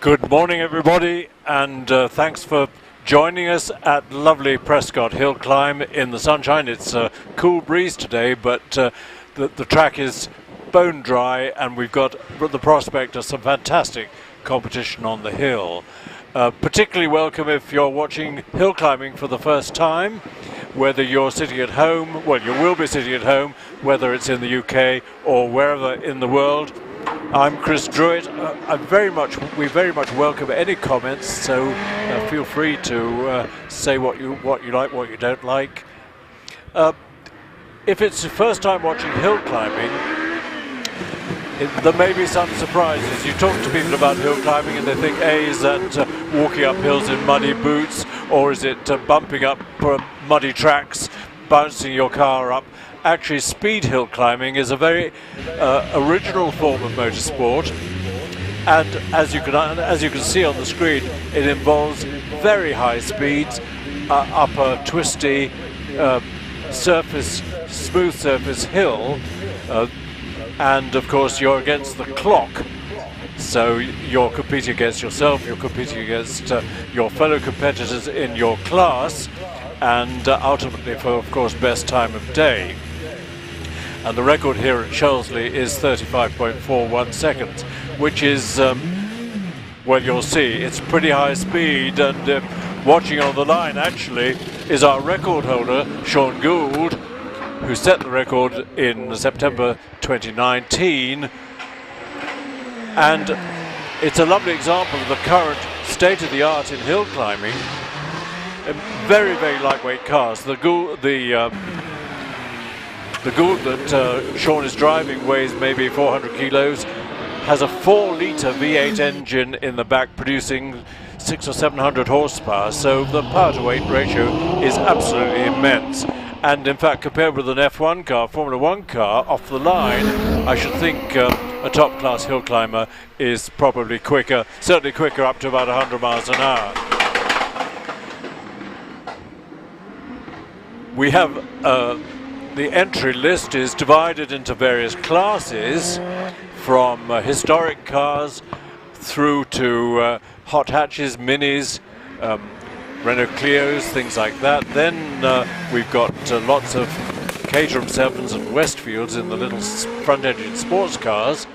Good morning, everybody, and thanks for joining us at lovely Prescott Hill Climb in the sunshine. It's a cool breeze today, but the track is bone dry, and we've got the prospect of some fantastic competition on the hill. Particularly welcome if you're watching hill climbing for the first time, whether you're sitting at home, well, you will be sitting at home, whether it's in the UK or wherever in the world. I'm Chris Druitt. We very much welcome any comments, so feel free to say what you like, what you don't like. If it's your first time watching hill climbing, there may be some surprises. You talk to people about hill climbing and they think, is that walking up hills in muddy boots, or is it bumping up muddy tracks, bouncing your car up? Actually, speed hill climbing is a very original form of motorsport, and as you can see on the screen, it involves very high speeds up a twisty smooth surface hill, and of course you're against the clock, so you're competing against yourself, you're competing against your fellow competitors in your class, and ultimately for, of course, best time of day. And the record here at Shelsley is 35.41 seconds, which is, well, you'll see, it's pretty high speed. And watching on the line, actually, is our record holder, Sean Gould, who set the record in September 2019. And it's a lovely example of the current state-of-the-art in hill climbing. Very, very lightweight cars. The Gould that Sean is driving weighs maybe 400 kilos, has a 4-litre V8 engine in the back producing 600 or 700 horsepower, so the power to weight ratio is absolutely immense. And in fact, compared with an F1 car, Formula 1 car off the line, I should think a top class hill climber is probably quicker, certainly quicker up to about 100 miles an hour. We have the entry list is divided into various classes, from historic cars through to hot hatches, minis, Renault Clios, things like that. Then we've got lots of Caterham 7s and Westfields in the little front-engine sports cars,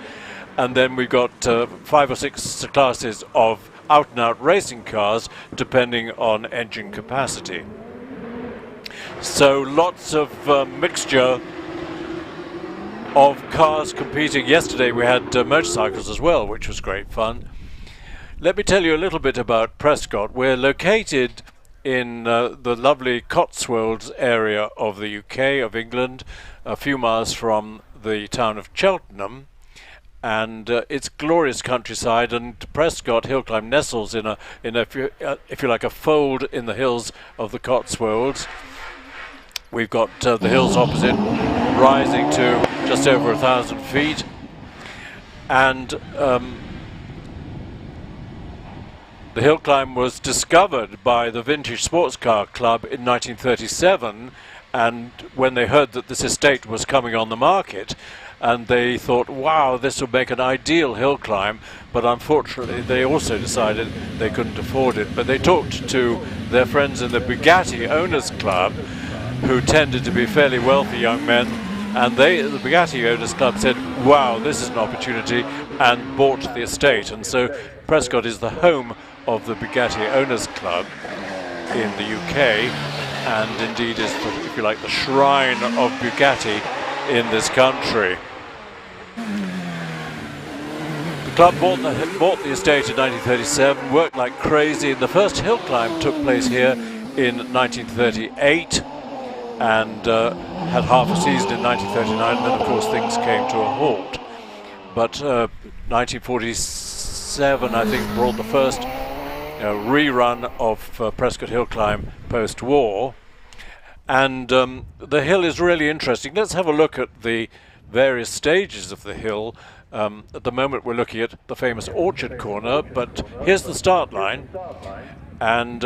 and then we've got 5 or 6 classes of out-and-out racing cars, depending on engine capacity. So lots of mixture of cars competing. Yesterday we had motorcycles as well, which was great fun. Let me tell you a little bit about Prescott. We're located in the lovely Cotswolds area of the UK, of England, a few miles from the town of Cheltenham, and it's glorious countryside. And Prescott Hill Climb nestles in a if you like, a fold in the hills of the Cotswolds. We've got the hills opposite rising to just over 1,000 feet, and the hill climb was discovered by the Vintage Sports Car Club in 1937, and when they heard that this estate was coming on the market, and they thought, wow, this would make an ideal hill climb, but unfortunately they also decided they couldn't afford it. But they talked to their friends in the Bugatti Owners Club, who tended to be fairly wealthy young men, and the Bugatti Owners Club said, wow, this is an opportunity, and bought the estate. And so Prescott is the home of the Bugatti Owners Club in the UK, and indeed is, if you like, the shrine of Bugatti in this country. The club bought the estate in 1937, worked like crazy. The first hill climb took place here in 1938, and had half a season in 1939, and then of course things came to a halt. But 1947, I think, brought the first rerun of Prescott Hill Climb post-war, and the hill is really interesting. Let's have a look at the various stages of the hill. At the moment we're looking at the famous Orchard Corner, but here's the start line, and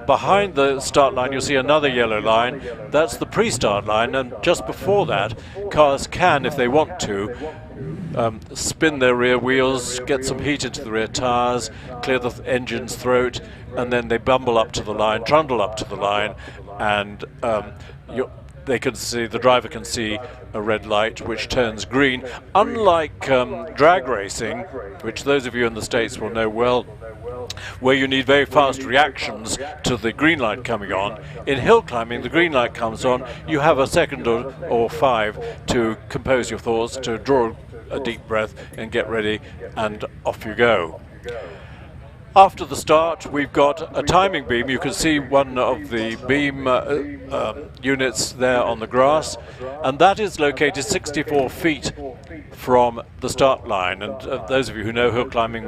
behind the start line you'll see another yellow line. That's the pre-start line, and just before that cars can, if they want to, spin their rear wheels, get some heat into the rear tyres, clear the engine's throat, and then they bumble up to the line, trundle up to the line, and the driver can see a red light which turns green. Unlike drag racing, which those of you in the States will know well, where you need very fast reactions to the green light coming on, in hill climbing the green light comes on, you have a second or 5 to compose your thoughts, to draw a deep breath and get ready, and off you go. After the start, we've got a timing beam. You can see one of the beam units there on the grass, and that is located 64 feet from the start line. And those of you who know hill climbing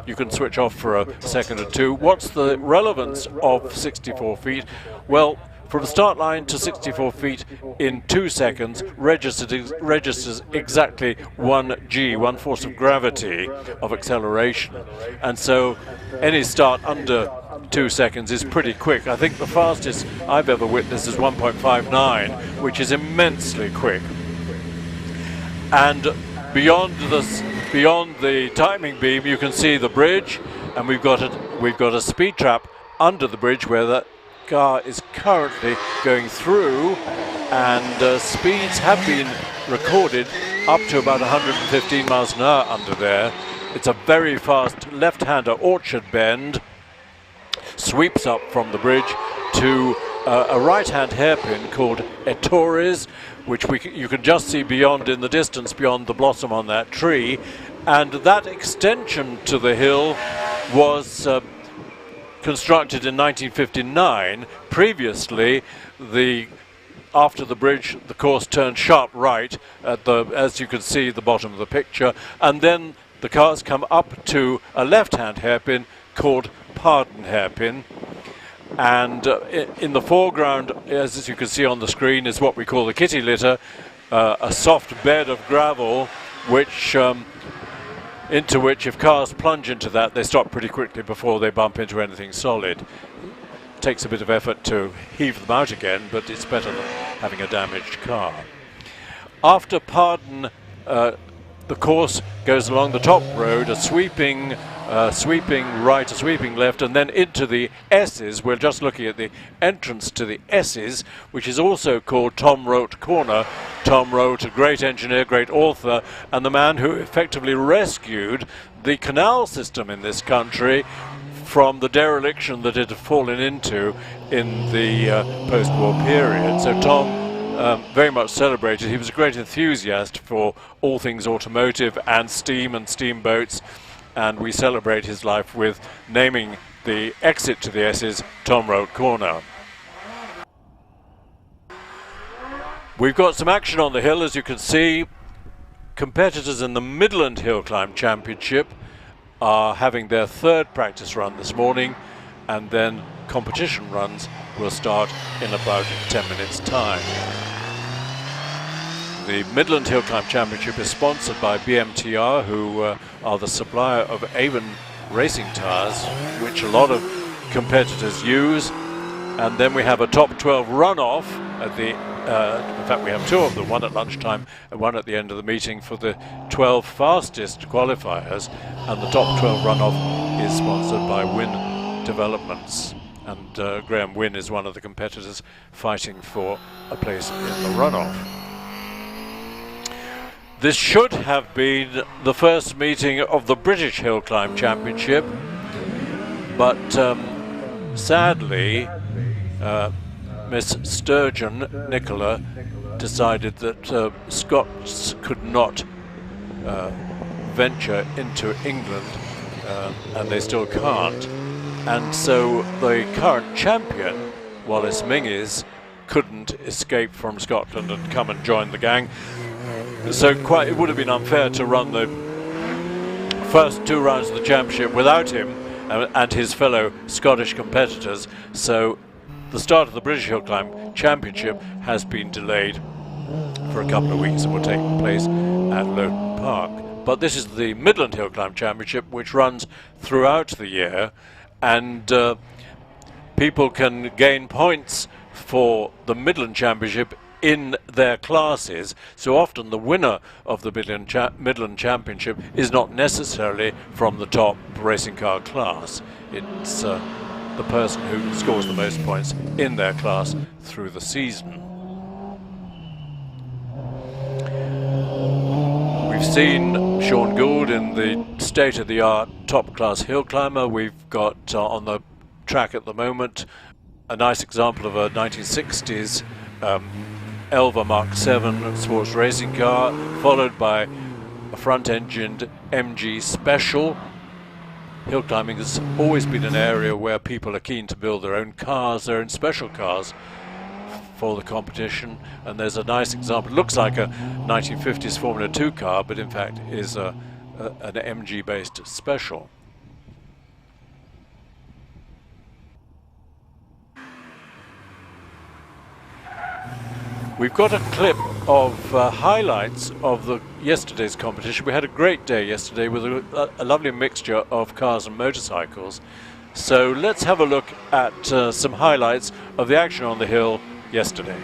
you can switch off for a second or two. What's the relevance of 64 feet? Well, from the start line to 64 feet in 2 seconds registers exactly 1 G, 1 force of gravity of acceleration. And so any start under 2 seconds is pretty quick. I think the fastest I've ever witnessed is 1.59, which is immensely quick. And beyond the timing beam, you can see the bridge, and we've got a speed trap under the bridge where that car is currently going through, and speeds have been recorded up to about 115 miles an hour under there. It's a very fast left-hander orchard bend, sweeps up from the bridge to a right-hand hairpin called Ettores, which you can just see beyond in the distance, beyond the blossom on that tree. And that extension to the hill was constructed in 1959. Previously, after the bridge, the course turned sharp right at as you can see, the bottom of the picture, and then the cars come up to a left-hand hairpin called Pardon hairpin. And in the foreground, as you can see on the screen, is what we call the kitty litter, a soft bed of gravel, into which, if cars plunge into that, they stop pretty quickly before they bump into anything solid. It takes a bit of effort to heave them out again, but it's better than having a damaged car. After Pardon, the course goes along the top road, a sweeping right, a sweeping left, and then into the S's. We're just looking at the entrance to the S's, which is also called Tom Rote Corner. Tom Rote, a great engineer, great author, and the man who effectively rescued the canal system in this country from the dereliction that it had fallen into in the post-war period. So Tom very much celebrated. He was a great enthusiast for all things automotive and steam and steamboats, and we celebrate his life with naming the exit to the S's Tom Rote Corner. We've got some action on the hill, as you can see. Competitors in the Midland Hill Climb Championship are having their 3rd practice run this morning, and then competition runs will start in about 10 minutes' time. The Midland Hill Climb Championship is sponsored by BMTR, who are the supplier of Avon racing tyres, which a lot of competitors use. And then we have a top 12 runoff at the in fact, we have 2 of them, one at lunchtime and one at the end of the meeting, for the 12 fastest qualifiers. And the top 12 runoff is sponsored by Wynn Developments. And Graham Wynn is one of the competitors fighting for a place in the runoff. This should have been the first meeting of the British Hill Climb Championship, but sadly, Miss Sturgeon, Nicola, decided that Scots could not venture into England, and they still can't. And so the current champion, Wallace Minges, couldn't escape from Scotland and come and join the gang. So it would have been unfair to run the first 2 rounds of the championship without him and his fellow Scottish competitors. So the start of the British Hill Climb Championship has been delayed for a couple of weeks and will take place at Lowton Park. But this is the Midland Hill Climb Championship, which runs throughout the year, and people can gain points for the Midland Championship in their classes. So often the winner of the Midland Championship is not necessarily from the top racing car class. It's the person who scores the most points in their class through the season. We've seen Sean Gould in the state-of-the-art top-class hill climber. We've got on the track at the moment a nice example of a 1960s Elva Mark 7 sports racing car, followed by a front-engined MG Special. Hill climbing has always been an area where people are keen to build their own cars, their own special cars for the competition, and there's a nice example. It looks like a 1950s Formula 2 car, but in fact is an MG based special. We've got a clip of highlights of yesterday's competition. We had a great day yesterday with a lovely mixture of cars and motorcycles. So let's have a look at some highlights of the action on the hill yesterday.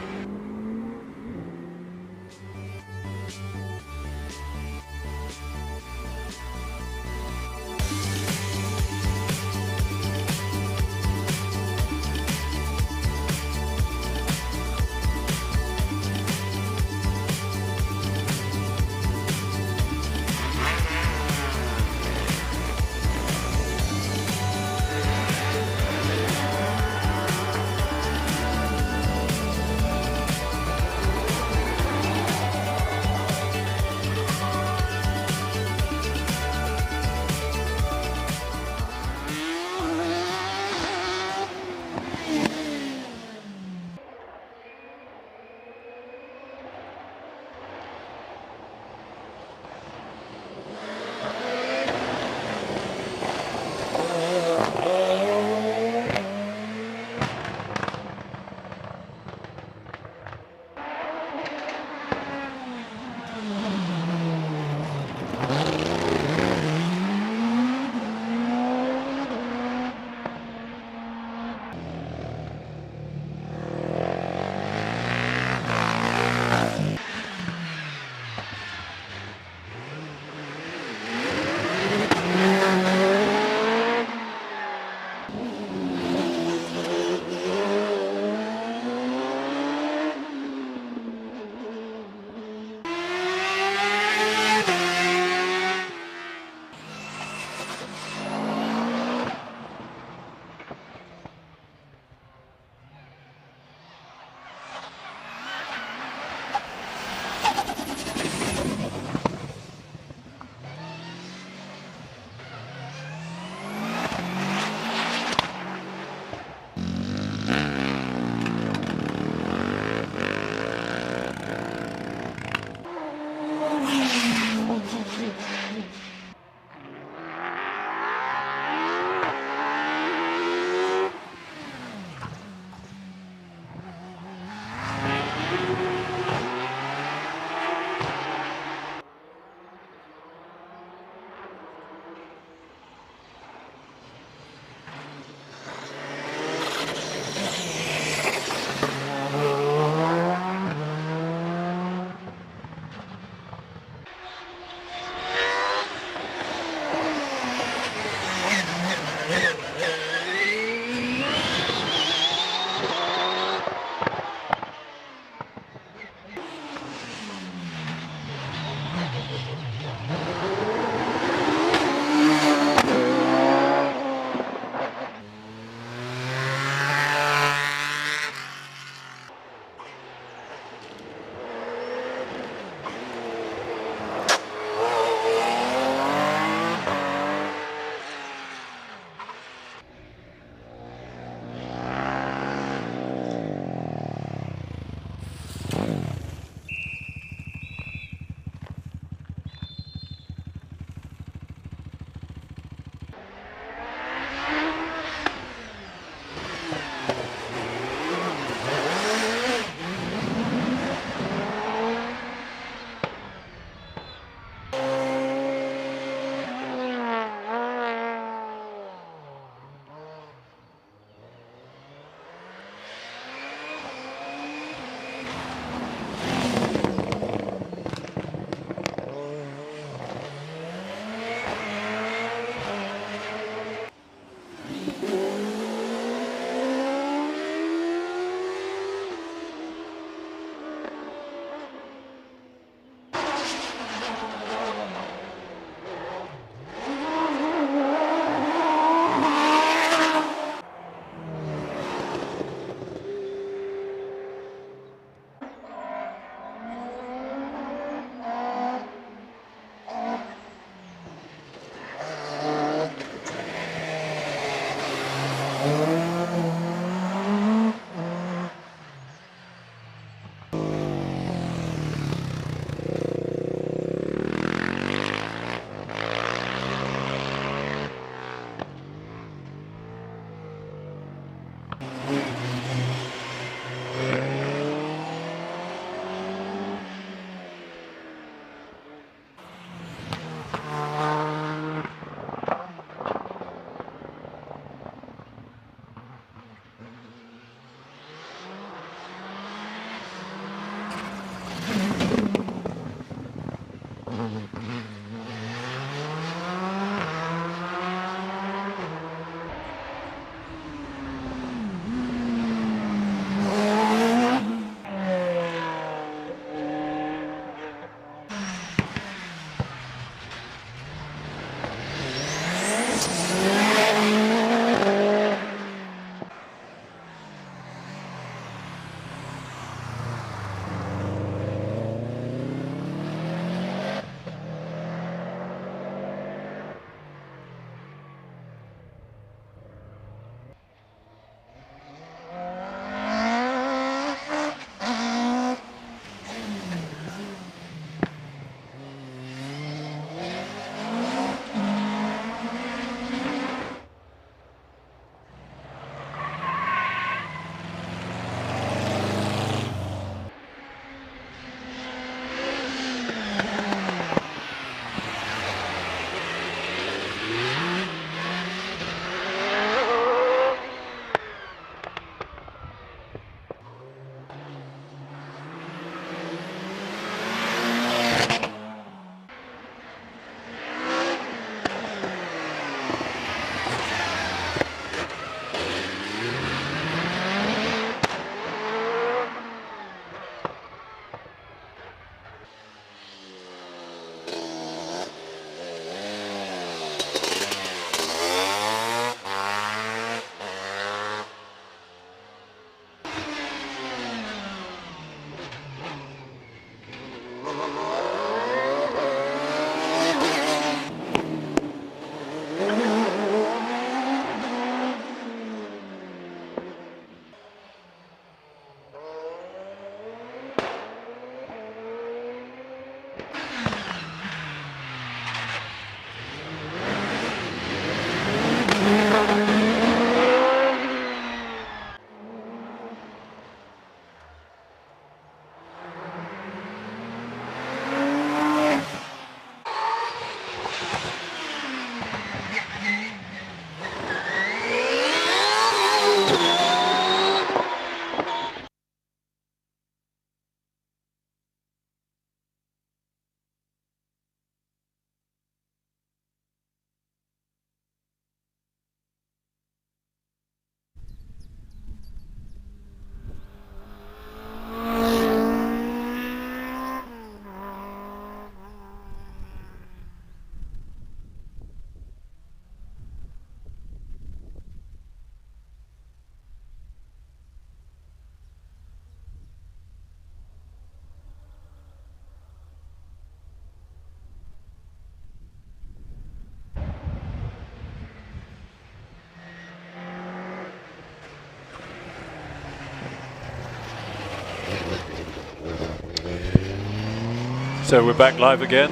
So we're back live again,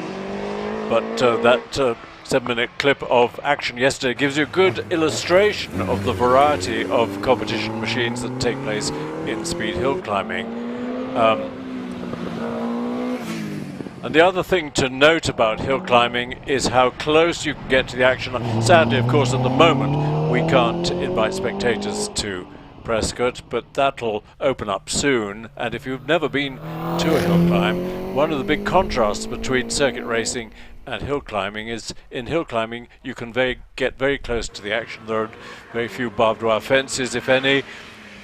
but that 7-minute clip of action yesterday gives you a good illustration of the variety of competition machines that take place in speed hill climbing. And the other thing to note about hill climbing is how close you can get to the action. Sadly, of course, at the moment we can't invite spectators to Prescott, but that'll open up soon. And if you've never been to a hill climb, one of the big contrasts between circuit racing and hill climbing is in hill climbing you can get very close to the action. There are very few barbed wire fences, if any,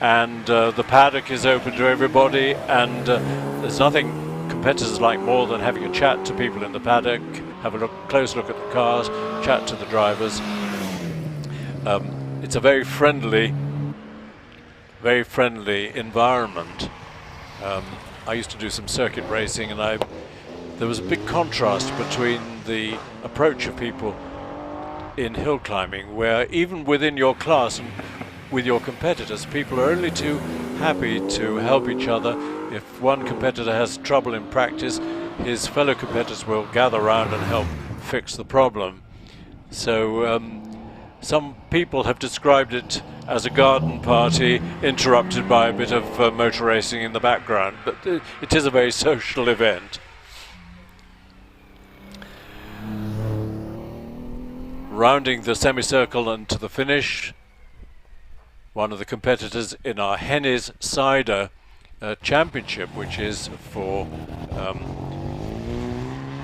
and the paddock is open to everybody, and there's nothing competitors like more than having a chat to people in the paddock, have a close look at the cars, chat to the drivers. It's a very friendly environment. I used to do some circuit racing, and there was a big contrast between the approach of people in hill climbing, where even within your class and with your competitors, people are only too happy to help each other. If one competitor has trouble in practice, his fellow competitors will gather around and help fix the problem. So some people have described it as a garden party interrupted by a bit of motor racing in the background, but it is a very social event. Rounding the semicircle and to the finish, one of the competitors in our Henny's Cider Championship, which is for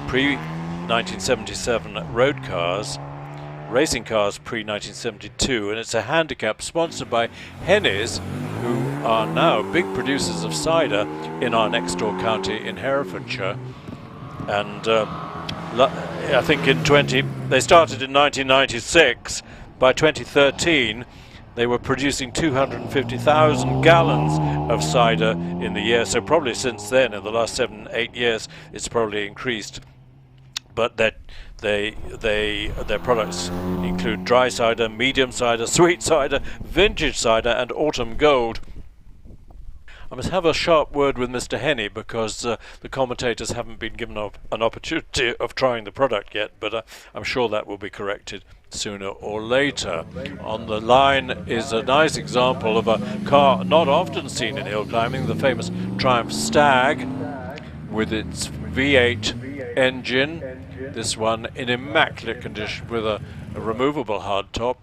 pre-1977 road cars, racing cars pre-1972, and it's a handicap sponsored by Henny's, who are now big producers of cider in our next door county in Herefordshire. And I think they started in 1996. By 2013 they were producing 250,000 gallons of cider in the year, so probably since then, in the last 7-8 years, it's probably increased. But their products include dry cider, medium cider, sweet cider, vintage cider, and autumn gold. I must have a sharp word with Mr. Henny, because the commentators haven't been given an opportunity of trying the product yet, but I'm sure that will be corrected sooner or later. On the line is a nice example of a car not often seen in hill climbing, the famous Triumph Stag with its V8 engine. This one in immaculate condition with a removable hardtop.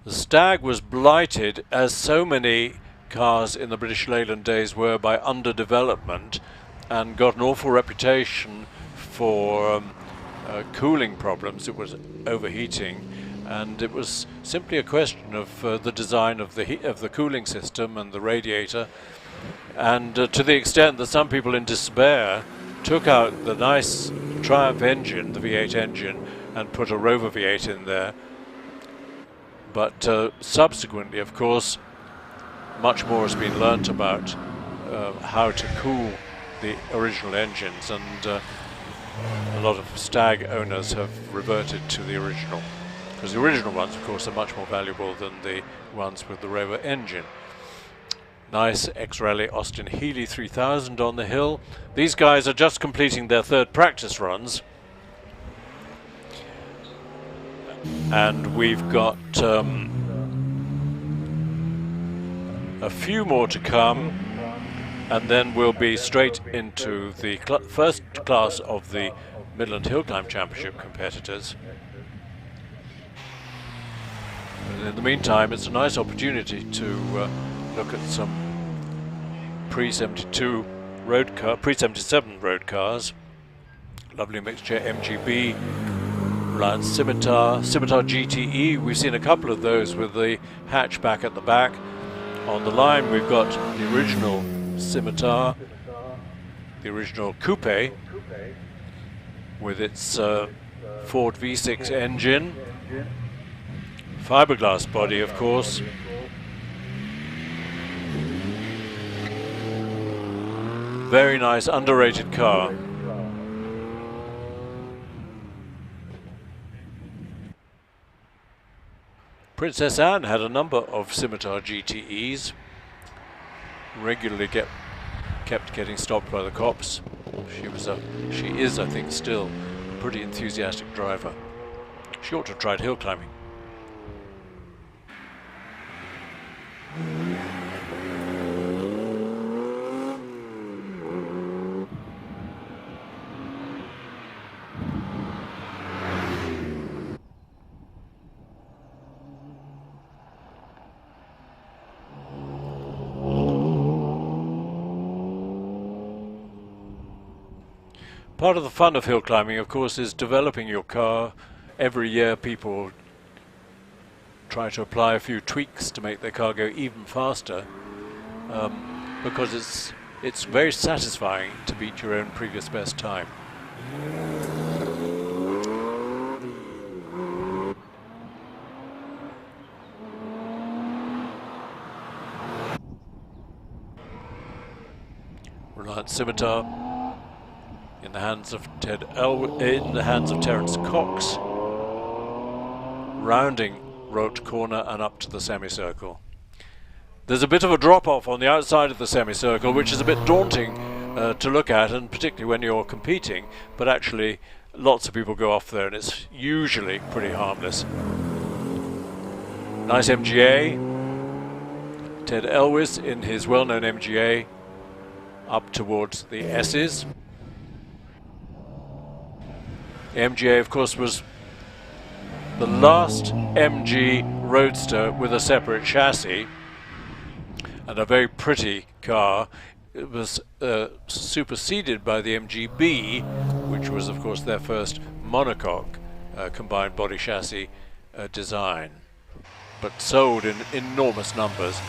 The Stag was blighted, as so many cars in the British Leyland days were, by underdevelopment, and got an awful reputation for cooling problems. It was overheating, and it was simply a question of the design of the cooling system and the radiator, and to the extent that some people in despair took out the nice Triumph engine, the V8 engine, and put a Rover V8 in there. But subsequently, of course, much more has been learnt about how to cool the original engines, and a lot of Stag owners have reverted to the original, because the original ones, of course, are much more valuable than the ones with the Rover engine. Nice X-Rally Austin Healey 3000 on the hill. These guys are just completing their third practice runs, and we've got a few more to come, and then we'll be straight into the first class of the Midland Hill Climb Championship competitors. And in the meantime, it's a nice opportunity to look at some pre-72 pre-77 road cars. Lovely mixture: MGB, Reliance Scimitar GTE. We've seen a couple of those with the hatchback at the back. On the line we've got the original Scimitar, the original Coupe with its Ford V6 engine, fiberglass body, of course. Very nice, underrated car. Princess Anne had a number of Scimitar GTEs, regularly kept getting stopped by the cops. She is, I think, still a pretty enthusiastic driver. She ought to have tried hill climbing. Part of the fun of hill climbing, of course, is developing your car. Every year people try to apply a few tweaks to make their car go even faster, because it's very satisfying to beat your own previous best time. Reliant Scimitar in the hands of Terence Cox, rounding Rote corner and up to the semicircle. There's a bit of a drop-off on the outside of the semicircle, which is a bit daunting to look at, and particularly when you're competing, but actually lots of people go off there and it's usually pretty harmless. Nice MGA. Ted Elwes in his well-known MGA up towards the S's. The MGA, of course, was the last MG Roadster with a separate chassis, and a very pretty car. It was superseded by the MGB, which was, of course, their first monocoque combined body chassis design, but sold in enormous numbers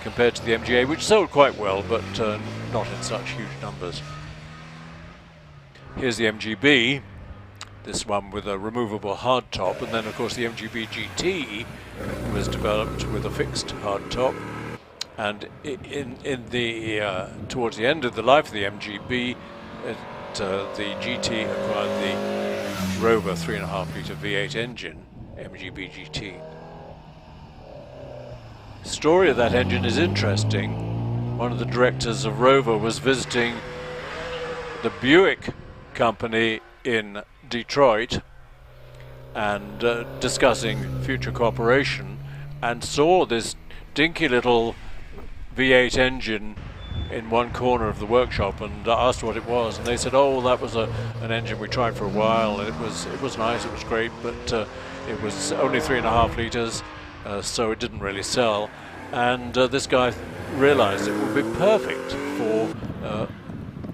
compared to the MGA, which sold quite well, but not in such huge numbers. Here's the MGB. This one with a removable hardtop, and then of course the MGB GT was developed with a fixed hardtop. And towards the end of the life of the MGB, the GT acquired the Rover 3.5 litre V8 engine, MGB GT. The story of that engine is interesting. One of the directors of Rover was visiting the Buick company in Detroit and discussing future cooperation, and saw this dinky little V8 engine in one corner of the workshop, and asked what it was, and they said, oh, that was an engine we tried for a while, and it was nice, it was great, but it was only 3.5 litres, so it didn't really sell. And this guy realized it would be perfect for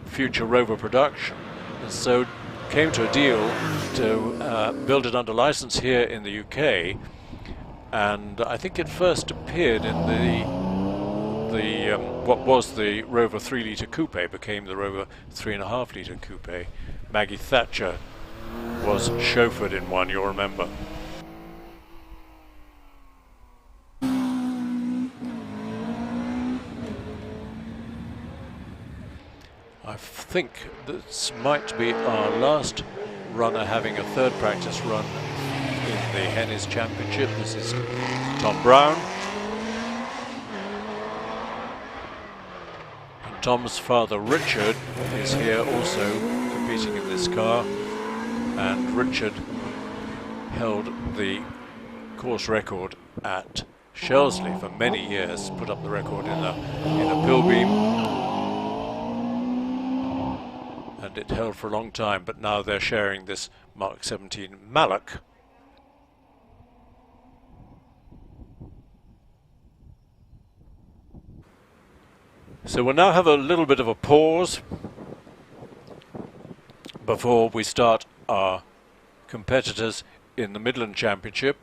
future Rover production, and so came to a deal to build it under license here in the UK. And I think it first appeared in what was the Rover 3 litre coupe, became the Rover 3.5 litre coupe. Maggie Thatcher was chauffeured in one, you'll remember. I think this might be our last runner having a third practice run in the Hennies Championship. This is Tom Brown. And Tom's father Richard is here also competing in this car, and Richard held the course record at Shelsley for many years, put up the record in a pill beam. And it held for a long time, but now they're sharing this Mark 17 Mallock. So we'll now have a little bit of a pause before we start our competitors in the Midland Championship.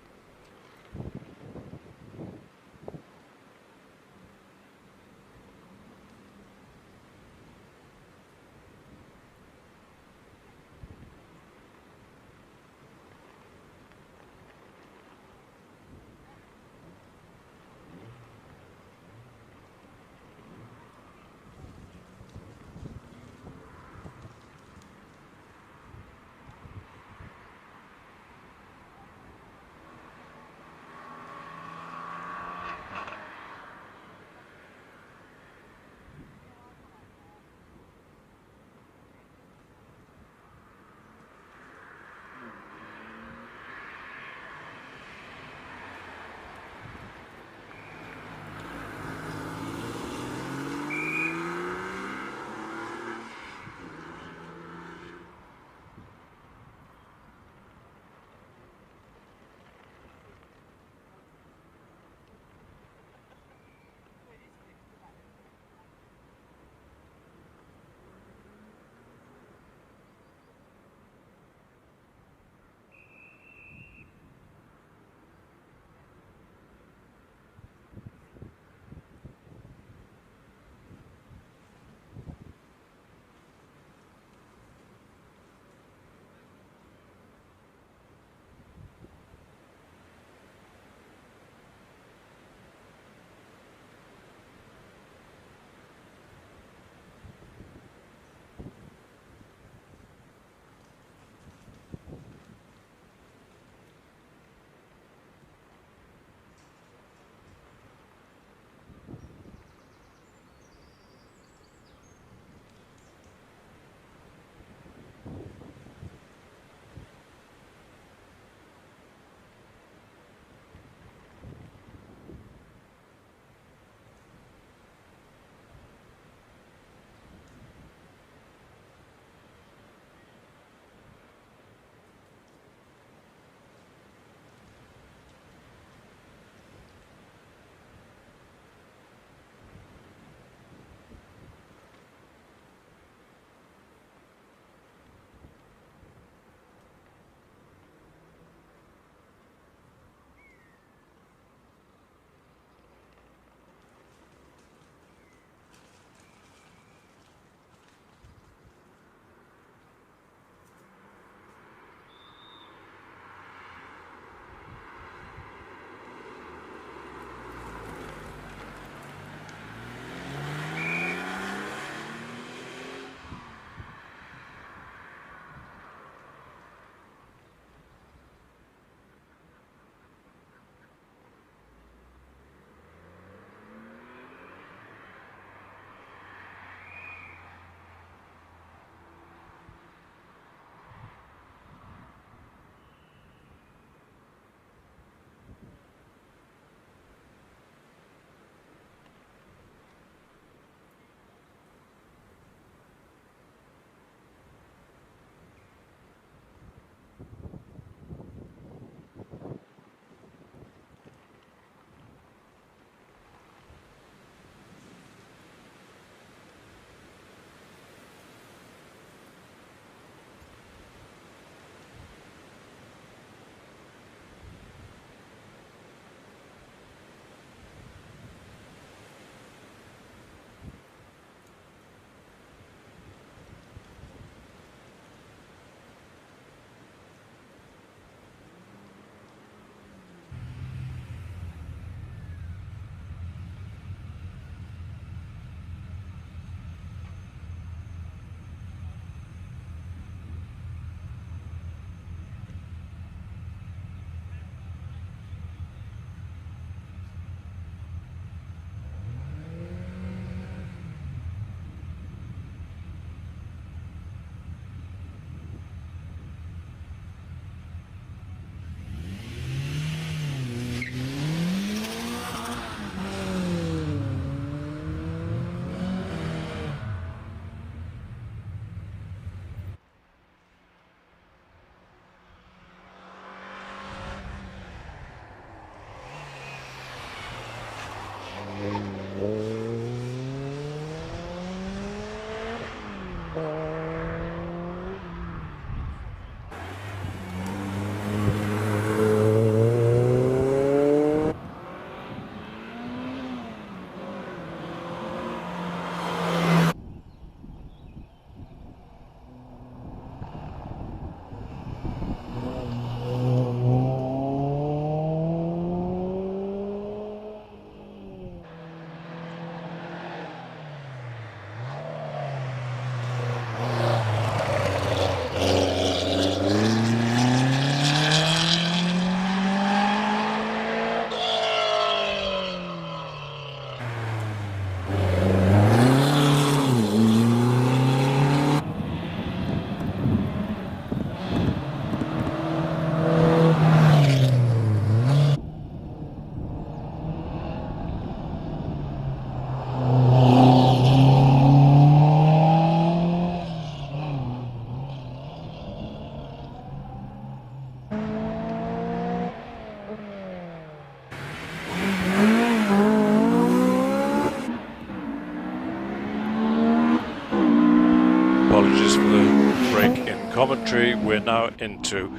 commentary. We're now into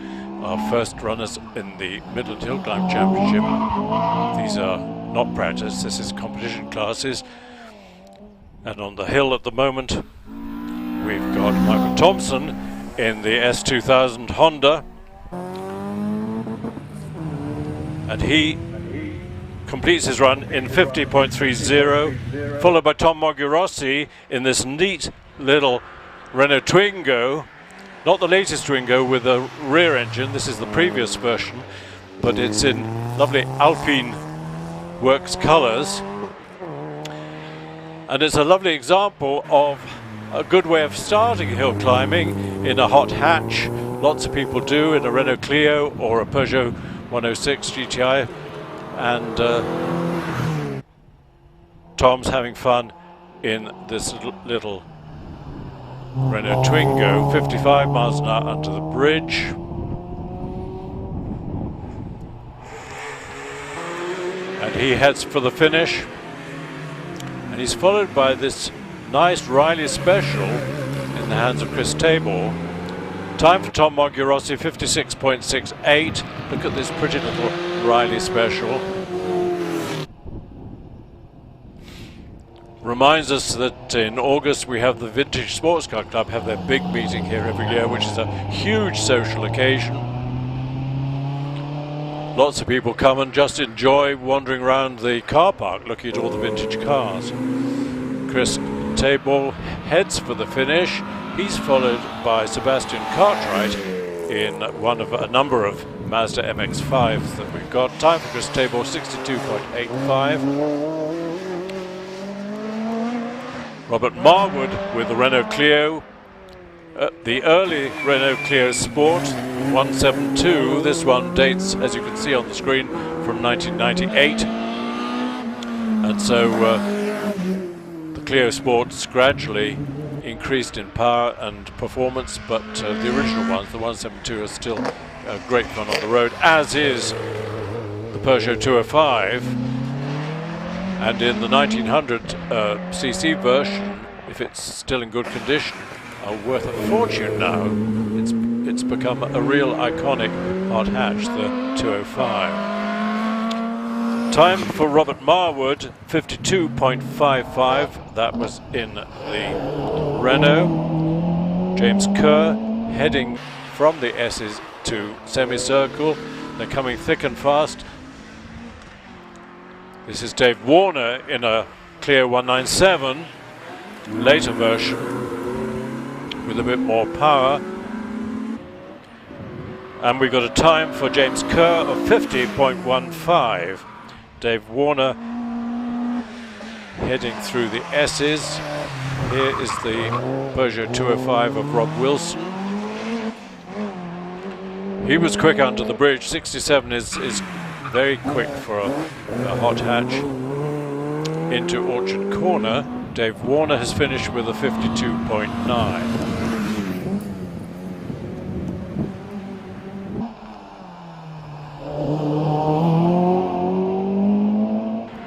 our first runners in the Midland Hill Climb Championship. These are not practice, this is competition classes. And on the hill at the moment, we've got Michael Thompson in the S2000 Honda. And he completes his run in 50.30, followed by Tom Mogurossi in this neat little Renault Twingo, not the latest Twingo with a rear engine, this is the previous version, but it's in lovely Alpine Works colours. And it's a lovely example of a good way of starting hill climbing in a hot hatch. Lots of people do in a Renault Clio or a Peugeot 106 GTI, and Tom's having fun in this little Renault Twingo, 55 miles an hour under the bridge. And he heads for the finish, and he's followed by this nice Riley Special in the hands of Chris Tabor. Time for Tom Mogurossi, 56.68. Look at this pretty little Riley Special. Reminds us that in August we have the Vintage Sports Car Club have their big meeting here every year, which is a huge social occasion. Lots of people come and just enjoy wandering around the car park looking at all the vintage cars. Chris Tabor heads for the finish. He's followed by Sebastian Cartwright in one of a number of Mazda MX-5s that we've got. Time for Chris Tabor, 62.85. Robert Marwood with the Renault Clio. The early Renault Clio Sport 172. This one dates, as you can see on the screen, from 1998. And so the Clio Sports gradually increased in power and performance, but the original ones, the 172, are still great fun on the road, as is the Peugeot 205. And in the 1900 cc version, if it's still in good condition, are worth a fortune now. It's become a real iconic hot hatch, the 205. Time for Robert Marwood, 52.55. That was in the Renault. James Kerr heading from the S's to semicircle. They're coming thick and fast. This is Dave Warner in a Clio 197, later version with a bit more power. And we've got a time for James Kerr of 50.15. Dave Warner heading through the S's. Here is the Peugeot 205 of Rob Wilson. He was quick under the bridge. 67 is very quick for a hot hatch. Into Orchard Corner, Dave Warner has finished with a 52.9.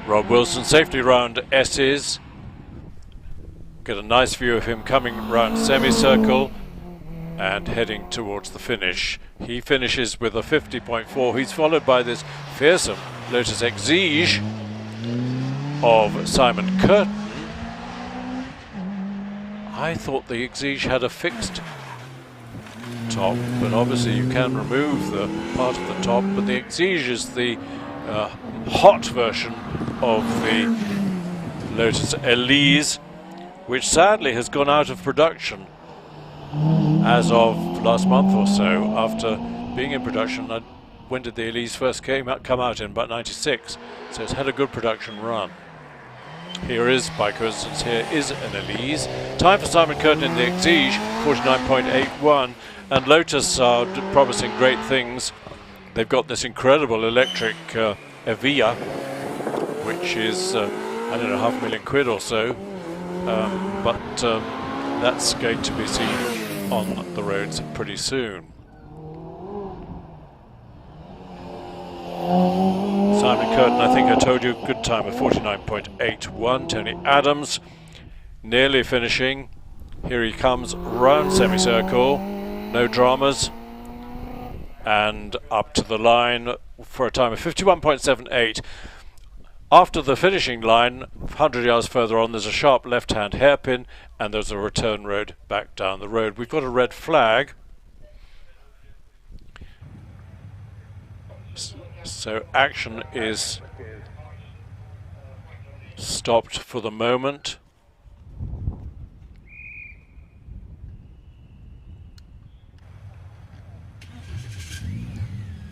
Rob Wilson safely round S's. Get a nice view of him coming round semicircle and heading towards the finish. He finishes with a 50.4. He's followed by this fearsome Lotus Exige of Simon Curtin. I thought the Exige had a fixed top, but obviously you can remove the part of the top, but the Exige is the hot version of the Lotus Elise, which sadly has gone out of production as of last month or so, after being in production. When did the Elise first come out? In about 96, so it's had a good production run. Here is, by coincidence, here is an Elise. Time for Simon Curtin in the Exige, 49.81, and Lotus are promising great things. They've got this incredible electric Evija, which is, I don't know, £500,000 or so, but that's going to be seen on the roads pretty soon. Simon Curtin, I think I told you, good time of 49.81. Tony Adams nearly finishing. Here he comes round semicircle. no dramas, and up to the line for a time of 51.78. After the finishing line, 100 yards further on, there's a sharp left-hand hairpin, and there's a return road back down the road. We've got a red flag, so action is stopped for the moment.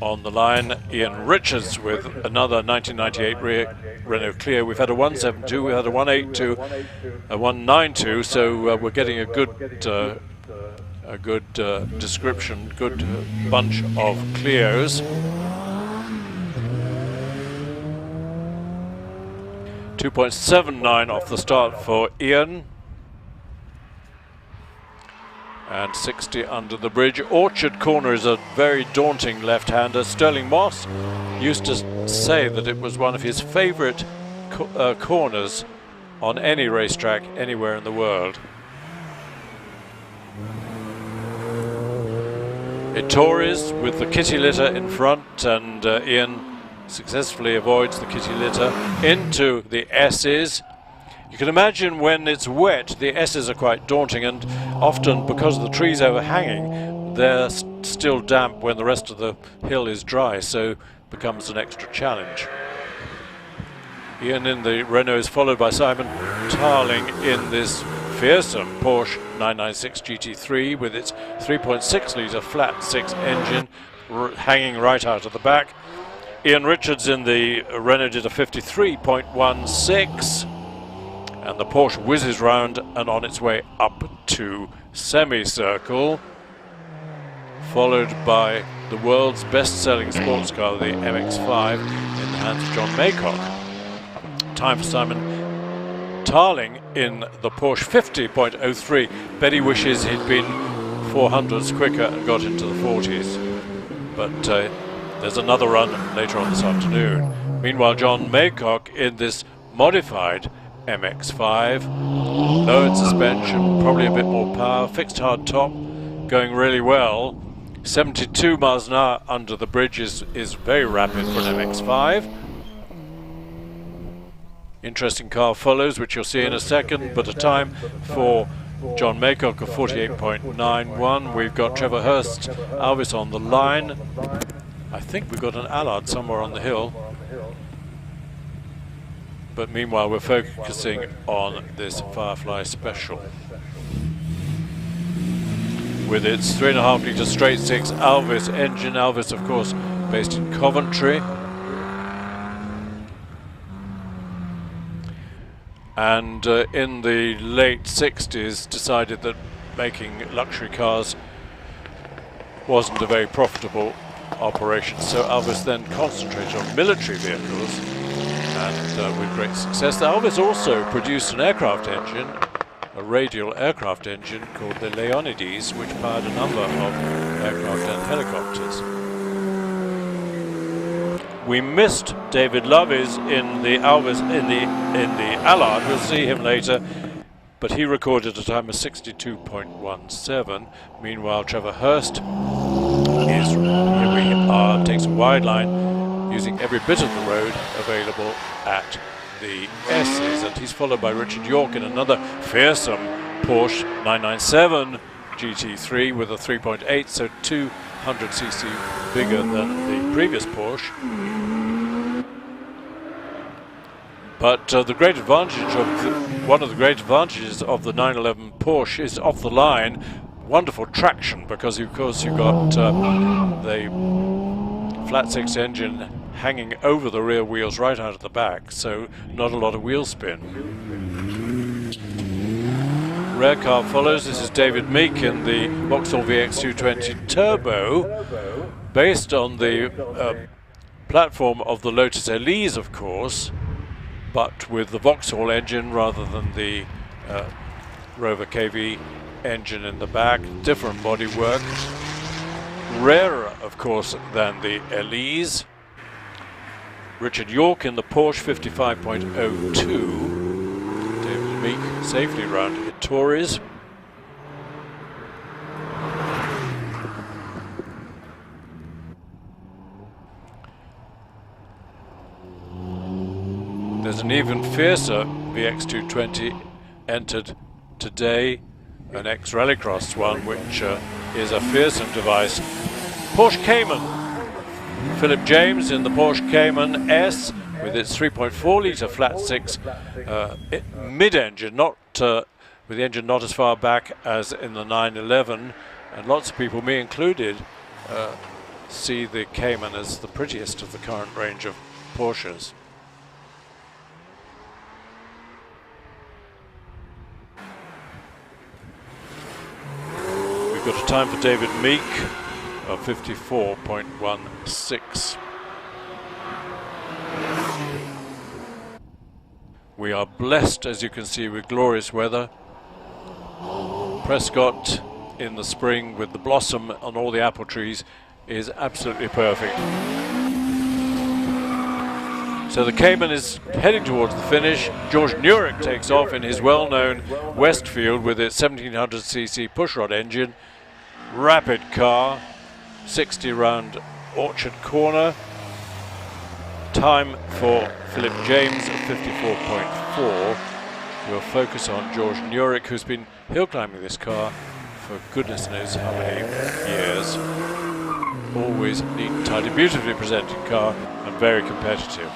On the line, Ian Richards with another 1998 Renault Clio. We've had a 172, we've had a 182, a 192, so we're getting a good description, good bunch of Clios. 2.79 off the start for Ian. And 60 under the bridge. Orchard Corner is a very daunting left-hander. Sterling Moss used to say that it was one of his favourite corners on any racetrack anywhere in the world. Ettores with the kitty litter in front, and Ian successfully avoids the kitty litter into the S's. You can imagine when it's wet, the S's are quite daunting, and often because of the trees overhanging, they're still damp when the rest of the hill is dry, so it becomes an extra challenge. Ian in the Renault is followed by Simon Tarling in this fearsome Porsche 996 GT3 with its 3.6 litre flat 6 engine hanging right out of the back. Ian Richards in the Renault did a 53.16. And the Porsche whizzes round and on its way up to semicircle, followed by the world's best-selling sports car, the MX-5, in the hands of John Maycock. Time for Simon Tarling in the Porsche 50.03. Bet he wishes he'd been 400s quicker and got into the 40s. But there's another run later on this afternoon. Meanwhile, John Maycock in this modified MX-5, lowered suspension, probably a bit more power, fixed hard top, going really well. 72 miles an hour under the bridge is very rapid for an MX-5. Interesting car follows, which you'll see in a second, but a time for John Maycock of 48.91. We've got Trevor Hurst, Alvis on the line. I think we've got an Allard somewhere on the hill. But meanwhile, we're focusing on this Firefly Special. With its 3.5 litre straight six Alvis engine. Alvis, of course, based in Coventry. And in the late 60s, decided that making luxury cars wasn't a very profitable operation. So Alvis then concentrated on military vehicles. And with great success. Alvis also produced an aircraft engine, a radial aircraft engine called the Leonides, which powered a number of aircraft and helicopters. We missed David Loveys in the Alvis in the Allard. We'll see him later, but he recorded a time of 62.17. Meanwhile, Trevor Hurst is here we are, takes a wide line, using every bit of the road available at the S's, and he's followed by Richard York in another fearsome Porsche 997 GT3 with a 3.8, so 200cc bigger than the previous Porsche. But the great advantage of one of the great advantages of the 911 Porsche is off the line, wonderful traction, because of course you've got the flat six engine hanging over the rear wheels right out of the back, so not a lot of wheel spin. Rear car follows. This is David Meek in the Vauxhall VX220 Turbo, based on the platform of the Lotus Elise, of course, but with the Vauxhall engine rather than the Rover KV engine in the back. Different bodywork. Rarer, of course, than the Elise. Richard York in the Porsche 55.02. David Meek safely round Ettores. There's an even fiercer VX220 entered today, an ex-Rallycross one, which is a fearsome device. Porsche Cayman. Philip James in the Porsche Cayman S with its 3.4 litre flat six mid-engine, not with the engine not as far back as in the 911, and lots of people, me included, see the Cayman as the prettiest of the current range of Porsches. We've got a time for David Meek of 54.16. We are blessed, as you can see, with glorious weather. Prescott in the spring with the blossom on all the apple trees is absolutely perfect. So the Cayman is heading towards the finish. George Nurek takes off in his well-known Westfield with its 1700cc pushrod engine. Rapid car, 60 round Orchard Corner. Time for Philip James at 54.4. We'll focus on George Nurek, who's been hill climbing this car for goodness knows how many years. Always neat and tidy, beautifully presented car, and very competitive.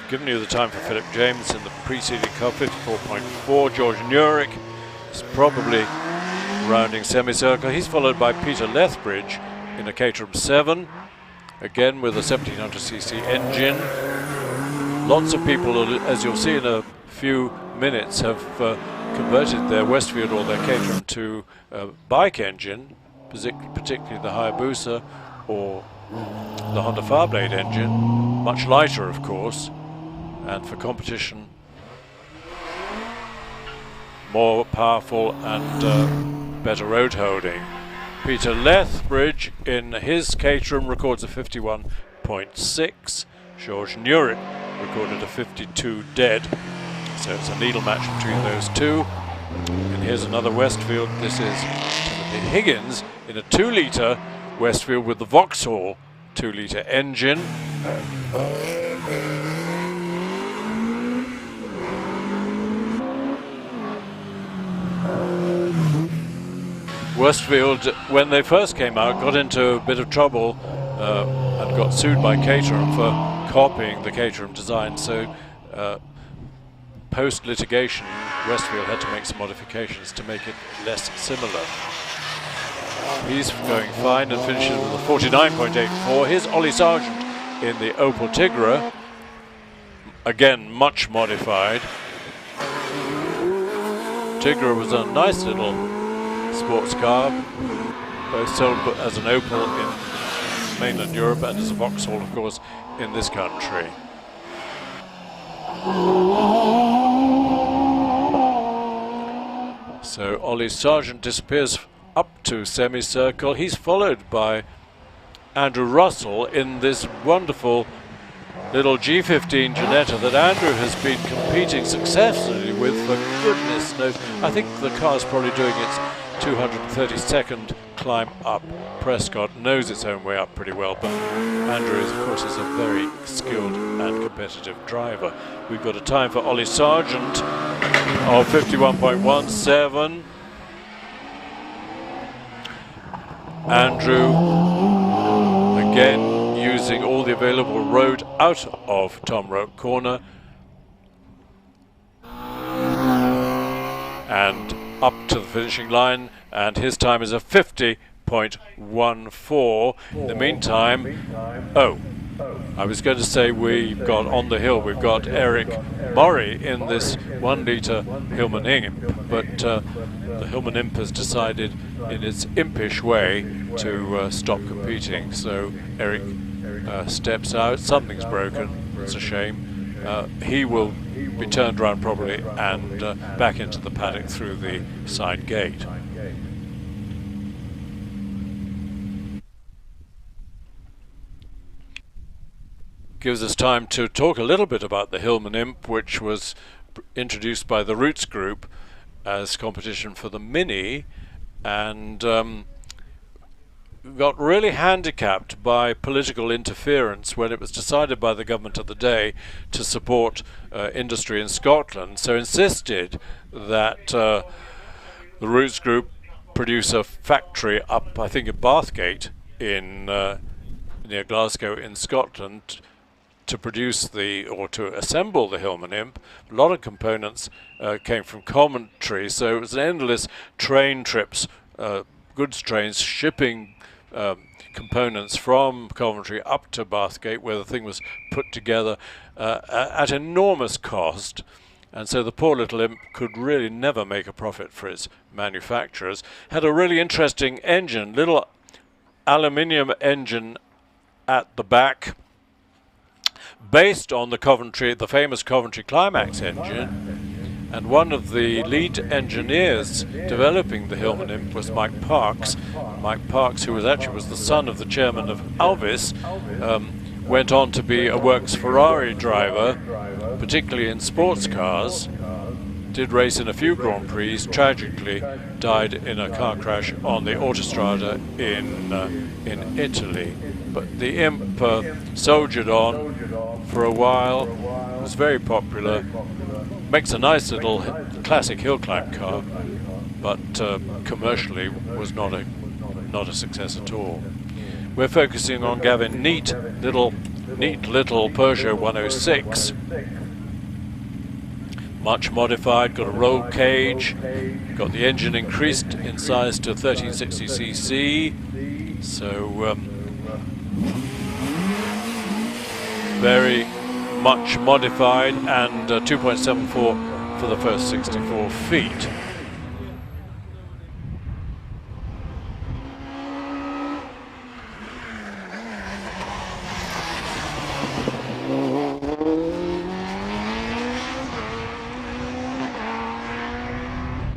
Given you the time for Philip James in the preceding car, 54.4. George Nurek is probably rounding semicircle. He's followed by Peter Lethbridge in a Caterham 7, again with a 1700cc engine. Lots of people, as you'll see in a few minutes, have converted their Westfield or their Caterham to a bike engine, particularly the Hayabusa or the Honda Fireblade engine, much lighter of course, and for competition more powerful and better road holding. Peter Lethbridge in his Caterham records a 51.6. George Nurek recorded a 52 dead. So it's a needle match between those two. And here's another Westfield. This is Timothy Higgins in a 2 litre Westfield with the Vauxhall 2 litre engine. Westfield, when they first came out, got into a bit of trouble and got sued by Caterham for copying the Caterham design. So post-litigation, Westfield had to make some modifications to make it less similar. He's going fine and finishes with a 49.84. Here's Ollie Sargent in the Opel Tigra, again much modified. Tigra was a nice little sports car, both sold as an Opel in mainland Europe and as a Vauxhall, of course, in this country. So Ollie Sargent disappears up to semicircle. He's followed by Andrew Russell in this wonderful little G15 Ginetta that Andrew has been competing successfully with for goodness knows. I think the car's probably doing its 232nd climb up. Prescott knows its own way up pretty well, but Andrew, of course, is a very skilled and competitive driver. We've got a time for Ollie Sargent of 51.17. Andrew, again, using all the available road out of Tom Roke Corner. And up to the finishing line, and his time is a 50.14. In the meantime, I was going to say we've got on the hill, we've got Eric Murray in this 1 litre Hillman Imp, but the Hillman Imp has decided in its impish way to stop competing. So Eric steps out, something's broken, it's a shame. He will be turned around probably and back into the paddock through the side gate. Gives us time to talk a little bit about the Hillman Imp, which was introduced by the Roots Group as competition for the Mini, and got really handicapped by political interference when it was decided by the government of the day to support industry in Scotland, so insisted that the Roots Group produce a factory up, I think, in Bathgate in near Glasgow in Scotland to produce or to assemble the Hillman Imp. A lot of components came from Coventry, so it was endless train trips, goods trains shipping components from Coventry up to Bathgate, where the thing was put together at enormous cost. And so the poor little Imp could really never make a profit for its manufacturers. Had a really interesting engine, little aluminium engine at the back, based on the famous Coventry Climax engine. And one of the lead engineers developing the Hillman Imp was Mike Parks. Mike Parks, who was the son of the chairman of Alvis, went on to be a works Ferrari driver, particularly in sports cars. Did race in a few Grand Prix, tragically died in a car crash on the Autostrada in Italy. But the Imp soldiered on for a while, was very popular, makes a nice little classic hill climb car, but commercially was not a success at all. We're focusing on Gavin neat little Peugeot 106, much modified, got a roll cage, got the engine increased in size to 1360cc, so very much modified, and 2.74 for the first 64 feet.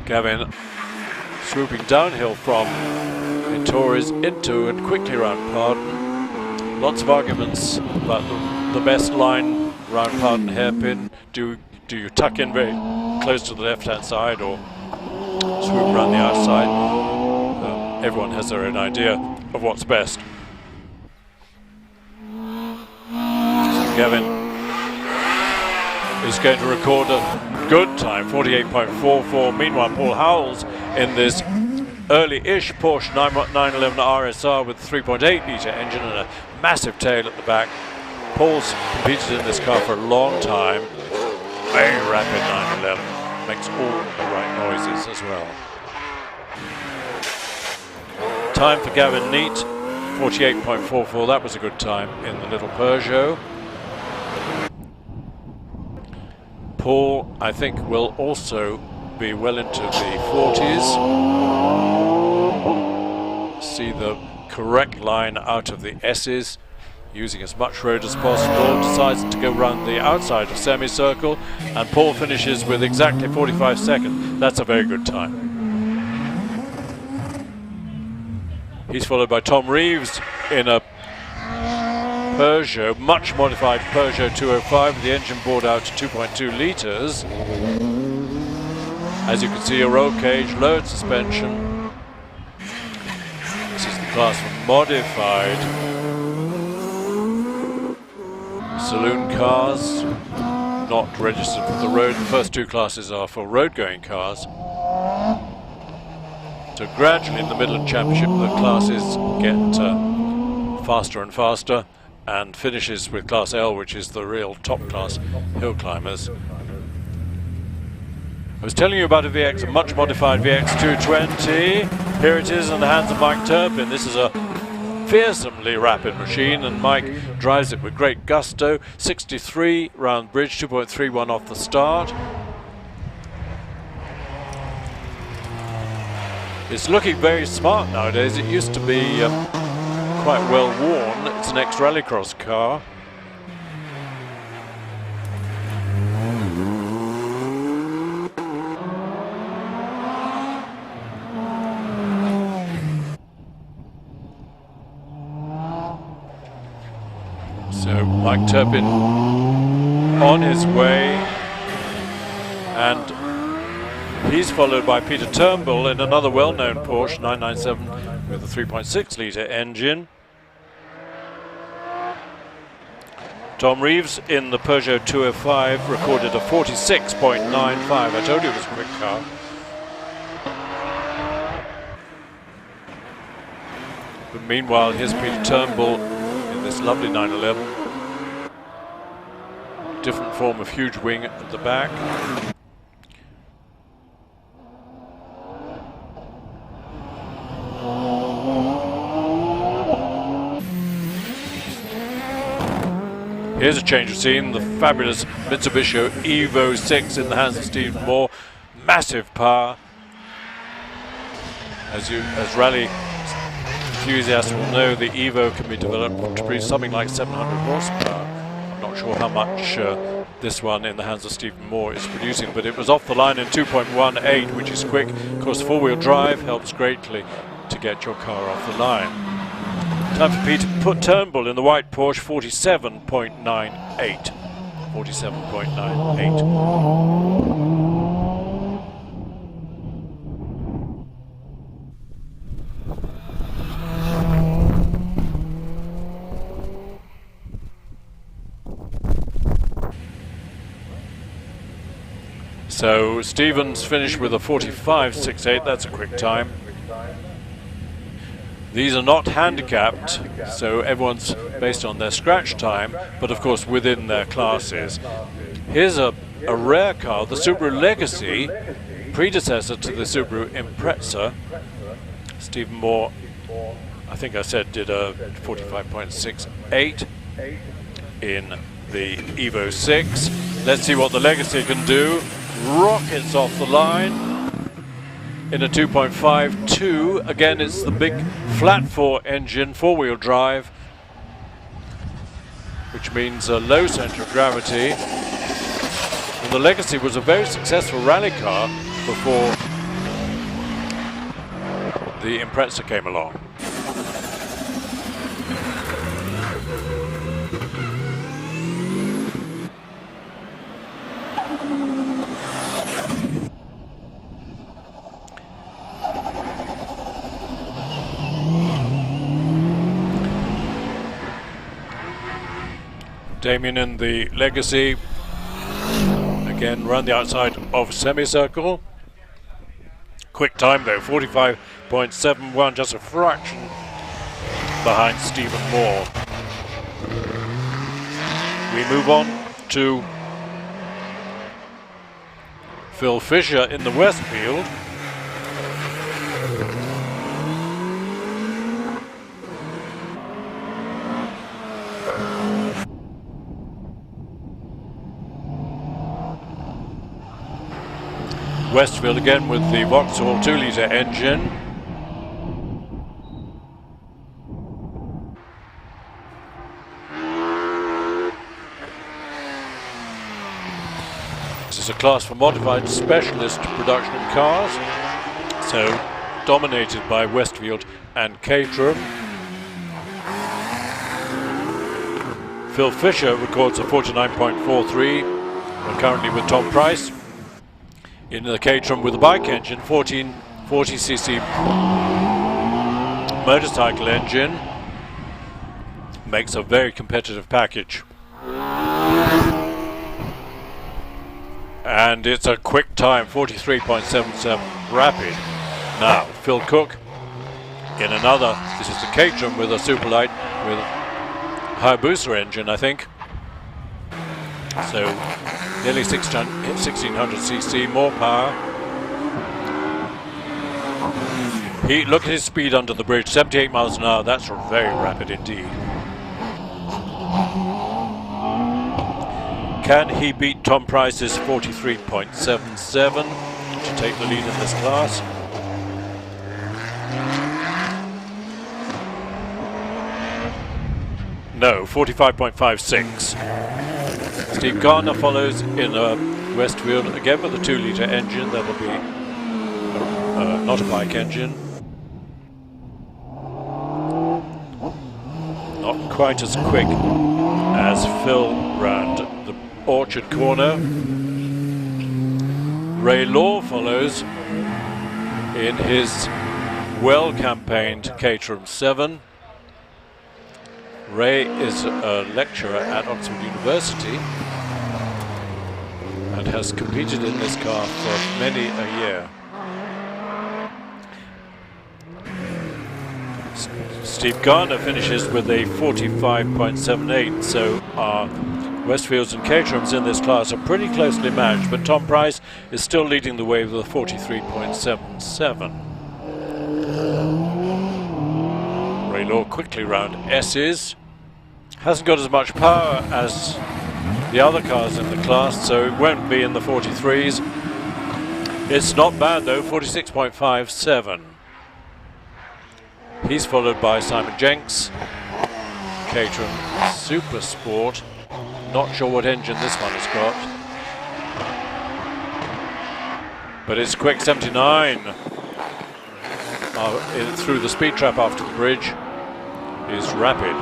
Gavin swooping downhill from Torres into and quickly round Pardon. Lots of arguments about the best line round Pardon hairpin. Do you tuck in very close to the left-hand side or swoop around the outside? Everyone has their own idea of what's best. Gavin is going to record a good time, 48.44. Meanwhile, Paul Howells in this early-ish Porsche 911 RSR with a 3.8 litre engine and a massive tail at the back. Paul's competed in this car for a long time. Very rapid 911, makes all the right noises as well. Time for Gavin Neat, 48.44. That was a good time in the little Peugeot. Paul, I think, will also be well into the 40s. See the correct line out of the S's, using as much road as possible. Decides to go round the outside of semicircle, and Paul finishes with exactly 45 seconds. That's a very good time. He's followed by Tom Reeves in a Peugeot, much modified Peugeot 205 with the engine bored out to 2.2 litres. As you can see, a roll cage, lowered suspension. This is the class for modified saloon cars, not registered for the road. The first two classes are for road-going cars. So gradually in the Midland Championship, the classes get faster and faster, and finishes with Class L, which is the real top class hill climbers. I was telling you about a VX, a much modified VX 220. Here it is in the hands of Mike Turpin. This is a fearsomely rapid machine, and Mike drives it with great gusto. 63 round bridge, 2.31 off the start. It's looking very smart nowadays. It used to be quite well worn. It's an ex-rallycross car. So Mike Turpin on his way, and He's followed by Peter Turnbull in another well-known Porsche 997 with a 3.6 litre engine. Tom Reeves in the Peugeot 205 recorded a 46.95. I told you it was a quick car. But meanwhile, here's Peter Turnbull in this lovely 911. Different form of huge wing at the back. Here's a change of scene, the fabulous Mitsubishi Evo 6 in the hands of Stephen Moore. Massive power. As rally enthusiasts will know, the Evo can be developed to produce something like 700 horsepower. I'm not sure how much this one in the hands of Stephen Moore is producing, but it was off the line in 2.18, which is quick. Of course, four-wheel drive helps greatly to get your car off the line. Time for Peter Turnbull in the white Porsche, 47.98. 47.98. So Stevens finished with a 45.68. That's a quick time. These are not handicapped, so everyone's based on their scratch time, but of course within their classes. Here's a rare car, the Subaru Legacy, predecessor to the Subaru Impreza. Stephen Moore, I think I said, did a 45.68 in the Evo 6. Let's see what the Legacy can do. Rockets off the line in a 2.52. Again, it's the big flat four engine, four-wheel drive, which means a low center of gravity. And the Legacy was a very successful rally car before the Impreza came along. Damien in the Legacy, again round the outside of semicircle. Quick time though, 45.71, just a fraction behind Stephen Moore. We move on to Phil Fisher in the Westfield. Westfield again with the Vauxhall 2-litre engine. This is a class for modified specialist production cars, so dominated by Westfield and Caterham. Phil Fisher records a 49.43, currently with Tom Price. In the Caterham with the bike engine, 1440cc motorcycle engine, makes a very competitive package. And it's a quick time, 43.77, rapid. Now, Phil Cook in another, this is the Caterham with a Superlight with Hayabusa engine, I think. So nearly 1600cc, more power. Look at his speed under the bridge, 78 miles an hour. That's very rapid indeed. Can he beat Tom Price's 43.77 to take the lead in this class? No, 45.56. Steve Garner follows in a Westfield, again with a 2-litre engine. That will be not a bike engine. Not quite as quick as Phil round the Orchard corner. Ray Law follows in his well-campaigned Caterham 7. Ray is a lecturer at Oxford University and has competed in this car for many a year. Steve Garner finishes with a 45.78, so our Westfields and Caterhams in this class are pretty closely matched, but Tom Price is still leading the way with a 43.77. Ray Law quickly round S's. Hasn't got as much power as the other cars in the class, so it won't be in the 43s. It's not bad though, 46.57. He's followed by Simon Jenks, Caterham Super Sport. Not sure what engine this one has got, but it's quick 79. Through the speed trap after the bridge is rapid.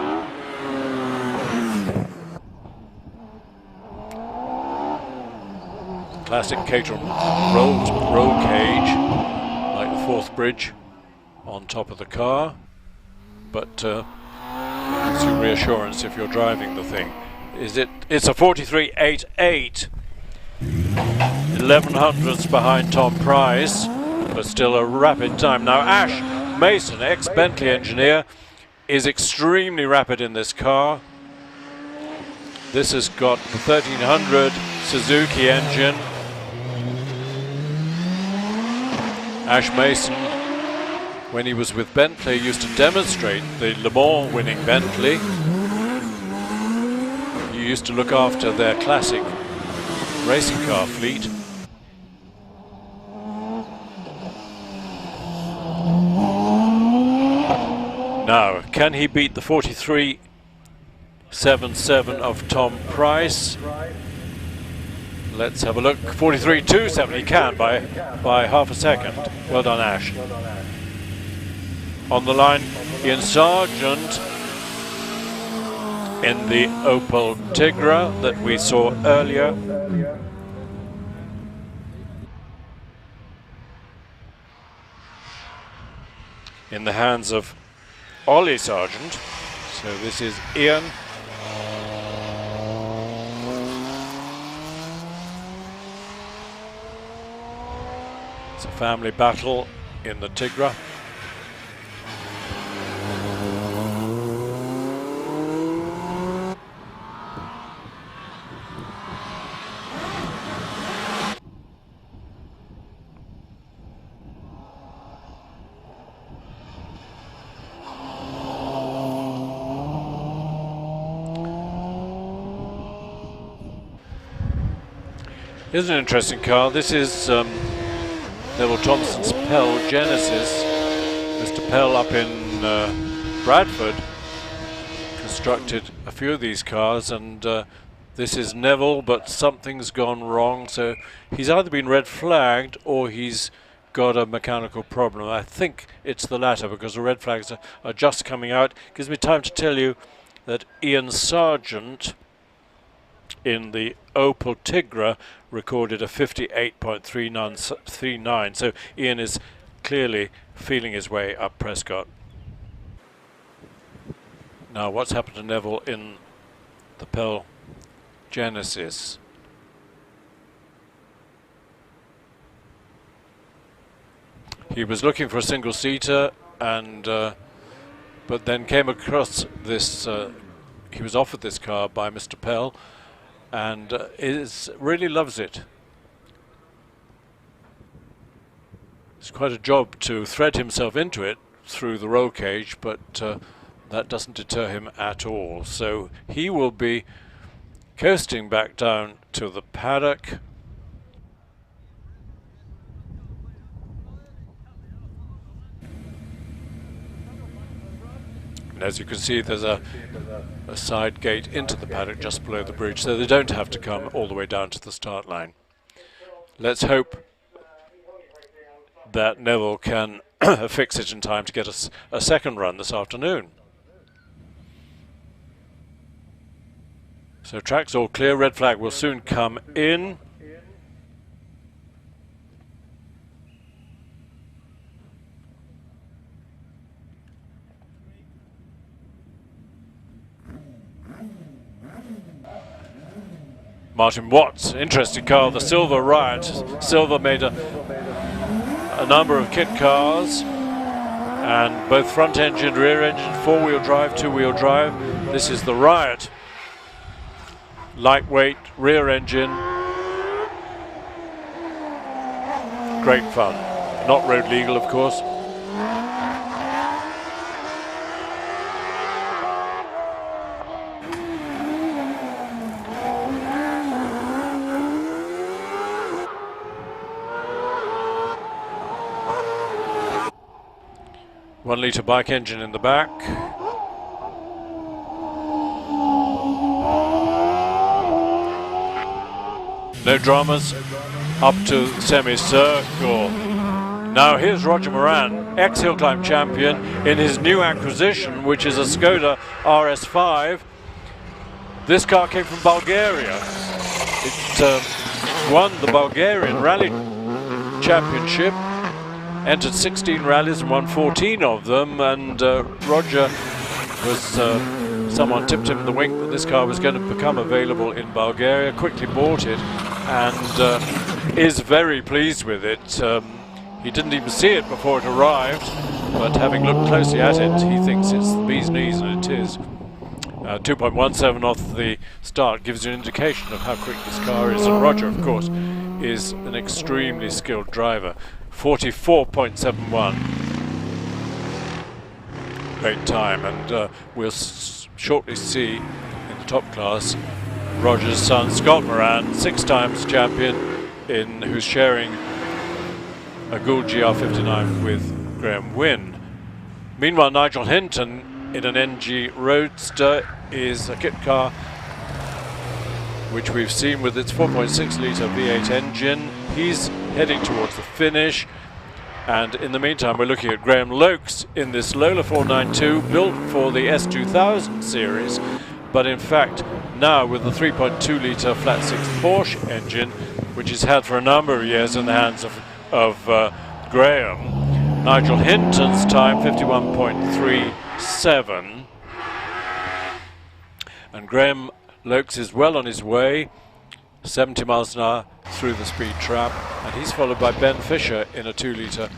Classic Caterham roll cage, like the fourth bridge on top of the car, but it's a reassurance if you're driving the thing. It's a 43.88, 11 hundredths behind Tom Price, but still a rapid time. Now Ash Mason, ex-Bentley engineer, is extremely rapid in this car. This has got the 1300 Suzuki engine. Ash Mason, when he was with Bentley, used to demonstrate the Le Mans winning Bentley. He used to look after their classic racing car fleet. Now, can he beat the 43.77 of Tom Price? Let's have a look. 43.27, he can by half a second. Well done, Ash. On the line, Ian Sargent in the Opel Tigra that we saw earlier. In the hands of Ollie Sargent. So this is Ian. It's a family battle in the Tigra. Here's an interesting car. This is Neville Thompson's Pell Genesis. Mr. Pell up in Bradford constructed a few of these cars, and this is Neville, but something's gone wrong. So he's either been red flagged or he's got a mechanical problem. I think it's the latter, because the red flags are just coming out. Gives me time to tell you that Ian Sargent in the Opel Tigra recorded a 58.39. So Ian is clearly feeling his way up Prescott. Now what's happened to Neville in the Pell Genesis? He was looking for a single-seater, and but then came across this, he was offered this car by Mr. Pell, and really loves it. It's quite a job to thread himself into it through the roll cage, but that doesn't deter him at all. So he will be coasting back down to the paddock. And as you can see, there's a side gate into the paddock just below the bridge, so they don't have to come all the way down to the start line. Let's hope that Neville can fix it in time to get us a second run this afternoon. So track's all clear, red flag will soon come in. Martin Watts, interesting car, the Silver Riot. Silver made a number of kit cars, and both front engine, rear engine, four-wheel drive, two-wheel drive. This is the Riot. Lightweight, rear engine. Great fun. Not road legal, of course. One-litre bike engine in the back. No dramas, up to semicircle. Now here's Roger Moran, ex-Hill Climb champion, in his new acquisition, which is a Skoda RS5. This car came from Bulgaria. It won the Bulgarian Rally Championship, entered 16 rallies and won 14 of them, and Roger was, someone tipped him the wink that this car was going to become available in Bulgaria, quickly bought it, and is very pleased with it. He didn't even see it before it arrived, but having looked closely at it, he thinks it's the bee's knees, and it is. 2.17 off the start gives you an indication of how quick this car is, and Roger, of course, is an extremely skilled driver. 44.71. Great time, and we'll shortly see in the top class Roger's son Scott Moran, 6 times champion, who's sharing a Gould GR59 with Graham Wynne. Meanwhile, Nigel Hinton in an NG Roadster is a kit car which we've seen with its 4.6 litre V8 engine. He's heading towards the finish, and in the meantime we're looking at Graham Lokes in this Lola 492 built for the S2000 series, but in fact now with the 3.2 litre flat 6 Porsche engine, which he's had for a number of years in the hands of Graham. Nigel Hinton's time 51.37, and Graham Lokes is well on his way, 70 miles an hour through the speed trap, and he's followed by Ben Fisher in a 2 litre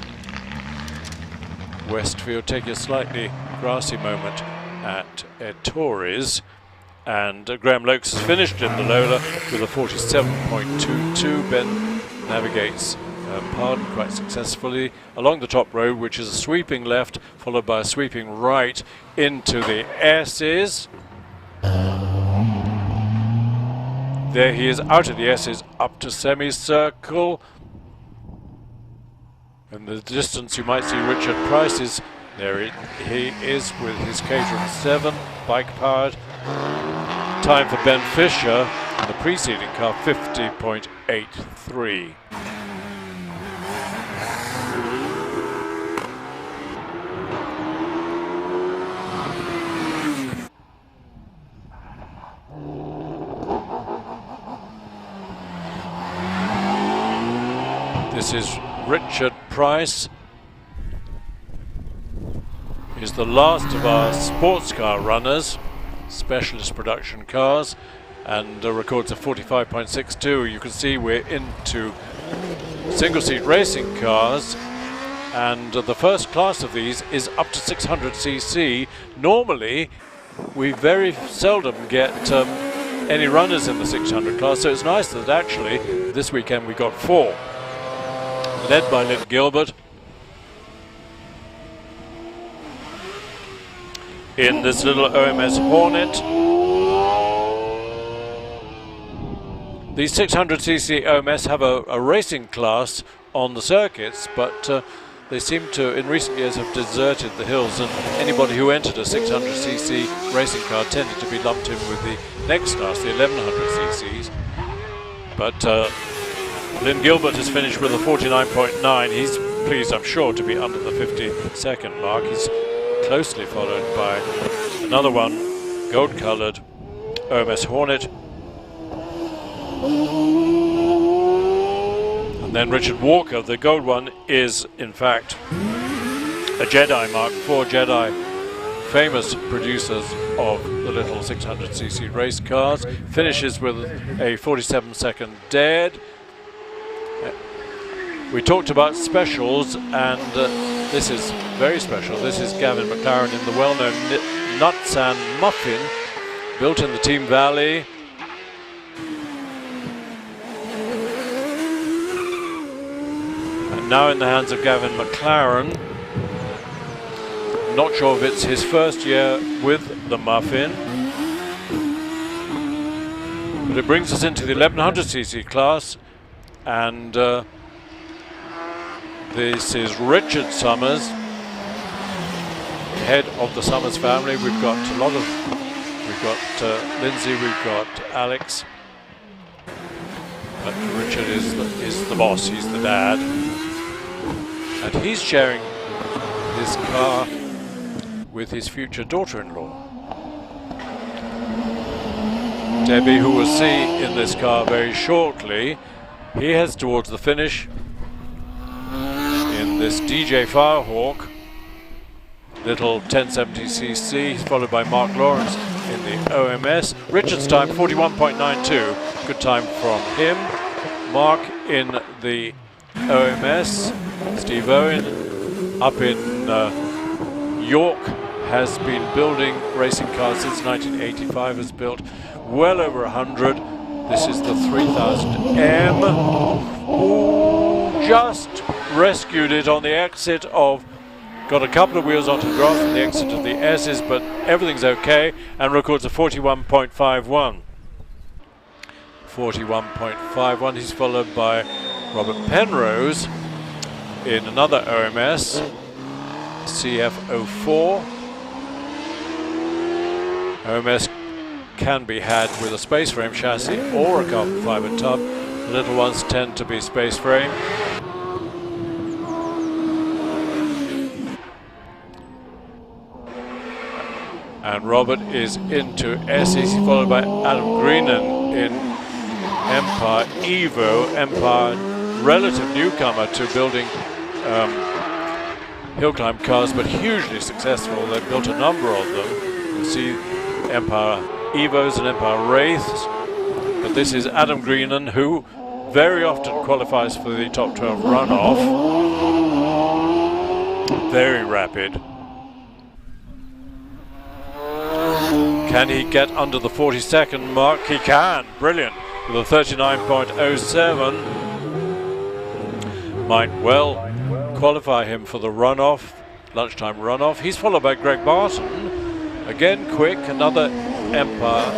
Westfield, taking a slightly grassy moment at Torres. And Graham Lokes has finished in the Lola with a 47.22. Ben navigates Pardon quite successfully along the top road, which is a sweeping left followed by a sweeping right into the S's. There he is out of the S's up to semicircle. In the distance you might see Richard Price's. There he is with his Caterham 7, bike powered. Time for Ben Fisher in the preceding car, 50.83. This is Richard Price. He's the last of our sports car runners, specialist production cars, and records a 45.62. You can see we're into single-seat racing cars, and the first class of these is up to 600cc. Normally, we very seldom get any runners in the 600 class, so it's nice that actually this weekend we got 4. Led by Lynn Gilbert in this little OMS Hornet. These 600cc OMS have a racing class on the circuits, but they seem to, in recent years, have deserted the hills, and anybody who entered a 600cc racing car tended to be lumped in with the next class, the 1100cc's. But Lynn Gilbert has finished with a 49.9. He's pleased, I'm sure, to be under the 50-second mark. He's closely followed by another one, gold-coloured OMS Hornet. And then Richard Walker, the gold one, is in fact a Jedi Mark IV Jedi famous producers of the little 600cc race cars, finishes with a 47-second dead. We talked about specials, and this is very special. This is Gavin McLaren in the well-known Nuts and Muffin, built in the Team Valley. And now in the hands of Gavin McLaren. Not sure if it's his first year with the Muffin, but it brings us into the 1100cc class, and this is Richard Summers, head of the Summers family. We've got a lot of, we've got Lindsay, we've got Alex, but Richard is the boss, he's the dad, and he's sharing his car with his future daughter-in-law, Debbie, who we'll see in this car very shortly. He heads towards the finish in this DJ Firehawk, little 1070cc. He's followed by Mark Lawrence in the OMS. Richard's time 41.92, good time from him. Mark in the OMS. Steve Owen up in York has been building racing cars since 1985, has built well over 100. This is the 3000M. Ooh, just rescued it on the exit of, got a couple of wheels onto the grass on the exit of the S's, but everything's okay, and records a 41.51. 41.51, he's followed by Robert Penrose in another OMS, CF04. OMS can be had with a space frame chassis or a carbon fiber tub. The little ones tend to be space frame. And Robert is into SEC, followed by Adam Greenan in Empire Evo. Empire, relative newcomer to building hill climb cars, but hugely successful. They've built a number of them. You'll see Empire Evos and Empire Wraiths. But this is Adam Greenan, who very often qualifies for the top 12 runoff. Very rapid. Can he get under the 40-second mark? He can. Brilliant. With a 39.07. Might well qualify him for the runoff, lunchtime runoff. He's followed by Greg Barton. Again quick, another Empire.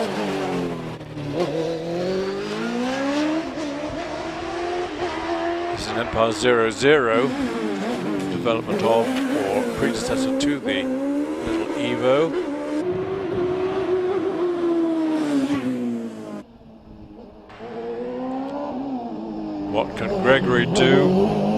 This is an Empire 00, development of, or predecessor to the little Evo. What can Gregory do?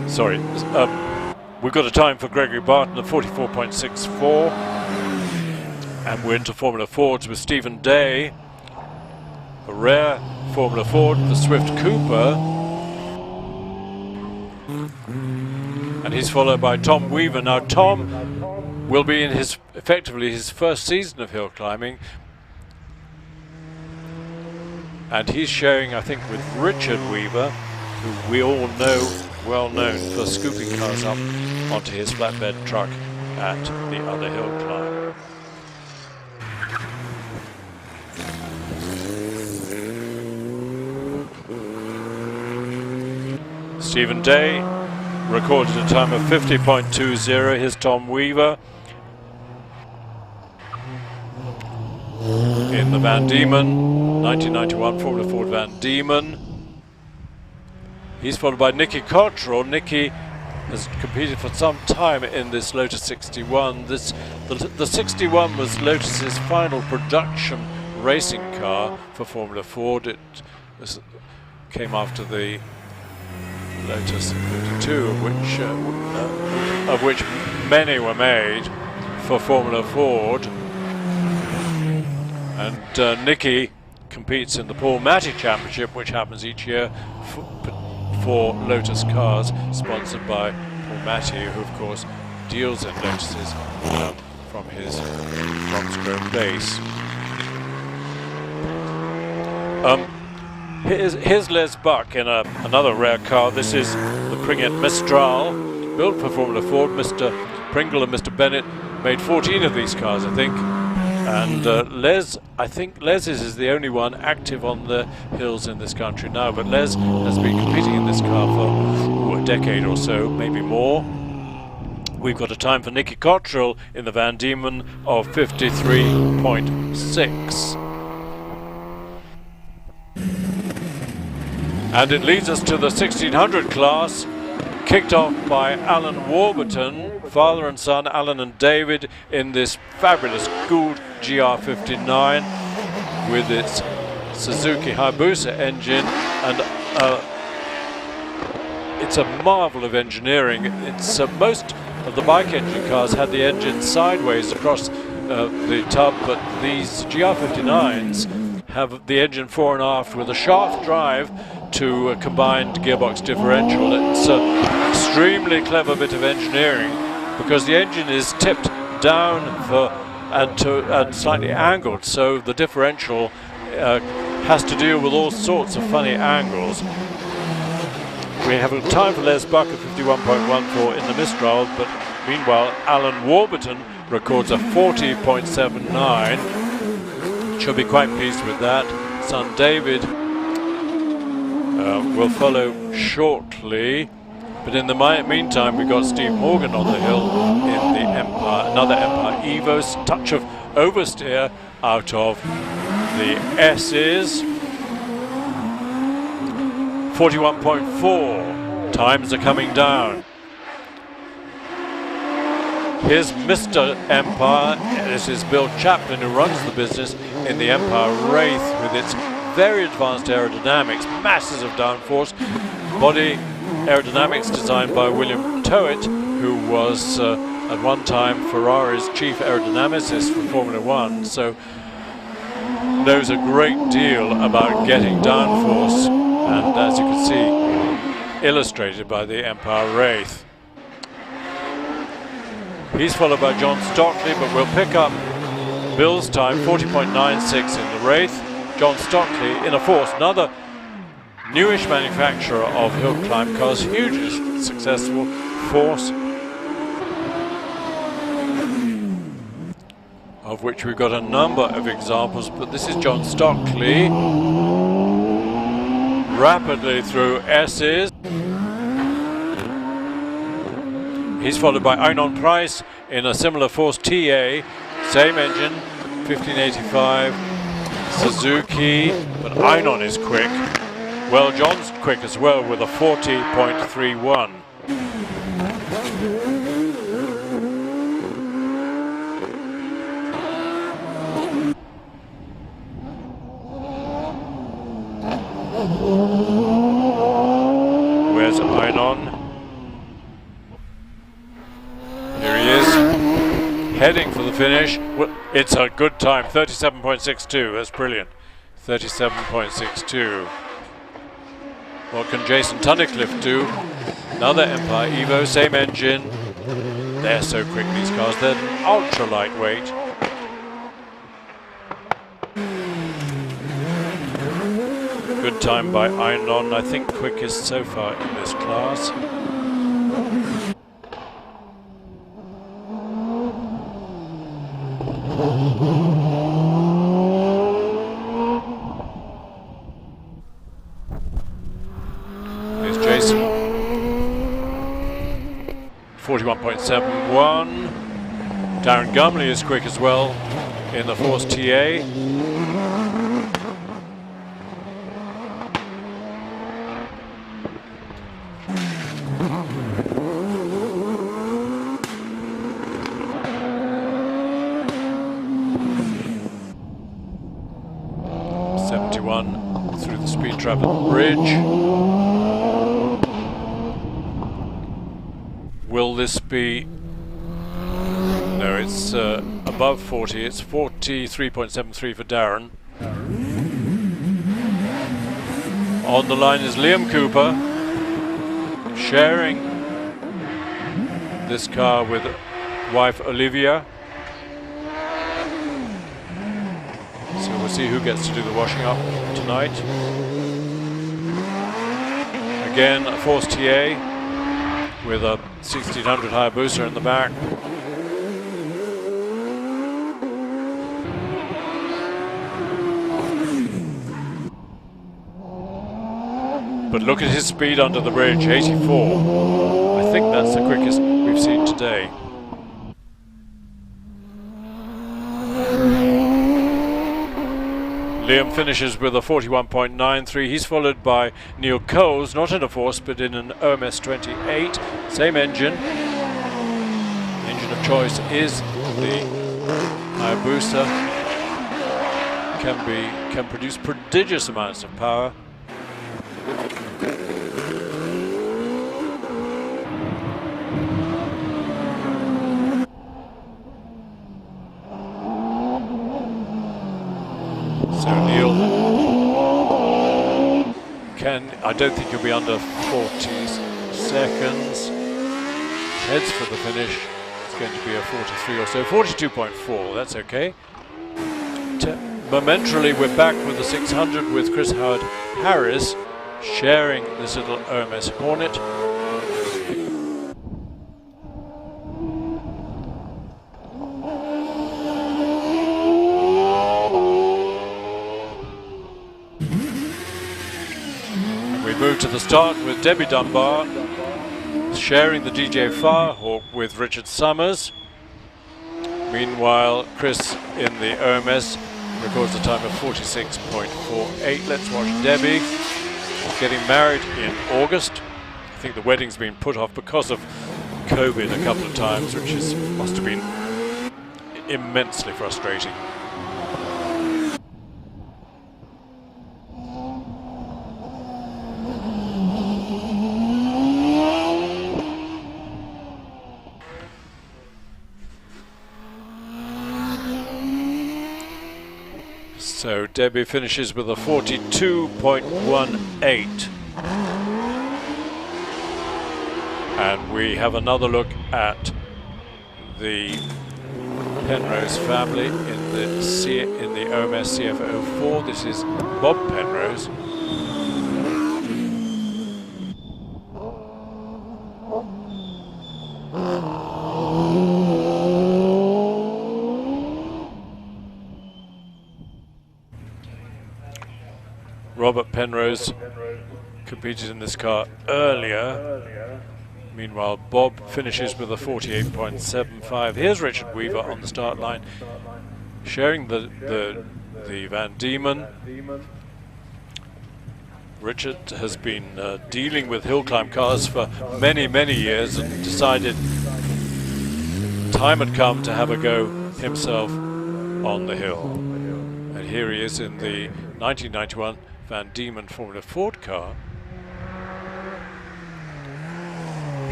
Sorry, we've got a time for Gregory Barton of 44.64, and we're into Formula Fords with Stephen Day, a rare Formula Ford, the Swift Cooper, and he's followed by Tom Weaver. Now Tom will be in his, effectively his first season of hill climbing, and he's sharing, I think, with Richard Weaver, who we all know, well known for scooping cars up onto his flatbed truck at the other hill climb. Stephen Day recorded a time of 50.20. Here's Tom Weaver in the Van Diemen, 1991 Formula Ford Van Diemen. He's followed by Nicky Cottrell. Nicky has competed for some time in this Lotus 61. The 61 was Lotus's final production racing car for Formula Ford. It was came after the Lotus 52, of which many were made for Formula Ford. And Nicky competes in the Paul Matty Championship, which happens each year for Lotus cars, sponsored by Paul Matty, who of course deals in Lotuses from his Bromsgrove base. Here's Les Buck in another rare car. This is the Pringle Mistral, built for Formula Ford. Mr. Pringle and Mr. Bennett made 14 of these cars, I think. And I think Les is the only one active on the hills in this country now, but Les has been competing in this car for a decade or so, maybe more. We've got a time for Nicky Cottrell in the Van Diemen of 53.6. And it leads us to the 1600 class, kicked off by Alan Warburton, father and son, Alan and David, in this fabulous Gould GR59 with its Suzuki Hayabusa engine, and it's a marvel of engineering. It's most of the bike engine cars had the engine sideways across the tub, but these GR59s have the engine fore and aft with a shaft drive to a combined gearbox differential. It's an extremely clever bit of engineering because the engine is tipped down and slightly angled, so the differential has to deal with all sorts of funny angles. We have a time for Les Buck of 51.14 in the Mistral, but meanwhile Alan Warburton records a 40.79. She'll be quite pleased with that. Son David will follow shortly, but in the meantime we've got Steve Morgan on the hill in the Empire, another Empire Evo. Touch of oversteer out of the S's. 41.4. Times are coming down. Here's Mr. Empire. This is Bill Chaplin, who runs the business in the Empire Wraith with its very advanced aerodynamics, masses of downforce, body aerodynamics designed by William Towett, who was at one time Ferrari's chief aerodynamicist for Formula One, so knows a great deal about getting downforce, and as you can see, illustrated by the Empire Wraith. He's followed by John Stockley, but we'll pick up Bill's time, 40.96 in the Wraith. John Stockley in a Force, another newish manufacturer of hill climb cars, hugely successful Force, of which we've got a number of examples, but this is John Stockley rapidly through S's. He's followed by Einon Price in a similar Force TA, same engine, 1585 Suzuki, but Einon is quick. Well, John's quick as well with a 40.31. Where's Einon? Here he is, heading for the finish. Well, it's a good time, 37.62, that's brilliant. 37.62. What can Jason Tunnicliffe do? Another Empire Evo, same engine. They're so quick, these cars, they're ultra lightweight. Good time by Einon, I think quickest so far in this class. Here's Jason. 41.71. Darren Gumley is quick as well in the Force TA. through the speed trap at the bridge. Will this be... No, it's above 40. It's 43.73 for Darren. On the line is Liam Cooper, sharing this car with wife Olivia. So we'll see who gets to do the washing up tonight. Again, a Force TA with a 1600 Hayabusa in the back. But look at his speed under the bridge, 84. I think that's the quickest we've seen today. Liam finishes with a 41.93. He's followed by Neil Coles, not in a Force but in an OMS 28. Same engine. Engine of choice is the Hayabusa. Can produce prodigious amounts of power. So Neil I don't think he'll be under 40 seconds. Heads for the finish. It's going to be a 43 or so, 42.4, that's okay. Momentarily we're back with the 600 with Chris Howard Harris sharing this little OMS Hornet. Move to the start with Debbie Dunbar sharing the DJ Firehawk with Richard Summers. Meanwhile, Chris in the OMS records a time of 46.48. Let's watch Debbie getting married in August. I think the wedding's been put off because of COVID a couple of times, which must have been immensely frustrating. So Debbie finishes with a 42.18. And we have another look at the Penrose family in the OMS CF04. This is Bob Penrose. Robert Penrose competed in this car earlier. Meanwhile, Bob finishes with a 48.75. Here's Richard Weaver on the start line, sharing the Van Diemen. Richard has been dealing with hill climb cars for many, many years and decided time had come to have a go himself on the hill. And here he is in the 1991 Van Diemen Formula Ford car.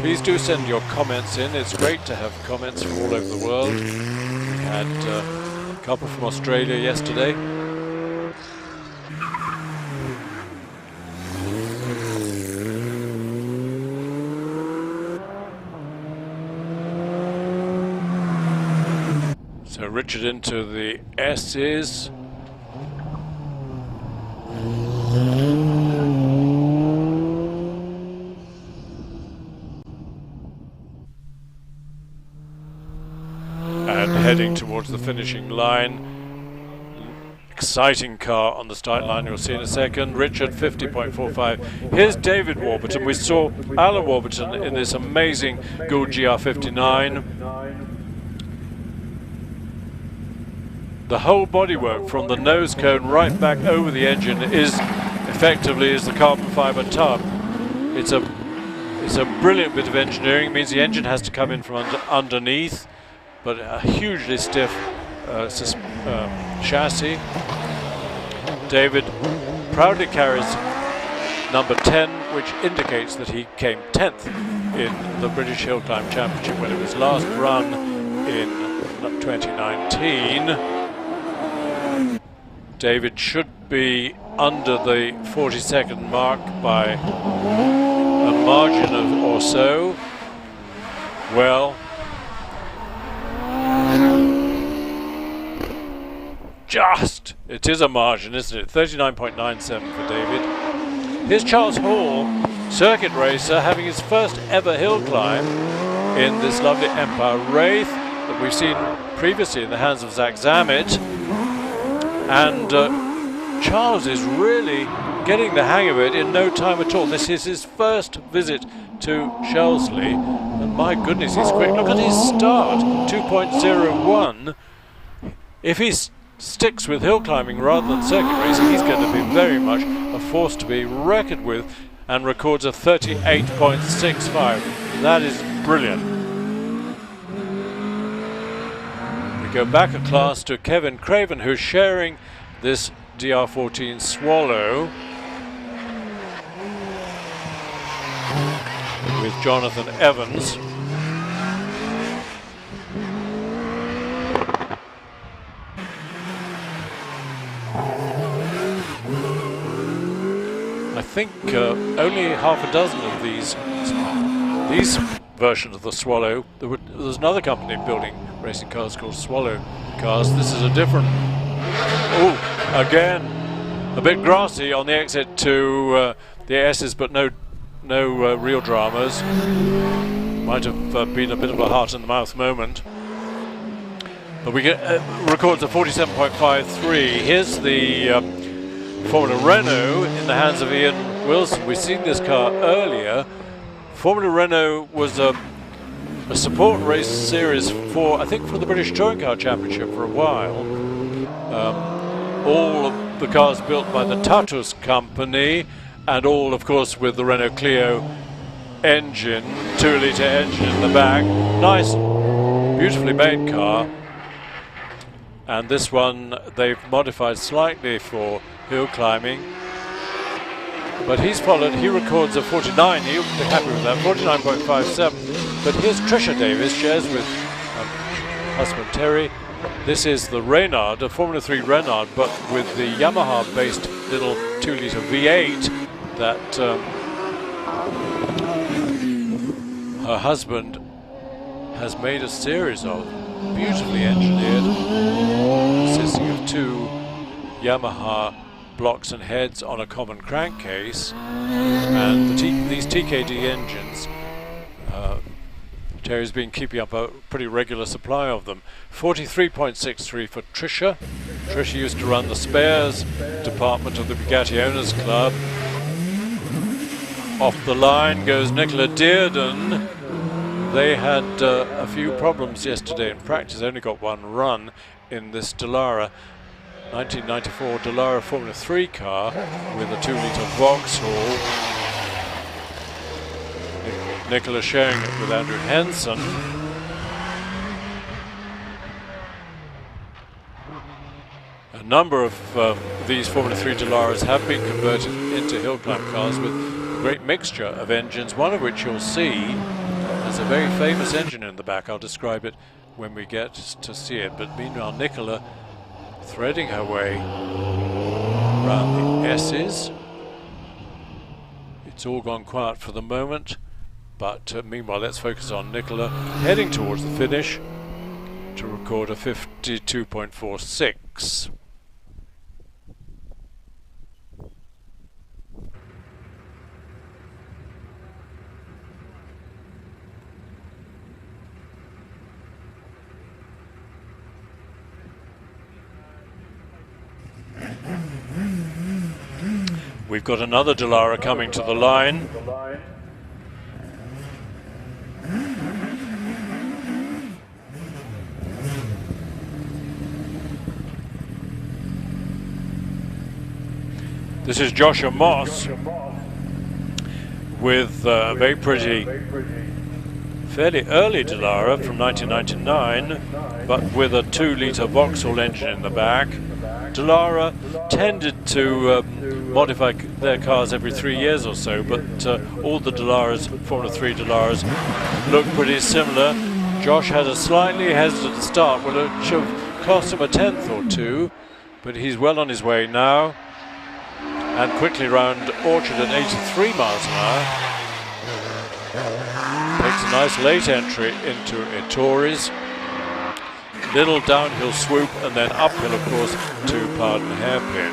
Please do send your comments in. It's great to have comments from all over the world. We had a couple from Australia yesterday. So Richard into the S's. And heading towards the finishing line. Exciting car on the start line, you'll see in a second. Richard, 50.45. Here's David Warburton. We saw Alan Warburton in this amazing Gould GR59. The whole bodywork from the nose cone right back over the engine is effectively the carbon fiber tub. It's a brilliant bit of engineering. It means the engine has to come in from underneath, but a hugely stiff chassis. David proudly carries number 10, which indicates that he came 10th in the British Hill Climb Championship when it was last run in 2019. David should be under the 40-second mark by a margin of or so. Well, just, it is a margin, isn't it? 39.97 for David. Here's Charles Hall, circuit racer, having his first ever hill climb in this lovely Empire Wraith that we've seen previously in the hands of Zach Zammit. And Charles is really getting the hang of it in no time at all. This is his first visit to Shelsley, and my goodness, he's quick. Look at his start, 2.01. If he sticks with hill climbing rather than circuit racing, he's going to be very much a force to be reckoned with, and records a 38.65. That is brilliant. We go back a class to Kevin Craven, who's sharing this DR14 Swallow with Jonathan Evans. I think only half a dozen of these versions of the Swallow. There's another company building racing cars called Swallow Cars. This is a different. Oh, again, a bit grassy on the exit to the S's, but no real dramas. Might have been a bit of a heart in the mouth moment. But we get records of 47.53. Here's the Formula Renault in the hands of Ian Wilson. We've seen this car earlier. Formula Renault was a support race series for, I think, for the British Touring Car Championship for a while. All of the cars built by the Tatus company, and all, of course, with the Renault Clio engine, 2-litre engine in the back. Nice, beautifully made car. And this one they've modified slightly for hill climbing. But he's followed, he records a 49, he'll be happy with that, 49.57. But here's Trisha Davis, shares with husband Terry. This is the Reynard, a Formula 3 Reynard, but with the Yamaha-based little 2-litre V8 that her husband has made a series of, beautifully engineered, consisting of two Yamaha blocks and heads on a common crankcase, and these TKD engines, Terry's been keeping up a pretty regular supply of them. 43.63 for Trisha. Trisha used to run the spares department of the Bugatti Owners Club. Off the line goes Nicola Dearden. They had a few problems yesterday in practice, only got one run in this Dallara 1994 Dallara Formula 3 car with a 2-litre Vauxhall. Nicola sharing it with Andrew Henson. A number of these Formula 3 Dallaras have been converted into hill climb cars with a great mixture of engines, one of which you'll see has a very famous engine in the back. I'll describe it when we get to see it. But meanwhile, Nicola threading her way around the S's. It's all gone quiet for the moment, but meanwhile let's focus on Nicola heading towards the finish to record a 52.46. We've got another Dallara coming to the line. This is Joshua Moss with a very pretty, fairly early Dallara from 1999, but with a 2-litre Vauxhall engine in the back. Dallara tended to modify their cars every 3 years or so, but all the Dallaras, Formula 3 Dallaras, look pretty similar. Josh had a slightly hesitant start, well, it should have cost him a tenth or two, but he's well on his way now, and quickly round Orchard at 83 miles an hour. Takes a nice late entry into Ettores. Little downhill swoop and then uphill, of course, to Pardon Hairpin.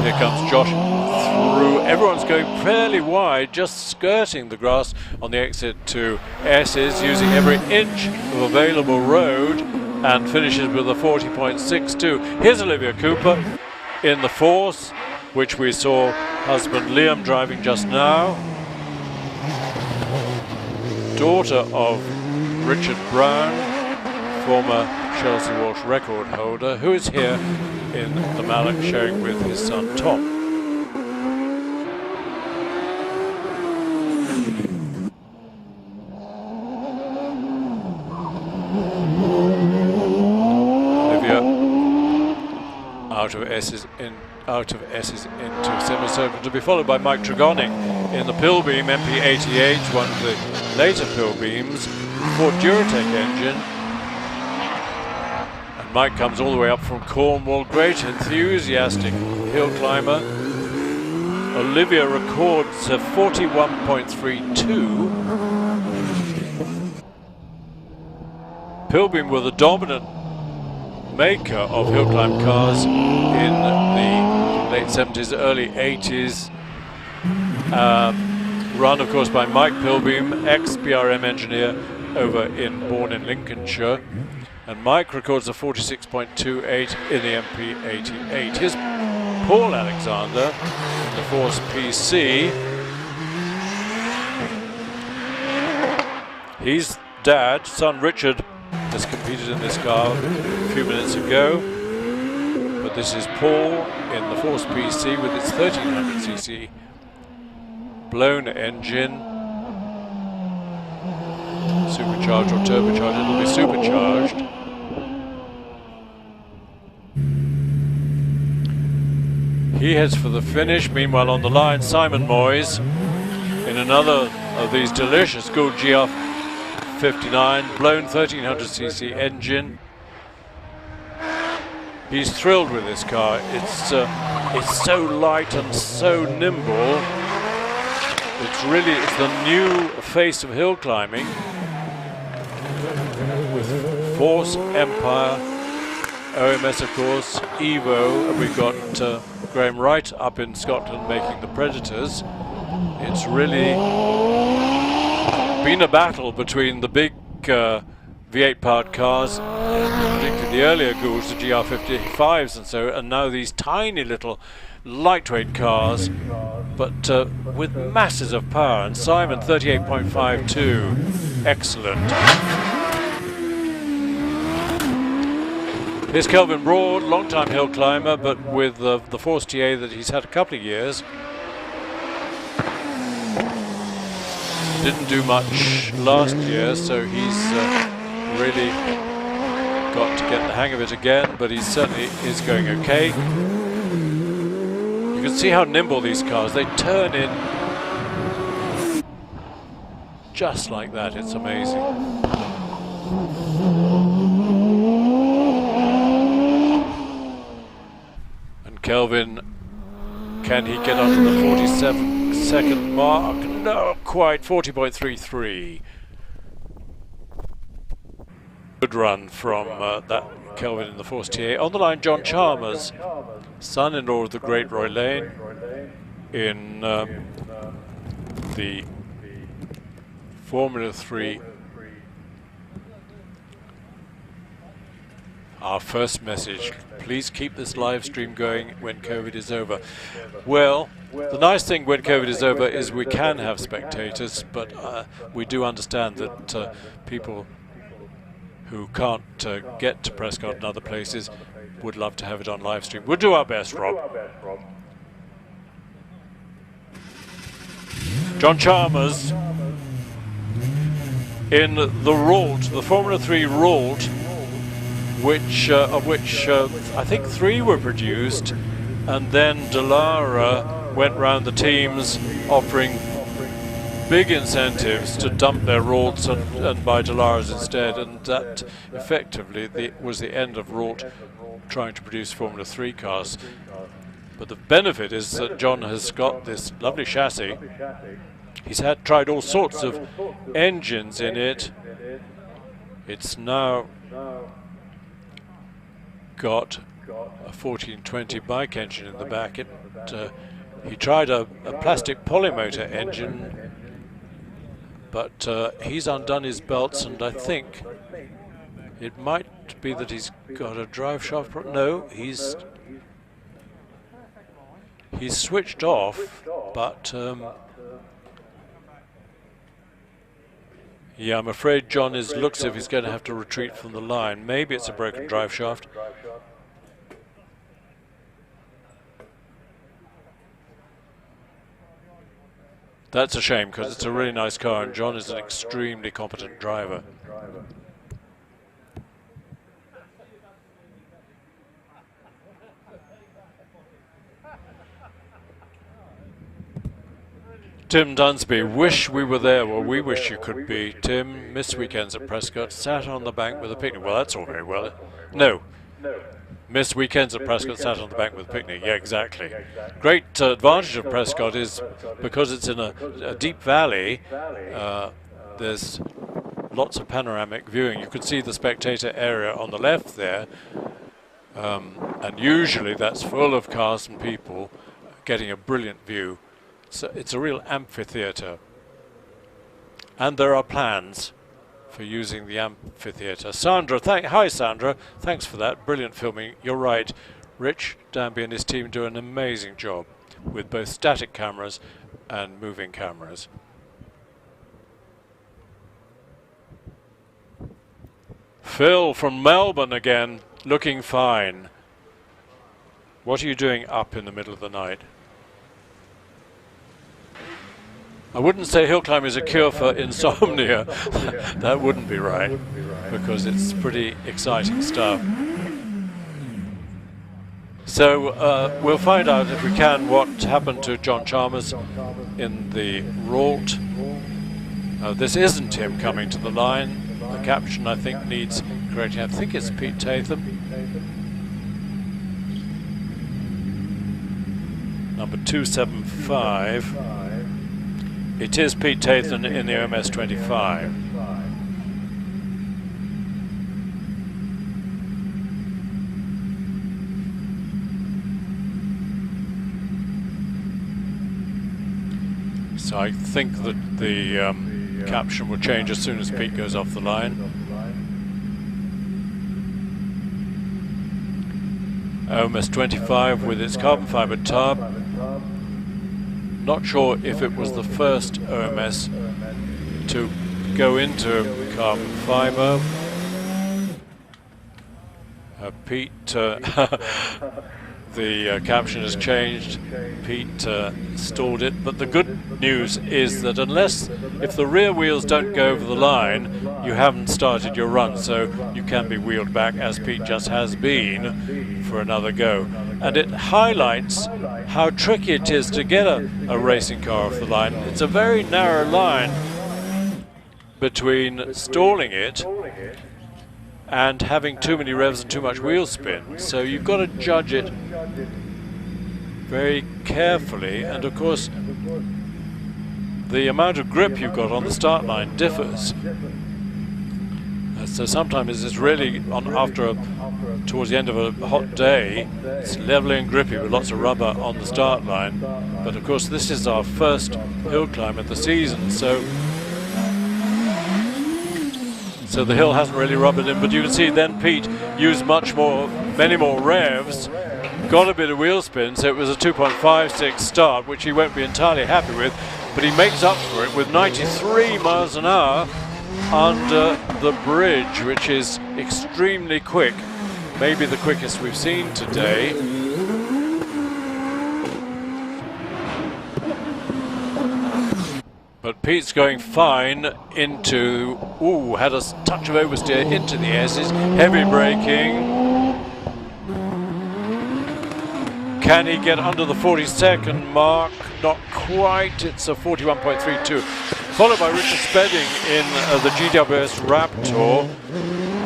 Here comes Josh through. Everyone's going fairly wide, just skirting the grass on the exit to S's, using every inch of available road, and finishes with a 40.62. Here's Olivia Cooper in the Force, which we saw husband Liam driving just now. Daughter of Richard Brown, former Chelsea Walsh record holder, who is here in the Mallock sharing with his son Tom. Olivia out of S's into semicircle, to be followed by Mike Tregonic in the Pilbeam MP88, one of the later Pilbeams, Ford Duratec engine. And Mike comes all the way up from Cornwall, great enthusiastic hill climber. Olivia records a 41.32. Pilbeam were the dominant maker of hill climb cars in the late 70s, early 80s. Run, of course, by Mike Pilbeam, ex-BRM engineer born in Lincolnshire. And Mike records a 46.28 in the MP88. Here's Paul Alexander in the Force PC. His dad, son Richard, has competed in this car a few minutes ago. But this is Paul in the Force PC with its 1300cc blown engine. Supercharged or turbocharged, it'll be supercharged. He heads for the finish. Meanwhile, on the line, Simon Moyes in another of these delicious Gould GR59 blown 1300cc engine. He's thrilled with this car. It's so light and so nimble. It's the new face of hill climbing, with Force, Empire, OMS, of course, Evo, and we've got Graham Wright up in Scotland making the Predators. It's really been a battle between the big V8 powered cars, particularly the earlier Goulds, the GR55s and so, and now these tiny little lightweight cars, but with masses of power. And Simon, 38.52, excellent. Here's Kelvin Broad, long-time hill climber, but with the Force TA that he's had a couple of years. Didn't do much last year, so he's really got to get the hang of it again, but he certainly is going okay. You can see how nimble these cars, they turn in just like that. It's amazing. And Kelvin, can he get under the 47-second mark? No, quite, 40.33. Good run from that Kelvin in the Force TA. On the line, John Chalmers, son-in-law of the great Roy Lane, in the Formula 3. Our first message: please keep this live stream going when COVID is over. Well, the nice thing when COVID is over is we can have spectators, but we do understand that people who can't get to Prescott and other places would love to have it on live stream. We'll do our best, Rob. John Chalmers in the Ralt, the Formula 3 Ralt, which of which I think 3 were produced, and then Dallara went round the teams offering big incentives to dump their Ralts and buy Dallaras instead, and that effectively was the end of Ralt trying to produce Formula 3 cars. But the benefit is that John has got this lovely chassis. He's tried all sorts of engines in it. It's now got a 1420 bike engine in the back. He tried a plastic polymotor engine, but he's undone his belts, and I think it might be that he's got a drive shaft. No, he's switched off, but yeah, I'm afraid John looks as if he's going to have to retreat from the line. Maybe it's a broken drive shaft. That's a shame, because it's a really nice car, and John is an extremely competent driver. Tim Dunsby, wish we were there. Well, we wish you could be. Tim, missed weekends at Prescott, sat on the bank with a picnic. Well, that's all very well. No. Missed weekends at Prescott, sat on the bank with a picnic. Yeah, exactly. Great advantage of Prescott is because it's in a deep valley, there's lots of panoramic viewing. You can see the spectator area on the left there, and usually that's full of cars and people getting a brilliant view. So it's a real amphitheatre, and there are plans for using the amphitheatre. Sandra, hi Sandra, thanks for that, brilliant filming. You're right, Rich Danby and his team do an amazing job with both static cameras and moving cameras. Phil from Melbourne again, looking fine. What are you doing up in the middle of the night? I wouldn't say hill climb is a cure for insomnia. That wouldn't be right, because it's pretty exciting stuff. So we'll find out, if we can, what happened to John Chalmers in the Ralt. This isn't him coming to the line. The caption, I think, needs correcting. I think it's Pete Tatham. Number 275. It is Pete Tatham in the OMS 25. So I think that the caption will change as soon as Pete goes off the line. OMS 25 with its carbon fibre tub. Not sure if it was the first OMS to go into carbon fibre. Pete, the caption has changed. Pete stalled it, but the good news is that if the rear wheels don't go over the line, you haven't started your run, so you can be wheeled back, as Pete just has been, for another go. And it highlights how tricky it is to get a racing car off the line. It's a very narrow line between stalling it and having too many revs and too much wheel spin. So you've got to judge it very carefully, and of course the amount of grip you've got on the start line differs. So sometimes it's really towards the end of a hot day, it's lovely and grippy with lots of rubber on the start line. But of course this is our first hill climb of the season, so the hill hasn't really rubbered in. But you can see then Pete used many more revs, got a bit of wheel spin, so it was a 2.56 start, which he won't be entirely happy with, but he makes up for it with 93 miles an hour under the bridge, which is extremely quick, maybe the quickest we've seen today. But Pete's going fine into, had a touch of oversteer into the S's, heavy braking. Can he get under the 40-second mark? Not quite, it's a 41.32. Followed by Richard Spedding in the GWS Raptor,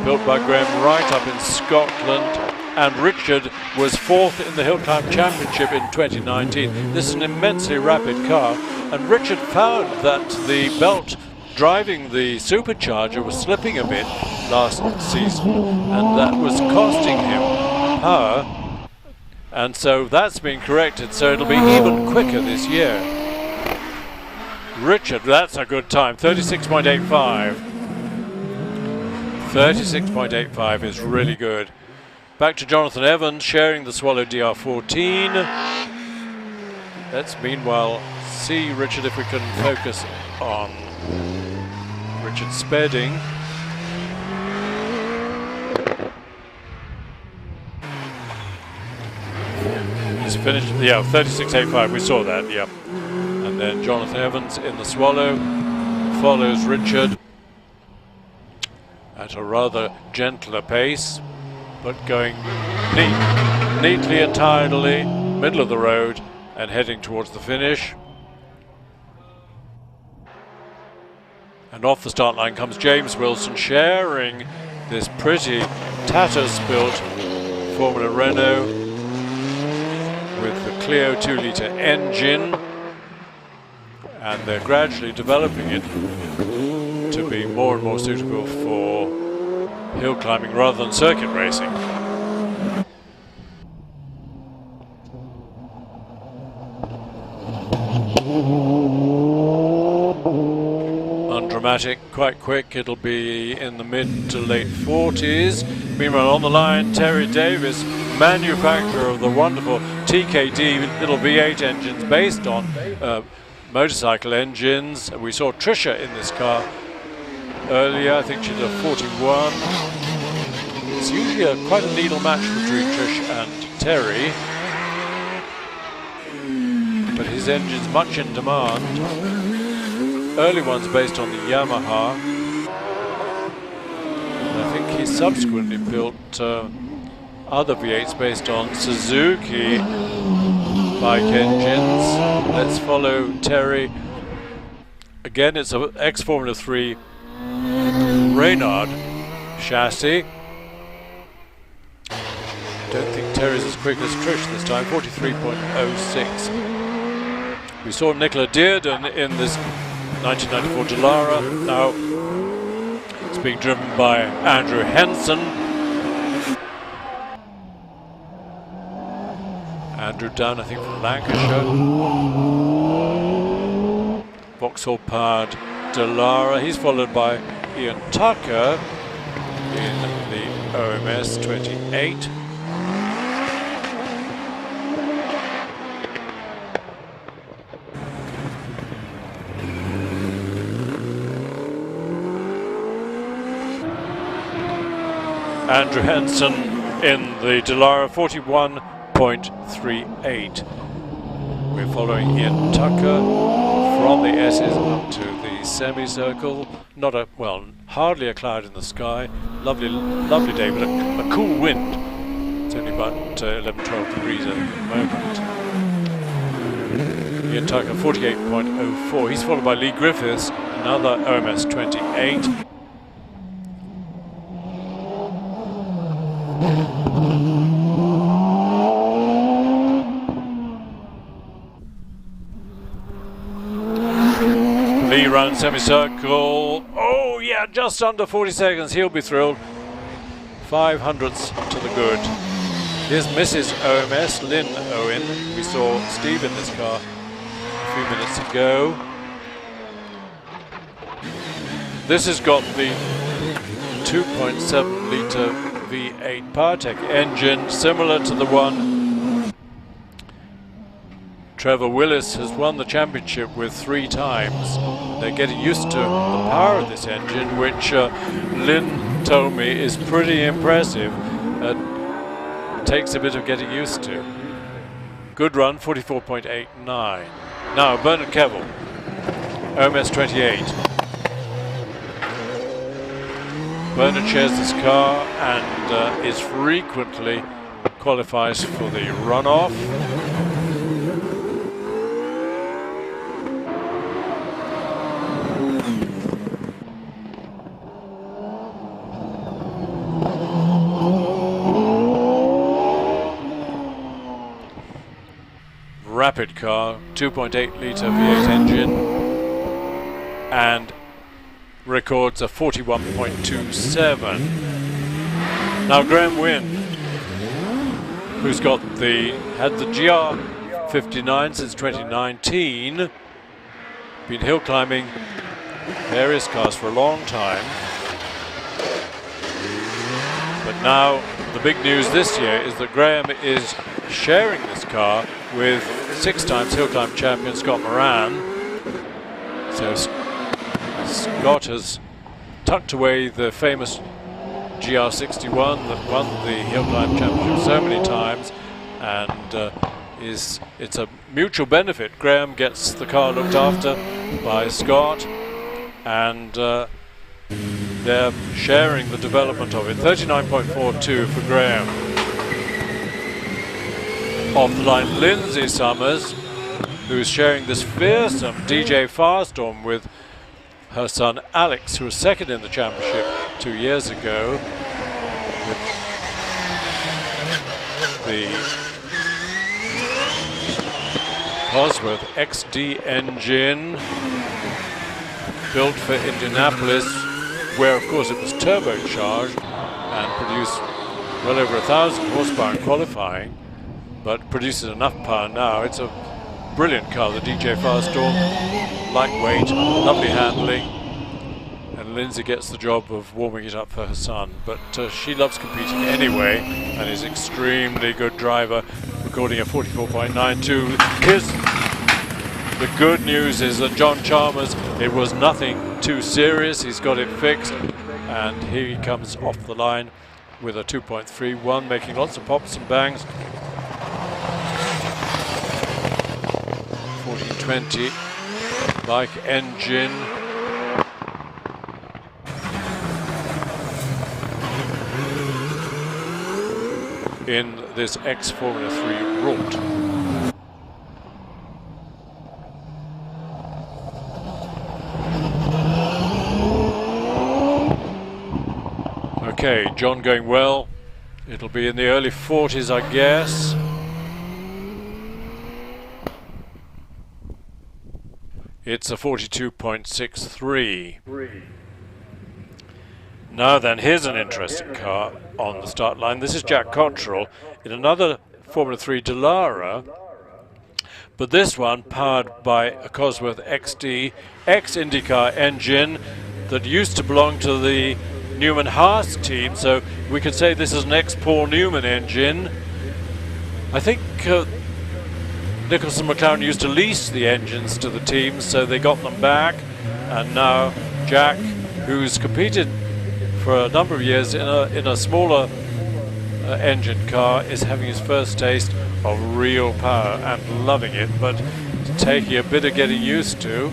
built by Graham Wright up in Scotland. And Richard was 4th in the Hill Climb Championship in 2019. This is an immensely rapid car, and Richard found that the belt driving the supercharger was slipping a bit last season, and that was costing him power, and so that's been corrected, so it'll be even quicker this year. Richard, that's a good time, 36.85. 36.85 is really good. Back to Jonathan Evans, sharing the Swallow DR14. Let's meanwhile see, Richard, if we can focus on Richard Spedding. He's finished, 36.85, we saw that, And then Jonathan Evans in the Swallow follows Richard at a rather gentler pace, but going neatly and tidily, middle of the road, and heading towards the finish. And off the start line comes James Wilson, sharing this pretty tatter-spilt Formula Renault with the Clio 2-litre engine, and they're gradually developing it to be more and more suitable for hill climbing rather than circuit racing. Undramatic, quite quick, it'll be in the mid to late 40s. Meanwhile on the line, Terry Davis, manufacturer of the wonderful TKD little V8 engines based on motorcycle engines. We saw Trisha in this car earlier, I think she did a 41. It's usually quite a needle match between Trish and Terry, but his engine's much in demand. Early ones based on the Yamaha, and I think he subsequently built other V8s based on Suzuki bike engines. Let's follow Terry. Again, it's an ex-Formula 3 Reynard chassis. Don't think Terry's as quick as Trish this time, 43.06. We saw Nicola Dearden in this 1994 Dallara. Now it's being driven by Andrew Henson. Andrew Dunn, I think, from Lancashire. Vauxhall powered Dallara. He's followed by Ian Tucker in the OMS 28. Andrew Henson in the Dallara, 41.38. We're following Ian Tucker from the S's up to the semicircle. Not a, well, hardly a cloud in the sky. Lovely, lovely day, but a cool wind. It's only about 11, 12 degrees at the moment. Ian Tucker, 48.04. He's followed by Lee Griffiths, another OMS 28. Lee round semicircle. Oh yeah, just under 40 seconds. He'll be thrilled. 500ths to the good. Here's Mrs. OMS, Lynn Owen. We saw Steve in this car a few minutes ago. This has got the 2.7 litre V8 PowerTech engine, similar to the one Trevor Willis has won the championship with 3 times. They're getting used to the power of this engine, which Lynn told me is pretty impressive. Takes a bit of getting used to. Good run, 44.89. Now Bernard Kevel. OMS 28. Bernard shares this car and is frequently qualifies for the runoff. Rapid car, 2.8 litre V8 engine, and records a 41.27. Now Graham Wynn, who's had the GR59 since 2019, been hill climbing various cars for a long time, but now the big news this year is that Graham is sharing this car with 6-time hill climb champion Scott Moran. So Scott has tucked away the famous GR61 that won the hill climb championship so many times, and it's a mutual benefit. Graham gets the car looked after by Scott, and they're sharing the development of it. 39.42 for Graham. Off the line, Lindsay Summers, who's sharing this fearsome DJ Firestorm with her son Alex, who was second in the championship 2 years ago, with the Cosworth XD engine built for Indianapolis, where of course it was turbocharged and produced well over 1,000 horsepower in qualifying, but produces enough power now. It's a brilliant car, the DJ Firestorm, lightweight, lovely handling, and Lindsay gets the job of warming it up for her son. But she loves competing anyway and is an extremely good driver, recording a 44.92. The good news is that John Chalmers, it was nothing too serious. He's got it fixed, and here he comes off the line with a 2.31, making lots of pops and bangs. 1420 bike engine. In this X-Formula 3 Rort. Okay, John going well. It'll be in the early 40s, I guess. It's a 42.63. Now then, here's an interesting car on the start line. This is Jack Cottrell in another Formula 3 Dallara, but this one powered by a Cosworth XD ex-IndyCar engine that used to belong to the Newman-Haas team, so we could say this is an ex-Paul Newman engine. I think Nicholson McLaren used to lease the engines to the teams, so they got them back, and now Jack, who's competed for a number of years in a smaller engine car, is having his first taste of real power and loving it, but taking a bit of getting used to.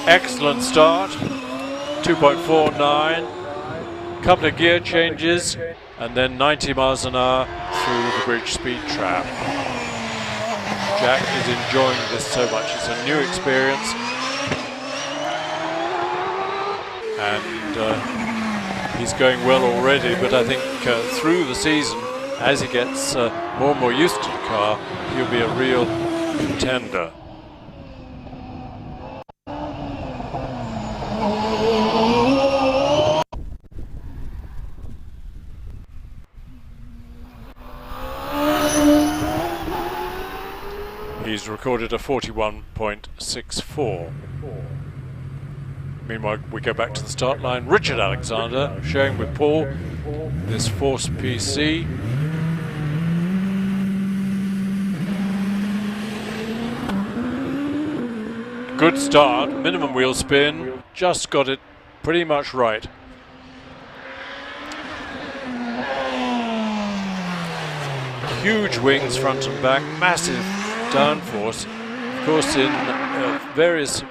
Excellent start, 2.49, couple of gear changes, and then 90 miles an hour through the bridge speed trap. Jack is enjoying this so much. It's a new experience, and he's going well already, but I think through the season, as he gets more and more used to the car, he'll be a real contender. He's recorded a 41.64. Meanwhile, we go back to the start line. Richard Alexander sharing with Paul this Force PC. Good start, minimum wheel spin, just got it pretty much right. Huge wings front and back, massive downforce, course, in various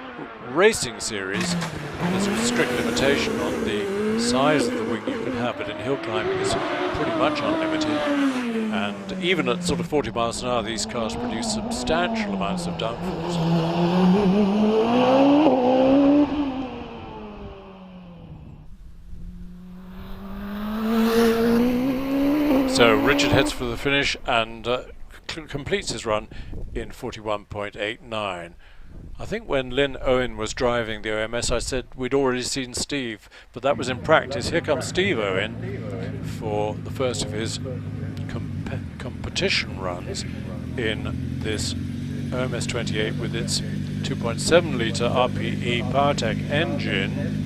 racing series, there's a strict limitation on the size of the wing you can have, but in hill climbing it's pretty much unlimited. And even at sort of 40 miles an hour, these cars produce substantial amounts of downforce. So Richard heads for the finish and completes his run in 41.89. I think when Lynn Owen was driving the OMS, I said we'd already seen Steve, but that was in practice. Here comes Steve Owen for the first of his competition runs in this OMS 28 with its 2.7 litre RPE PowerTech engine.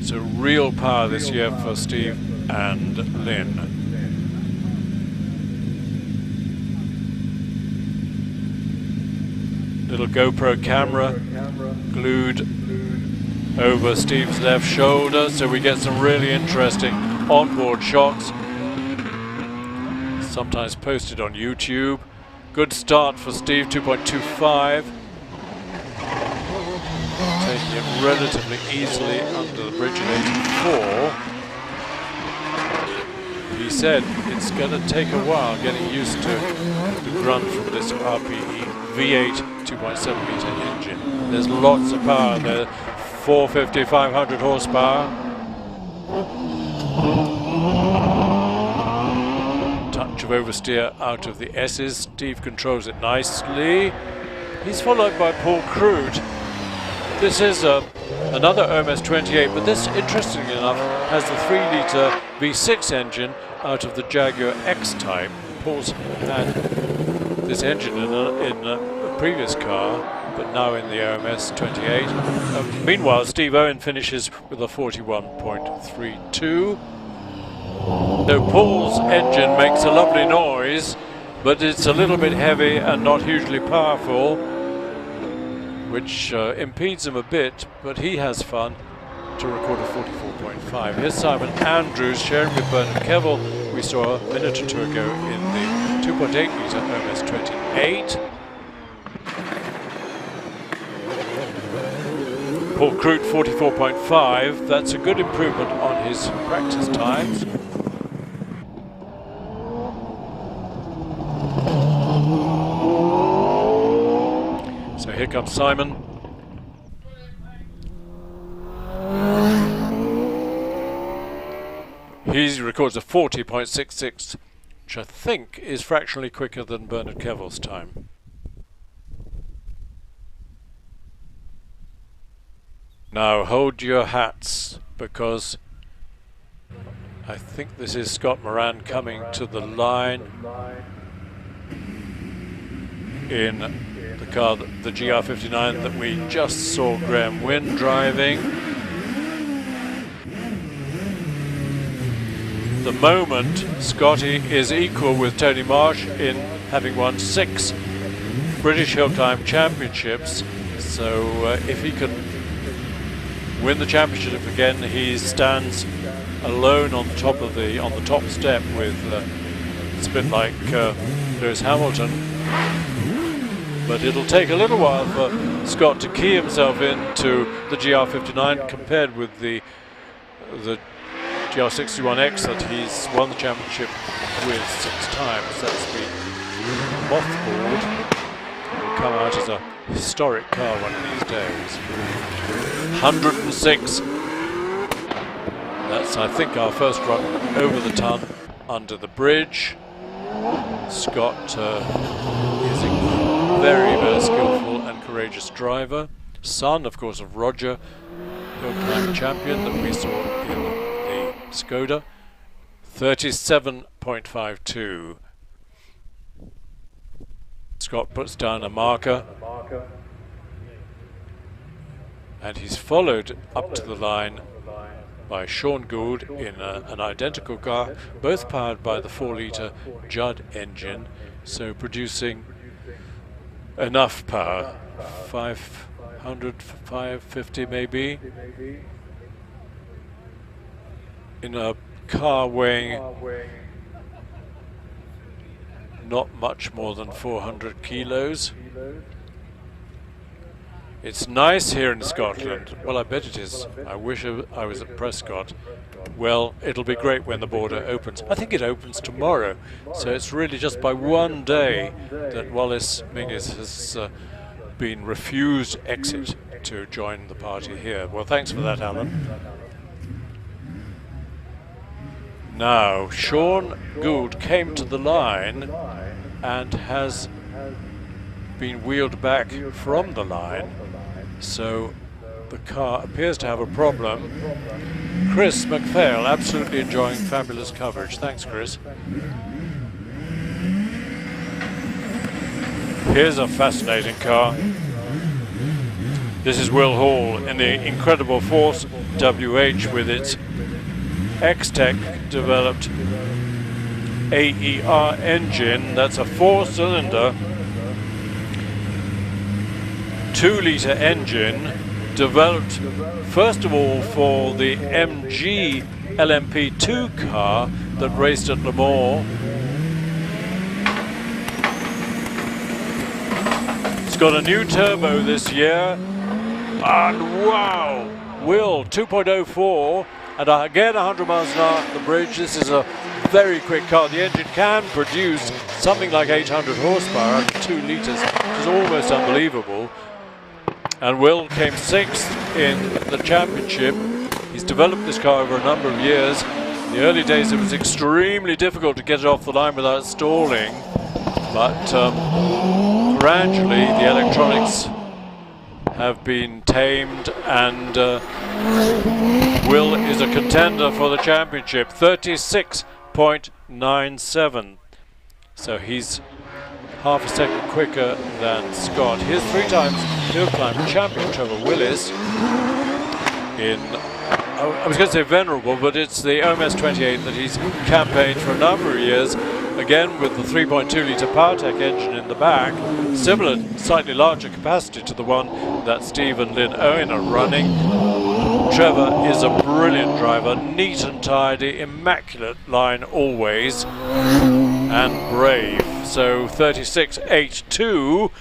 So real power this year for Steve and Lynn. Little GoPro camera glued over Steve's left shoulder, so we get some really interesting onboard shots, sometimes posted on YouTube. Good start for Steve, 2.25. Taking it relatively easily under the bridge at 84. He said it's going to take a while getting used to the grunt from this RPE V8 2.7 litre engine. There's lots of power there, 450, 500 horsepower. Touch of oversteer out of the S's. Steve controls it nicely. He's followed by Paul Crude. This is another OMS 28, but this, interestingly enough, has the 3 litre V6 engine out of the Jaguar X-Type. Paul's had this engine in a previous car, but now in the OMS 28. Meanwhile, Steve Owen finishes with a 41.32. Though Paul's engine makes a lovely noise, but it's a little bit heavy and not hugely powerful, which impedes him a bit, but he has fun to record a 44.5. Here's Simon Andrews sharing with Bernard Kevill. We saw a minute or two ago in the 2.8 litre OMS 28. Paul Crude 44.5. That's a good improvement on his practice times. So here comes Simon. He records a 40.66, which I think is fractionally quicker than Bernard Kevill's time. Now hold your hats, because I think this is Scott Moran coming to the line in the car, the GR59 that we just saw Graham Wynne driving. The moment, Scotty is equal with Tony Marsh in having won 6 British Hill Climb Championships. So if he can win the championship again, he stands alone on the top of on the top step with it's a bit like Lewis Hamilton. But it'll take a little while for Scott to key himself into the GR59 compared with the GR61X that he's won the championship with 6 times. That's been mothballed. It'll come out as a historic car one of these days. 106. That's, I think, our first run over the ton under the bridge. Scott is a very, very skillful and courageous driver. Son, of course, of Roger, Hill Climb champion that we saw in the Skoda. 37.52. Scott puts down a marker. And he's followed up to the line by Sean Gould in an identical car, both powered by the 4 litre Judd engine, so producing enough power, 500, 550 maybe, in a car weighing not much more than 400 kilos. It's nice here in Scotland. Well, I bet it is. I wish I was at Prescott. Well, it'll be great when the border opens. I think it opens tomorrow. So it's really just by one day that Wallace Mingus has been refused exit to join the party here. Well, thanks for that, Alan. Now, Sean Gould came to the line and has been wheeled back from the line, so the car appears to have a problem. Chris McPhail, absolutely enjoying fabulous coverage. Thanks, Chris. Here's a fascinating car. This is Will Hall in the incredible Force WH with its X-Tech developed AER engine. That's a 4-cylinder 2-litre engine developed first of all for the MG LMP2 car that raced at Le Mans. It's got a new turbo this year, and wow, Will 2.04 and again 100 miles an hour at the bridge. This is a very quick car. The engine can produce something like 800 horsepower under 2 litres, which is almost unbelievable. And Will came 6th in the championship. He's developed this car over a number of years. In the early days it was extremely difficult to get it off the line without stalling, but gradually the electronics have been tamed, and Will is a contender for the championship. 36.97. So he's half a second quicker than Scott. Here's 3 times hill climb champion Trevor Willis in, I was going to say venerable, but it's the OMS 28 that he's campaigned for a number of years, again with the 3.2 litre PowerTech engine in the back, similar, slightly larger capacity to the one that Steve and Lynn Owen are running. Trevor is a brilliant driver, neat and tidy, immaculate line always, and brave. So 36.82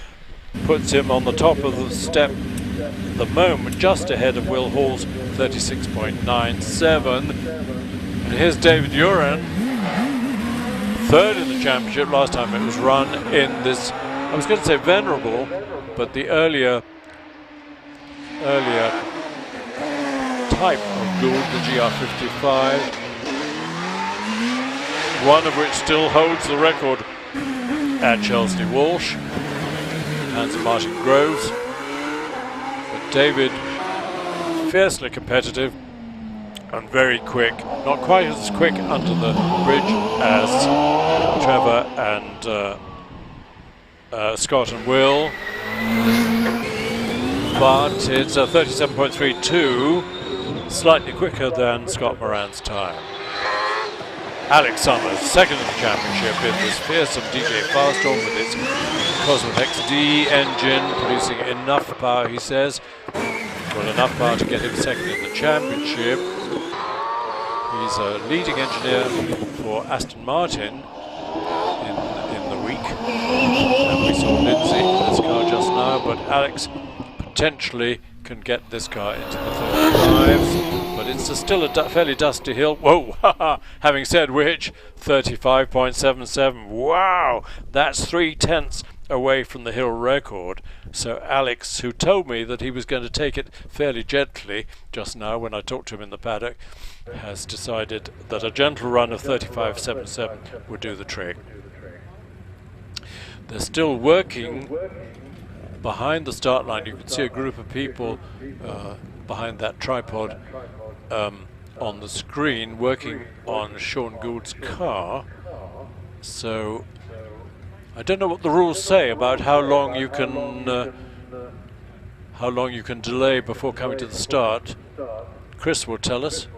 puts him on the top of the step at the moment, just ahead of Will Hall's 36.97. And here's David Uren, 3rd in the championship. Last time it was run in this, I was going to say venerable, but the earlier type of Gould, the GR55, one of which still holds the record at Chelsea Walsh, hands of Martin Groves. But David, fiercely competitive and very quick, not quite as quick under the bridge as Trevor and Scott and Will, but it's a 37.32, slightly quicker than Scott Moran's time. Alex Summers, 2nd in the championship in this fearsome DJ Firestorm with its Cosworth XD engine, producing enough power, he says. Well, enough power to get him 2nd in the championship. He's a leading engineer for Aston Martin in the week. And we saw Lindsay in this car just now, but Alex potentially can get this car into the 35s. But it's still a fairly dusty hill. Whoa, having said which, 35.77. Wow, that's 3/10 away from the hill record. So Alex, who told me that he was going to take it fairly gently just now when I talked to him in the paddock, has decided that a gentle run of 35.77 would do the trick. They're still working behind the start line. You can see a group of people behind that tripod on the screen working on Sean Gould's car. So I don't know what the rules say about how long you can delay before coming to the start. Chris will tell us.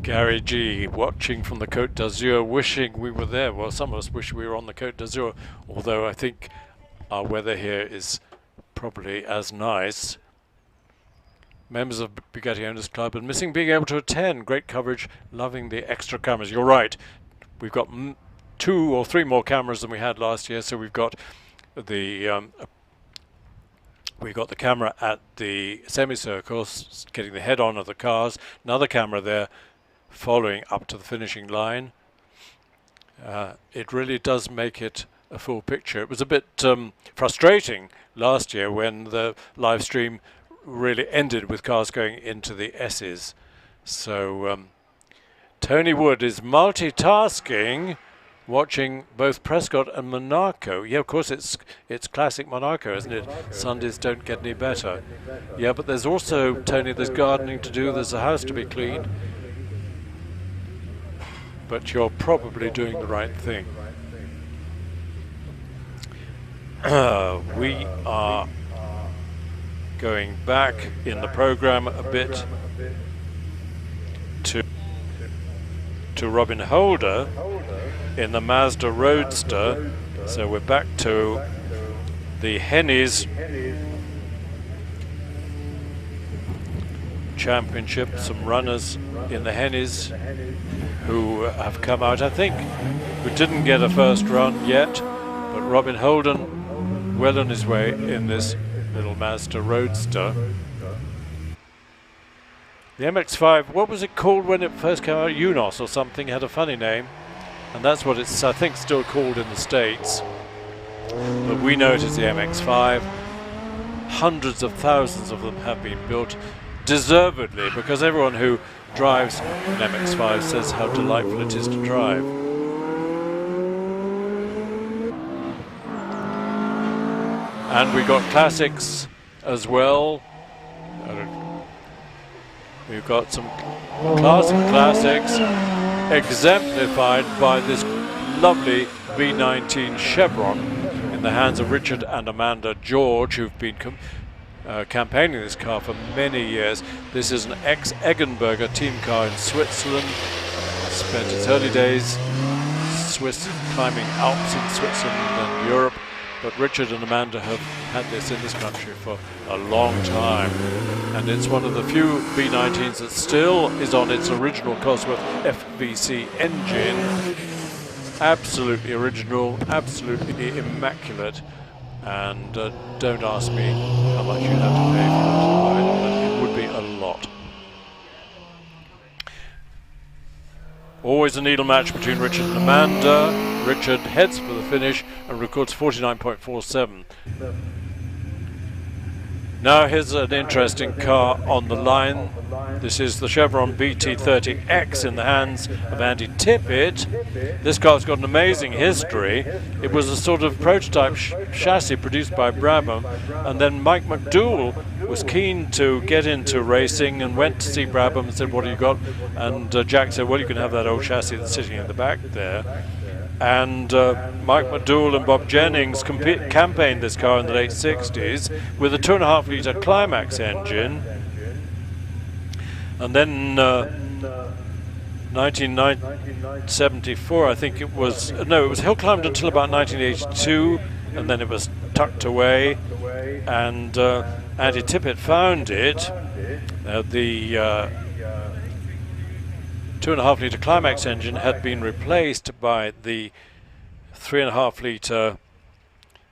Gary G watching from the Côte d'Azur, wishing we were there. Well, some of us wish we were on the Côte d'Azur, although I think our weather here is probably as nice. Members of Bugatti Owners Club and missing being able to attend. Great coverage, loving the extra cameras. You're right, we've got 2 or 3 more cameras than we had last year, so we've got the camera at the semicircle, getting the head-on of the cars, another camera there following up to the finishing line. It really does make it a full picture. It was a bit frustrating last year when the live stream really ended with cars going into the S's. So Tony Wood is multitasking, watching both Prescott and Monaco. Yeah, of course it's classic Monaco, isn't it? Sundays don't get any better. Yeah, but there's also, Tony, there's gardening to do, there's a house to be cleaned. But you're probably doing the right thing. We are going back in the program a bit to Robin Holder in the Mazda Roadster. So we're back to the Hennies Championship. Some runners in the Hennies who have come out. I think we didn't get a first run yet, but Robin Holden well on his way in this little Mazda Roadster. The MX-5, what was it called when it first came out? Unos or something, had a funny name. And that's what it's, I think, still called in the States. But we know it as the MX-5. Hundreds of thousands of them have been built, deservedly, because everyone who drives an MX-5 says how delightful it is to drive. And we got classics as well. We've got some classics exemplified by this lovely V19 Chevron in the hands of Richard and Amanda George, who've been campaigning this car for many years. This is an ex-Eggenberger team car in Switzerland. Spent its early days Swiss climbing Alps in Switzerland and Europe. But Richard and Amanda have had this in this country for a long time. And it's one of the few V19s that still is on its original Cosworth FVC engine. Absolutely original, absolutely immaculate. And don't ask me how much you have to pay for it, but it would be a lot. Always a needle match between Richard and Amanda. Richard heads for the finish and records 49.47. Now here's an interesting car on the line. This is the Chevron BT30X in the hands of Andy Tippett. This car's got an amazing history. It was a sort of prototype chassis produced by Brabham, and then Mike McDougall was keen to get into racing and went to see Brabham and said, "What have you got?" And Jack said, "Well, you can have that old chassis that's sitting in the back there." And Mike McDougall and Bob Jennings campaigned this car in the late 60s with a 2.5 litre Climax engine. And then 1974, I think it was, no, it was hill climbed until about 1982, and then it was tucked away, and Andy Tippett found it. The 2.5 litre Climax engine had been replaced by the 3.5 litre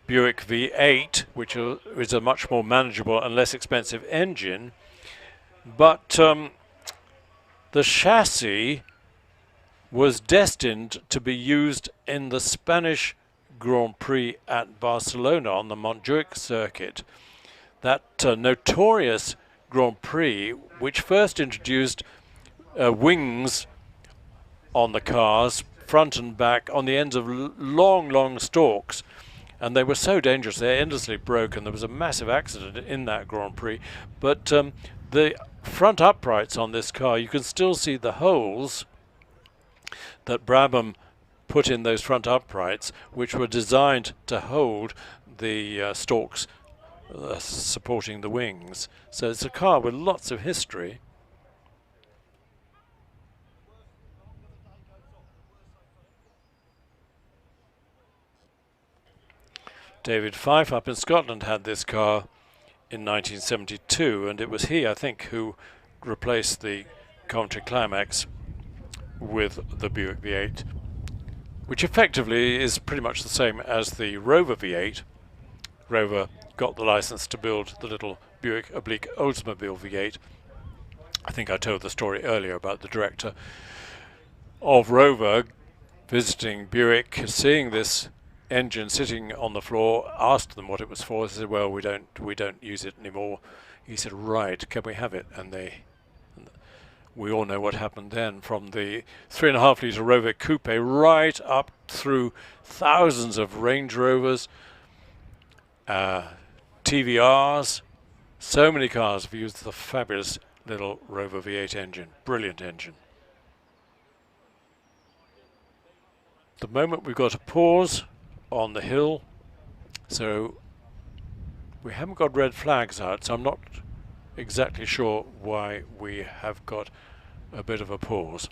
Buick V8, which is a much more manageable and less expensive engine. But the chassis was destined to be used in the Spanish Grand Prix at Barcelona on the Montjuic circuit. That notorious Grand Prix, which first introduced wings on the cars, front and back, on the ends of long stalks, and they were so dangerous they endlessly broke, and there was a massive accident in that Grand Prix. But the front uprights on this car, you can still see the holes that Brabham put in those front uprights, which were designed to hold the stalks supporting the wings. So it's a car with lots of history. David Fife up in Scotland had this car in 1972, and it was he, I think, who replaced the Coventry Climax with the Buick V8, which effectively is pretty much the same as the Rover V8. Rover got the license to build the little Buick oblique Oldsmobile V8. I think I told the story earlier about the director of Rover visiting Buick, seeing this engine sitting on the floor, asked them what it was for. They said, "Well, we don't use it anymore." He said, "Right, can we have it?" And we all know what happened then, from the 3.5 litre Rover Coupe right up through thousands of Range Rovers, TVRs. So many cars have used the fabulous little Rover V8 engine. Brilliant engine. At the moment we've got a pause on the hill, so we haven't got red flags out, so I'm not exactly sure why we have got a bit of a pause.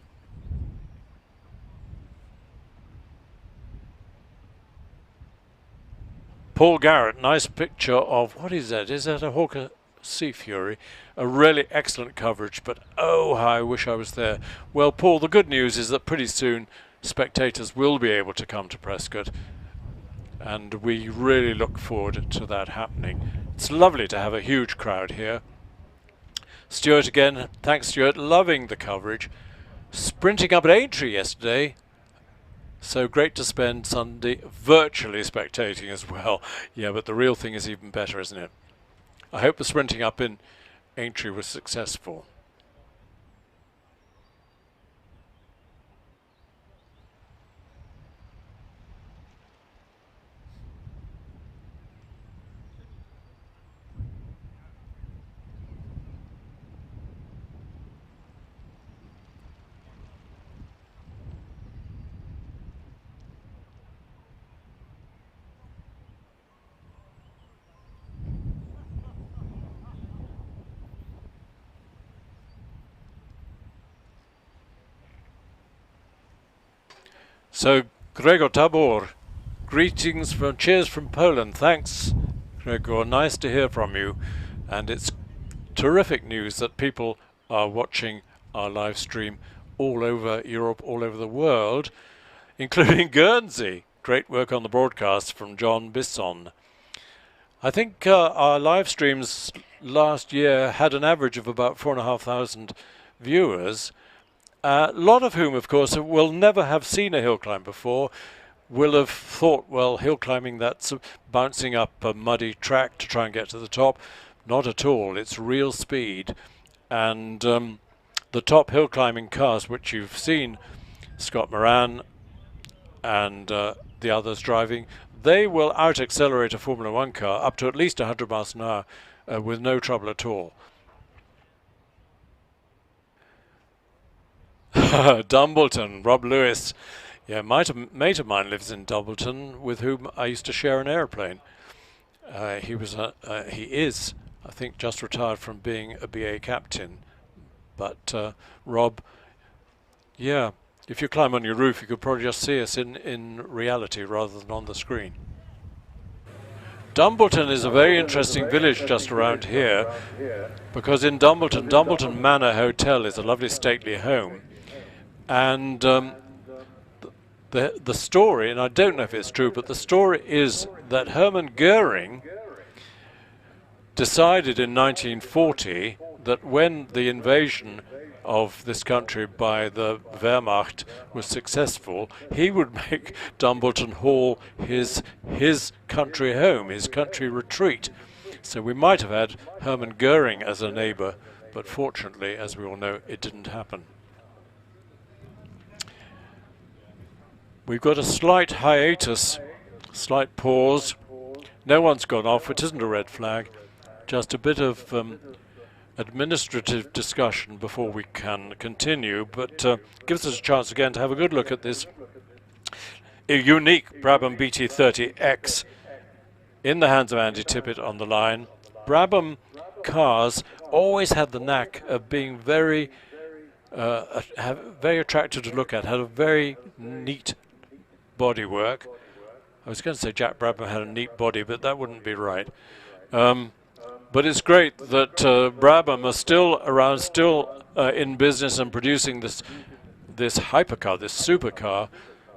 Paul Garrett, nice picture of, what is that? Is that a Hawker Sea Fury? A really excellent coverage, but oh, how I wish I was there. Well, Paul, the good news is that pretty soon spectators will be able to come to Prescott, and we really look forward to that happening. It's lovely to have a huge crowd here. Stuart again, thanks Stuart, loving the coverage. Sprinting up at Aintree yesterday, so great to spend Sunday virtually spectating as well. Yeah, but the real thing is even better, isn't it? I hope the sprinting up in Aintree was successful. So, Gregor Tabor, greetings from, cheers from Poland. Thanks, Gregor. Nice to hear from you. And it's terrific news that people are watching our live stream all over Europe, all over the world, including Guernsey. Great work on the broadcast from John Bisson. I think our live streams last year had an average of about 4,500 viewers. A lot of whom, of course, will never have seen a hill climb before, will have thought, well, hill climbing, that's bouncing up a muddy track to try and get to the top. Not at all. It's real speed. And the top hill climbing cars, which you've seen, Scott Moran and the others driving, they will out-accelerate a Formula One car up to at least 100 miles an hour with no trouble at all. Dumbleton, Rob Lewis. Yeah, mate of mine lives in Dumbleton, with whom I used to share an airplane. He is, I think, just retired from being a BA captain. But Rob, yeah, if you climb on your roof, you could probably just see us in reality rather than on the screen. Dumbleton is a very interesting village just around here, because in Dumbleton, Dumbleton Manor Hotel is a lovely stately home. And the story, and I don't know if it's true, but the story is that Hermann Goering decided in 1940 that when the invasion of this country by the Wehrmacht was successful, he would make Dumbleton Hall his country home, his country retreat. So we might have had Hermann Goering as a neighbour, but fortunately, as we all know, it didn't happen. We've got a slight hiatus, slight pause. No one's gone off, it isn't a red flag, just a bit of administrative discussion before we can continue, but gives us a chance again to have a good look at this unique Brabham BT30X in the hands of Andy Tippett on the line. Brabham cars always had the knack of being very attractive to look at, had a very neat bodywork, I was going to say Jack Brabham had a neat body, but that wouldn't be right. But it's great that Brabham are still around, still in business and producing this hypercar, this supercar,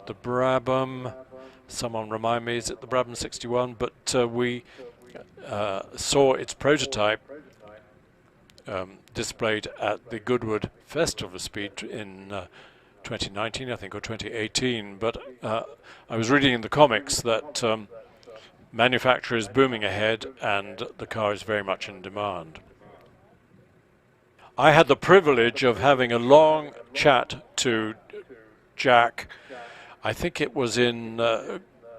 the Brabham. Someone remind me, is it the Brabham 61? But we saw its prototype displayed at the Goodwood Festival of Speed in 2019, I think, or 2018. But I was reading in the comics that manufacture is booming ahead and the car is very much in demand. I had the privilege of having a long chat to Jack. I think it was in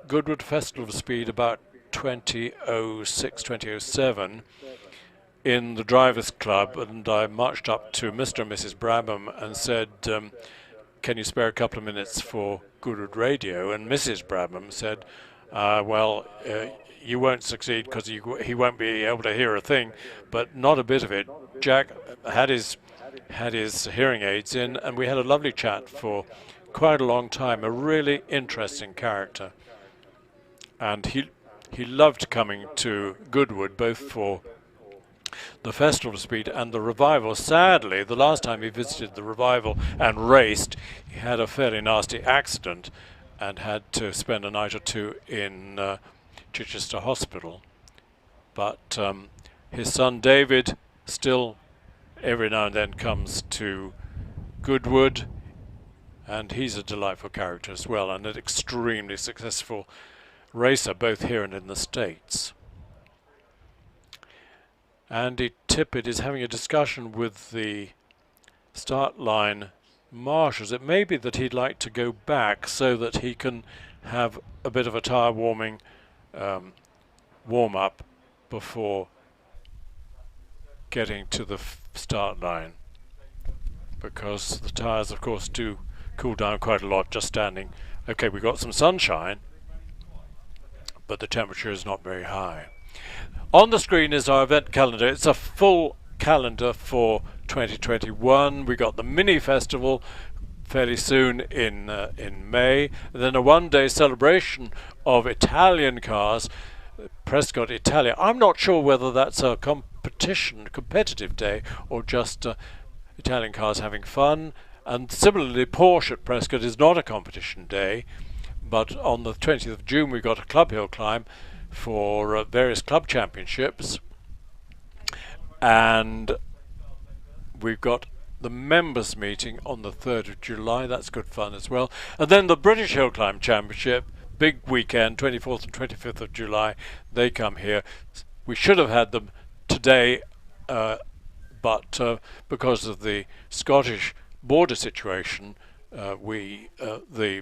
Goodwood Festival of Speed about 2006, 2007 in the Drivers Club, and I marched up to Mr. and Mrs. Brabham and said, can you spare a couple of minutes for Goodwood Radio? And Mrs. Brabham said, well, you won't succeed because he won't be able to hear a thing, but not a bit of it. Jack had his hearing aids in, and we had a lovely chat for quite a long time. A really interesting character, and he loved coming to Goodwood, both for the Festival of Speed and the Revival. Sadly, the last time he visited the Revival and raced, he had a fairly nasty accident and had to spend a night or two in Chichester Hospital. But his son David still every now and then comes to Goodwood, and he's a delightful character as well, and an extremely successful racer both here and in the States. Andy Tippett is having a discussion with the start line marshals. It may be that he'd like to go back so that he can have a bit of a tyre warming warm-up before getting to the start line, because the tyres of course do cool down quite a lot just standing. Okay, we got some sunshine, but the temperature is not very high. On the screen is our event calendar. It's a full calendar for 2021. We got the mini festival fairly soon in May, and then a one-day celebration of Italian cars, Prescott Italia. I'm not sure whether that's a competitive day or just Italian cars having fun. And similarly, Porsche at Prescott is not a competition day, but on the 20th of June we got a Club Hill Climb for various club championships, and we've got the members meeting on the 3rd of July. That's good fun as well. And then the British Hill Climb Championship, big weekend, 24th and 25th of July, they come here. We should have had them today, but because of the Scottish border situation, the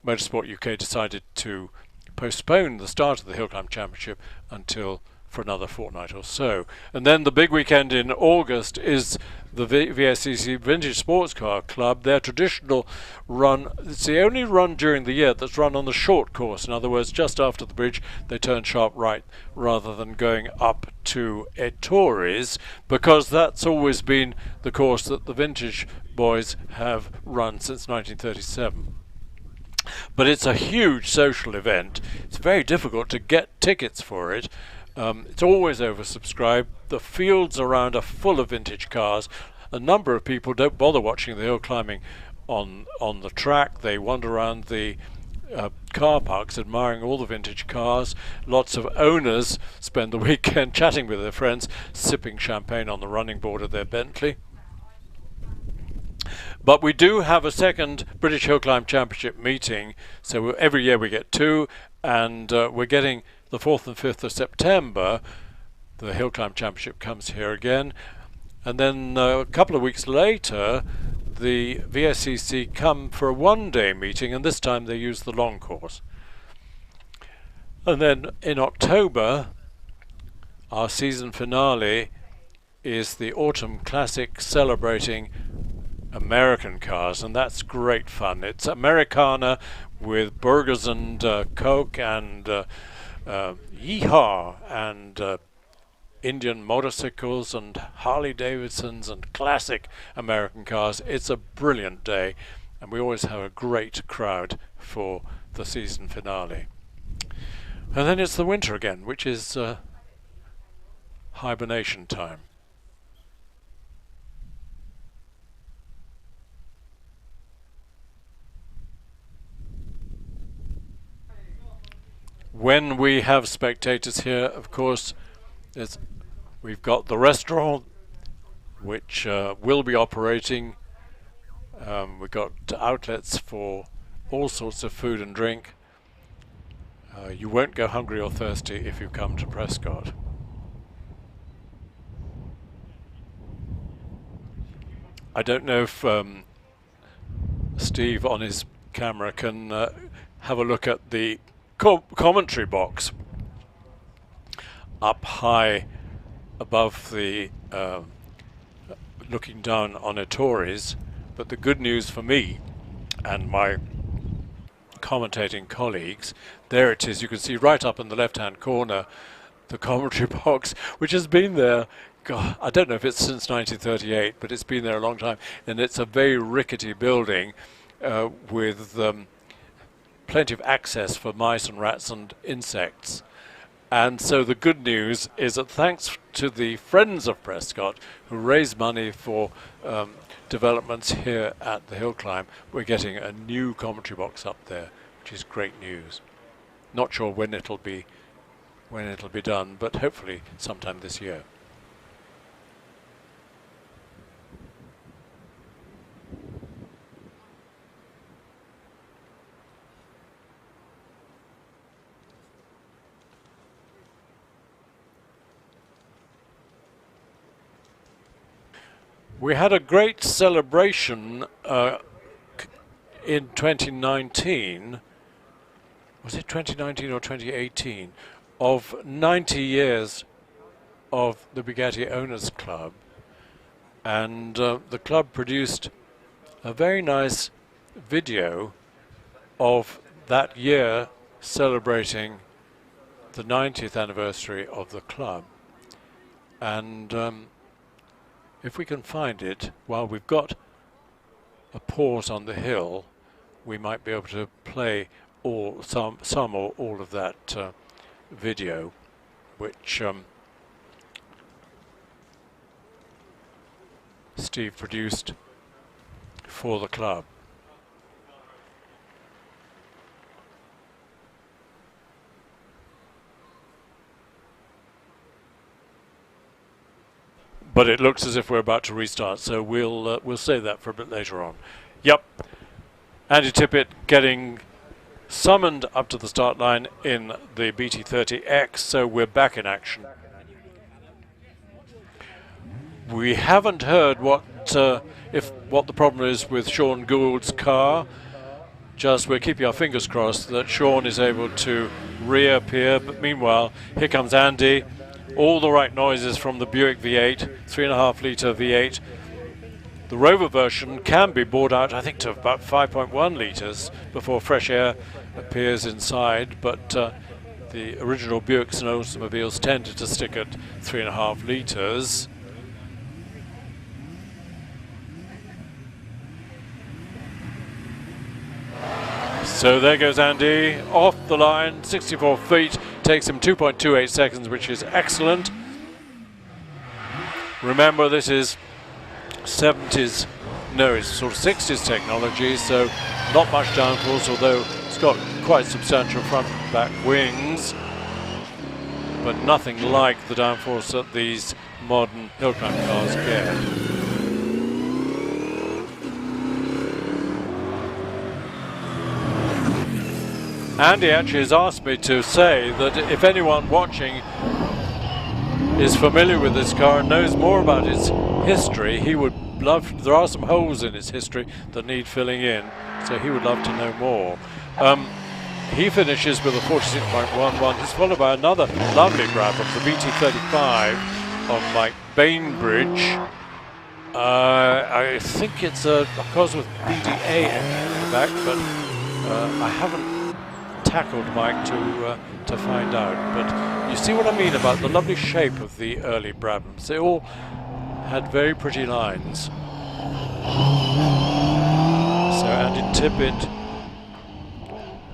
Motorsport UK decided to postpone the start of the Hill Climb Championship until for another fortnight or so. And then the big weekend in August is the VSCC Vintage Sports Car Club, their traditional run. It's the only run during the year that's run on the short course. In other words, just after the bridge they turn sharp right rather than going up to Ettores, because that's always been the course that the Vintage boys have run since 1937. But it's a huge social event. It's very difficult to get tickets for it. It's always oversubscribed. The fields around are full of vintage cars. A number of people don't bother watching the hill climbing on the track. They wander around the car parks admiring all the vintage cars. Lots of owners spend the weekend chatting with their friends, sipping champagne on the running board of their Bentley. But we do have a second British Hill Climb Championship meeting, so every year we get two, and we're getting the 4th and 5th of September. The Hill Climb Championship comes here again, and then a couple of weeks later the VSCC come for a one-day meeting, and this time they use the long course. And then in October our season finale is the Autumn Classic celebrating American cars, and that's great fun. It's Americana with burgers and Coke and yeehaw and Indian motorcycles and Harley Davidsons and classic American cars. It's a brilliant day, and we always have a great crowd for the season finale. And then it's the winter again, which is hibernation time. When we have spectators here, of course, we've got the restaurant, which will be operating. We've got outlets for all sorts of food and drink. You won't go hungry or thirsty if you come to Prescott. I don't know if Steve on his camera can have a look at the commentary box up high above the looking down on Ettores, but the good news for me and my commentating colleagues, there it is, you can see right up in the left hand corner the commentary box, which has been there, God, I don't know if it's since 1938, but it's been there a long time, and it's a very rickety building with plenty of access for mice and rats and insects. And so the good news is that thanks to the Friends of Prescott who raise money for developments here at the hill climb, we're getting a new commentary box up there, which is great news. Not sure when it'll be done, but hopefully sometime this year. We had a great celebration in 2019, was it 2019 or 2018, of 90 years of the Bugatti Owners Club, and the club produced a very nice video of that year celebrating the 90th anniversary of the club. And if we can find it, while we've got a pause on the hill, we might be able to play some or all of that video, which Steve produced for the club. But it looks as if we're about to restart, so we'll save that for a bit later on. Yep, Andy Tippett getting summoned up to the start line in the BT30X, so we're back in action. We haven't heard what the problem is with Sean Gould's car. Just we're keeping our fingers crossed that Sean is able to reappear. But meanwhile, here comes Andy. All the right noises from the Buick V8, 3.5 litre V8. The Rover version can be bored out, I think, to about 5.1 litres before fresh air appears inside, but the original Buicks and Oldsmobiles tended to stick at 3.5 litres. So there goes Andy, off the line, 64 feet, takes him 2.28 seconds, which is excellent. Remember, this is 70s, no, it's sort of 60s technology, so not much downforce, although it's got quite substantial front and back wings, but nothing like the downforce that these modern hill climb cars get. Andy actually has asked me to say that if anyone watching is familiar with this car and knows more about its history, he would love, there are some holes in its history that need filling in, so he would love to know more. He finishes with a 46.11. He's followed by another lovely Brabham, the BT35 of Mike Bainbridge. I think it's a Cosworth BDA in the back, but I haven't tackled Mike to find out. But you see what I mean about the lovely shape of the early Brabhams. They all had very pretty lines. So Andy Tippett,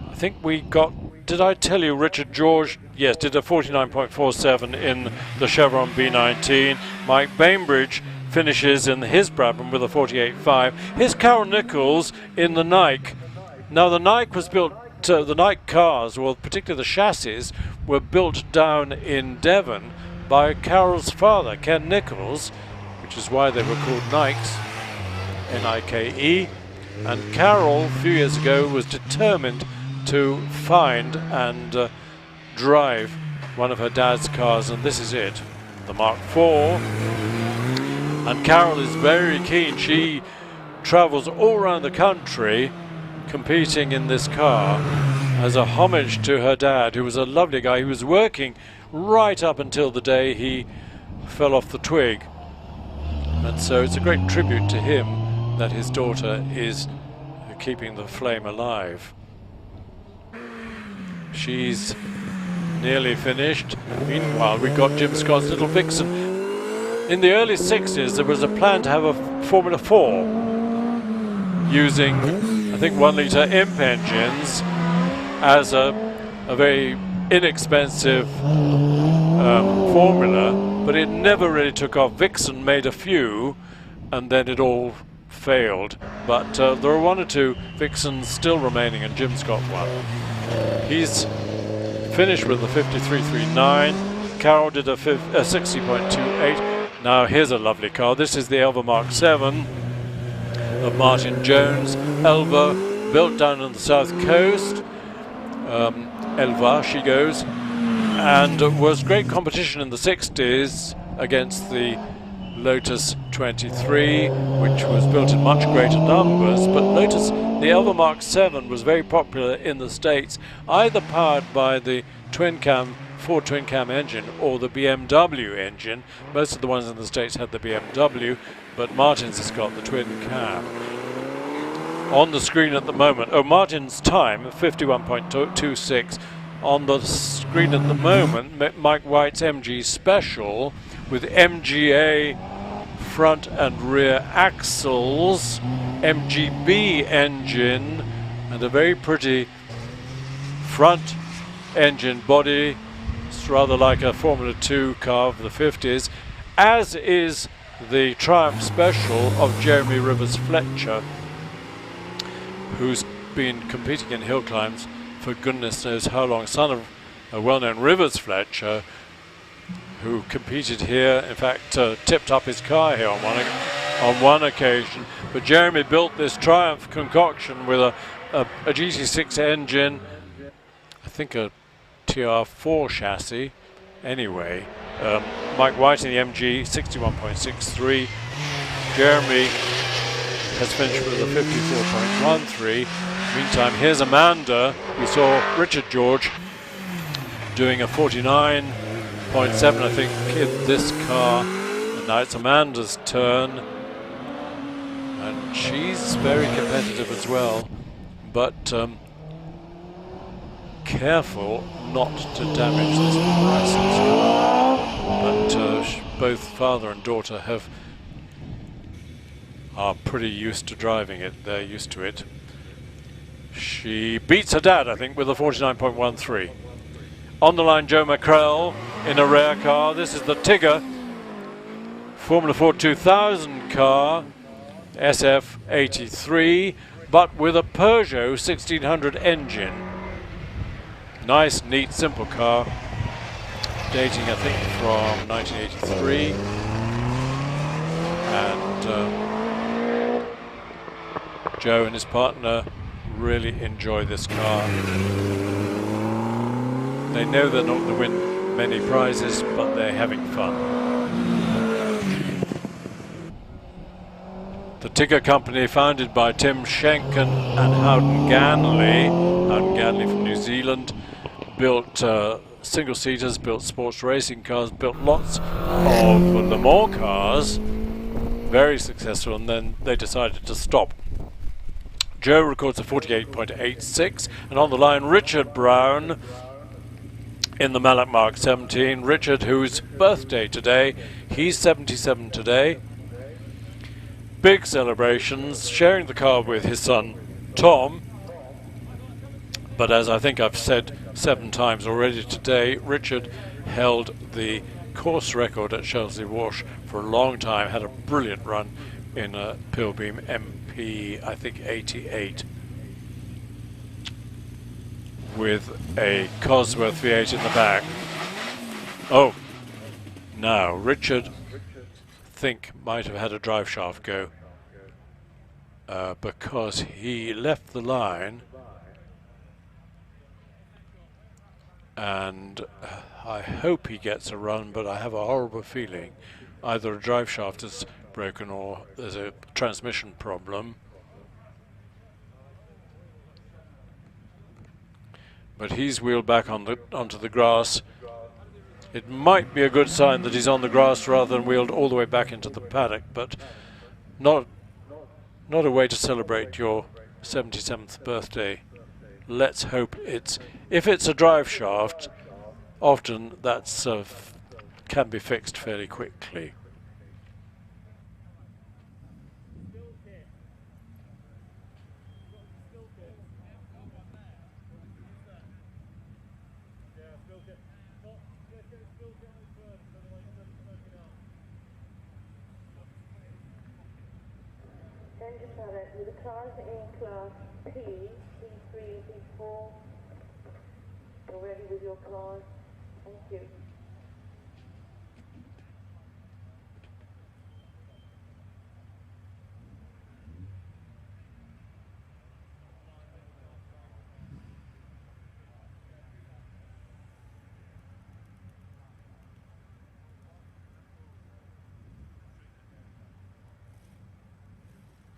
I think we got did I tell you Richard George? Yes, did a 49.47 in the Chevron B19. Mike Bainbridge finishes in his Brabham with a 48.5. Here's Carol Nichols in the Nike. Now the Nike was built, the Nike cars, well particularly the chassis, were built down in Devon by Carol's father, Ken Nichols, which is why they were called Nikes, N-I-K-E. And Carol, a few years ago, was determined to find and drive one of her dad's cars, and this is it, the Mark IV. And Carol is very keen. She travels all around the country competing in this car as a homage to her dad, who was a lovely guy. He was working right up until the day he fell off the twig. And so it's a great tribute to him that his daughter is keeping the flame alive. She's nearly finished. Meanwhile, we've got Jim Scott's little Vixen. In the early 60s, there was a plan to have a Formula 4 using, I think, 1-litre imp engines as a very inexpensive formula, but it never really took off. Vixen made a few, and then it all failed. But there are 1 or 2 Vixens still remaining, and Jim Scott won. He's finished with a 53.39. Carol did a 60.28. Now here's a lovely car. This is the Elva Mark VII of Martin Jones. Elva, built down on the south coast. Elva, she goes, and was great competition in the 60s against the Lotus 23, which was built in much greater numbers. But Lotus, the Elva Mark VII, was very popular in the States, either powered by the Ford twin cam engine or the BMW engine. Most of the ones in the States had the BMW, but Martin's has got the twin cam. On the screen at the moment, Martin's time, 51.26. On the screen at the moment, Mike White's MG Special with MGA front and rear axles, MGB engine, and a very pretty front engine body. It's rather like a Formula 2 car of the 50s, as is the Triumph Special of Jeremy Rivers Fletcher, who's been competing in hill climbs for goodness knows how long, son of a well-known Rivers Fletcher, who competed here, in fact tipped up his car here on one occasion. But Jeremy built this Triumph concoction with a GT6 engine, I think a TR4 chassis. Anyway, Mike White in the MG, 61.63. Jeremy has finished with a 54.13. Meantime, here's Amanda. We saw Richard George doing a 49.7, I think, in this car. And now it's Amanda's turn. And she's very competitive as well. But careful not to damage this license car. But both father and daughter are pretty used to driving it. They're used to it. She beats her dad, I think, with a 49.13. On the line, Joe McCrell in a rare car. This is the Tigger Formula 4 2000 car, SF83, but with a Peugeot 1600 engine. Nice, neat, simple car, dating, I think, from 1983. And Joe and his partner really enjoy this car. They know they're not going to win many prizes, but they're having fun. The Tigger Company, founded by Tim Schenken and Howden Ganley from New Zealand, built single-seaters, built sports racing cars, built lots of Le Mans cars, very successful, and then they decided to stop. Joe records a 48.86, and on the line, Richard Brown in the Mallet Mark 17. Richard, whose birthday today, he's 77 today. Big celebrations, sharing the car with his son Tom. But as I think I've said 7 times already today. Richard held the course record at Chelsea Wash for a long time, had a brilliant run in a Pilbeam MP, I think 88, with a Cosworth V8 in the back. Oh, now Richard, think, might have had a drive shaft go because he left the line, and I hope he gets a run, but I have a horrible feeling either a drive shaft is broken or there's a transmission problem. But he's wheeled back onto the grass. It might be a good sign that he's on the grass rather than wheeled all the way back into the paddock, but not a way to celebrate your 77th birthday. Let's hope if it's a drive shaft, often that's can be fixed fairly quickly. With the cars in class P, P3, P4, you're ready with your cars. Thank you.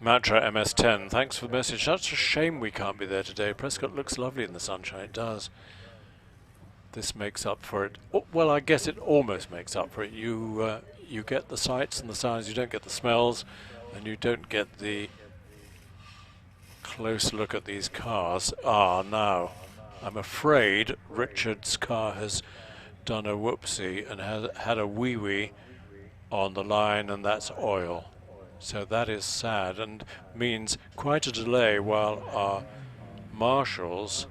Matra MS10, thanks for the message. That's a shame we can't be there today. Prescott looks lovely in the sunshine, it does. This makes up for it. Oh, well, I guess it almost makes up for it. You get the sights and the sounds, you don't get the smells, and you don't get the close look at these cars. Now, I'm afraid Richard's car has done a whoopsie and has had a wee-wee on the line, and that's oil. So that is sad and means quite a delay while our marshals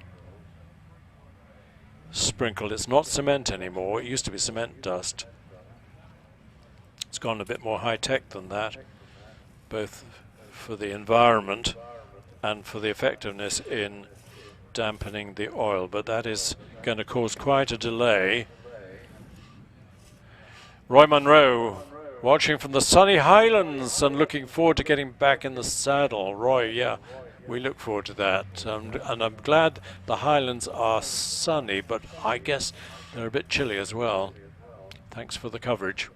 sprinkle. It's not cement anymore, it used to be cement dust. It's gone a bit more high-tech than that, both for the environment and for the effectiveness in dampening the oil, but that is going to cause quite a delay. Roy Munro, watching from the sunny Highlands and looking forward to getting back in the saddle. Roy, yeah, we look forward to that. And I'm glad the Highlands are sunny, but I guess they're a bit chilly as well. Thanks for the coverage.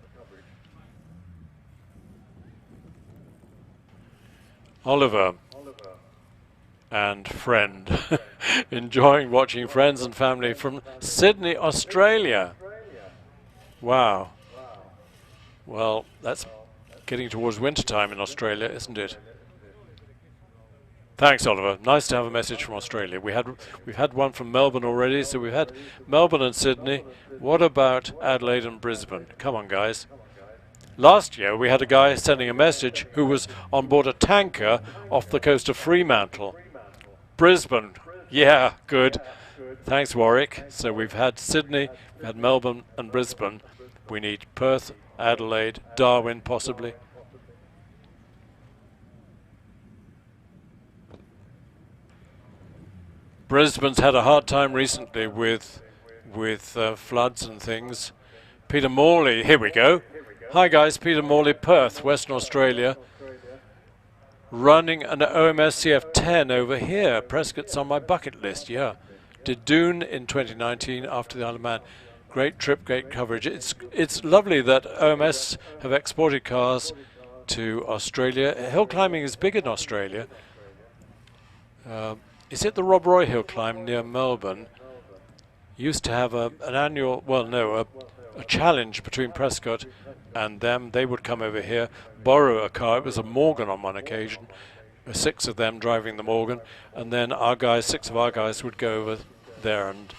Oliver and friend, enjoying watching friends and family from Sydney, Australia. Wow. Well, that's getting towards winter time in Australia, isn't it? Thanks, Oliver. Nice to have a message from Australia. We've had one from Melbourne already, so we've had Melbourne and Sydney. What about Adelaide and Brisbane? Come on, guys. Last year we had a guy sending a message who was on board a tanker off the coast of Fremantle. Brisbane, yeah, good. Thanks, Warwick. So we've had Sydney, we've had Melbourne and Brisbane. We need Perth, Adelaide, Darwin possibly. Brisbane's had a hard time recently with floods and things. Peter Morley, here we go. Hi guys, Peter Morley, Perth, Western Australia. Running an OMS CF10 over here. Prescott's on my bucket list, yeah. Did Doon in 2019 after the Isle of Man. Great trip, great coverage. It's lovely that OMS have exported cars to Australia. Hill climbing is big in Australia. Is it the Rob Roy Hill Climb near Melbourne? Used to have an annual, well no, a challenge between Prescott and them. They would come over here, borrow a car. It was a Morgan on one occasion. 6 of them driving the Morgan, and then our guys, 6 of our guys would go over there, and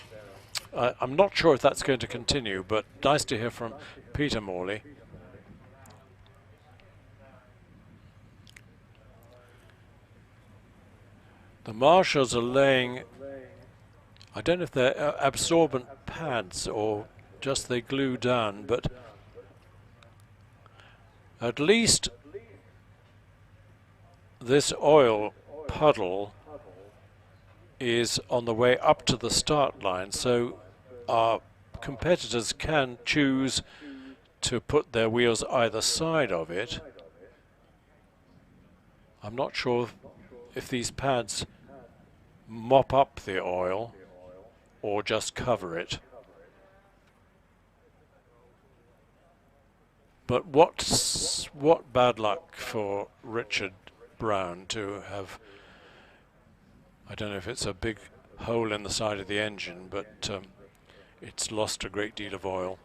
I'm not sure if that's going to continue, but nice to hear from Peter Morley. The marshals are laying I don't know if they're absorbent pads or just they glue down, but at least this oil puddle is on the way up to the start line, so our competitors can choose to put their wheels either side of it. I'm not sure if these pads mop up the oil or just cover it. But what bad luck for Richard Brown to have, I don't know if it's a big hole in the side of the engine, but it's lost a great deal of oil.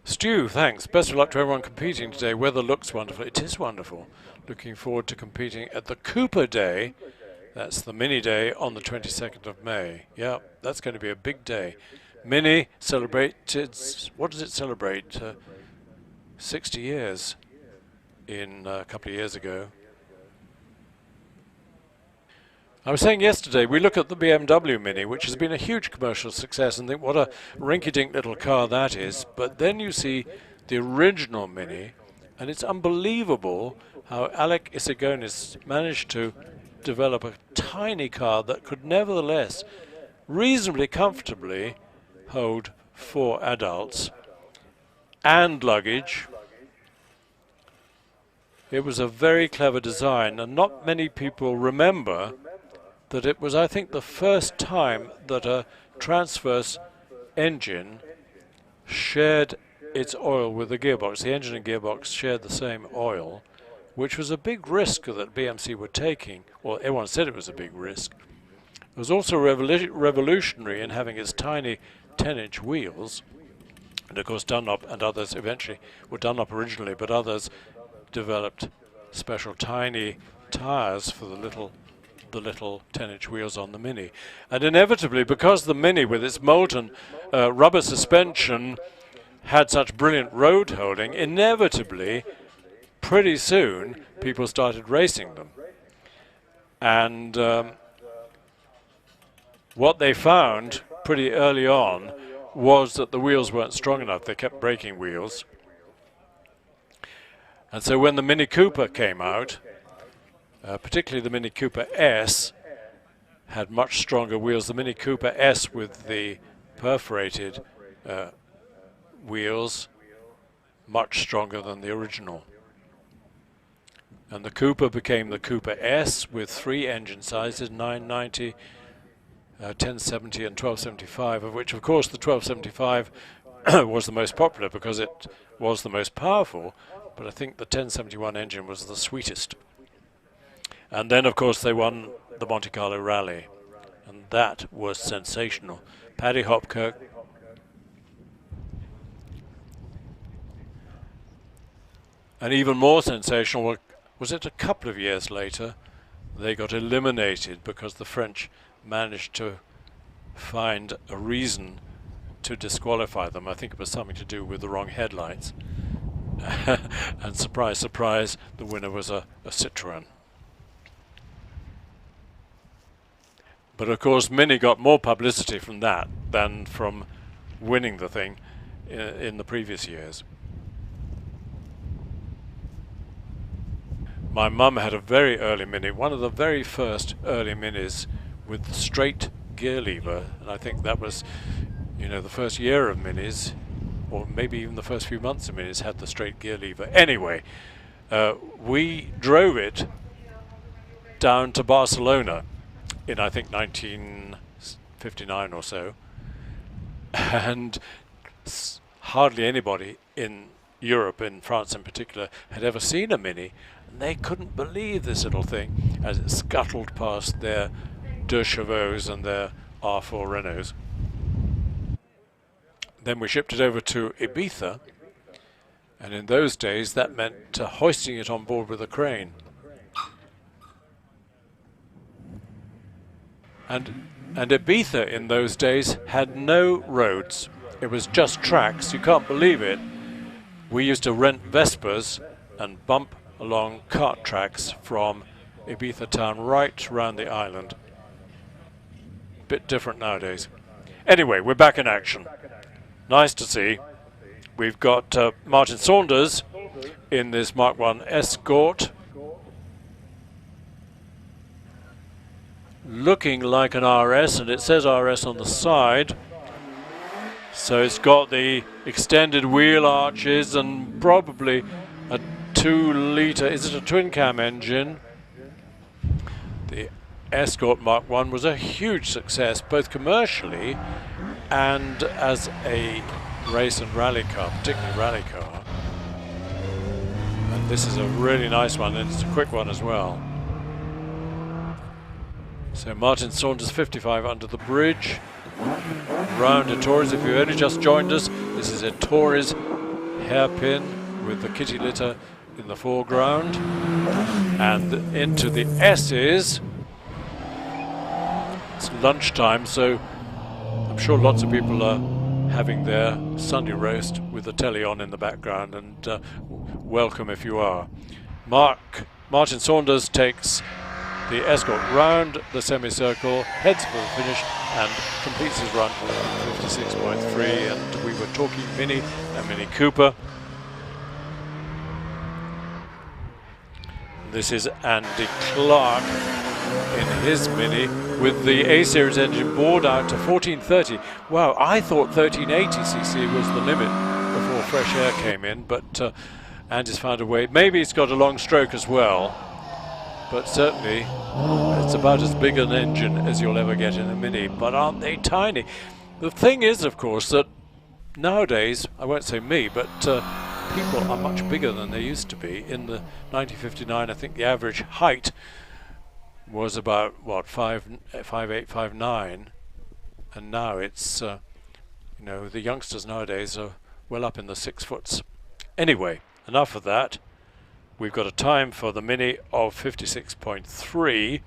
Stu, thanks. Best of luck to everyone competing today. Weather looks wonderful. It is wonderful. Looking forward to competing at the Cooper Day. That's the Mini Day on the 22nd of May. Yeah, that's going to be a big day. Mini celebrated, what does it celebrate? 60 years in a couple of years ago. I was saying yesterday, we look at the BMW Mini, which has been a huge commercial success, and think what a rinky-dink little car that is. But then you see the original Mini, and it's unbelievable how Alec Isigonis managed to develop a tiny car that could nevertheless reasonably comfortably hold 4 adults and luggage. It was a very clever design, and not many people remember that it was, I think, the first time that a transverse engine shared its oil with the gearbox. The engine and gearbox shared the same oil, which was a big risk that BMC were taking. Well, everyone said it was a big risk. It was also revolutionary in having its tiny 10-inch wheels. And of course Dunlop and others eventually, well, Dunlop originally, but others developed special tiny tires for the little 10-inch wheels on the Mini. And inevitably, because the Mini with its molten rubber suspension had such brilliant road holding, inevitably, pretty soon, people started racing them. And what they found pretty early on was that the wheels weren't strong enough. They kept breaking wheels. And so when the Mini Cooper came out, particularly the Mini Cooper S, had much stronger wheels. The Mini Cooper S with the perforated wheels, much stronger than the original. And the Cooper became the Cooper S with 3 engine sizes, 990, 1070 and 1275, of which of course the 1275 was the most popular because it was the most powerful, but I think the 1071 engine was the sweetest. And then of course they won the Monte Carlo Rally, and that was sensational. Paddy Hopkirk and even more sensational, was it a couple of years later, they got eliminated because the French managed to find a reason to disqualify them. I think it was something to do with the wrong headlights. And surprise, surprise, the winner was a Citroën. But of course Mini got more publicity from that than from winning the thing in the previous years. My mum had a very early Mini, one of the very first early Minis with the straight gear lever, and I think that was, you know, the first year of Minis, or maybe even the first few months of Minis had the straight gear lever. Anyway, we drove it down to Barcelona in, I think, 1959 or so, and hardly anybody in Europe, in France in particular, had ever seen a Mini, and they couldn't believe this little thing as it scuttled past their Deux Chevaux and their R4 Renaults. Then we shipped it over to Ibiza, and in those days that meant hoisting it on board with a crane. And Ibiza in those days had no roads. It was just tracks. You can't believe it. We used to rent Vespas and bump along kart tracks from Ibiza town right round the island. Bit different nowadays. Anyway, we're back in action. Nice to see. We've got Martin Saunders in this Mark 1 Escort, looking like an RS, and it says RS on the side. So it's got the extended wheel arches and probably a 2-litre, is it a twin cam engine? The Escort Mark 1 was a huge success, both commercially and as a race and rally car, particularly rally car. And this is a really nice one, and it's a quick one as well. So Martin Saunders 55 under the bridge. Round Ettores, if you've only just joined us, this is Ettores hairpin with the kitty litter in the foreground. And into the S's. It's lunchtime, so I'm sure lots of people are having their Sunday roast with the telly on in the background, and welcome if you are. Martin Saunders takes the Escort round the semicircle, heads for the finish, and completes his run for 56.3. And we were talking Mini and Mini Cooper. This is Andy Clark in his Mini with the A-Series engine bored out to 1430. Wow, I thought 1380cc was the limit before fresh air came in, but Andy's found a way. Maybe it's got a long stroke as well, but certainly it's about as big an engine as you'll ever get in a Mini. But aren't they tiny? The thing is, of course, that nowadays, I won't say me, but people are much bigger than they used to be. In the 1959, I think the average height was about, what, 5'8", 5'9", and now it's, you know, the youngsters nowadays are well up in the 6 foots. Anyway, enough of that. We've got a time for the Mini of 56.3.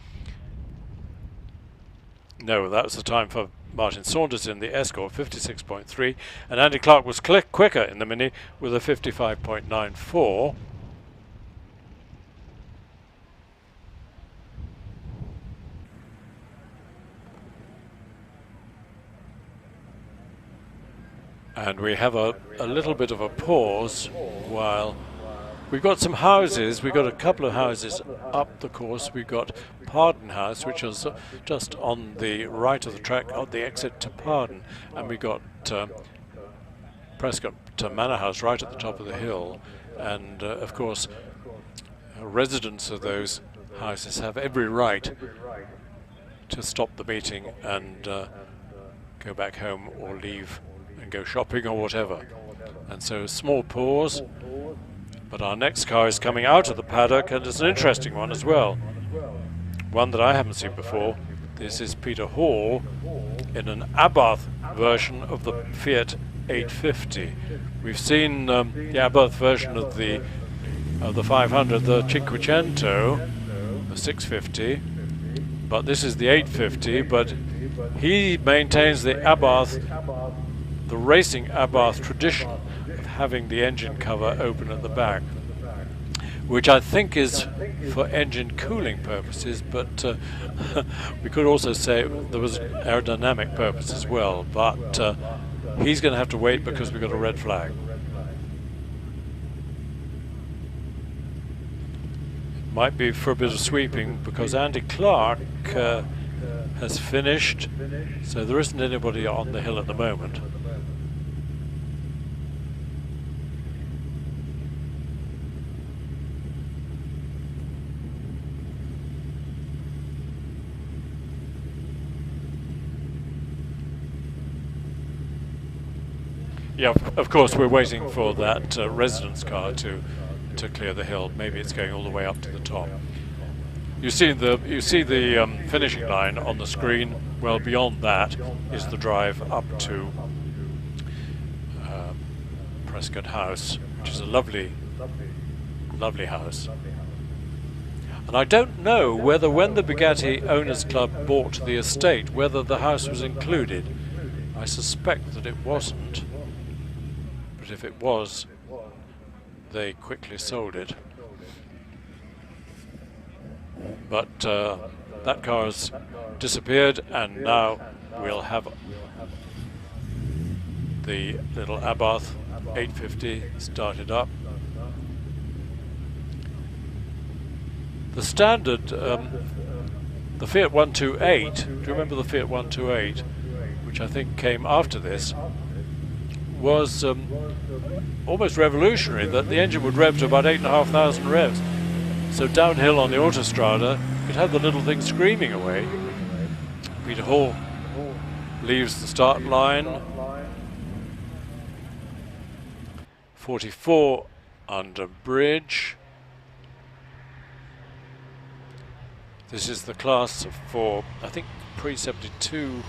No, that was the time for Martin Saunders in the Escort, 56.3, and Andy Clark was quicker in the Mini with a 55.94. And we have a little bit of a pause while we've got some houses. We've got a couple of houses up the course. We've got Pardon House, which is just on the right of the track, on the exit to Pardon. And we got Prescott Manor House right at the top of the hill. And of course, residents of those houses have every right to stop the meeting and go back home or leave and go shopping or whatever. And so a small pause, but our next car is coming out of the paddock, and it's an interesting one as well, one that I haven't seen before. This is Peter Hall in an Abarth version of the Fiat 850. We've seen the Abarth version of the 500, the Cinquecento, the 650, but this is the 850. But he maintains the Abarth, the racing Abarth tradition of having the engine cover open at the back, which I think is for engine cooling purposes, but we could also say there was aerodynamic purpose as well, but he's going to have to wait because we've got a red flag. Might be for a bit of sweeping because Andy Clark has finished, so there isn't anybody on the hill at the moment. Yeah, of course we're waiting for that residence car to clear the hill. Maybe it's going all the way up to the top. You see the finishing line on the screen. Well, beyond that is the drive up to Prescott House, which is a lovely, lovely house. And I don't know whether when the Bugatti Owners Club bought the estate, whether the house was included. I suspect that it wasn't. But if it was, they quickly sold it. But that car has disappeared, and now we'll have the little Abarth 850 started up. The standard, the Fiat 128, do you remember the Fiat 128, which I think came after this, was almost revolutionary, that the engine would rev to about 8,500 revs. So downhill on the autostrada, it had the little thing screaming away. Peter Hall leaves the start line. 44 under bridge. This is the class for, I think, pre-72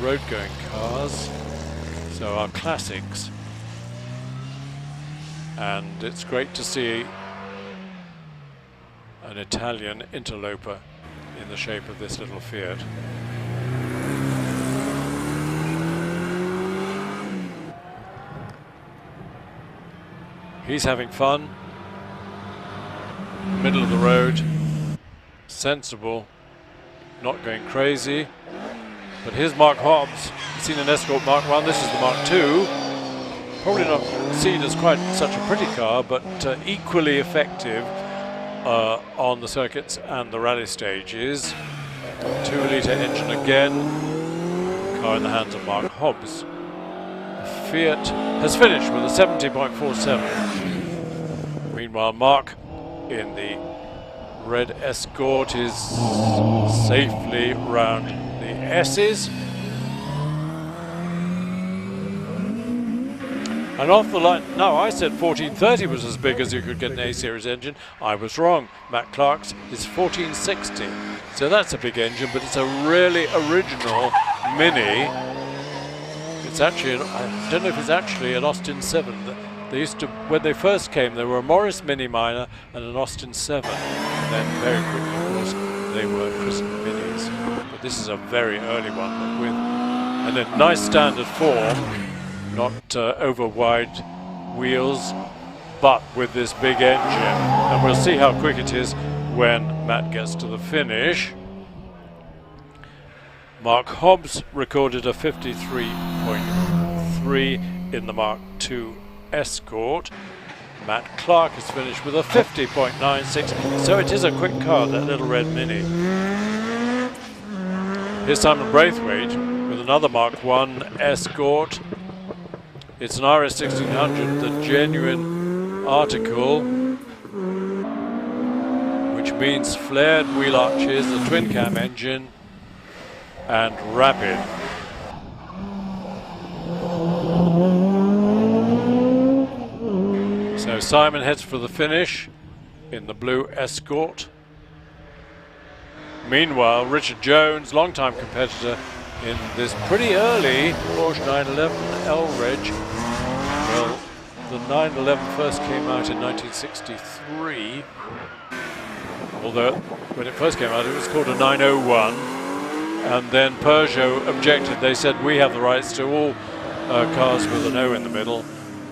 road-going cars. So our classics. And it's great to see an Italian interloper in the shape of this little Fiat. He's having fun. Middle of the road. Sensible. Not going crazy. But here's Mark Hobbs. You've seen an Escort Mark 1. This is the Mark 2. Probably not seen as quite such a pretty car, but equally effective on the circuits and the rally stages. 2-litre engine again. Car in the hands of Mark Hobbs. Fiat has finished with a 70.47. Meanwhile, Mark in the red Escort is safely round the S's. And off the line, no, I said 1430 was as big as you could get an A-series engine. I was wrong. Matt Clark's is 1460. So that's a big engine, but it's a really original Mini. It's actually, I don't know if it's actually an Austin 7. They used to, when they first came, they were a Morris Mini Minor and an Austin 7. And then very quickly, of course, they were christened Minis. But this is a very early one, but with and a nice standard form, not over wide wheels, but with this big engine. And we'll see how quick it is when Matt gets to the finish. Mark Hobbs recorded a 53.3 in the Mark II Escort. Matt Clark has finished with a 50.96, so it is a quick car, that little red Mini. Here's Simon Braithwaite with another Mark I Escort. It's an RS 1600, the genuine article, which means flared wheel arches, a twin cam engine, and rapid. So Simon heads for the finish in the blue Escort. Meanwhile, Richard Jones, longtime competitor in this pretty early Porsche 911 L-Reg. Well, the 911 first came out in 1963, although when it first came out it was called a 901. And then Peugeot objected. They said, we have the rights to all cars with an O in the middle,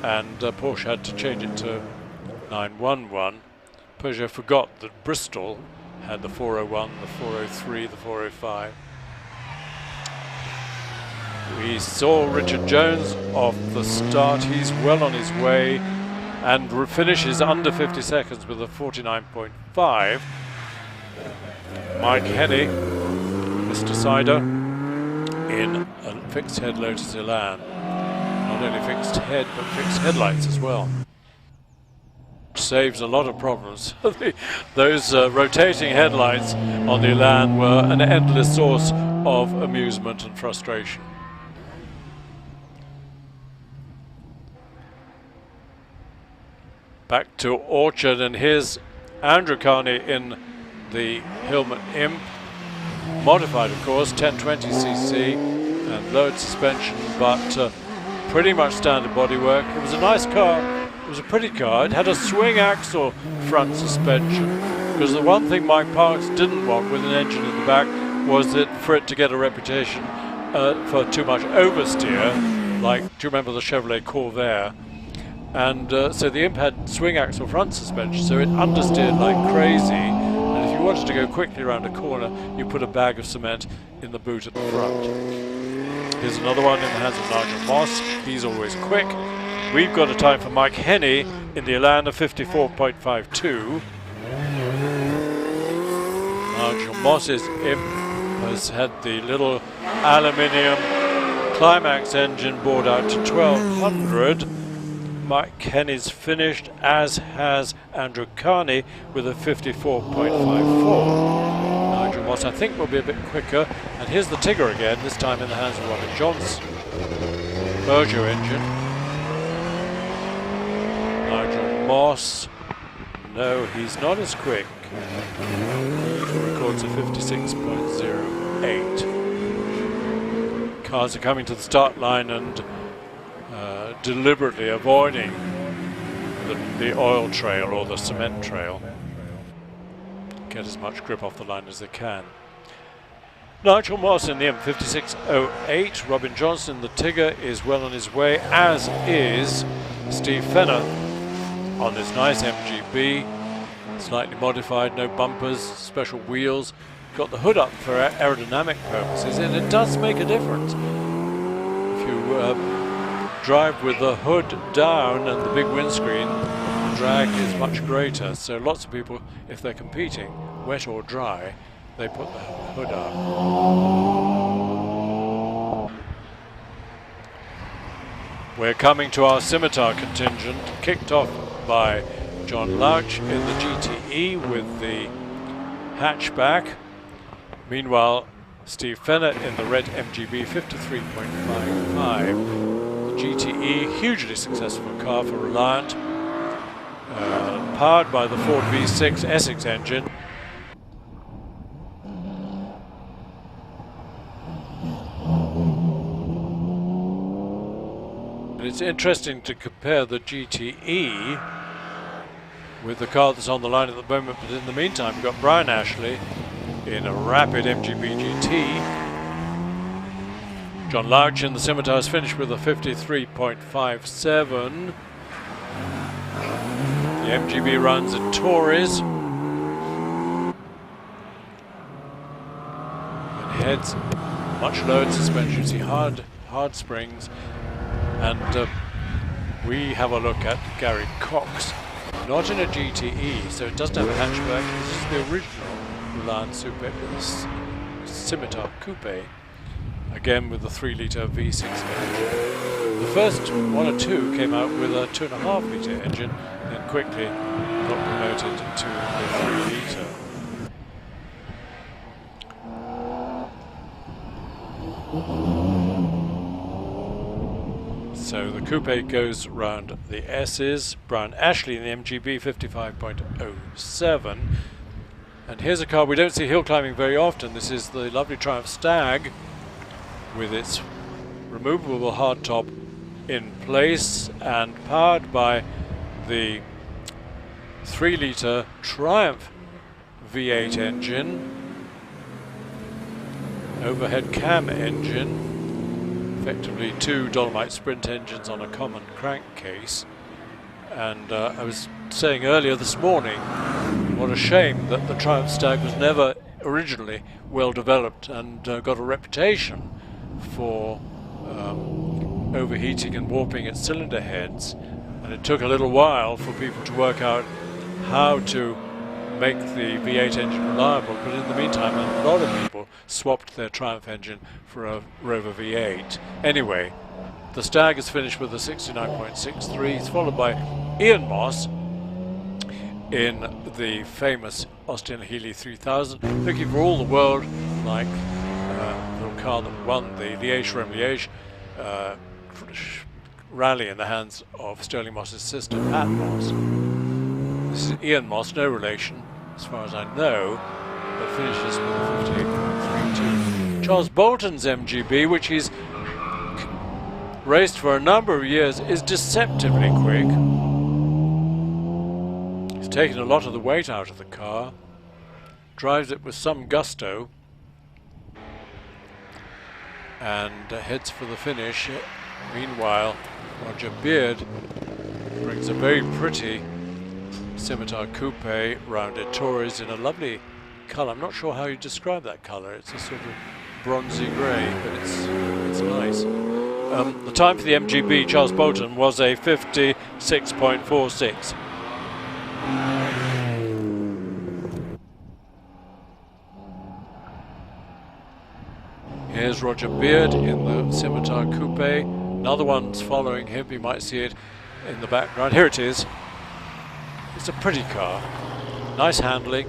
and Porsche had to change it to 911. Peugeot forgot that Bristol had the 401, the 403, the 405. We saw Richard Jones off the start. He's well on his way and finishes under 50 seconds with a 49.5. Mike Henney, Mr. Cider, in a fixed head Lotus Elan. Not only fixed head, but fixed headlights as well. Saves a lot of problems. Those rotating headlights on the Elan were an endless source of amusement and frustration. Back to Orchard, and here's Andrew Carney in the Hillman Imp. Modified, of course, 1020cc and lowered suspension, but pretty much standard bodywork. It was a nice car. It was a pretty car. It had a swing axle front suspension, because the one thing Mike Parks didn't want with an engine in the back was that for it to get a reputation for too much oversteer, like, do you remember the Chevrolet Corvair? And so the Imp had swing axle front suspension, so it understeered like crazy, and you wanted to go quickly around a corner, you put a bag of cement in the boot at the front. Here's another one in the hands of Nigel Moss. He's always quick. We've got a time for Mike Henney in the Elan of 54.52. Nigel Moss's imp has had the little aluminium climax engine bored out to 1200. Mike Henney's finished, as has Andrew Carney with a 54.54. Nigel Moss, I think, will be a bit quicker. And here's the Tigger again, this time in the hands of Robert Johnson. Peugeot engine. Nigel Moss, no, he's not as quick. He records a 56.08. Cars are coming to the start line and deliberately avoiding the oil trail or the cement trail. Get as much grip off the line as they can. Nigel Moss in the M5608. Robin Johnson, the Tigger, is well on his way, as is Steve Fenner on this nice MGB. Slightly modified, no bumpers, special wheels. Got the hood up for aerodynamic purposes, and it does make a difference. If you drive with the hood down and the big windscreen, the drag is much greater. So lots of people, if they're competing, wet or dry, they put the hood up. We're coming to our scimitar contingent, kicked off by John Louch in the GTE with the hatchback. Meanwhile, Steve Fenner in the red MGB 53.55. GTE, hugely successful car for Reliant, powered by the Ford V6 Essex engine. And it's interesting to compare the GTE with the car that's on the line at the moment, but in the meantime we've got Brian Ashley in a rapid MGB GT. John Louch in the Scimitars finished with a 53.57. The MGB runs at Torres and heads much lowered suspension. You see hard springs, and we have a look at Gary Cox, not in a GTE, so it doesn't have a hatchback. This is the original Milan Scimitar Coupe. Again with the 3-litre V6 engine. The first one or two came out with a 2.5-litre engine, then quickly got promoted to the 3-litre. So the coupe goes round the S's. Brian Ashley in the MGB 55.07. And here's a car we don't see hill climbing very often. This is the lovely Triumph Stag, with its removable hardtop in place and powered by the 3-litre Triumph V8 engine, overhead cam engine, effectively two Dolomite Sprint engines on a common crankcase. And I was saying earlier this morning, what a shame that the Triumph Stag was never originally well developed and got a reputation for overheating and warping its cylinder heads, and it took a little while for people to work out how to make the V8 engine reliable, but in the meantime a lot of people swapped their Triumph engine for a Rover V8. Anyway, the Stag is finished with a 69.63. It's followed by Ian Moss in the famous Austin Healey 3000, looking for all the world like the car that won the Liège-Rome-Liège rally in the hands of Sterling Moss's sister, Pat Moss. This is Ian Moss, no relation as far as I know, but finishes with a 58.32. Charles Bolton's MGB, which he's raced for a number of years, is deceptively quick. He's taken a lot of the weight out of the car, drives it with some gusto, and heads for the finish. Meanwhile, Roger Beard brings a very pretty Scimitar Coupe round at Torres in a lovely colour. I'm not sure how you describe that colour. It's a sort of bronzy grey, but it's nice. The time for the MGB Charles Bolton was a 56.46. Here's Roger Beard in the Scimitar Coupe. Another one's following him. You might see it in the background. Here it is. It's a pretty car. Nice handling.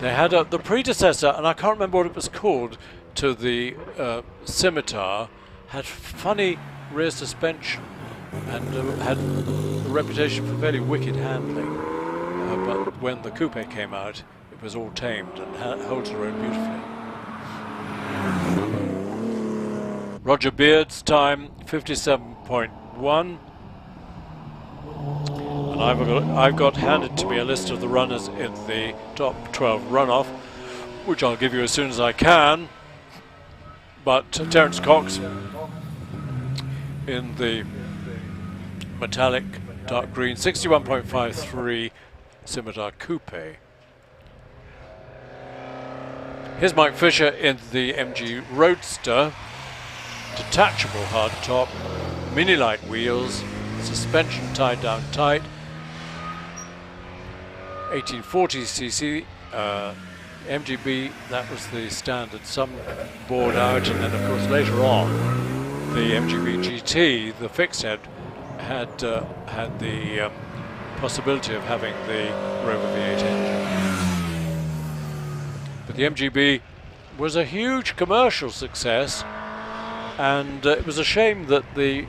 They had the predecessor, and I can't remember what it was called, to the Scimitar, had funny rear suspension and had a reputation for fairly wicked handling. But when the coupe came out, it was all tamed and holds the road beautifully. Roger Beard's time, 57.1. And I've got handed to me a list of the runners in the top 12 runoff, which I'll give you as soon as I can. But Terence Cox in the metallic dark green, 61.53 Scimitar Coupe. Here's Mike Fisher in the MG Roadster, detachable hardtop, mini light wheels, suspension tied down tight, 1840cc MGB. That was the standard. Some bored out, and then of course later on the MGB GT, the fixed head, had the possibility of having the Rover V8 engine. But the MGB was a huge commercial success, and it was a shame that it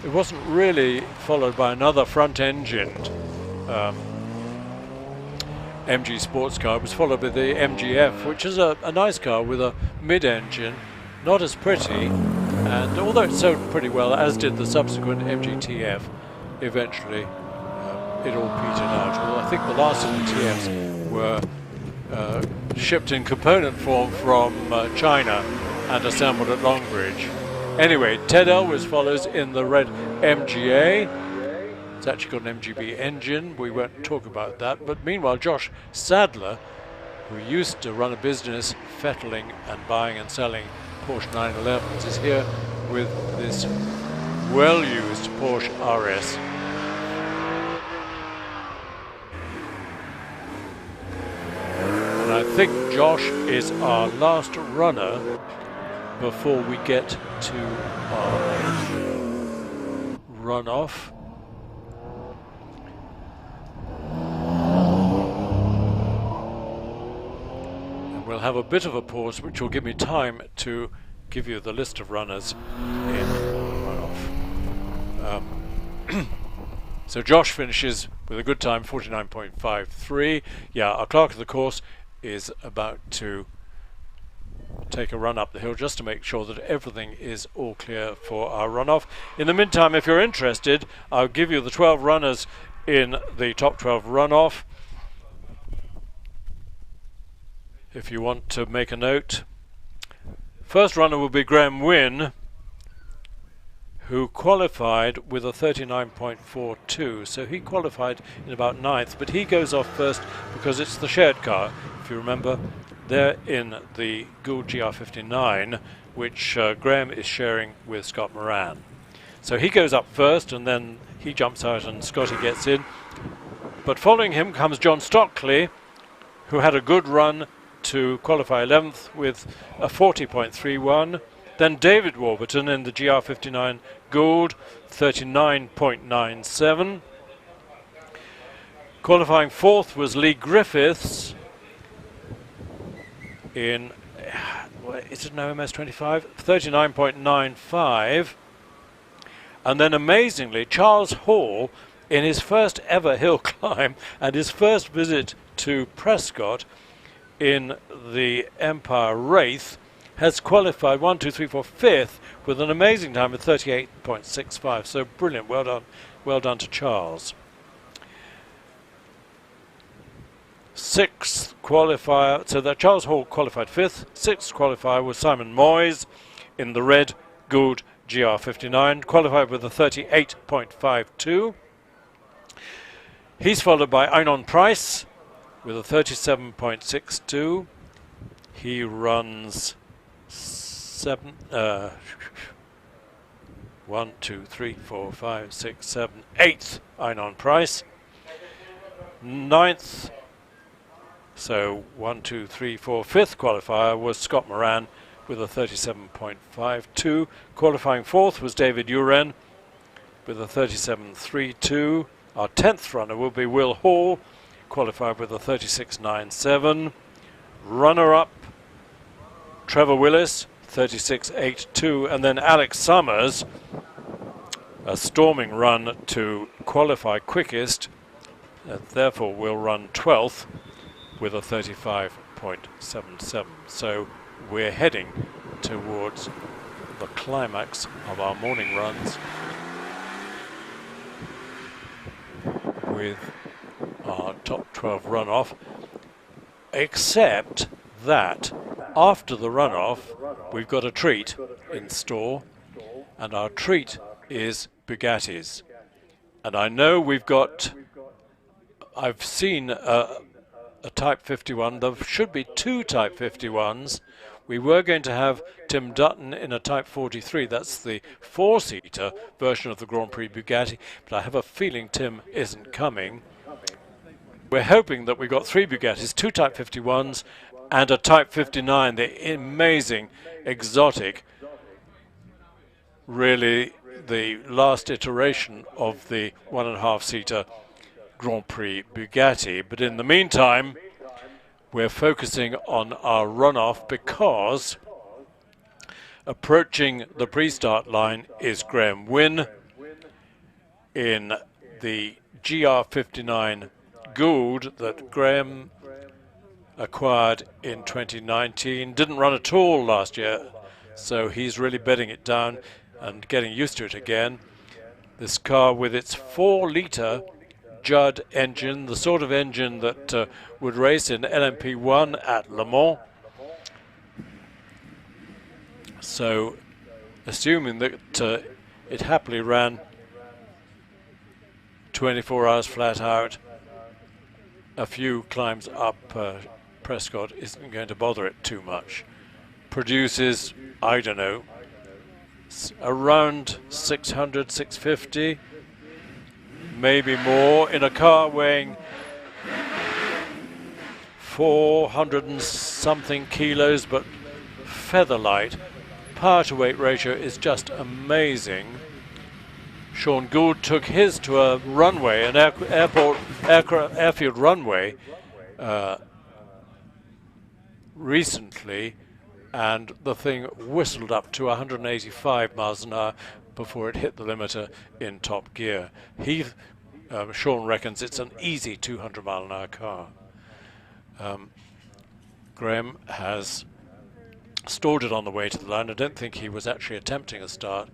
wasn't really followed by another front-engined MG sports car. It was followed by the MGF, which is a nice car with a mid-engine, not as pretty, and although it sold pretty well, as did the subsequent MGTF, eventually it all petered out. Well, I think the last of the TFs were shipped in component form from China and assembled at Longbridge. Anyway, Ted Elwes follows in the red MGA. It's actually got an MGB engine. We won't talk about that. But meanwhile, Josh Sadler, who used to run a business fettling and buying and selling Porsche 911s, is here with this well-used Porsche RS. And I think Josh is our last runner before we get to our runoff. And we'll have a bit of a pause, which will give me time to give you the list of runners in runoff. So Josh finishes with a good time, 49.53. Yeah, our clerk of the course is about to take a run up the hill just to make sure that everything is all clear for our runoff. In the meantime, if you're interested, I'll give you the 12 runners in the top 12 runoff. If you want to make a note. First runner will be Graham Wynne, who qualified with a 39.42, so he qualified in about 9th, but he goes off first because it's the shared car. If you remember, they're in the Gould GR59, which Graham is sharing with Scott Moran. So he goes up first, and then he jumps out and Scotty gets in. But following him comes John Stockley, who had a good run to qualify 11th with a 40.31. Then David Warburton in the GR59 Gould, 39.97. Qualifying 4th was Lee Griffiths in, is it an OMS 25? 39.95. And then amazingly, Charles Hall, in his first ever hill climb and his first visit to Prescott in the Empire Wraith, has qualified 1, 2, 3, 4, 5th with an amazing time of 38.65. So brilliant, well done to Charles. 6th qualifier, so that Charles Hall qualified 5th. 6th qualifier was Simon Moyes in the red Gould GR59, qualified with a 38.52. He's followed by Einon Price with a 37.62. He runs 8th Einon Price. 9th, so 5th qualifier was Scott Moran with a 37.52. Qualifying 4th was David Uren with a 37.32. Our 10th runner will be Will Hall, qualified with a 36.97. Runner-up, Trevor Willis, 36.82, and then Alex Summers, a storming run to qualify quickest, therefore will run 12th with a 35.77. So we're heading towards the climax of our morning runs with our top 12 runoff, except that after the runoff we've got a treat in store, and our treat is Bugattis. And I know I've seen a Type 51. There should be 2 Type 51s. We were going to have Tim Dutton in a Type 43. That's the 4-seater version of the Grand Prix Bugatti, but I have a feeling Tim isn't coming. We're hoping that we've got 3 Bugattis, 2 Type 51s, and a Type 59, the amazing, exotic, really the last iteration of the 1.5-seater Grand Prix Bugatti. But in the meantime, we're focusing on our runoff because approaching the pre-start line is Graham Wynne in the GR59 Gould that Graham acquired in 2019. Didn't run at all last year, so he's really bedding it down and getting used to it again. This car with its 4-litre Judd engine, the sort of engine that would race in LMP1 at Le Mans. So, assuming that it happily ran 24 hours flat out, a few climbs up Prescott isn't going to bother it too much. Produces, I don't know, around 600, 650. Maybe more, in a car weighing 400 and something kilos, but feather light. Power to weight ratio is just amazing. Sean Gould took his to a runway, an airfield runway recently, and the thing whistled up to 185 miles an hour before it hit the limiter in top gear. Sean reckons it's an easy 200-mile-an-hour car. Graham has stored it on the way to the line. I don't think he was actually attempting a start,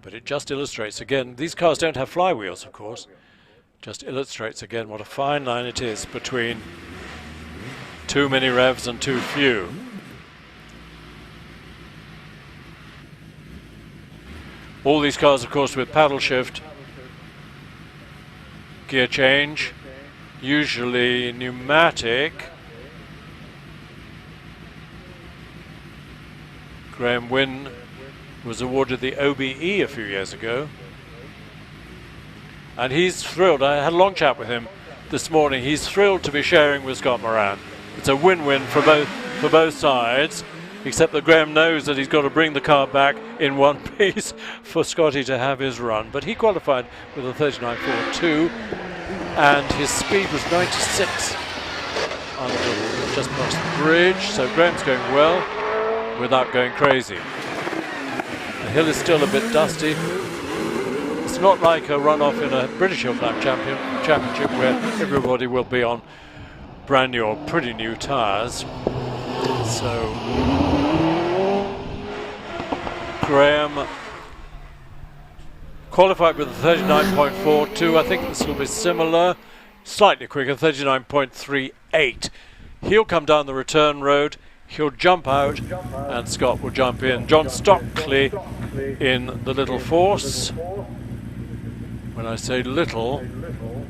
but it just illustrates again, these cars don't have flywheels, of course, just illustrates again what a fine line it is between too many revs and too few. All these cars, of course, with paddle shift, gear change, usually pneumatic. Graham Wynne was awarded the OBE a few years ago, and he's thrilled. I had a long chat with him this morning. He's thrilled to be sharing with Scott Moran. It's a win-win for both sides, except that Graham knows that he's got to bring the car back in one piece for Scotty to have his run. But he qualified with a 39.42, and his speed was 96 under just past the bridge. So Graham's going well without going crazy. The hill is still a bit dusty. It's not like a runoff in a British Hill Climb Championship where everybody will be on brand new or pretty new tyres. So Graham qualified with a 39.42. I think this will be similar, slightly quicker, 39.38. He'll come down the return road, he'll jump out, and Scott will jump in. John Stockley in the little force. When I say little,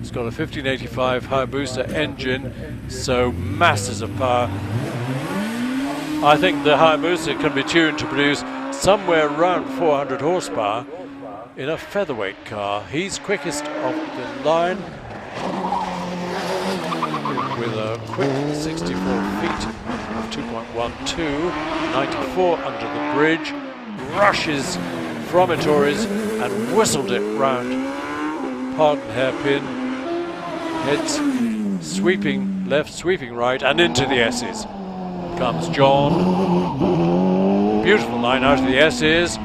It's got a 1585 Hayabusa engine, so masses of power. I think the Hayabusa can be tuned to produce somewhere around 400 horsepower in a featherweight car. He's quickest off the line with a quick 64 feet of 2.12, 94 under the bridge, rushes from Torres and whistled it round Pardon hairpin, heads sweeping left, sweeping right, and into the S's. Comes John. Beautiful line out of the S's.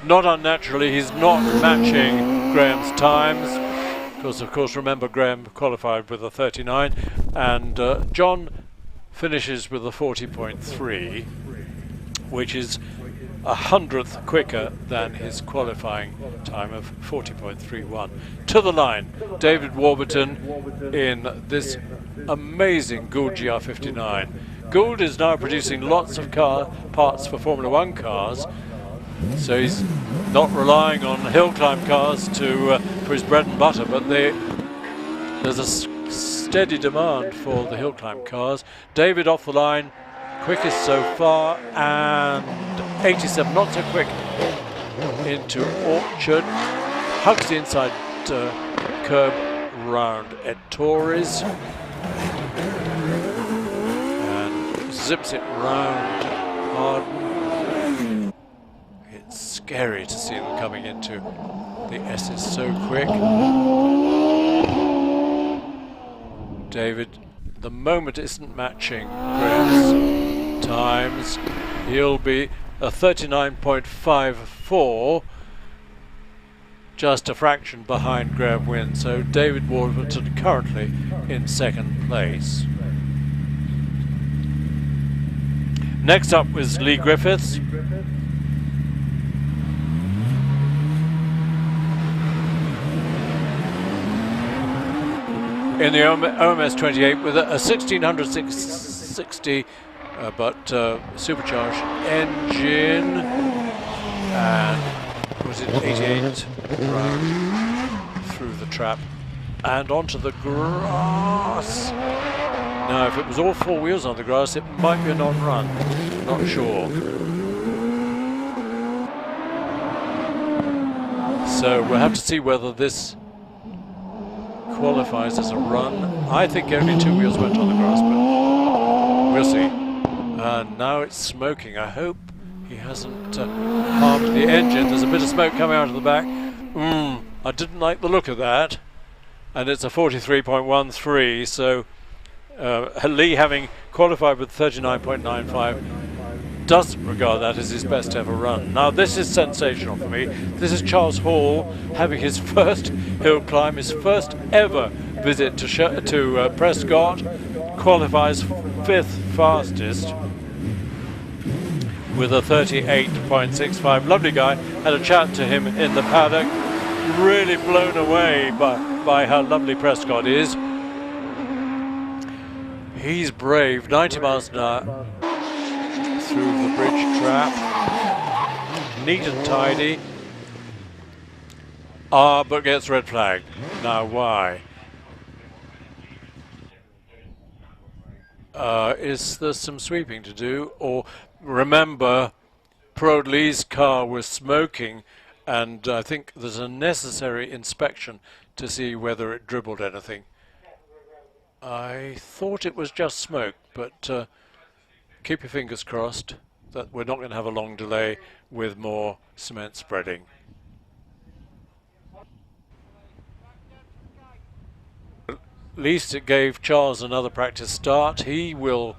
Not unnaturally, he's not matching Graham's times. Because, of course, remember Graham qualified with a 39, and John finishes with a 40.3, which is 100th quicker than his qualifying time of 40.31. To the line, David Warburton in this amazing Gould GR59. Gould is now producing lots of car parts for Formula One cars, so he's not relying on hill climb cars for his bread and butter, but there's a steady demand for the hill climb cars. David off the line, quickest so far, and 87, not so quick, into Orchard, hugs the inside curb round Torres, and zips it round Harden. It's scary to see them coming into the S's so quick. David, the moment isn't matching Graham's times. He'll be a 39.54, just a fraction behind Graham Wynn. So David Warburton currently in second place. Next up was Lee Griffiths. In the OMS 28 with a 1660 but supercharged engine, and was it 88 round through the trap and onto the grass. Now if it was all four wheels on the grass, it might be a non-run, not sure. So we'll have to see whether this qualifies as a run. I think only two wheels went on the grass, but we'll see. Now it's smoking. I hope he hasn't harmed the engine. There's a bit of smoke coming out of the back. I didn't like the look of that. And it's a 43.13, so Lee, having qualified with 39.95, doesn't regard that as his best ever run. Now this is sensational for me. This is Charles Hall having his first hill climb, his first ever visit to Prescott, qualifies fifth fastest with a 38.65. Lovely guy. Had a chat to him in the paddock. Really blown away by how lovely Prescott is. He's brave. 90 miles an hour through the bridge trap. Neat and tidy. But gets red flagged. Now why? Is there some sweeping to do? Or remember, Prode Lee's car was smoking, and I think there's a necessary inspection to see whether it dribbled anything. I thought it was just smoke, but keep your fingers crossed that we're not going to have a long delay with more cement spreading. At least it gave Charles another practice start. He'll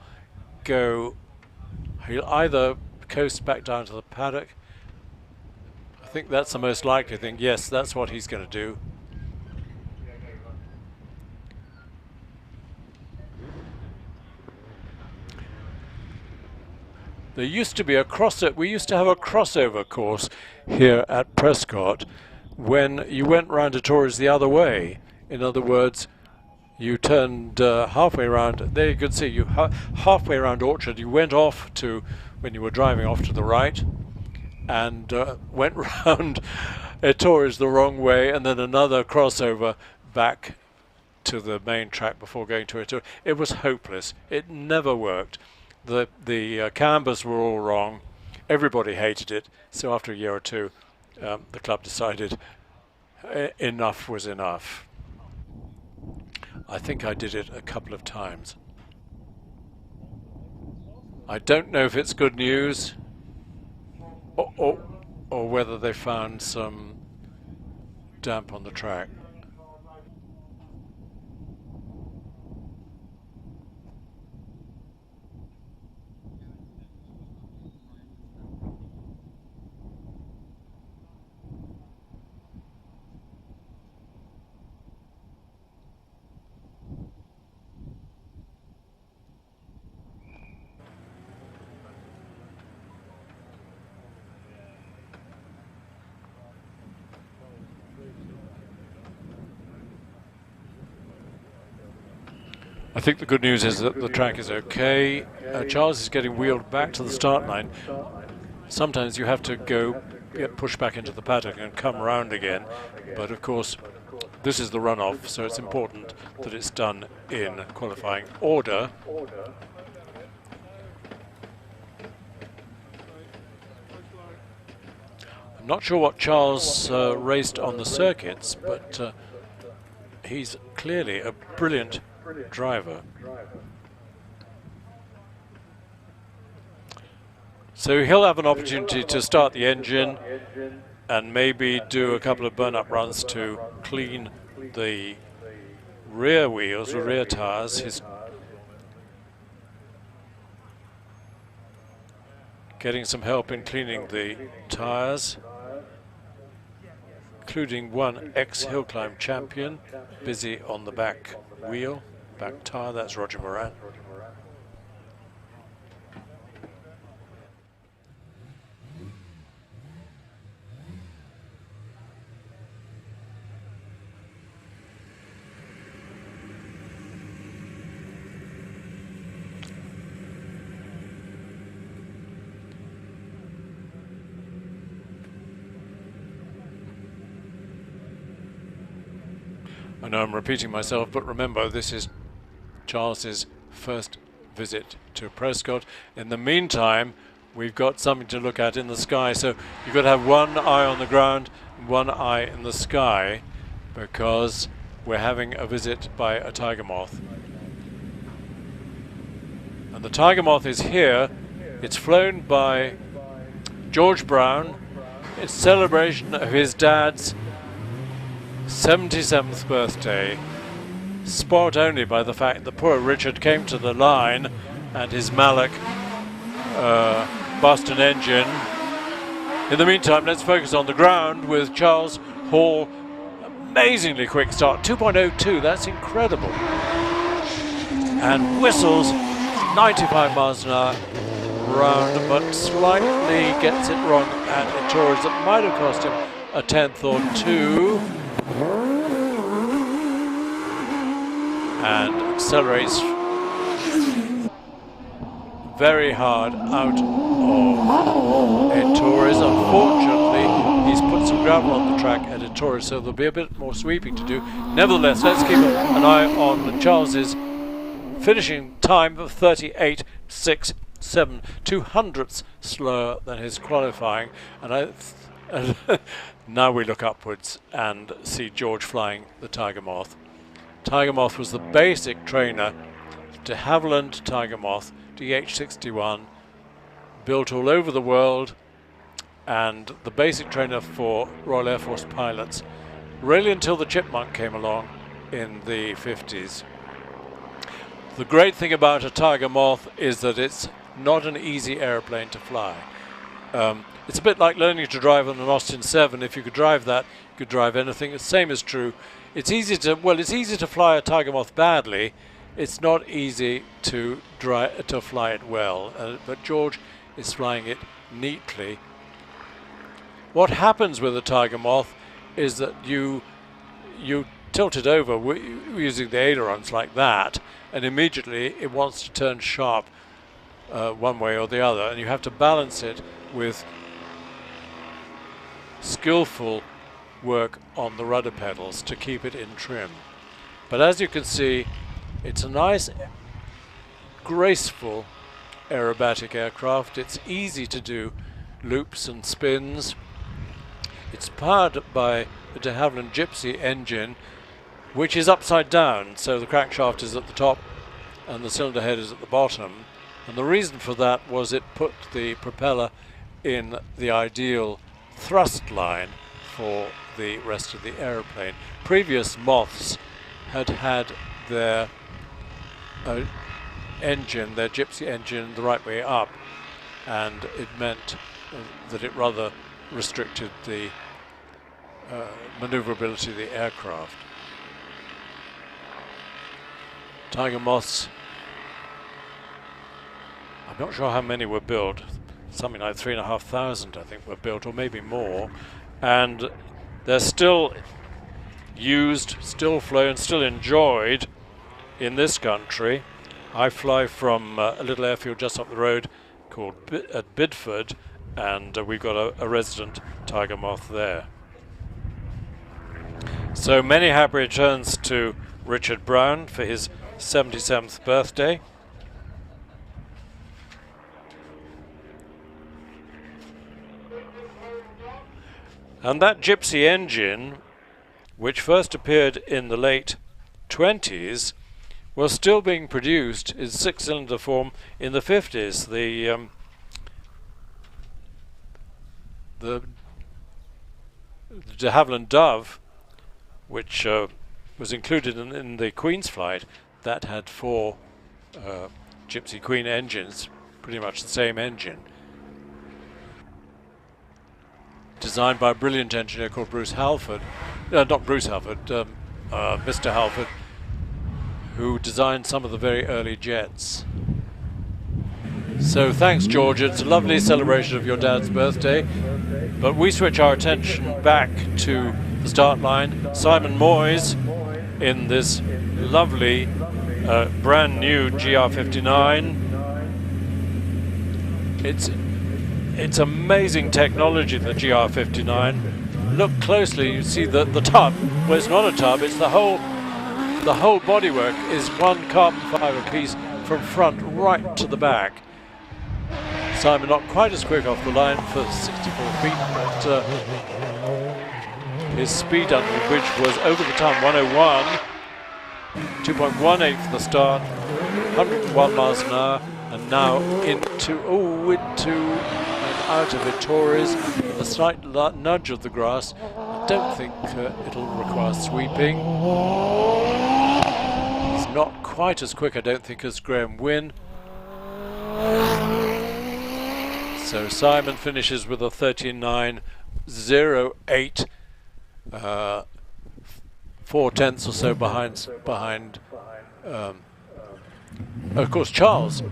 either coast back down to the paddock. I think that's the most likely thing. Yes, that's what he's going to do. There used to be a crossover. We used to have a crossover course here at Prescott when you went round to Torres the other way. In other words, you turned halfway around. There you could see you halfway around Orchard. You went off to, when you were driving off to the right, and went round Ettores the wrong way, and then another crossover back to the main track before going to Ettore. It was hopeless. It never worked. The cambers were all wrong. Everybody hated it. So after a year or two, the club decided enough was enough. I think I did it a couple of times. I don't know if it's good news or whether they found some damp on the track. I think the good news is that the track is okay. Charles is getting wheeled back to the start line. Sometimes you have to get pushed back into the paddock and come round again. But of course, this is the runoff, so it's important that it's done in qualifying order. I'm not sure what Charles raced on the circuits, but he's clearly a brilliant driver. So he'll have an opportunity to start the engine and maybe do a couple of burn-up runs to clean the rear wheels or rear tires. He's getting some help in cleaning the tires, including one ex-hill climb champion busy on the back wheel. Back tire, that's Roger Moran. I know I'm repeating myself, but remember, this is Charles's first visit to Prescott. In the meantime, we've got something to look at in the sky. So you've got to have one eye on the ground and one eye in the sky, because we're having a visit by a tiger moth. And the tiger moth is here. It's flown by George Brown. It's celebration of his dad's 77th birthday, spoilt only by the fact that poor Richard came to the line and his Mallock bust an engine. In the meantime, let's focus on the ground with Charles Hall. Amazingly quick start, 2.02, that's incredible. And whistles 95 miles an hour round, but slightly gets it wrong at Ettores. That might have cost him a tenth or two. And accelerates very hard out of Ettores. Unfortunately, he's put some gravel on the track at Ettores, so there'll be a bit more sweeping to do. Nevertheless, let's keep an eye on Charles's finishing time of 38.67, 0.02 slower than his qualifying. And now we look upwards and see George flying the Tiger Moth. Tiger Moth was the basic trainer de Havilland Tiger Moth DH61, built all over the world, and the basic trainer for Royal Air Force pilots, really until the Chipmunk came along in the 50s. The great thing about a Tiger Moth is that it's not an easy airplane to fly. It's a bit like learning to drive on an Austin 7. If you could drive that, you could drive anything. The same is true. It's easy to fly a Tiger Moth badly. It's not easy to fly it well. But George is flying it neatly. What happens with a Tiger Moth is that you tilt it over using the ailerons like that, and immediately it wants to turn sharp one way or the other, and you have to balance it with skillful work on the rudder pedals to keep it in trim. But as you can see, it's a nice, graceful aerobatic aircraft. It's easy to do loops and spins. It's powered by the de Havilland Gypsy engine, which is upside down, so the crankshaft is at the top and the cylinder head is at the bottom. And the reason for that was it put the propeller in the ideal thrust line for the rest of the aeroplane. Previous Moths had had their engine, their Gypsy engine, the right way up, and it meant that it rather restricted the maneuverability of the aircraft. Tiger Moths, I'm not sure how many were built, something like 3,500 I think were built, or maybe more, and they're still used, still flown, still enjoyed in this country. I fly from a little airfield just up the road called at Bidford, and we've got a resident Tiger Moth there. So many happy returns to Richard Brown for his 77th birthday. And that Gypsy engine, which first appeared in the late 20s, was still being produced in six-cylinder form in the 50s. The de Havilland Dove, which was included in the Queen's flight, that had four Gypsy Queen engines, pretty much the same engine, designed by a brilliant engineer called Bruce Halford, not Bruce Halford, Mr. Halford, who designed some of the very early jets. So thanks, George. It's a lovely celebration of your dad's birthday, but we switch our attention back to the start line. Simon Moyes in this lovely brand new GR59. It's amazing technology, the GR59. Look closely, you see the tub. Well, it's not a tub, it's the whole bodywork is one carbon fiber piece from front right to the back. Simon not quite as quick off the line for 64 feet, but his speed under the bridge was over the time 101, 2.18 for the start, 101 miles an hour, and now into and out of Ettores with a slight nudge of the grass. I don't think it'll require sweeping. He's not quite as quick, I don't think, as Graham Wynne. So Simon finishes with a 39.08, 4 tenths or so behind. Of course, Charles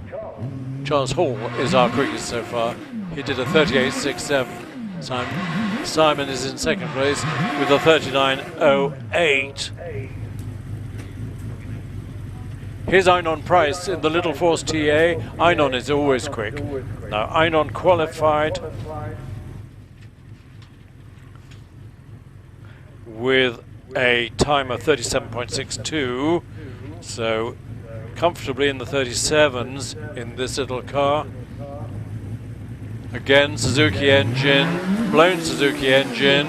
Hall is our quickest so far. He did a 38.67. Simon is in second place with a 39.08. Here's Einon Price in the Little Force TA. Einon is always quick. Now Einon qualified with a time of 37.62, so comfortably in the 37s in this little car. Again, Suzuki engine, blown Suzuki engine.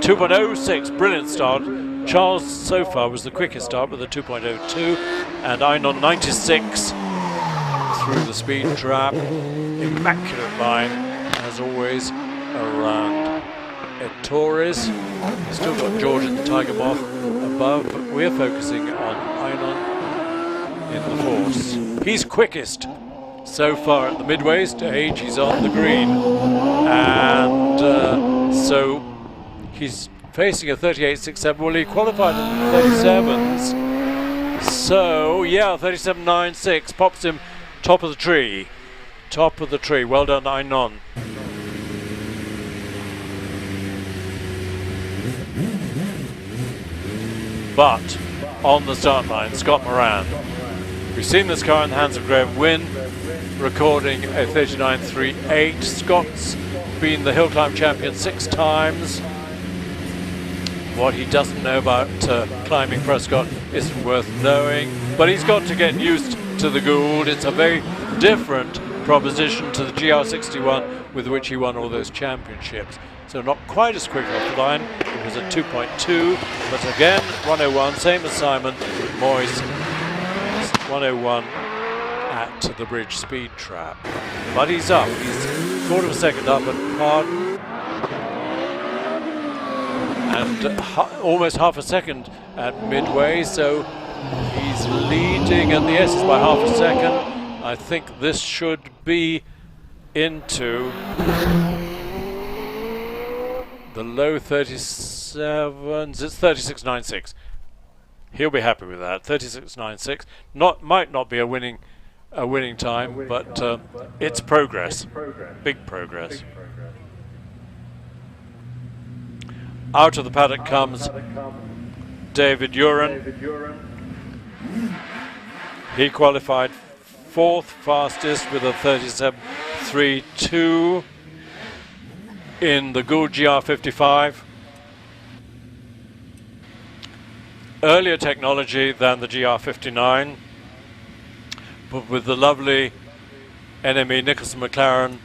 2.06, brilliant start. Charles so far was the quickest start with a 2.02, and Einon 96 through the speed trap. Immaculate line, as always, around Ettores. Still got George and the Tiger Moth above, but we're focusing on Einon in the Force. He's quickest so far at the midway stage. He's on the green, and so he's facing a 38.67. Well, he qualified in the 37s, so yeah, 37.96 pops him top of the tree. Top of the tree. Well done, Einon. But on the start line, Scott Moran. We've seen this car in the hands of Graham Wynne, recording a 39.38. Scott's been the Hill Climb champion 6 times. What he doesn't know about climbing Prescott isn't worth knowing, but he's got to get used to the Gould. It's a very different proposition to the GR61 with which he won all those championships. So not quite as quick off the line. It was at 2.2, but again 101, same as Simon Moyes, 101 at the bridge speed trap. But he's up. He's quarter of a second up at Pardon, and almost half a second at Midway. So he's leading at the S's by half a second. I think this should be into the low 37s. It's 36.96. He'll be happy with that. 36.96. Might not be a winning time, but it's progress. Big progress. Out of the paddock comes David Uren. He qualified 4th fastest with a 37.32 in the Gould GR55. Earlier technology than the GR59, but with the lovely NME Nicholson McLaren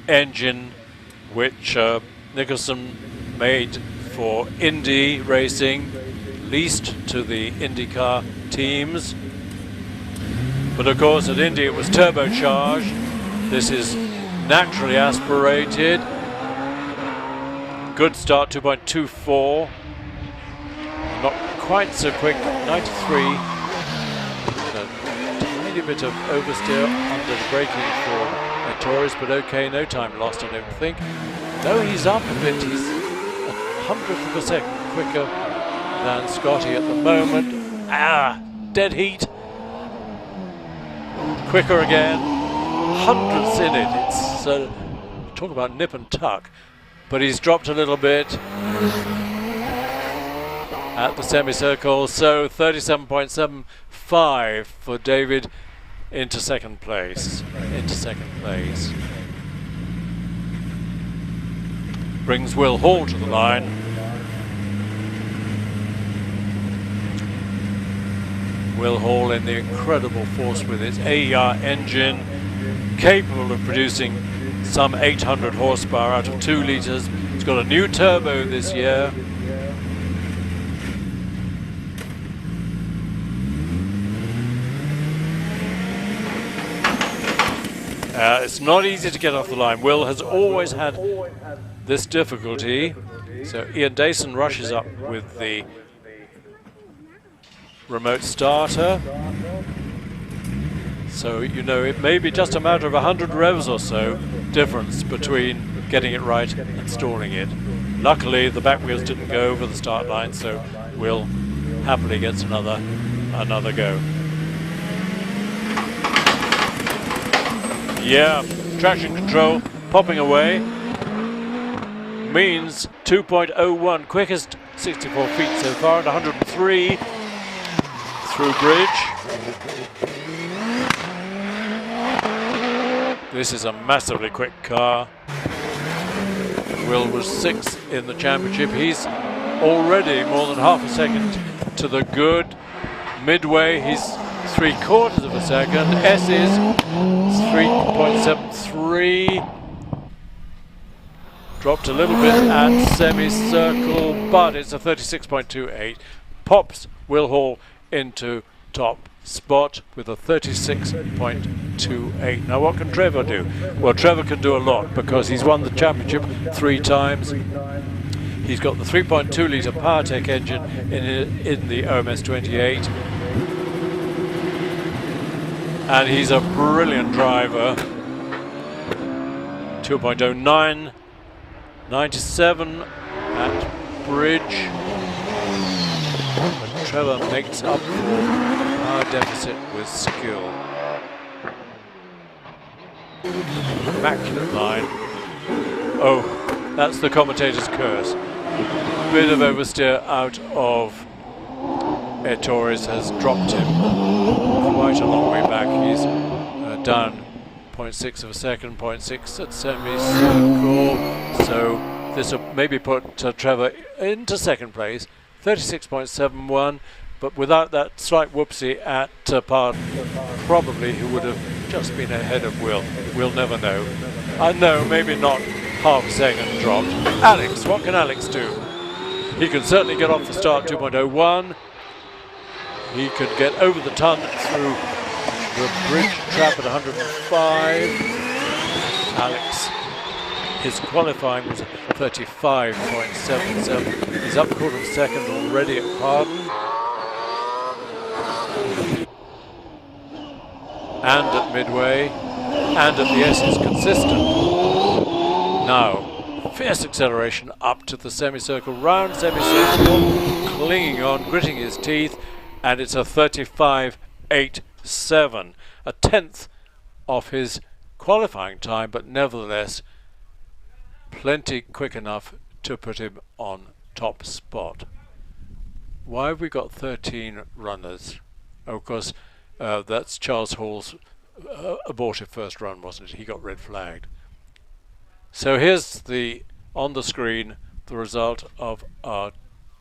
engine, which Nicholson made for Indy racing, leased to the IndyCar teams. But of course at Indy it was turbocharged. This is naturally aspirated. Good start, 2.24. Not quite so quick, 93. A tiny bit of oversteer under the braking for Torres, but okay, no time lost I don't think. No, he's up a bit. He's a 100th of a second quicker than Scotty at the moment. Dead heat. Quicker again. Hundredths in it. It's talk about nip and tuck. But he's dropped a little bit at the semicircle. So 37.75 for David into second place. Brings Will Hall to the line. Will Hall in the incredible force with its AER engine, capable of producing some 800 horsepower out of 2 litres. It's got a new turbo this year. It's not easy to get off the line. Will has always had this difficulty. So Ian Dayson rushes up with the remote starter. So, you know, it may be just a matter of 100 revs or so difference between getting it right and stalling it. Luckily, the back wheels didn't go over the start line, so Will happily gets another go. Yeah, traction control popping away means 2.01, quickest 64 feet so far at 103 through bridge. This is a massively quick car. Will was 6th in the championship. He's already more than half a second to the good. Midway, he's 3/4 of a second. S is 3.73. Dropped a little bit at semicircle, but it's a 36.28. Pops Will Hall into top spot with a 36.28. Now what can Trevor do? Well, Trevor can do a lot because he's won the championship 3 times. He's got the 3.2 litre PowerTech engine in the OMS 28. And he's a brilliant driver. 2.09, 97 at bridge. But Trevor makes up for the power deficit with skill. Immaculate line. Oh, that's the commentator's curse. Bit of oversteer out of Ed Torres has dropped him quite a long way back. He's down 0.6 of a second, 0.6 at semicircle. So this will maybe put Trevor into second place, 36.71. But without that slight whoopsie at part, probably he would have just been ahead of Will. We'll never know. No, maybe not half a second dropped. Alex, what can Alex do? He can certainly get off the start 2.01. He could get over the ton through the bridge trap at 105. Alex, his qualifying was 35.77. He's up quarter of a second already at Pardon. And at Midway, and at the S is consistent. Now, fierce acceleration up to the semicircle, round semicircle, clinging on, gritting his teeth, and it's a 35.87, a tenth of his qualifying time, but nevertheless plenty quick enough to put him on top spot. Why have we got 13 runners? Oh, of course, that's Charles Hall's abortive first run, wasn't it? He got red flagged. So here's on the screen the result of our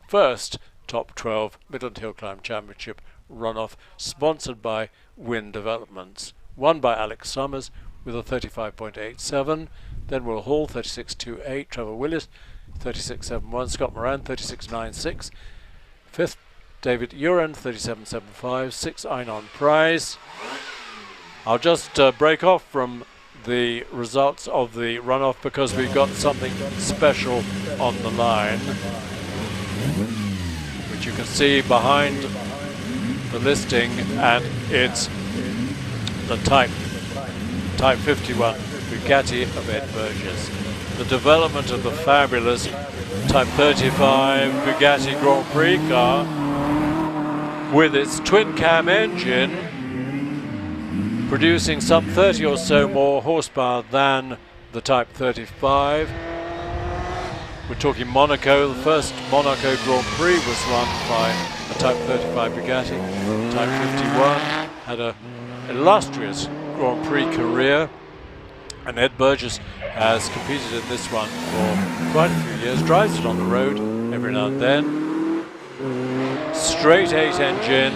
first top 12 Midland Hill Climb Championship runoff, sponsored by Wind Developments. Won by Alex Summers with a 35.87. Then Will Hall, 36.28. Trevor Willis, 36.71. Scott Moran, 36.96. Fifth, David Uren, 37.75. Sixth, Einon Price. I'll just break off from the results of the runoff because we've got something special on the line, which you can see behind the listing, and it's the Type 51 Bugatti of Ed Burgess. The development of the fabulous Type 35 Bugatti Grand Prix car with its twin cam engine, producing some 30 or so more horsepower than the Type 35. We're talking Monaco. The first Monaco Grand Prix was won by a Type 35 Bugatti. Type 51 had an illustrious Grand Prix career, and Ed Burgess has competed in this one for quite a few years, drives it on the road every now and then. Straight 8 engine,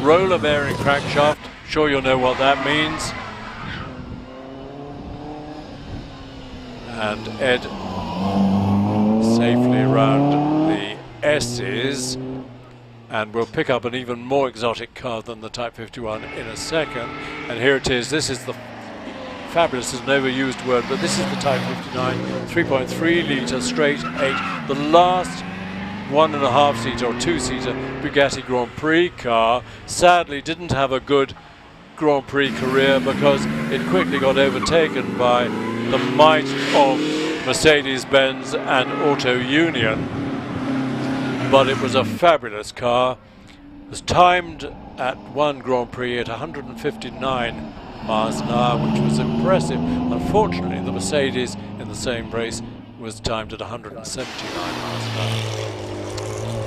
roller bearing crankshaft. Sure you'll know what that means. And Ed safely around the S's, and we'll pick up an even more exotic car than the Type 51 in a second. And here it is. This is the fabulous is an overused word, but this is the Type 59 3.3 litre straight 8, the last 1.5 seater or 2-seater Bugatti Grand Prix car. Sadly didn't have a good Grand Prix career because it quickly got overtaken by the might of Mercedes-Benz and Auto Union, but it was a fabulous car. It was timed at one Grand Prix at 159 miles an hour, which was impressive. Unfortunately, the Mercedes in the same race was timed at 179 miles an hour.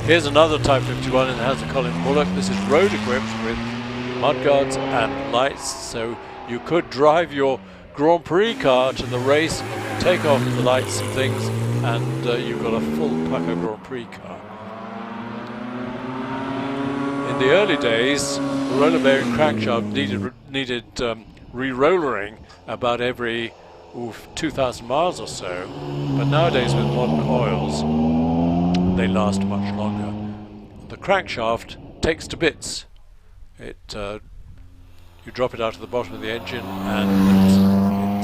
Here's another Type 51, and it has a Colin Bullock. This is road equipped with mudguards and lights, so you could drive your Grand Prix car to the race, take off the lights and things, and you've got a full Paco Grand Prix car. In the early days, the roller bearing crankshaft needed re-rollering about every 2,000 miles or so, but nowadays with modern oils, they last much longer. The crankshaft takes to bits. You drop it out of the bottom of the engine, and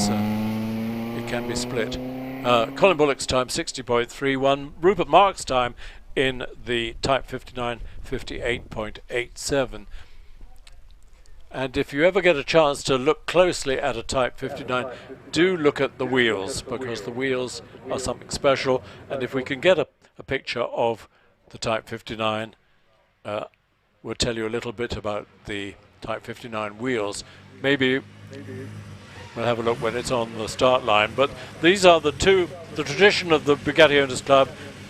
it can be split. Colin Bullock's time 60.31. Rupert Mark's time in the Type 59 58.87. And if you ever get a chance to look closely at a Type 59, do look at the wheels, because the wheels are something special. And if we can get a picture of the Type 59, we'll tell you a little bit about the Type 59 wheels. Maybe we'll have a look when it's on the start line. But these are the tradition of the Bugatti Owners Club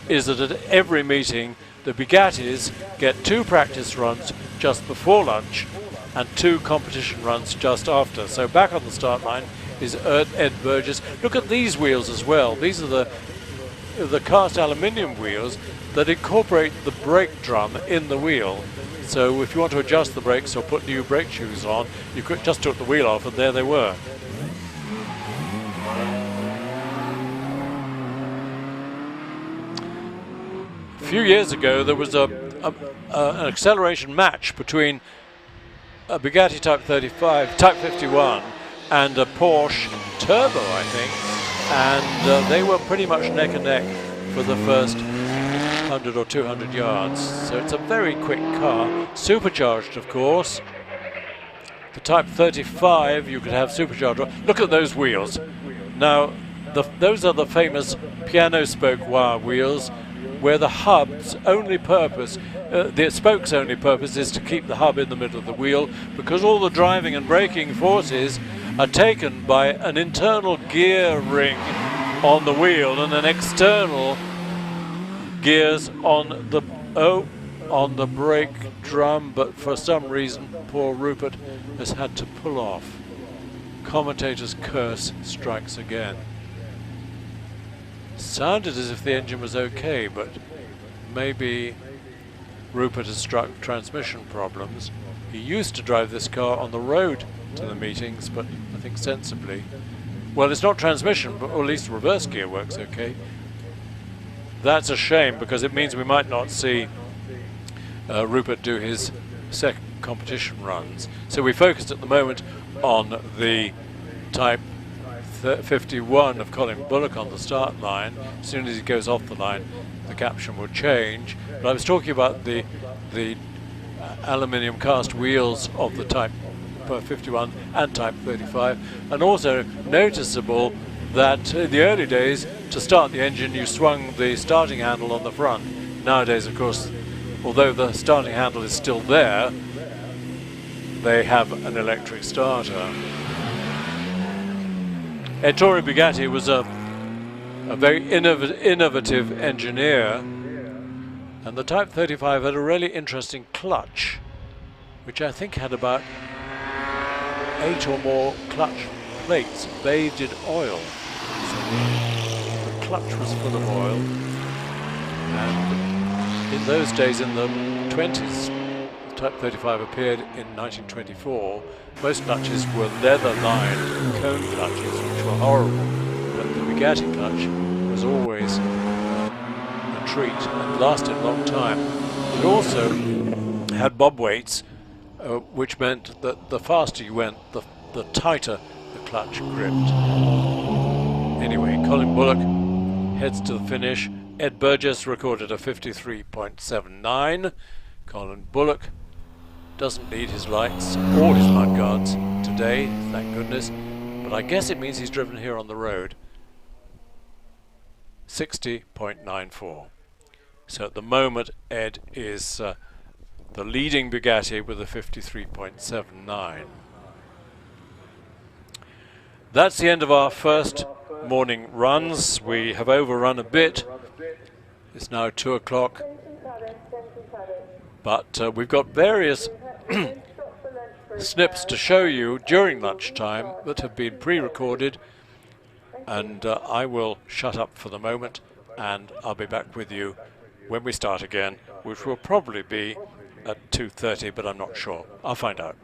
is that at every meeting the Bugattis get 2 practice runs just before lunch and 2 competition runs just after. So back on the start line is Ed Burgess. Look at these wheels as well. These are the cast aluminium wheels that incorporate the brake drum in the wheel. So if you want to adjust the brakes or put new brake shoes on, you could just took the wheel off and there they were. A few years ago there was an acceleration match between a Bugatti Type 51 and a Porsche Turbo, I think, and they were pretty much neck and neck for the first 100 or 200 yards. So it's a very quick car, supercharged of course. The Type 35 you could have supercharged. Look at those wheels. Now those are the famous piano spoke wire wheels, where the hub's only purpose, the spoke's only purpose is to keep the hub in the middle of the wheel, because all the driving and braking forces are taken by an internal gear ring on the wheel and an external gears on the brake drum, but for some reason poor Rupert has had to pull off. Commentator's curse strikes again. Sounded as if the engine was okay, but maybe Rupert has struck transmission problems. He used to drive this car on the road to the meetings, but I think sensibly. Well, it's not transmission, but at least reverse gear works okay. That's a shame, because it means we might not see Rupert do his second competition runs. So we focused at the moment on the Type 51 of Colin Bullock on the start line. As soon as he goes off the line, the caption will change. But I was talking about the aluminium cast wheels of the Type 51 and Type 35, and also noticeable that in the early days, to start the engine, you swung the starting handle on the front. Nowadays, of course, although the starting handle is still there, they have an electric starter. Ettore Bugatti was a very innovative engineer, and the Type 35 had a really interesting clutch, which I think had about 8 or more clutch plates bathed in oil. So the clutch was full of oil, and in those days, in the 20s, the Type 35 appeared in 1924. Most clutches were leather-lined cone clutches, which were horrible, but the Bugatti clutch was always a treat and lasted a long time. It also had bob weights, which meant that the faster you went, the tighter the clutch gripped. Anyway, Colin Bullock heads to the finish. Ed Burgess recorded a 53.79. Colin Bullock doesn't need his lights or his mudguards today, thank goodness, but I guess it means he's driven here on the road. 60.94. So at the moment, Ed is the leading Bugatti with a 53.79. That's the end of our first morning runs. We have overrun a bit. It's now 2 o'clock, but we've got various snips to show you during lunchtime that have been pre-recorded, and I will shut up for the moment, and I'll be back with you when we start again, which will probably be at 2:30, but I'm not sure. I'll find out.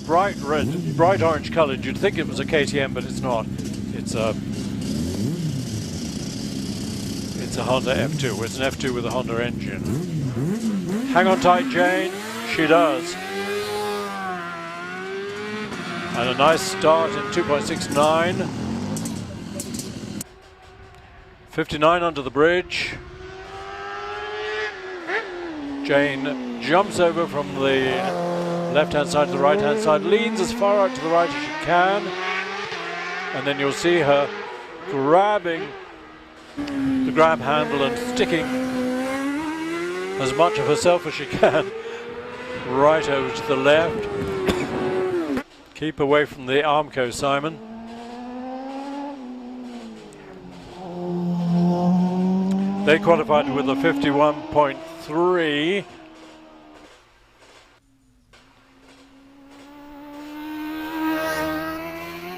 Bright red, bright orange coloured. You'd think it was a KTM, but it's not. It's a Honda F2. It's an F2 with a Honda engine. Hang on tight, Jane. She does. And a nice start in 2.69. 59 under the bridge. Jane jumps over from the left-hand side to the right-hand side, leans as far out to the right as she can, and then you'll see her grabbing the grab handle and sticking as much of herself as she can right over to the left. Keep away from the Armco, Simon. They qualified with a 51.3.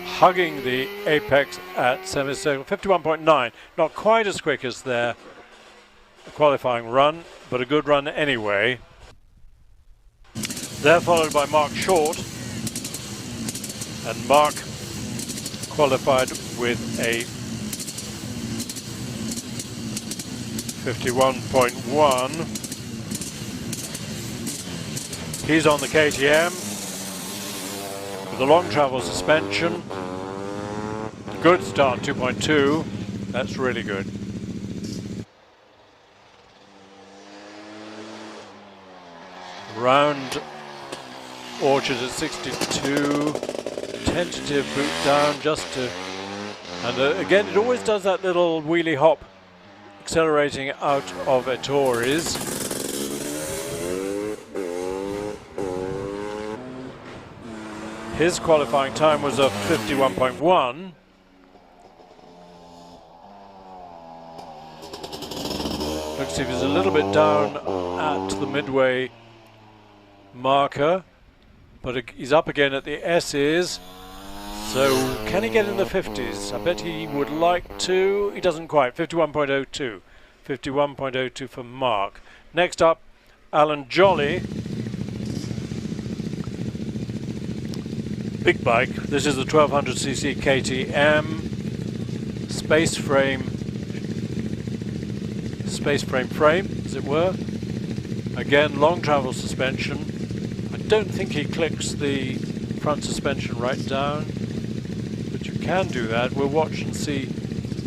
Hugging the apex at semicircle, 51.9. Not quite as quick as their qualifying run, but a good run anyway. They're followed by Mark Short, and Mark qualified with a 51.1. He's on the KTM with a long travel suspension. Good start, 2.2. That's really good. Round Orchard at 62. Tentative boot down just to, and again it always does that little wheelie hop, accelerating out of Ettores. His qualifying time was a 51.1. Looks as if he's a little bit down at the midway marker, but he's up again at the S's. So can he get in the 50s? I bet he would like to. He doesn't quite. 51.02. 51.02 for Mark. Next up, Alan Jolly. Big bike. This is the 1200cc KTM. Space frame, as it were. Again, long travel suspension. I don't think he clicks the front suspension right down, but you can do that. We'll watch and see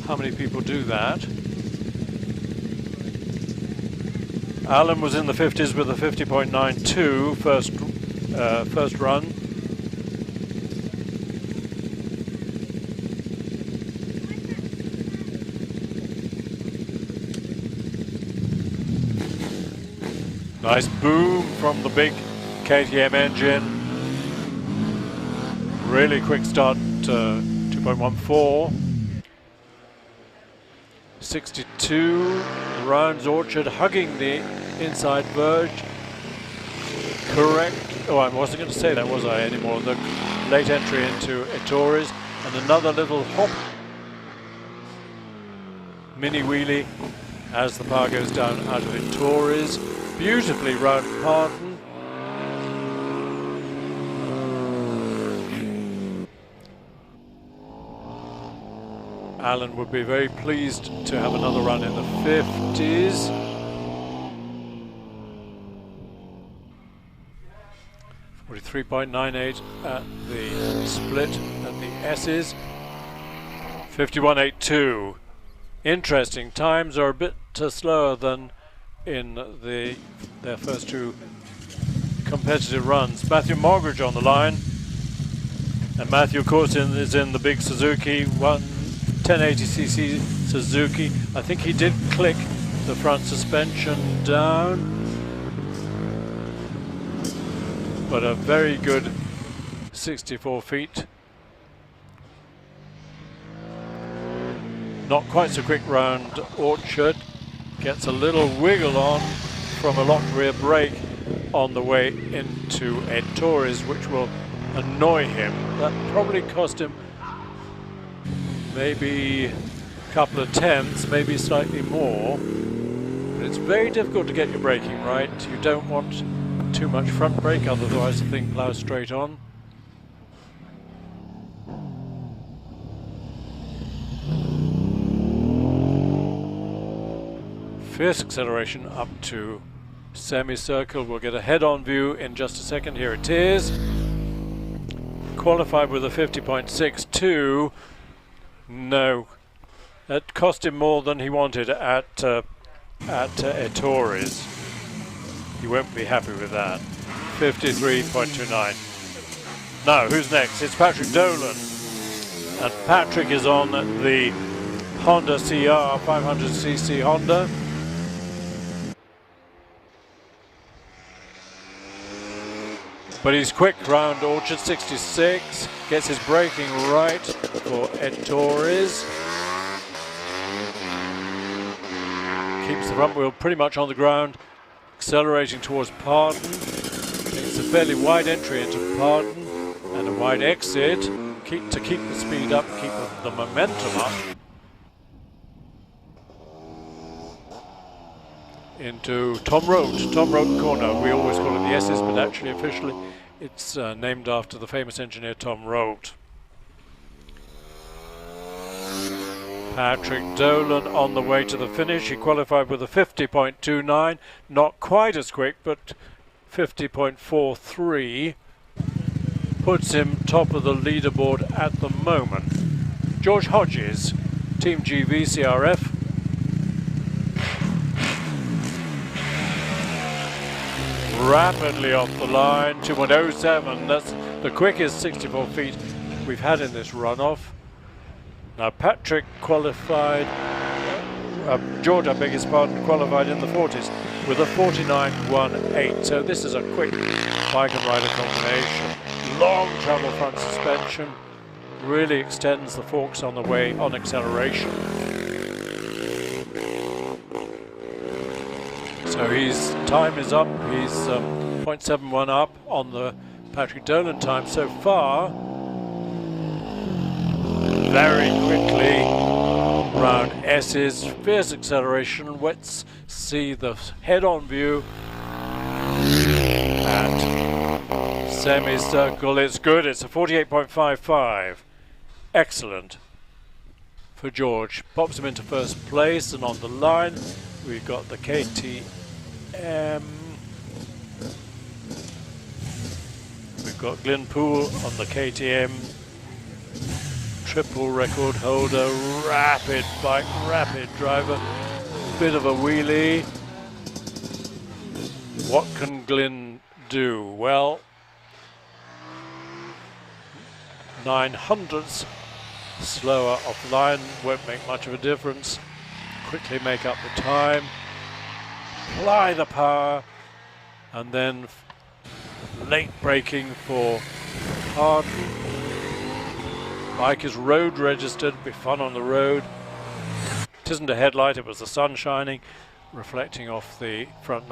how many people do that. Alan was in the 50s with a 50.92 first run. Nice boom from the big KTM engine. Really quick start, 2.14. 62 rounds Orchard, hugging the inside verge. Correct. Oh, I wasn't going to say that, was I, anymore? The late entry into Ettores, and another little hop. Mini wheelie as the car goes down out of Ettores. Beautifully round pardon. Alan would be very pleased to have another run in the 50s. .98 at the split at the S's. 51.82. Interesting. Times are a bit slower than in their first two competitive runs. Matthew Mogridge on the line, and Matthew of course is in the big Suzuki 1080cc Suzuki. I think he did click the front suspension down, but a very good 64 feet. Not quite so quick round Orchard. Gets a little wiggle on from a locked rear brake on the way into Ettores, which will annoy him. That probably cost him maybe a couple of tenths, maybe slightly more. But it's very difficult to get your braking right. You don't want too much front brake, otherwise the thing plows straight on. Fierce acceleration up to semicircle. We'll get a head-on view in just a second. Here it is. Qualified with a 50.62. No, that cost him more than he wanted at Ettores. He won't be happy with that. 53.29. Now, who's next? It's Patrick Dolan. And Patrick is on the Honda CR 500cc Honda. But he's quick round Orchard, 66, gets his braking right for Ettores. keeps the front wheel pretty much on the ground, accelerating towards Pardon. It's a fairly wide entry into Pardon and a wide exit to keep the speed up, keep the momentum up. Into Tom Rote corner. We always call it the S's, but actually officially it's named after the famous engineer Tom Rote. Patrick Dolan on the way to the finish. He qualified with a 50.29, not quite as quick, but 50.43 puts him top of the leaderboard at the moment. George Hodges, Team GV CRF. Rapidly off the line, 2.07, that's the quickest 64 feet we've had in this runoff. Now Patrick qualified, George, I beg his pardon, qualified in the 40s with a 49.18. So this is a quick bike and rider combination. Long travel front suspension, really extends the forks on the way on acceleration. So his time is up, he's 0.71 up on the Patrick Dolan time so far. Very quickly round S's, fierce acceleration. Let's see the head-on view at semicircle. It's good, it's a 48.55. Excellent for George. Pops him into first place, and on the line we've got the KTM. We've got Glyn Poole on the KTM. Triple record holder, rapid bike, rapid driver, bit of a wheelie. What can Glyn do? Well, 900ths slower offline, won't make much of a difference. Quickly make up the time, apply the power, and then late braking for Pardon. Bike is road registered, be fun on the road. It isn't a headlight, it was the sun shining, reflecting off the front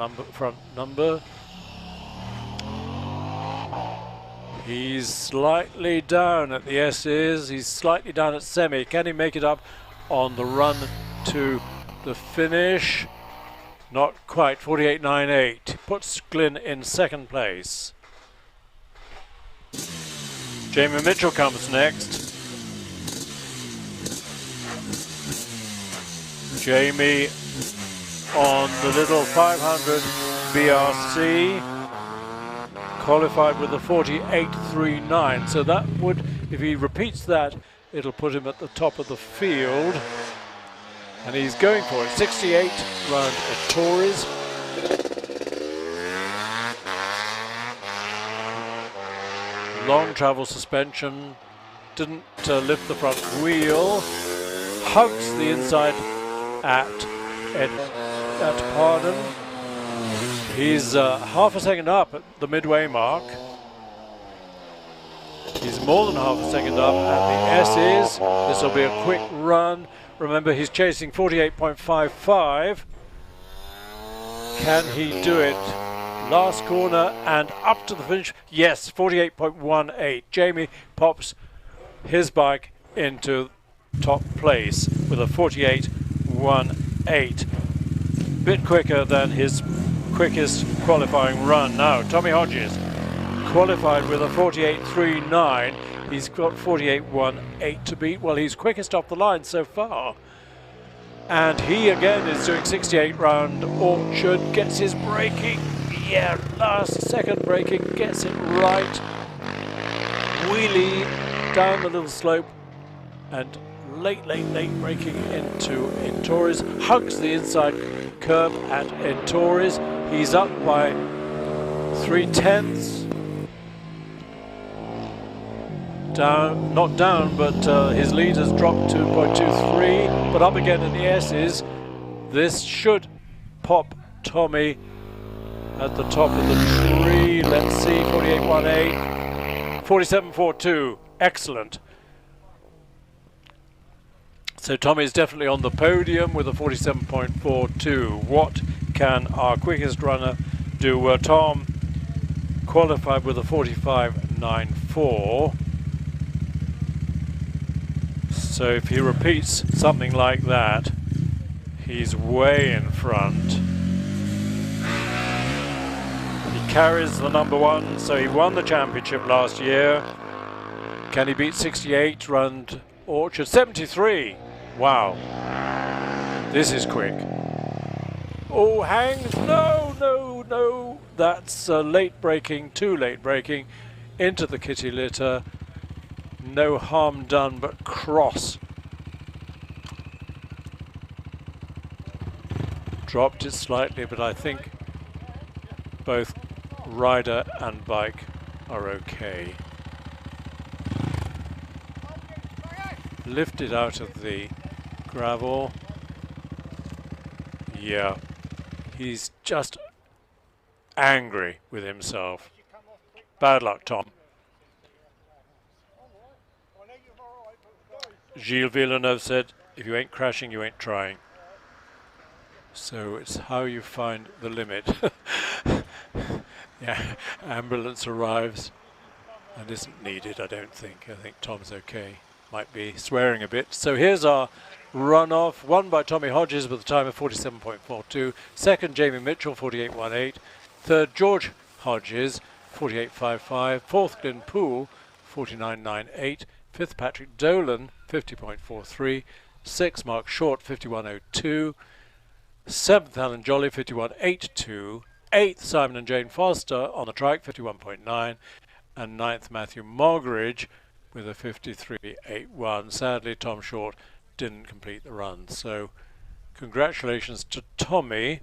number. He's slightly down at the S's, he's slightly down at semi. Can he make it up on the run to the finish? Not quite, 48.98. Puts Glyn in second place. Jamie Mitchell comes next. Jamie on the little 500 BRC, qualified with a 48.39. So that would, if he repeats that, it'll put him at the top of the field. And he's going for it. 68 round at Tories. Long travel suspension, didn't lift the front wheel, hugs the inside at Pardon. He's half a second up at the midway mark. He's more than half a second up at the S's. This will be a quick run. Remember, he's chasing 48.55. Can he do it? Last corner and up to the finish. Yes, 48.18. Jamie pops his bike into top place with a 48.18. Bit quicker than his quickest qualifying run. Now, Tommy Hodges qualified with a 48.39. He's got 48.18 to beat. Well, he's quickest off the line so far. And he again is doing 68 round Orchard, gets his braking. Yeah, last second braking, gets it right. Wheelie down the little slope and late braking into Torres. Hugs the inside curb at Torres. He's up by 3/10. Down, not down, but his lead has dropped to 0.23, but up again in the S's. This should pop Tommy at the top of the tree. Let's see, 48.18, 47.42, excellent. So Tommy's definitely on the podium with a 47.42. What can our quickest runner do? Well, Tom qualified with a 45.94. So if he repeats something like that, he's way in front. He carries the number one, so he won the championship last year. Can he beat 68 round Orchard? 73. Wow. This is quick. Oh, hangs. No, no, no. That's late braking, too late braking into the kitty litter. No harm done, but cross. Dropped it slightly, but I think both rider and bike are okay. Lifted out of the gravel. Yeah, he's just angry with himself. Bad luck, Tom. Gilles Villeneuve said, if you ain't crashing, you ain't trying. So it's how you find the limit. Yeah, ambulance arrives and isn't needed, I don't think. I think Tom's okay. Might be swearing a bit. So here's our runoff, won by Tommy Hodges with a time of 47.42. Second, Jamie Mitchell, 48.18. Third, George Hodges, 48.55. Fourth, Glyn Poole, 49.98. Fifth, Patrick Dolan, 50.43. Sixth, Mark Short, 51.02. Seventh, Alan Jolly, 51.82. Eighth, Simon and Jane Foster on the trike, 51.9. And ninth, Matthew Mogridge with a 53.81. Sadly, Tom Short didn't complete the run. So congratulations to Tommy.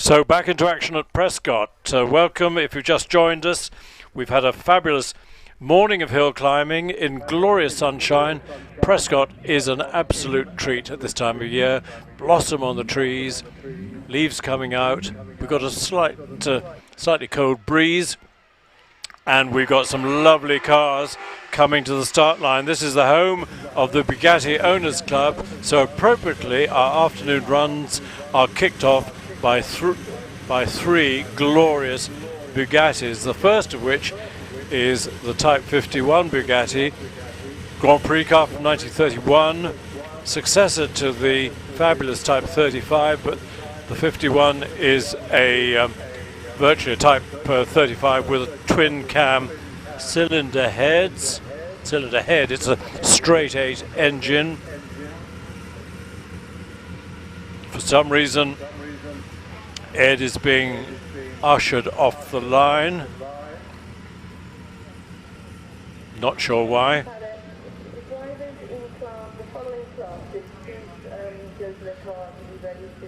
So back into action at Prescott. Welcome if you've just joined us. We've had a fabulous morning of hill climbing in glorious sunshine. Prescott is an absolute treat at this time of year. Blossom on the trees, leaves coming out. We've got a slightly cold breeze, and we've got some lovely cars coming to the start line. This is the home of the Bugatti Owners Club, so appropriately our afternoon runs are kicked off by three glorious Bugattis, the first of which is the Type 51 Bugatti, Grand Prix car from 1931, successor to the fabulous Type 35, but the 51 is a virtually a Type 35 with a twin cam cylinder head. It's a straight 8 engine. For some reason, Ed is being ushered off the line. Not sure why. The drivers in class, the following classes, please go to their cars and be ready to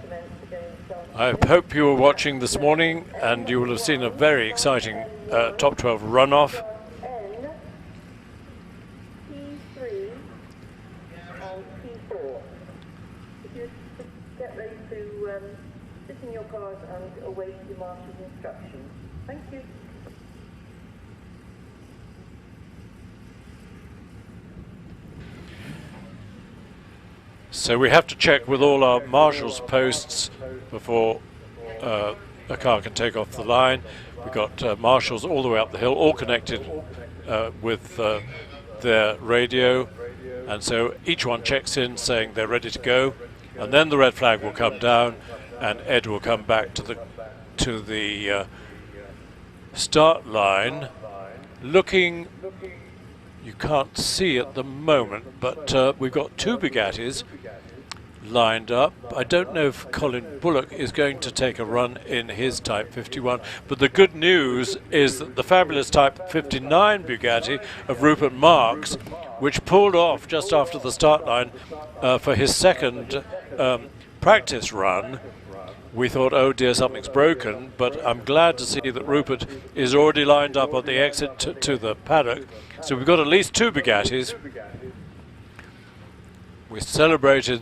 commence the game start. I hope you were watching this morning and you will have seen a very exciting top 12 runoff. N, P3 and P4. If you get ready to sit in your cars and await your master's instructions. Thank you. So we have to check with all our marshals posts before a car can take off the line. We've got marshals all the way up the hill, all connected with their radio, and so each one checks in saying they're ready to go, and then the red flag will come down and Ed will come back to the start line looking. You can't see at the moment, but we've got two Bugattis lined up. I don't know if Colin Bullock is going to take a run in his Type 51, but the good news is that the fabulous Type 59 Bugatti of Rupert Marks, which pulled off just after the start line for his second practice run, we thought, oh dear, something's broken, but I'm glad to see that Rupert is already lined up at the exit to the paddock. So we've got at least two Bugattis. We celebrated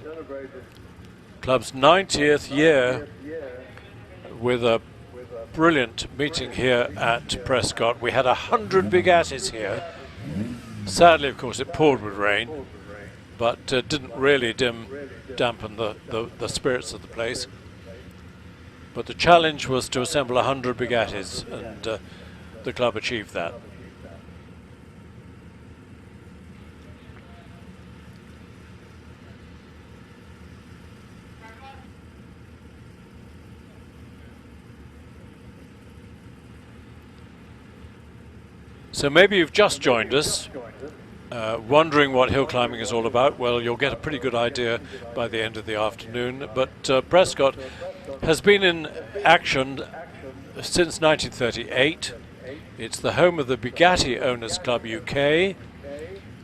club's 90th year with a brilliant meeting here at Prescott. We had 100 Bugattis here. Sadly, of course, it poured with rain, but didn't really dampen the spirits of the place. But the challenge was to assemble 100 Bugattis, and the club achieved that. So maybe you've just joined us, wondering what hill climbing is all about. Well, you'll get a pretty good idea by the end of the afternoon. But Prescott has been in action since 1938. It's the home of the Bugatti Owners Club UK.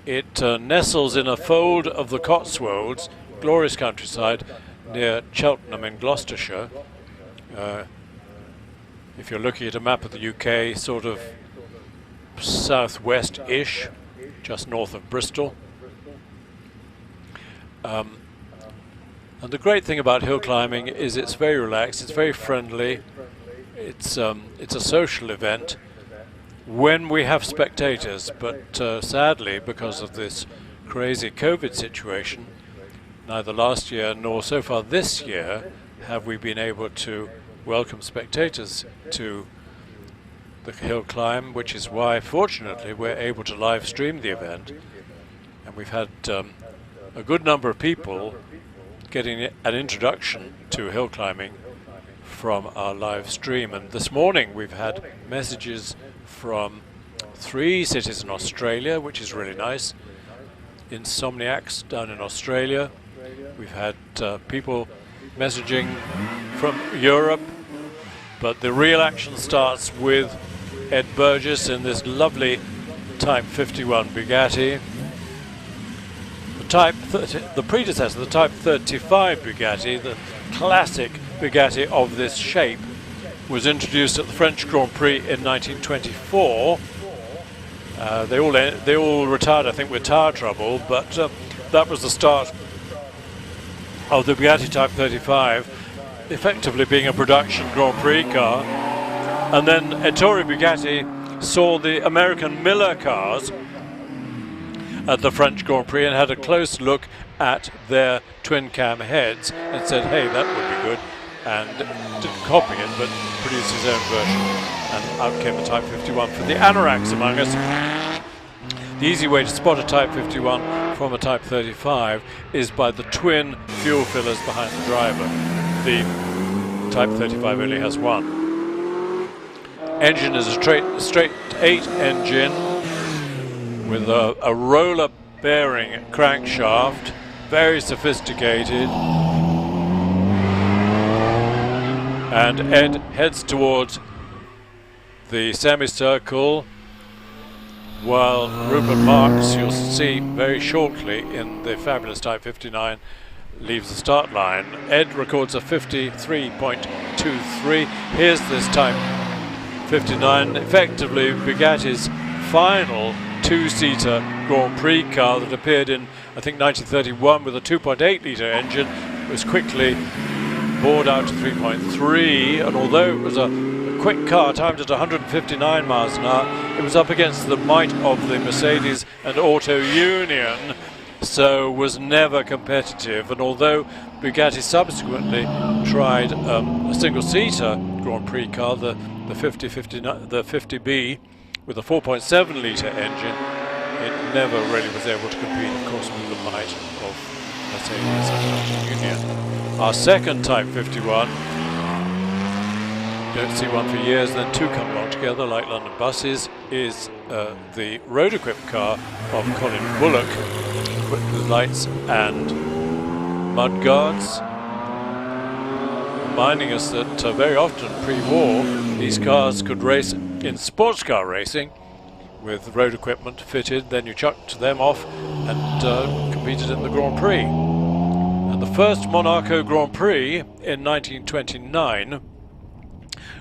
It nestles in a fold of the Cotswolds, glorious countryside, near Cheltenham in Gloucestershire. If you're looking at a map of the UK, sort of southwest-ish, just north of Bristol. And the great thing about hill climbing is it's very relaxed, it's very friendly, it's a social event when we have spectators, but sadly, because of this crazy COVID situation, neither last year nor so far this year have we been able to welcome spectators to the hill climb, which is why, fortunately, we're able to live stream the event, and we've had a good number of people getting an introduction to hill climbing from our live stream. And this morning we've had messages from 3 cities in Australia, which is really nice. Insomniacs down in Australia. We've had people messaging from Europe, but the real action starts with Ed Burgess in this lovely Type 51 Bugatti. The predecessor, the Type 35 Bugatti, the classic Bugatti of this shape was introduced at the French Grand Prix in 1924. They all retired, I think, with tire trouble, but that was the start of the Bugatti Type 35, effectively being a production Grand Prix car. And then Ettore Bugatti saw the American Miller cars at the French Grand Prix and had a close look at their twin cam heads and said, hey, that would be good, and didn't copy it but produced his own version, and out came the Type 51. For the anoraks among us, the easy way to spot a Type 51 from a Type 35 is by the twin fuel fillers behind the driver. The Type 35 only has one. Engine is a straight 8 engine with a roller bearing crankshaft, very sophisticated. And Ed heads towards the semicircle, while Rupert Marks, you'll see very shortly in the fabulous Type 59, leaves the start line. Ed records a 53.23. Here's this Type 59, effectively Bugatti's final two-seater Grand Prix car that appeared in, I think, 1931 with a 2.8 litre engine. It was quickly bored out to 3.3, and although it was a quick car timed at 159 miles an hour, it was up against the might of the Mercedes and Auto Union, so was never competitive. And although Bugatti subsequently tried a single-seater Grand Prix car, the 50B, with a 4.7 litre engine, it never really was able to compete, of course, with the might of Mercedes and Auto Union. Our second Type 51, don't see one for years, then two come along together like London buses, is the road-equipped car of Colin Bullock, equipped with lights and mud guards, reminding us that very often pre-war these cars could race in sports car racing with road equipment fitted, then you chucked them off and competed in the Grand Prix. And the first Monaco Grand Prix in 1929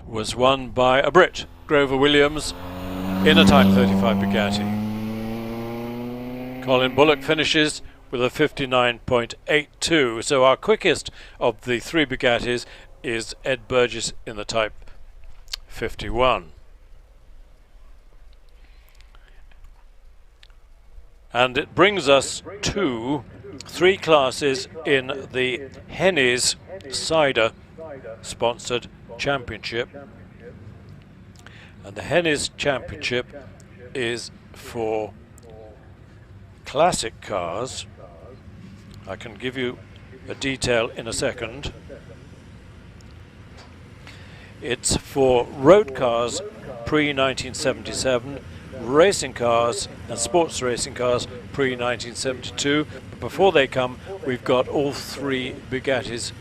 was won by a Brit, Grover Williams, in a Type 35 Bugatti. Colin Bullock finishes with a 59.82. So our quickest of the three Bugattis is Ed Burgess in the Type 51. And it brings us to three classes in the Hennies Cider sponsored championship. And the Hennies Championship is for classic cars. I can give you a detail in a second. It's for road cars pre-1977, racing cars and sports racing cars pre-1972. But before they come, we've got all three Bugattis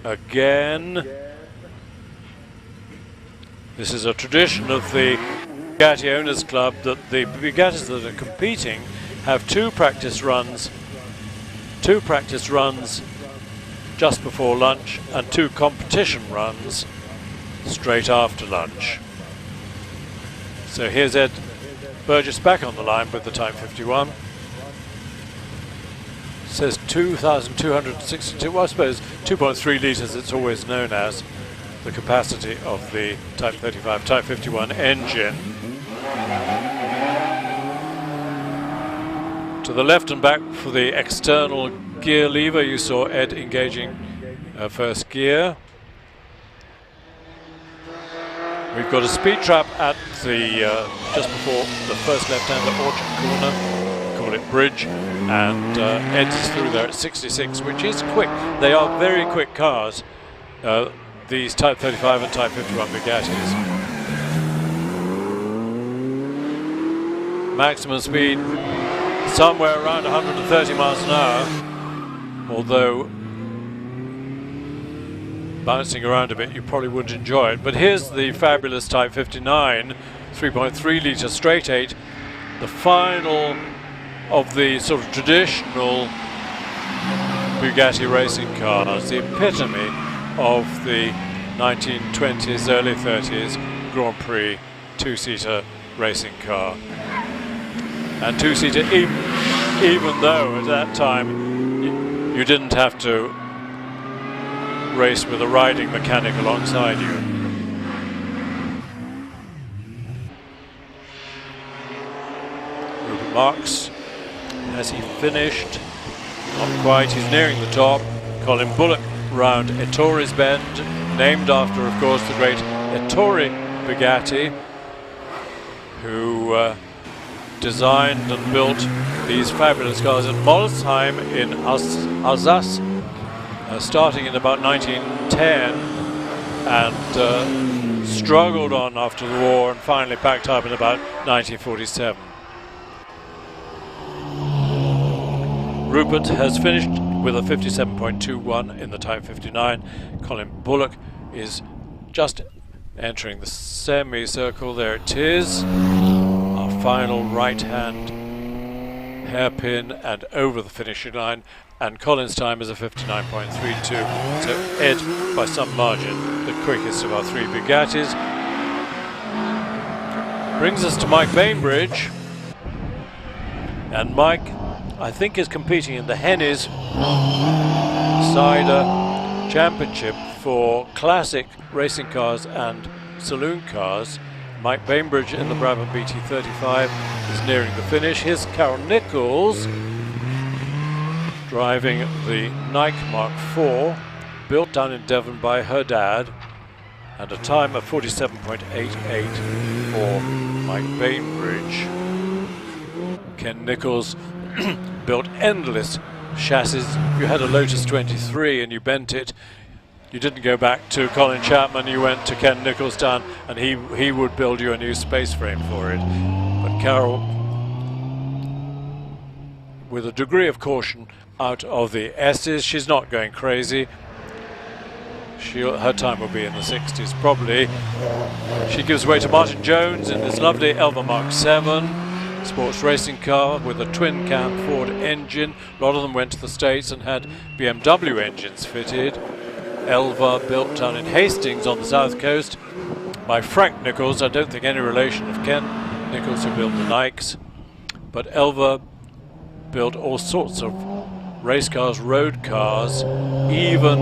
again. This is a tradition of the Bugatti Owners Club that the Bugattis that are competing have two practice runs just before lunch and two competition runs straight after lunch. So here's Ed Burgess back on the line with the Type 51. It says 2,262, well, I suppose 2.3 litres it's always known as, the capacity of the Type 35, Type 51 engine. To the left and back for the external gear lever, you saw Ed engaging first gear. We've got a speed trap at the just before the first left-hander Orchard corner, call it bridge, and Ed's through there at 66, which is quick. They are very quick cars, these Type 35 and Type 51 Bugattis. Maximum speed somewhere around 130 miles an hour, although bouncing around a bit you probably wouldn't enjoy it. But here's the fabulous Type 59 3.3 litre straight 8, the final of the sort of traditional Bugatti racing cars, the epitome of the 1920s, early 30s Grand Prix two-seater racing car. And two-seater, even though at that time you didn't have to race with a riding mechanic alongside you. Rupert Marks, has he finished? Not quite, he's nearing the top. Colin Bullock round Ettores Bend, named after, of course, the great Ettore Bugatti, who designed and built these fabulous cars at Molsheim in Alsace, starting in about 1910, and struggled on after the war and finally packed up in about 1947. Rupert has finished with a 57.21 in the Type 59. Colin Bullock is just entering the semicircle. There it is. Our final right-hand hairpin and over the finishing line. And Colin's time is a 59.32. So Ed, by some margin, the quickest of our three Bugattis. Brings us to Mike Bainbridge. And Mike, I think, is competing in the Hennies Cider Championship for classic racing cars and saloon cars. Mike Bainbridge in the Brabham BT35 is nearing the finish. Here's Carol Nichols driving the Nike Mark IV, built down in Devon by her dad, and a time of 47.88 for Mike Bainbridge. Ken Nichols built endless chassis. If you had a Lotus 23 and you bent it, you didn't go back to Colin Chapman, you went to Ken Nichols down and he would build you a new space frame for it. But Carol, with a degree of caution out of the S's, she's not going crazy. Her time will be in the 60s probably. She gives way to Martin Jones in this lovely Elva Mark 7 sports racing car with a twin cam Ford engine. A lot of them went to the States and had BMW engines fitted. Elva, built down in Hastings on the south coast by Frank Nichols. I don't think any relation of Ken Nichols, who built the Nikes. But Elva built all sorts of race cars, road cars, even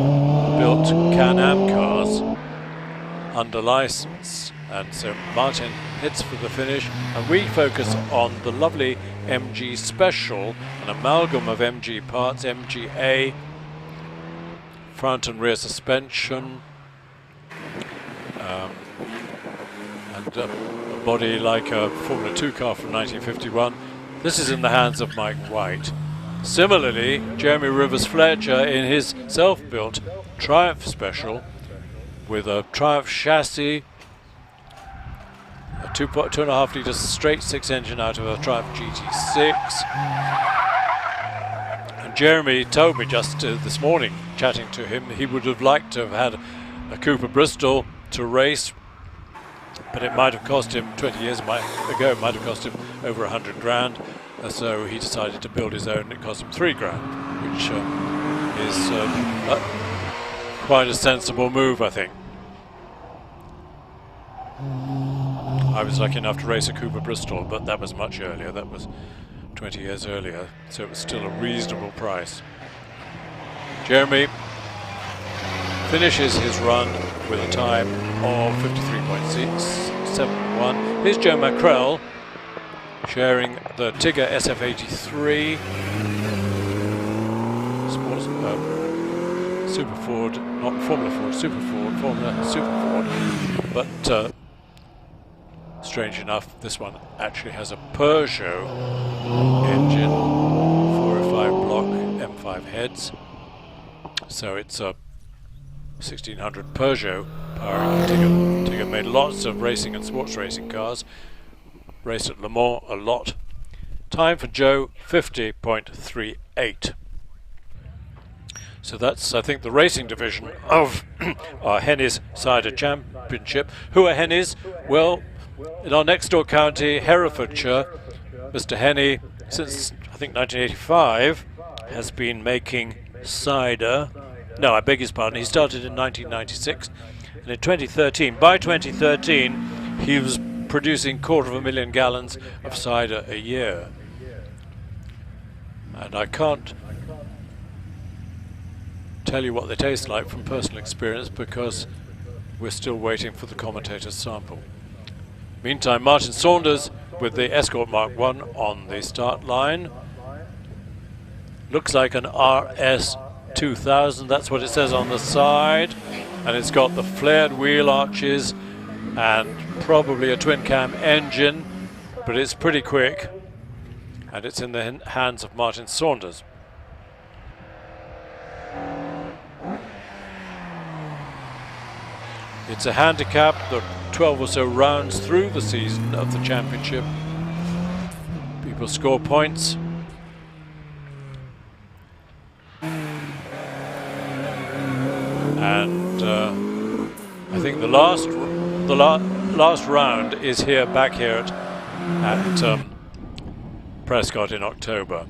built Can-Am cars under license. And so Martin hits for the finish, and we focus on the lovely MG Special, an amalgam of MG parts, MGA, front and rear suspension, and a body like a Formula 2 car from 1951. This is in the hands of Mike White. Similarly, Jeremy Rivers Fletcher in his self-built Triumph Special with a Triumph chassis, a 2.5 litre straight six engine out of a Triumph GT6. And Jeremy told me just this morning, chatting to him, he would have liked to have had a Cooper Bristol to race, but it might have cost him 20 years ago, it might have cost him over 100 grand. So he decided to build his own. It cost him 3 grand, which is quite a sensible move, I think. I was lucky enough to race a Cooper Bristol, but that was much earlier. That was 20 years earlier, so it was still a reasonable price. Jeremy finishes his run with a time of 53.671. Here's Joe Mackrell sharing the Tigger SF83 sports Super Ford, not Formula Ford, Super Ford, Formula Super Ford. But strange enough, this one actually has a Peugeot engine, 405 block M5 heads. So it's a 1600 Peugeot powering the Tigger. Tigger made lots of racing and sports racing cars. Raced at Le Mans a lot. Time for Joe, 50.38. So that's, I think, the racing division of our Hennies Cider Championship. Who are Hennies? Well, in our next door county, Herefordshire, Mr. Henny, since I think 1985, has been making cider No, I beg his pardon. He started in 1996, and in 2013, by 2013, he was producing 250,000 gallons of cider a year. And I can't tell you what they taste like from personal experience because we're still waiting for the commentator's sample. Meantime, Martin Saunders with the Escort Mark 1 on the start line. Looks like an RS 2000, that's what it says on the side, and it's got the flared wheel arches and probably a twin cam engine, but it's pretty quick, and it's in the hands of Martin Saunders. It's a handicap, the 12 or so rounds through the season of the championship. People score points. And I think the last round is here, back here at Prescott in October.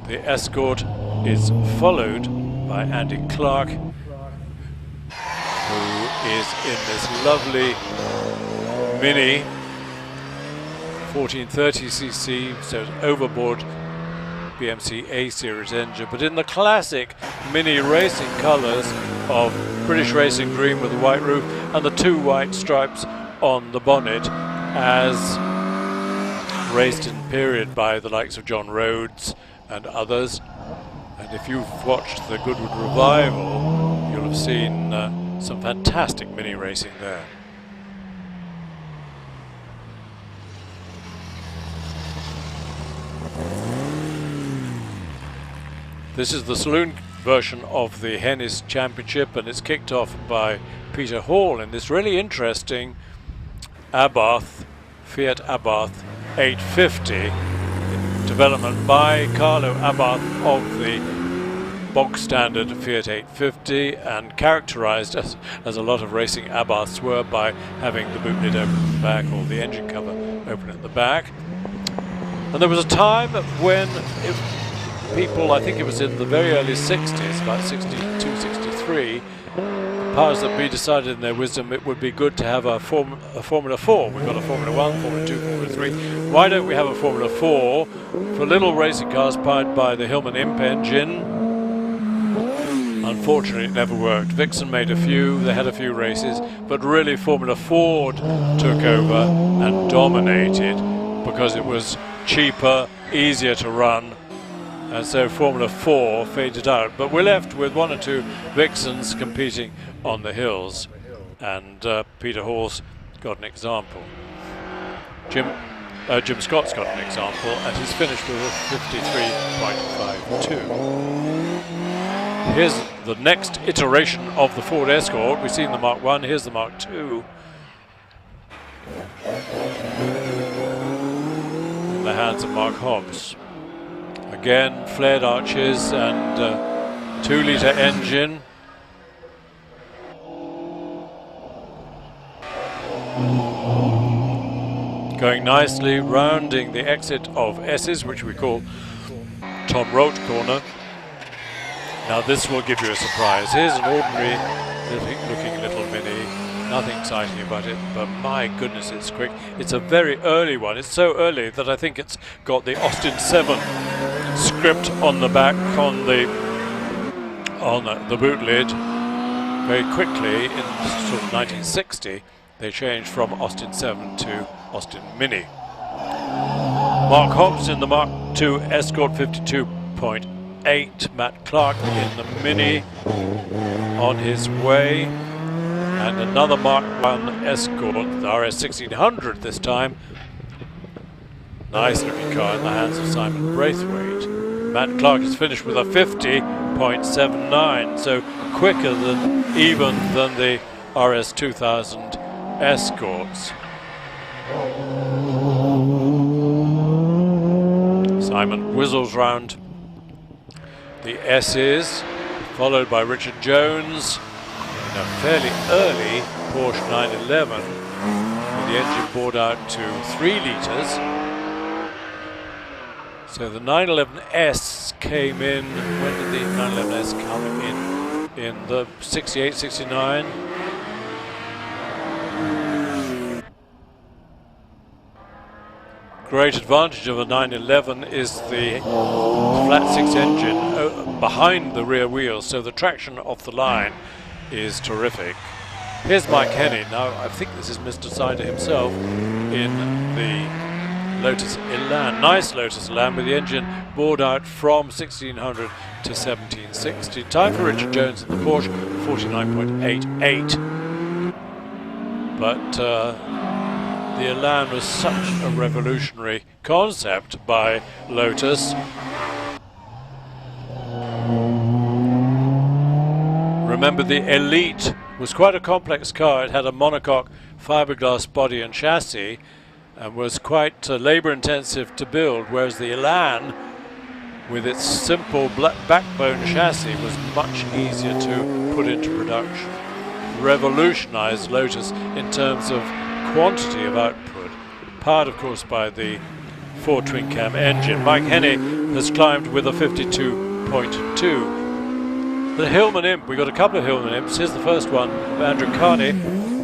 The Escort is followed by Andy Clark, who is in this lovely Mini 1430cc, so it's overboard BMC A series engine, but in the classic Mini racing colours of British Racing Green with the white roof and the 2 white stripes on the bonnet, as raced in period by the likes of John Rhodes and others. And if you've watched the Goodwood Revival, you'll have seen some fantastic Mini racing there. This is the saloon version of the Hennis Championship, and it's kicked off by Peter Hall in this really interesting Abarth, Fiat Abarth 850, development by Carlo Abarth of the bog standard Fiat 850, and characterized as a lot of racing Abarths were by having the boot lid open at the back, or the engine cover open at the back. And there was a time when people, I think it was in the very early 60s, about 62, 63, powers that be decided in their wisdom it would be good to have a Formula 4. We've got a Formula 1, Formula 2, Formula 3. Why don't we have a Formula 4 for little racing cars powered by the Hillman Imp engine? Unfortunately, it never worked. Vixen made a few, they had a few races, but really Formula Ford took over and dominated because it was cheaper, easier to run, and so Formula 4 faded out. But we're left with 1 or 2 Vixens competing on the hills, and Peter Hall's got an example. Jim Scott's got an example, and he's finished with a 53.52. Here's the next iteration of the Ford Escort. We've seen the Mark 1, here's the Mark 2. In the hands of Mark Hobbs. Again, flared arches and 2-litre engine. Going nicely, rounding the exit of S's, which we call Tom Rolt corner. Now this will give you a surprise. Here's an ordinary looking little Mini. Nothing exciting about it, but my goodness, it's quick. It's a very early one. It's so early that I think it's got the Austin 7 script on the back, on the boot lid. Very quickly, in sort of 1960, they changed from Austin 7 to Austin Mini. Mark Hobbs in the Mark II Escort 52.8. Matt Clark in the Mini on his way. And another Mark I Escort, the RS 1600 this time. Nice looking car in the hands of Simon Braithwaite. Matt Clark has finished with a 50.79, so quicker than the RS 2000 Escorts. Simon whizzles round the S's, followed by Richard Jones in a fairly early Porsche 911 with the engine bored out to 3 litres. So the 911S came in, when did the 911S come in? In the 68, 69. Great advantage of a 911 is the flat six engine behind the rear wheels, so the traction off the line is terrific. Here's Mike Henney. Now I think this is Mr. Sider himself in the Lotus Elan. Nice Lotus Elan with the engine bored out from 1600 to 1760. Time for Richard Jones in the Porsche, 49.88. But the Elan was such a revolutionary concept by Lotus. Remember, the Elite was quite a complex car. It had a monocoque fiberglass body and chassis and was quite labor intensive to build, whereas the Elan, with its simple backbone chassis, was much easier to put into production. Revolutionized Lotus in terms of quantity of output, powered of course by the Ford twin cam engine. Mike Henney has climbed with a 52.2. The Hillman Imp, we got a couple of Hillman Imps. Here's the first one, Andrew Carney.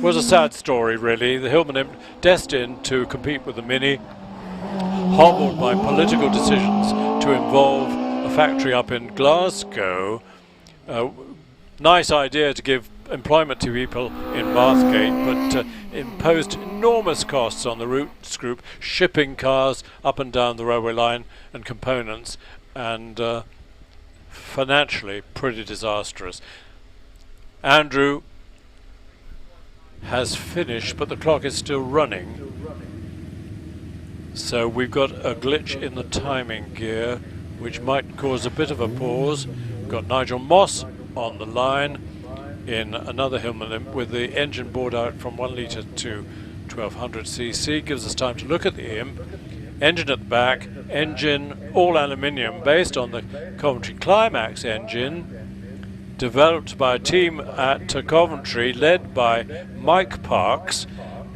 Was a sad story really. The Hillman Imp, destined to compete with the Mini, hobbled by political decisions to involve a factory up in Glasgow. Nice idea to give employment to people in Bathgate, but imposed enormous costs on the Roots Group, shipping cars up and down the railway line and components, and financially pretty disastrous. Andrew has finished, but the clock is still running, so we've got a glitch in the timing gear which might cause a bit of a pause. We've got Nigel Moss on the line in another Hillman Imp with the engine bored out from 1 litre to 1200 cc. Gives us time to look at the Imp. Engine at the back, engine all aluminium based on the Coventry Climax engine, developed by a team at Coventry led by Mike Parks.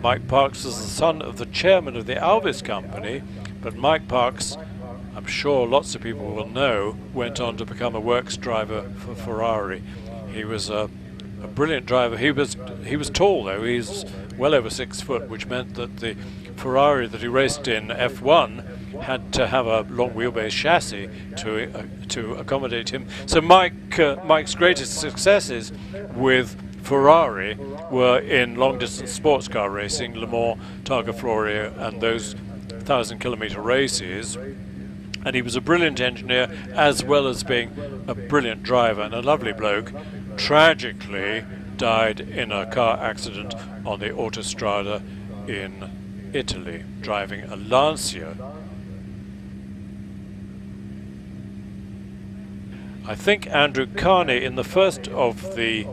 Mike Parks is the son of the chairman of the Alvis Company, but Mike Parks, I'm sure lots of people will know, went on to become a works driver for Ferrari. He was a brilliant driver. He was tall though. He's well over 6 foot, which meant that the Ferrari that he raced in F1 had to have a long wheelbase chassis to accommodate him. So Mike's greatest successes with Ferrari were in long distance sports car racing, Le Mans, Targa Florio, and those 1,000-kilometer races. And he was a brilliant engineer as well as being a brilliant driver and a lovely bloke. Tragically died in a car accident on the Autostrada in Italy, driving a Lancia. I think Andrew Carney in the first of the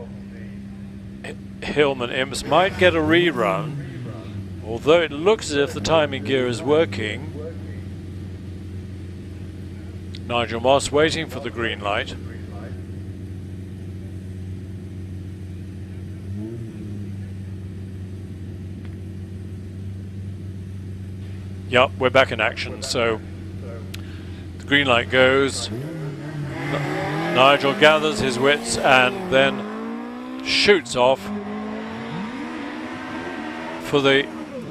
Hillman Imps might get a rerun, although it looks as if the timing gear is working. Nigel Moss waiting for the green light. Yep, we're back in action, so the green light goes. Nigel gathers his wits and then shoots off for the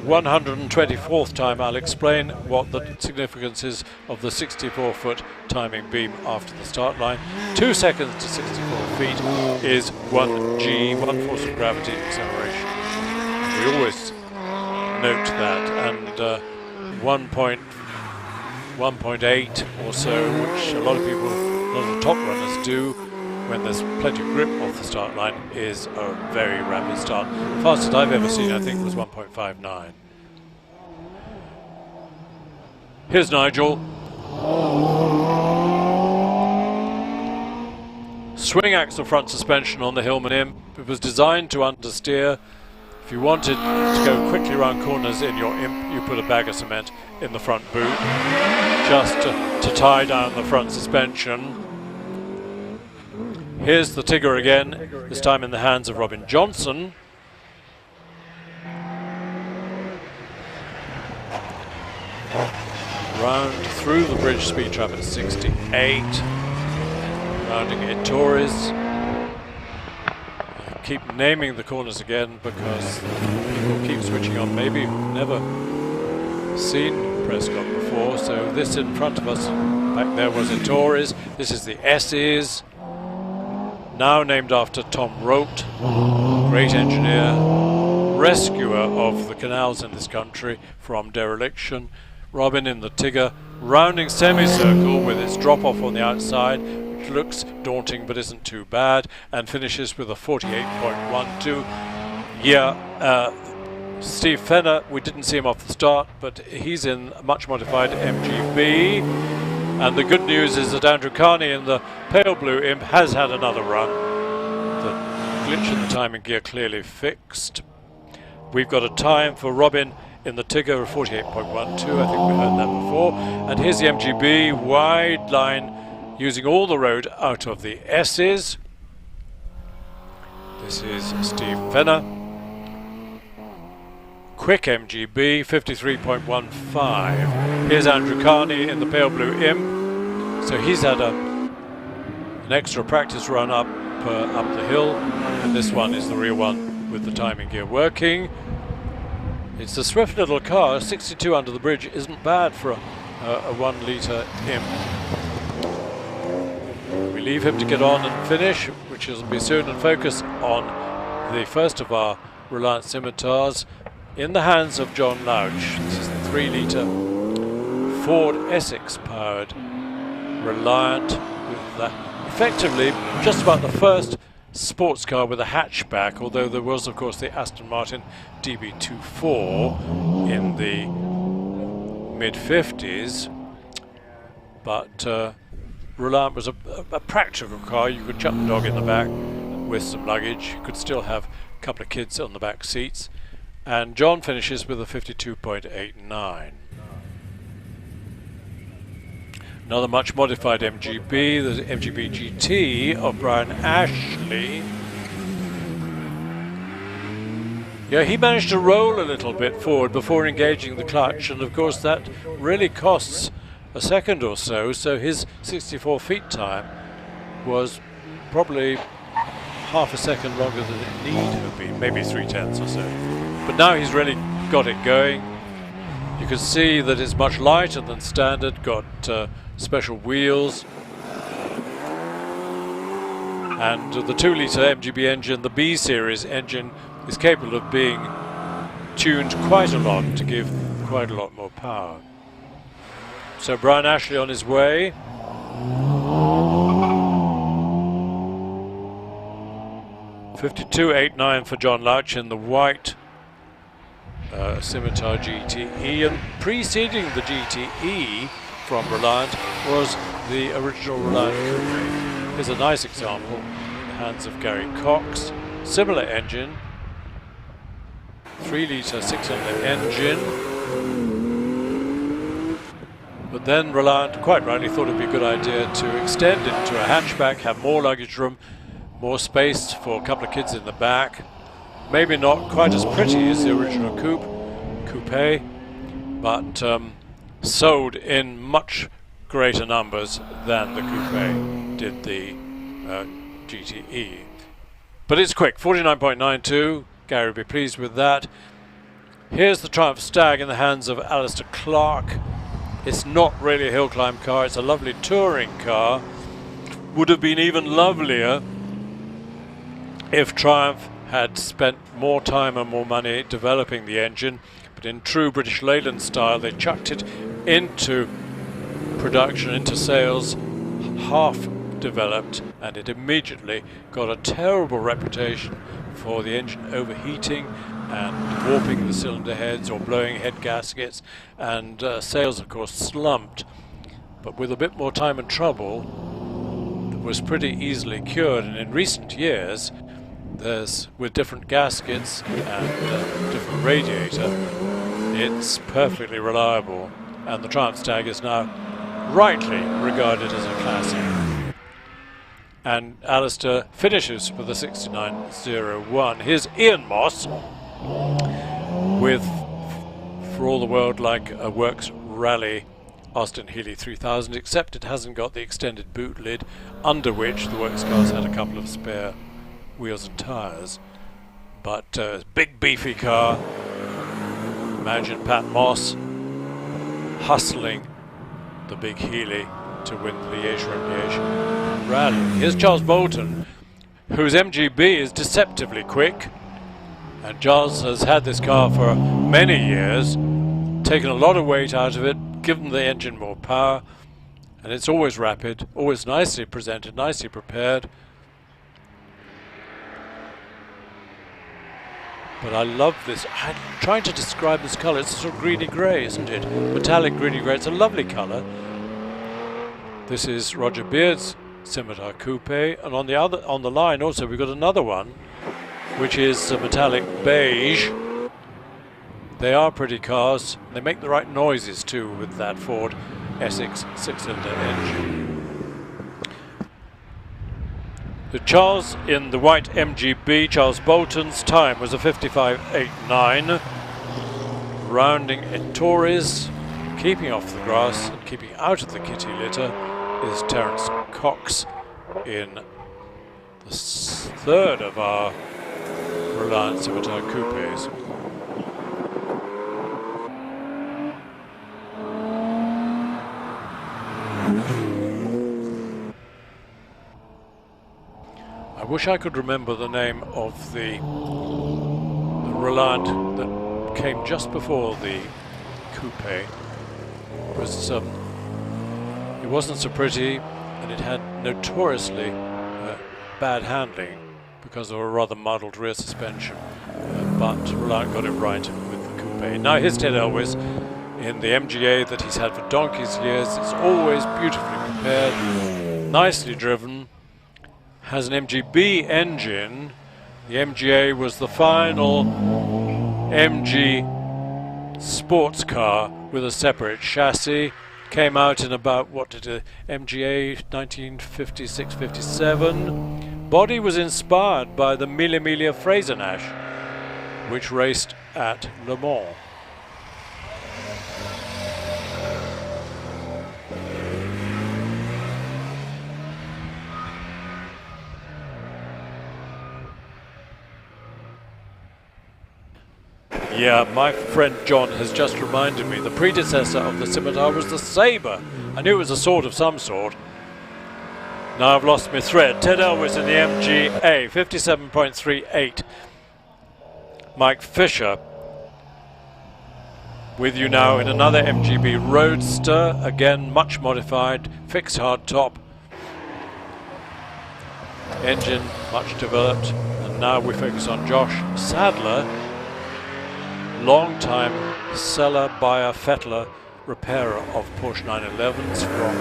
124th time. I'll explain what the significance is of the 64-foot timing beam after the start line. 2 seconds to 64 feet is 1g, 1 force of gravity acceleration. We always note that, and 1.8 or so, which a lot of people, a lot of the top runners do when there's plenty of grip off the start line, is a very rapid start. The fastest I've ever seen, I think, was 1.59. Here's Nigel. Swing axle front suspension on the Hillman Imp. It was designed to understeer. If you wanted to go quickly around corners in your Imp, you put a bag of cement in the front boot just to tie down the front suspension. Here's the Tigger again, this time in the hands of Robin Johnson. round through the bridge speed trap at 68, rounding in Torres. I keep naming the corners again because people keep switching on, maybe who've never seen Prescott before. So this in front of us back there was in Torres. This is the S's, now named after Tom Rote, great engineer, rescuer of the canals in this country from dereliction. Robin in the Tigger, rounding semicircle with its drop off on the outside, which looks daunting but isn't too bad, and finishes with a 48.12. Yeah, Steve Fenner, we didn't see him off the start, but he's in a much modified MGB. And the good news is that Andrew Carney in the pale blue imp has had another run. The glitch in the timing gear clearly fixed. We've got a time for Robin in the Tigger of 48.12, I think we heard that before. And here's the MGB, wide line, using all the road out of the S's. This is Steve Fenner. Quick MGB, 53.15. Here's Andrew Carney in the pale blue imp. So he's had an extra practice run up the hill, and this one is the real one with the timing gear working. It's a swift little car. 62 under the bridge isn't bad for a 1 litre imp. We leave him to get on and finish, which will be soon, and focus on the first of our Reliant Scimitars in the hands of John Louch. This is the 3 litre Ford Essex powered Reliant, with that effectively just about the first sports car with a hatchback, although there was of course the Aston Martin DB24 in the mid-50s, but Reliant was a practical car. You could chuck the dog in the back with some luggage, you could still have a couple of kids on the back seats, and John finishes with a 52.89. Another much modified MGB, the MGB GT of Brian Ashley. Yeah, he managed to roll a little bit forward before engaging the clutch, and of course that really costs a second or so, so his 64 feet time was probably half a second longer than it needed to have been, maybe 3/10 or so. But now he's really got it going. You can see that it's much lighter than standard, got special wheels, and the 2 litre MGB engine, the B series engine, is capable of being tuned quite a lot to give quite a lot more power. So Brian Ashley on his way. .52.89 for John Louch in the white Scimitar GTE, and preceding the GTE from Reliant was the original Reliant Coupe. Here's a nice example in the hands of Gary Cox. Similar engine, 3 litre 6-cylinder engine, but then Reliant quite rightly thought it'd be a good idea to extend it to a hatchback, have more luggage room, more space for a couple of kids in the back. Maybe not quite as pretty as the original coupe, but sold in much greater numbers than the coupe did the GTE. But it's quick, 49.92. Gary will be pleased with that. Here's the Triumph Stag in the hands of Alistair Clark. It's not really a hill climb car, it's a lovely touring car. Would have been even lovelier if Triumph had spent more time and more money developing the engine, but in true British Leyland style they chucked it into production, into sales, half developed, and it immediately got a terrible reputation for the engine overheating and warping the cylinder heads or blowing head gaskets, and sales of course slumped. But with a bit more time and trouble, it was pretty easily cured, and in recent years with different gaskets and different radiator, it's perfectly reliable, and the Triumph Stag is now rightly regarded as a classic. And Alistair finishes with a 69.01. Here's Ian Moss with For All the World Like a Works Rally Austin Healey 3000, except it hasn't got the extended boot lid, under which the works cars had a couple of spare wheels and tyres. But big beefy car. Imagine Pat Moss hustling the big Healey to win the Liège-Liège rally. Here's Charles Bolton, whose MGB is deceptively quick, and Charles has had this car for many years, taken a lot of weight out of it, given the engine more power, and it's always rapid, always nicely presented, nicely prepared. But I love this. I'm trying to describe this colour. It's sort of greeny grey, isn't it? Metallic greeny grey. It's a lovely colour. This is Roger Beard's Scimitar Coupe, and on the line also we've got another one, which is a metallic beige. They are pretty cars. They make the right noises too with that Ford Essex 6-cylinder engine. So Charles in the white MGB, Charles Bolton's time was a 55.89. Rounding Ettores, keeping off the grass and keeping out of the kitty litter, is Terence Cox in the third of our Reliant Scimitar Coupes. I wish I could remember the name of the Reliant that came just before the coupe. It wasn't so pretty, and it had notoriously bad handling because of a rather muddled rear suspension. But Reliant got it right with the coupe. Now here's Ted Elwes in the MGA that he's had for donkey's years. It's always beautifully prepared, nicely driven. Has an MGB engine. The MGA was the final MG sports car with a separate chassis. Came out in about, what did it, MGA 1956-57. Body was inspired by the Mille Miglia Fraser-Nash, which raced at Le Mans. Yeah, my friend John has just reminded me the predecessor of the Scimitar was the Sabre. I knew it was a sword of some sort. Now I've lost my thread. Ted Elwes in the MGA, 57.38. Mike Fisher with you now in another MGB Roadster, again much modified, fixed hard top. Engine much developed, and now we focus on Josh Sadler, long-time seller, buyer, fettler, repairer of Porsche 911s from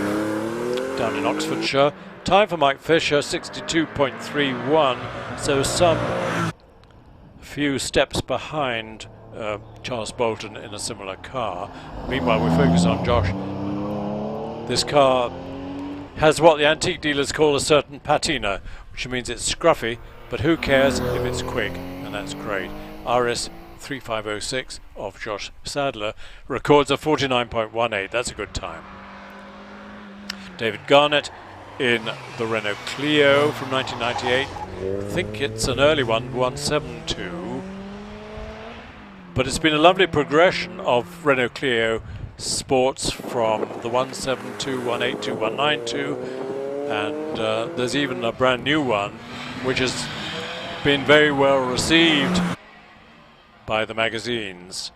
down in Oxfordshire. Time for Mike Fisher, 62.31, so some few steps behind Charles Bolton in a similar car. Meanwhile, we focus on Josh. This car has what the antique dealers call a certain patina, which means it's scruffy, but who cares if it's quick, and that's great. RS 3506 of Josh Sadler records a 49.18. That's a good time. David Garnett in the Renault Clio from 1998. I think it's an early one, 172. But it's been a lovely progression of Renault Clio sports from the 172, 182, 192, and there's even a brand new one which has been very well received by the magazines.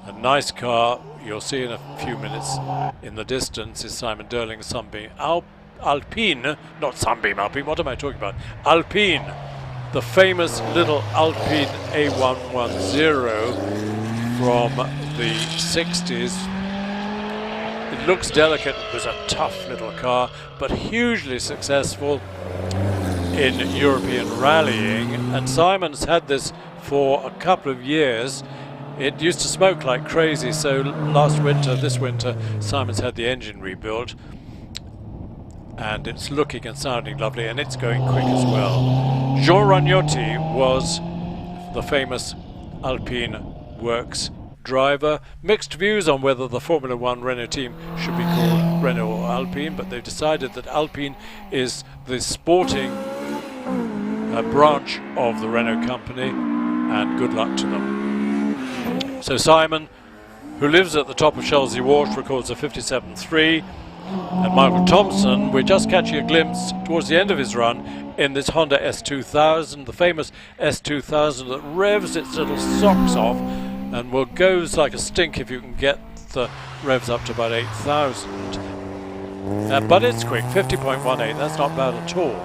A nice car, you'll see in a few minutes in the distance, is Simon Durling's Sunbeam Alpine, not Sunbeam Alpine, what am I talking about? Alpine, the famous little Alpine A110 from the 60s. It looks delicate, it was a tough little car, but hugely successful in European rallying, and Simon's had this for a couple of years. It used to smoke like crazy, so this winter, Simon's had the engine rebuilt, and it's looking and sounding lovely, and it's going quick as well. Jean Ragnotti was the famous Alpine Works driver. Mixed views on whether the Formula One Renault team should be called Renault or Alpine, but they've decided that Alpine is the sporting branch of the Renault company, and good luck to them. So Simon, who lives at the top of Chelsea Wharf, records a 57.3, and Michael Thompson, we're just catching a glimpse towards the end of his run in this Honda S2000, the famous S2000 that revs its little socks off and goes like a stink if you can get the revs up to about 8,000. But it's quick, 50.18, that's not bad at all.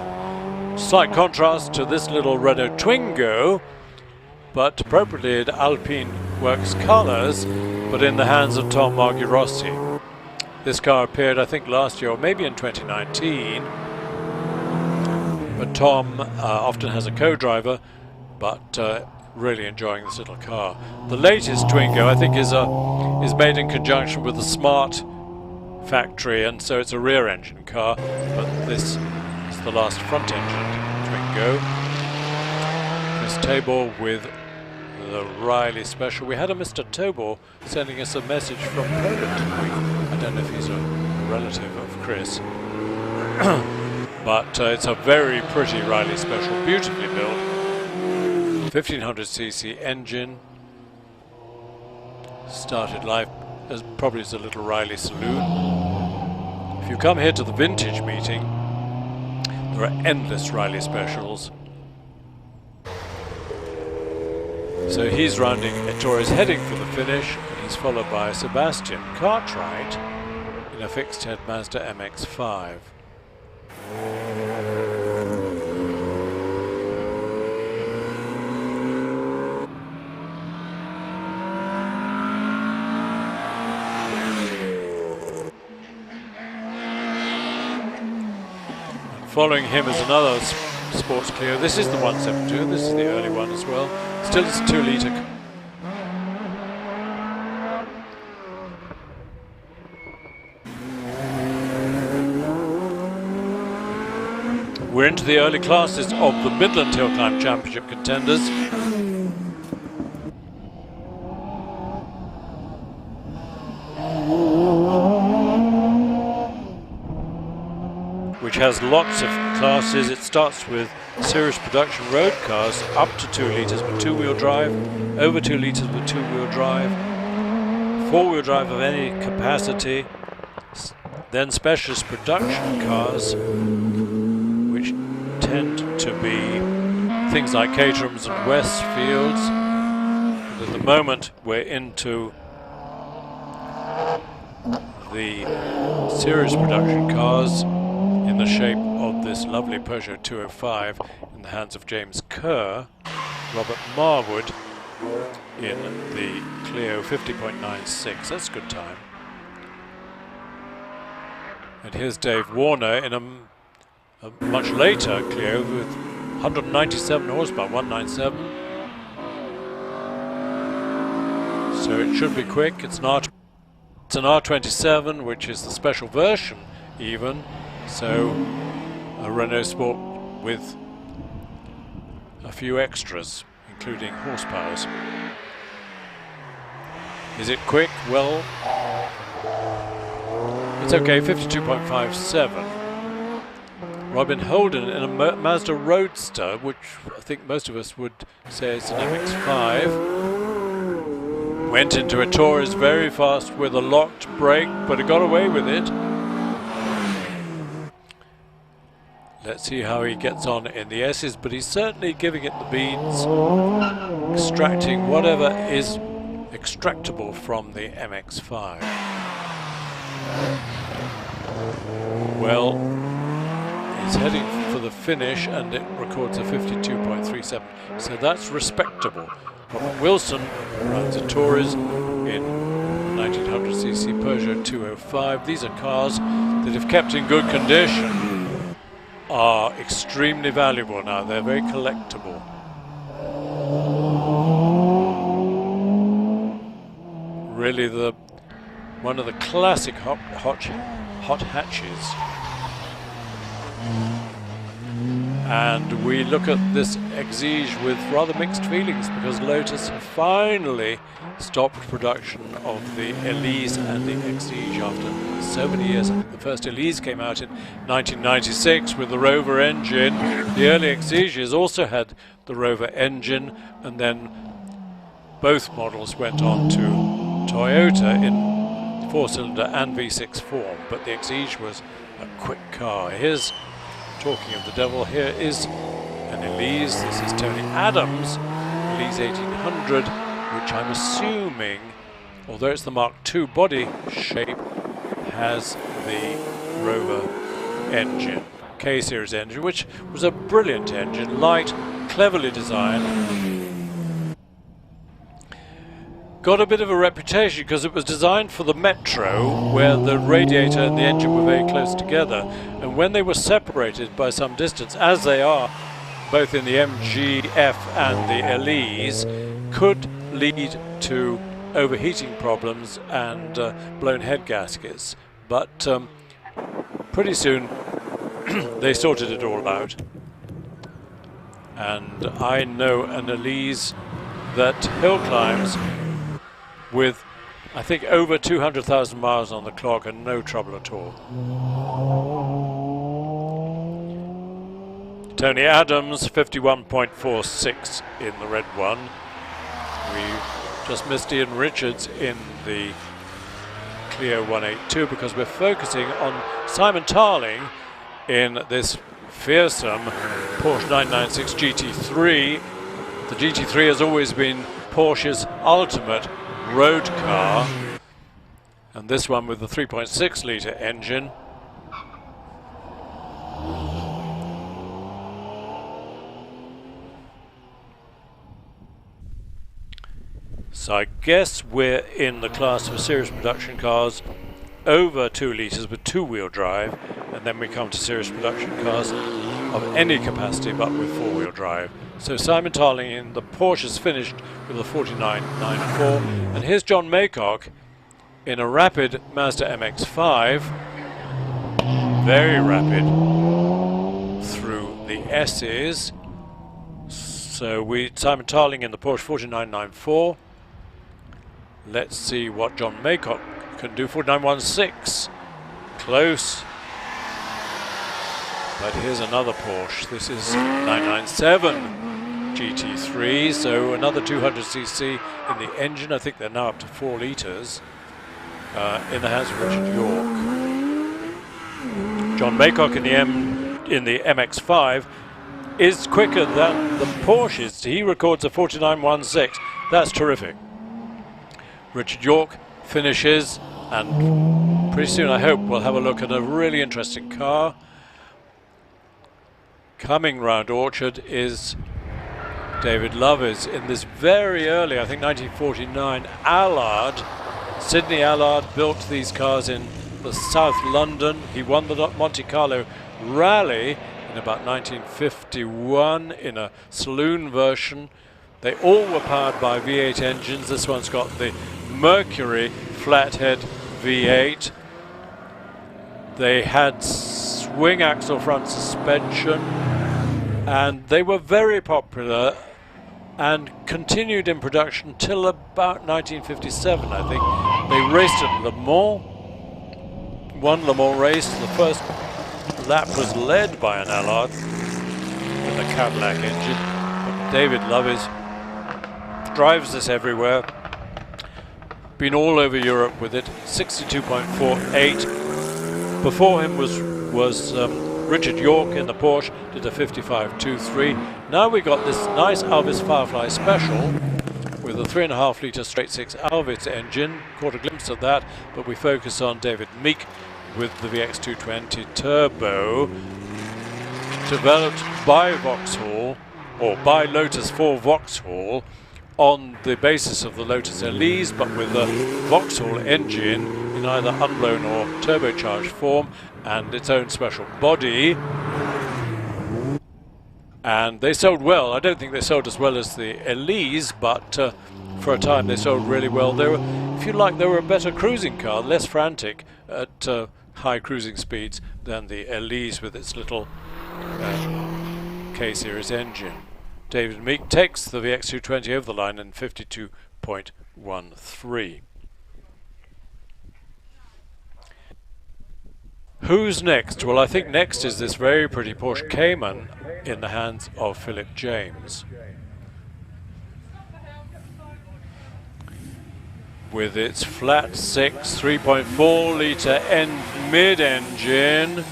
Slight contrast to this little Renault Twingo, but appropriately Alpine Works colours, but in the hands of Tom Margherossi. This car appeared, I think, last year or maybe in 2019. But Tom often has a co-driver, but really enjoying this little car. The latest Twingo, I think, is made in conjunction with the Smart factory, and so it's a rear-engine car. But this is the last front-engine Twingo. Chris Tabor with the Riley Special. We had a Mr. Tobor sending us a message from Poland, didn't we? I don't know if he's a relative of Chris. But it's a very pretty Riley Special, beautifully built. 1500cc engine. Started life as probably as a little Riley saloon. If you come here to the vintage meeting, there are endless Riley Specials. So he's rounding Ettore, heading for the finish, and he's followed by Sebastian Cartwright in a fixed head Mazda MX-5. Following him is another Sports Clio. This is the 172, this is the early one as well. Still it's a 2-litre. We're into the early classes of the Midland Hill Climb Championship contenders. Which has lots of classes. It starts with series production road cars up to 2 litres with 2-wheel drive, over 2 litres with 2-wheel drive, 4-wheel drive of any capacity, then specialist production cars, which tend to be things like Caterhams and Westfields. But at the moment we're into the series production cars in the shape of this lovely Peugeot 205 in the hands of James Kerr, Robert Marwood in the Clio 50.96. That's a good time. And here's Dave Warner in a much later Clio with 197 horsepower, 197. So it should be quick. It's an R27, which is the special version even. So a Renault Sport with a few extras, including horsepowers. Is it quick? Well, it's okay, 52.57. Robin Holden in a Mazda Roadster, which I think most of us would say is an MX-5. Went into Ettore's very fast with a locked brake, but it got away with it. Let's see how he gets on in the S's, but he's certainly giving it the beans, extracting whatever is extractable from the MX-5. Well, he's heading for the finish and it records a 52.37, so that's respectable. Robert Wilson runs Ettore's in 1900cc Peugeot 205. These are cars that, if kept in good condition, are extremely valuable now. They're very collectible. Really one of the classic hot hatches. And we look at this Exige with rather mixed feelings, because Lotus have finally stopped production of the Elise and the Exige after so many years. I think the first Elise came out in 1996 with the Rover engine. The early Exiges also had the Rover engine, and then both models went on to Toyota in 4-cylinder and V6 form, but the Exige was a quick car. Here's, talking of the devil, here is an Elise. This is Tony Adams' Elise 1800, which I'm assuming, although it's the Mark II body shape, has the Rover engine, K-series engine, which was a brilliant engine, light, cleverly designed. Got a bit of a reputation because it was designed for the Metro, where the radiator and the engine were very close together, and when they were separated by some distance, as they are both in the MGF and the Elise, could lead to overheating problems and blown head gaskets. But pretty soon they sorted it all out, and I know an Elise that hill climbs with, I think, over 200,000 miles on the clock and no trouble at all. Tony Adams, 51.46 in the red one. We just missed Ian Richards in the Clio 182 because we're focusing on Simon Tarling in this fearsome Porsche 996 GT3. The GT3 has always been Porsche's ultimate road car, and this one with the 3.6 litre engine. So I guess we're in the class for series production cars over 2 litres with 2-wheel drive, and then we come to series production cars of any capacity but with 4-wheel drive. So Simon Tarling in the Porsche's finished with a 49.94, and here's John Maycock in a rapid Mazda MX-5, very rapid through the S's. So Simon Tarling in the Porsche 49.94. Let's see what John Maycock can do. 49.16, close. But here's another Porsche. This is 997 GT3, so another 200cc in the engine. I think they're now up to 4 litres in the hands of Richard York. John Maycock in the MX-5 is quicker than the Porsches. He records a 49.16. That's terrific. Richard York finishes, and pretty soon I hope we'll have a look at a really interesting car. Coming round Orchard is David Lovers in this very early, I think 1949, Allard. Sidney Allard built these cars in the South London. He won the Monte Carlo Rally in about 1951 in a saloon version. They all were powered by V8 engines. This one's got the Mercury flathead V8. They had swing axle front suspension, and they were very popular and continued in production till about 1957, I think. They raced at Le Mans, one Le Mans race. The first lap was led by an Allard with a Cadillac engine. But David Lovers drives this everywhere. Been all over Europe with it. 62.48. Before him was Richard York in the Porsche, did a 55.23. Now we got this nice Alvis Firefly Special with a 3.5 litre straight 6 Alvis engine. Caught a glimpse of that, but we focus on David Meek with the VX220 Turbo, developed by Vauxhall, or by Lotus for Vauxhall, on the basis of the Lotus Elise, but with a Vauxhall engine in either unblown or turbocharged form, and its own special body. And they sold well. I don't think they sold as well as the Elise, but for a time they sold really well. They were, if you like, they were a better cruising car, less frantic at high cruising speeds than the Elise with its little K-Series engine. David Meek takes the VX220 over the line in 52.13. Who's next? Well, I think next is this very pretty Porsche Cayman in the hands of Philip James, with its flat 6 3.4 litre mid-engine.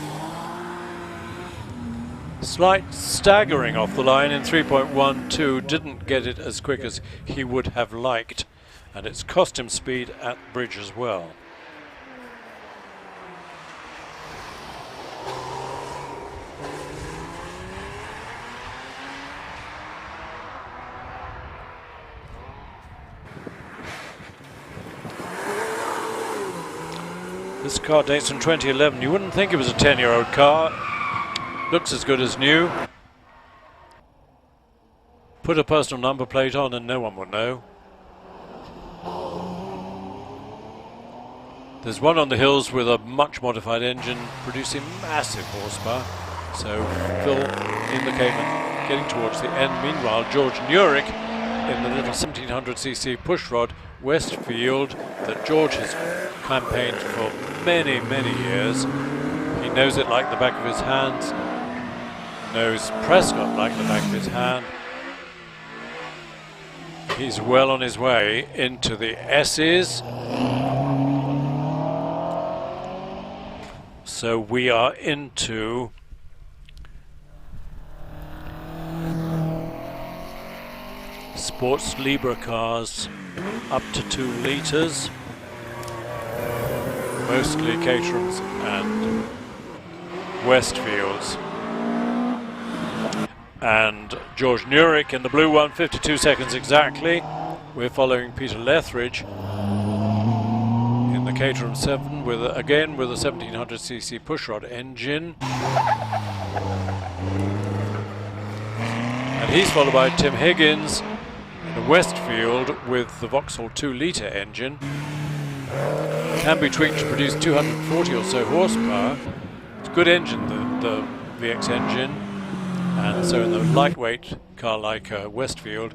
Slight staggering off the line in 3.12, didn't get it as quick as he would have liked, and it's cost him speed at the bridge as well. This car dates from 2011. You wouldn't think it was a 10-year-old car. Looks as good as new. Put a personal number plate on and no one will know. There's one on the hills with a much modified engine producing massive horsepower. So Phil in the Cayman getting towards the end. Meanwhile, George Nurick in the little 1700cc pushrod Westfield that George has campaigned for many, many years. He knows it like the back of his hands. Knows Prescott like the back of his hand. He's well on his way into the S's. So we are into Sports Libra cars up to 2 litres. Mostly Caterhams and Westfields. And George Nurick in the blue one, 52 seconds exactly. We're following Peter Lethridge in the Caterham 7 with again with a 1700cc pushrod engine. And he's followed by Tim Higgins in the Westfield with the Vauxhall 2 litre engine. Can be tweaked to produce 240 or so horsepower. It's a good engine, the VX engine. And so in the lightweight car like Westfield,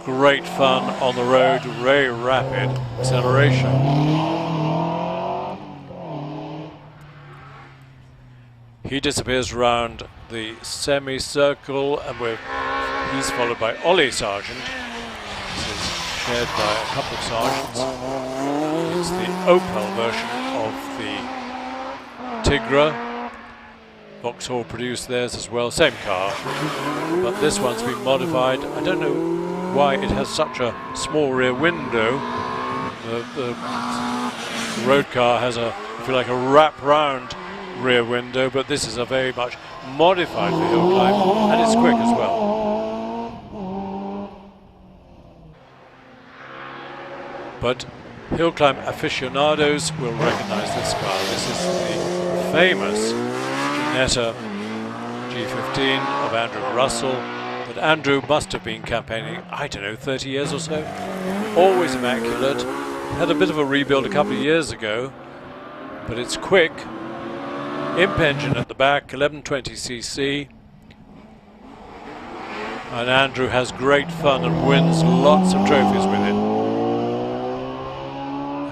great fun on the road, very rapid acceleration. He disappears around the semicircle, and he's followed by Ollie Sargent. This is shared by a couple of sergeants. It's the Opel version of the Tigra. Vauxhall produced theirs as well, same car, but this one's been modified. I don't know why it has such a small rear window. The road car has a, if you like, a wrap-round rear window, but this is a very much modified for hill climb, and it's quick as well. But hill climb aficionados will recognize this car. This is the famous Netta G15 of Andrew Russell that Andrew must have been campaigning, I don't know, 30 years or so. Always immaculate. Had a bit of a rebuild a couple of years ago, but it's quick. Imp engine at the back, 1120cc. And Andrew has great fun and wins lots of trophies with it.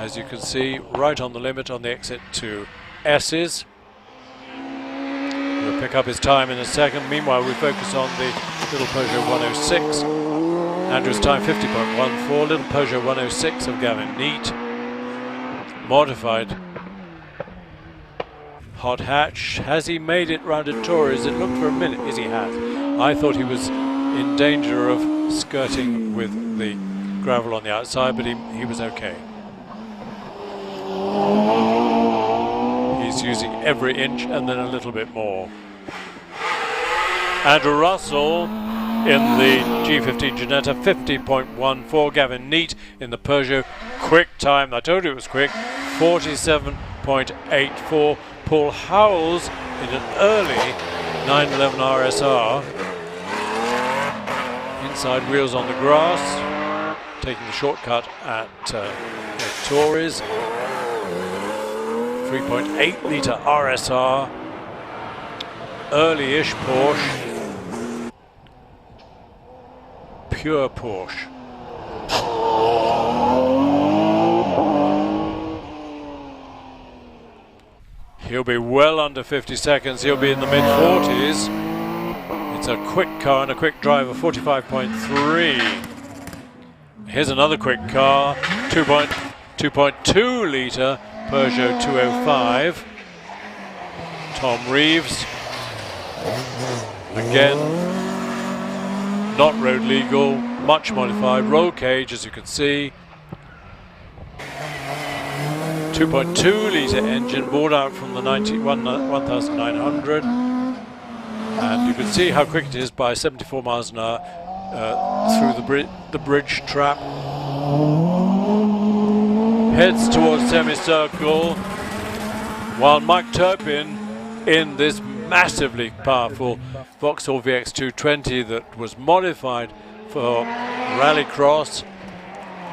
As you can see, right on the limit on the exit to S's. We'll pick up his time in a second. Meanwhile, we focus on the little Peugeot 106. Andrew's time 50.14. Little Peugeot 106 of Gavin Neat. Modified hot hatch. Has he made it round a Torres? It looked for a minute. Yes, he has. I thought he was in danger of skirting with the gravel on the outside, but he was okay. He's using every inch and then a little bit more. Andrew Russell in the G15 Ginetta, 50.14. Gavin Neat in the Peugeot, quick time. I told you it was quick, 47.84. Paul Howells in an early 911 RSR. Inside wheels on the grass, taking the shortcut at Torres. 3.8 litre RSR, early-ish Porsche. pure Porsche. He'll be well under 50 seconds. He'll be in the mid-40s. It's a quick car and a quick driver, 45.3. Here's another quick car, 2.2 litre Peugeot 205. Tom Reeves. Again, not road legal, much modified. Roll cage, as you can see. 2.2 litre engine, bought out from the 1900. And you can see how quick it is by 74 miles an hour through the bridge trap. Heads towards semicircle, while Mike Turpin in this massively powerful Vauxhall VX220 that was modified for rallycross.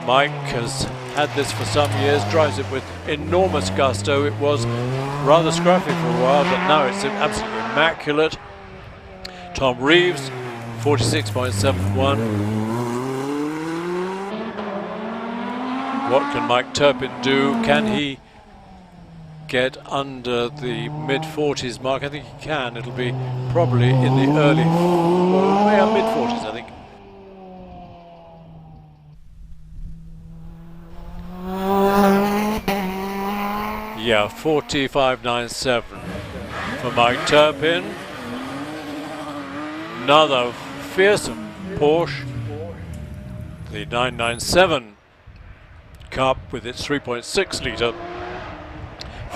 Mike has had this for some years, drives it with enormous gusto. It was rather scruffy for a while, but now it's absolutely immaculate. Tom Reeves, 46.71. What can Mike Turpin do? Can he get under the mid-40s mark? I think he can. It'll be probably in the early, mid-40s, I think. Yeah, 45.97 for Mike Turpin. Another fearsome Porsche, the 997 Cup with its 3.6 litre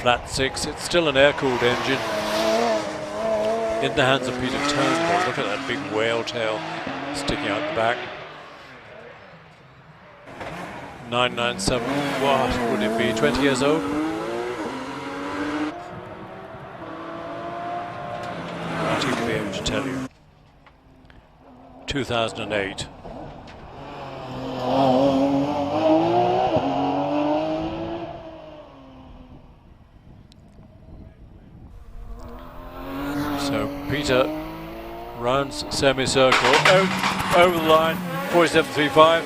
flat six. It's still an air-cooled engine in the hands of Peter Turnbull. Look at that big whale tail sticking out the back. 997, what would it be, 20 years old? Not even be able to tell you. 2008. So Peter runs semicircle over the line, 47.35.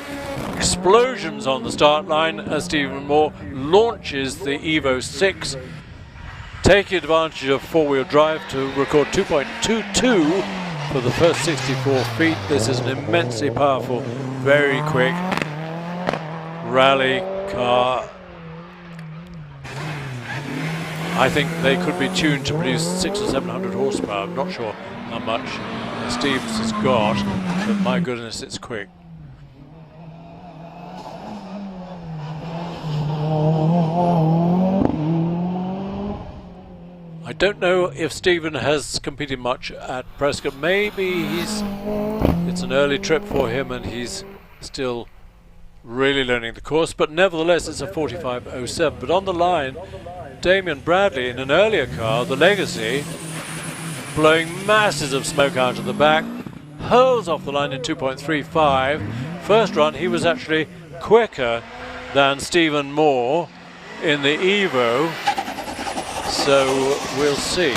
Explosions on the start line as Stephen Moore launches the Evo 6, taking advantage of four-wheel drive to record 2.22 for the first 64 feet. This is an immensely powerful, very quick rally car. I think they could be tuned to produce 600 or 700 horsepower. I'm not sure how much Stevens has got, but my goodness, it's quick. I don't know if Stephen has competed much at Prescott. Maybe it's an early trip for him and he's still really learning the course, but nevertheless it's a 45.07. But on the line, Damien Bradley in an earlier car, the Legacy, blowing masses of smoke out of the back, hurls off the line in 2.35. First run he was actually quicker than Stephen Moore in the Evo, so we'll see.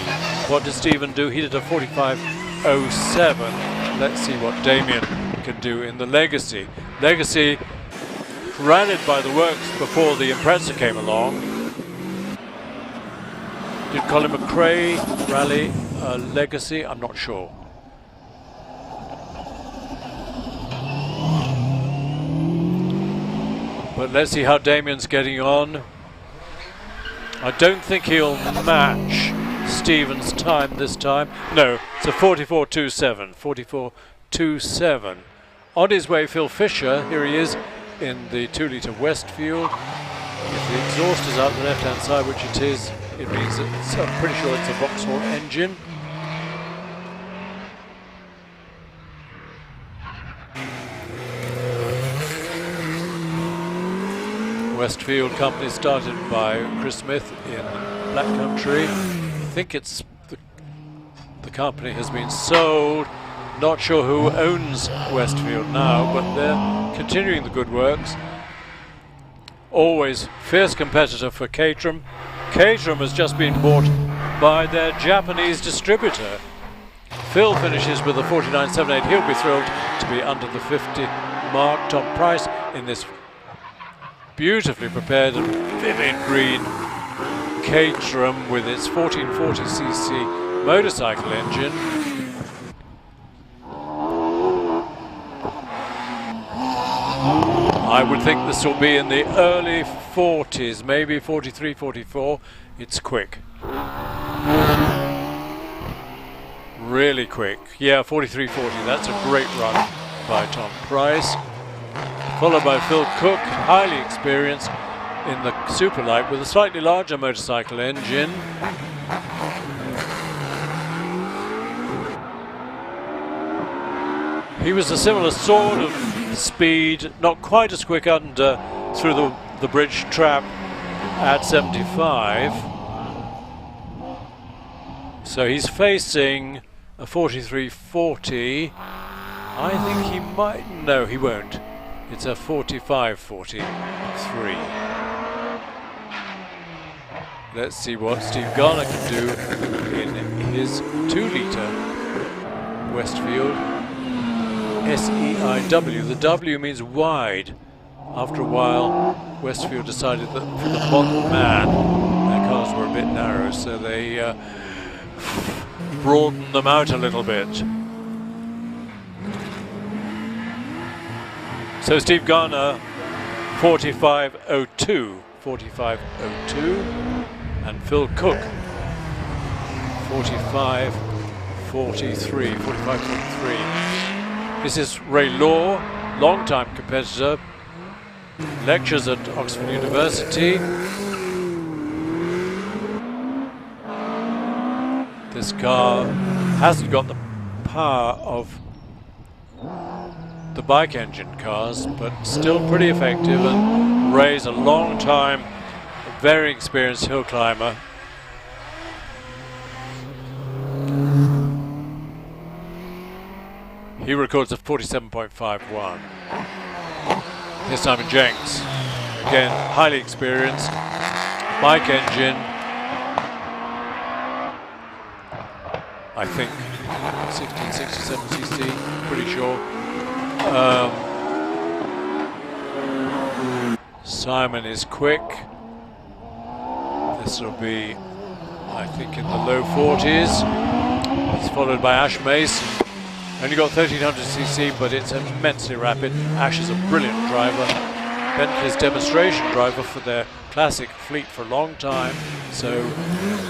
What did Stephen do? He did a 45.07. Let's see what Damien can do in the Legacy. Legacy rallied by the works before the Impreza came along. Did Colin McRae rally a Legacy? I'm not sure. But let's see how Damien's getting on. I don't think he'll match Stephen's time this time. No, it's a 44.27. 44.27. On his way, Phil Fisher. Here he is in the 2-litre Westfield. If the exhaust is out the left-hand side, which it is, it means that I'm pretty sure it's a Vauxhall engine. Westfield company started by Chris Smith in Black Country. I think it's the company has been sold. Not sure who owns Westfield now, but they're continuing the good works. Always fierce competitor for Caterham. Caterham has just been bought by their Japanese distributor. Phil finishes with a 49.78. He'll be thrilled. to be under the 50 mark. Tom Price in this beautifully prepared and vivid green Caterham with its 1440cc motorcycle engine. I would think this will be in the early 40s, maybe 43, 44. It's quick. Really quick. Yeah, 43.40. That's a great run by Tom Price. Followed by Phil Cook, highly experienced in the Superlight with a slightly larger motorcycle engine. He was a similar sort of speed, not quite as quick under through the bridge trap at 75. So he's facing a 43.40. I think he might, no he won't. It's a 45.43. Let's see what Steve Garner can do in his 2-litre Westfield SEIW. The W means wide. After a while, Westfield decided that for the modern man, their cars were a bit narrow, so they broadened them out a little bit. So Steve Garner, 45.02, 45.02, and Phil Cook, 45.43, 45.43. This is Ray Law, long-time competitor, lectures at Oxford University. This car hasn't got the power of the bike engine cars, but still pretty effective, and Ray's a long-time, very experienced hill climber. He records a 47.51. Here's Simon Jenks, again highly experienced, bike engine, I think 1667cc, pretty sure. Simon is quick. This will be, I think, in the low 40s. He's followed by Ash Mason. Only got 1300cc, but it's immensely rapid. Ash is a brilliant driver. Bentley's demonstration driver for their classic fleet for a long time. So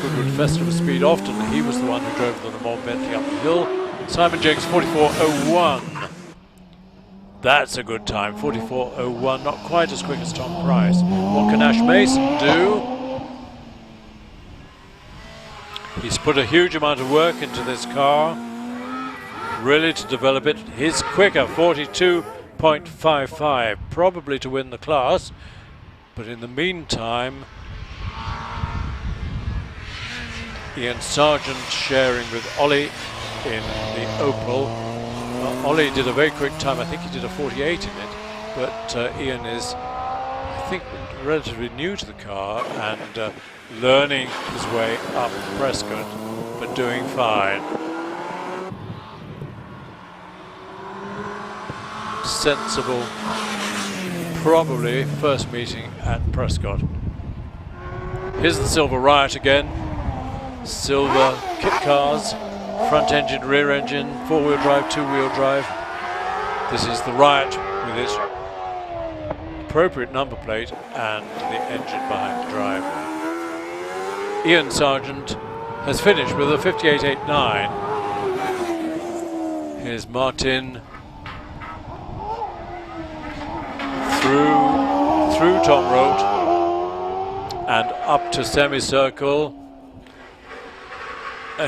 Goodwood Festival Speed often, he was the one who drove the Le Mans Bentley up the hill. Simon Jenks, 44.01. That's a good time, 44.01, not quite as quick as Tom Price. What can Ash Mason do? He's put a huge amount of work into this car, really to develop it. He's quicker, 42.55, probably to win the class. But in the meantime, Ian Sargent sharing with Ollie in the Opel. Ollie did a very quick time, I think he did a 48 in it, but Ian is, I think, relatively new to the car and learning his way up Prescott, but doing fine. Sensible, probably first meeting at Prescott. Here's the Silver Riot again. Silver kit cars, front engine, rear engine, 4-wheel drive, 2-wheel drive. This is the Riot with its appropriate number plate and the engine behind the drive. Ian Sargent has finished with a 58.89. Here's Martin through Tom Road and up to semicircle.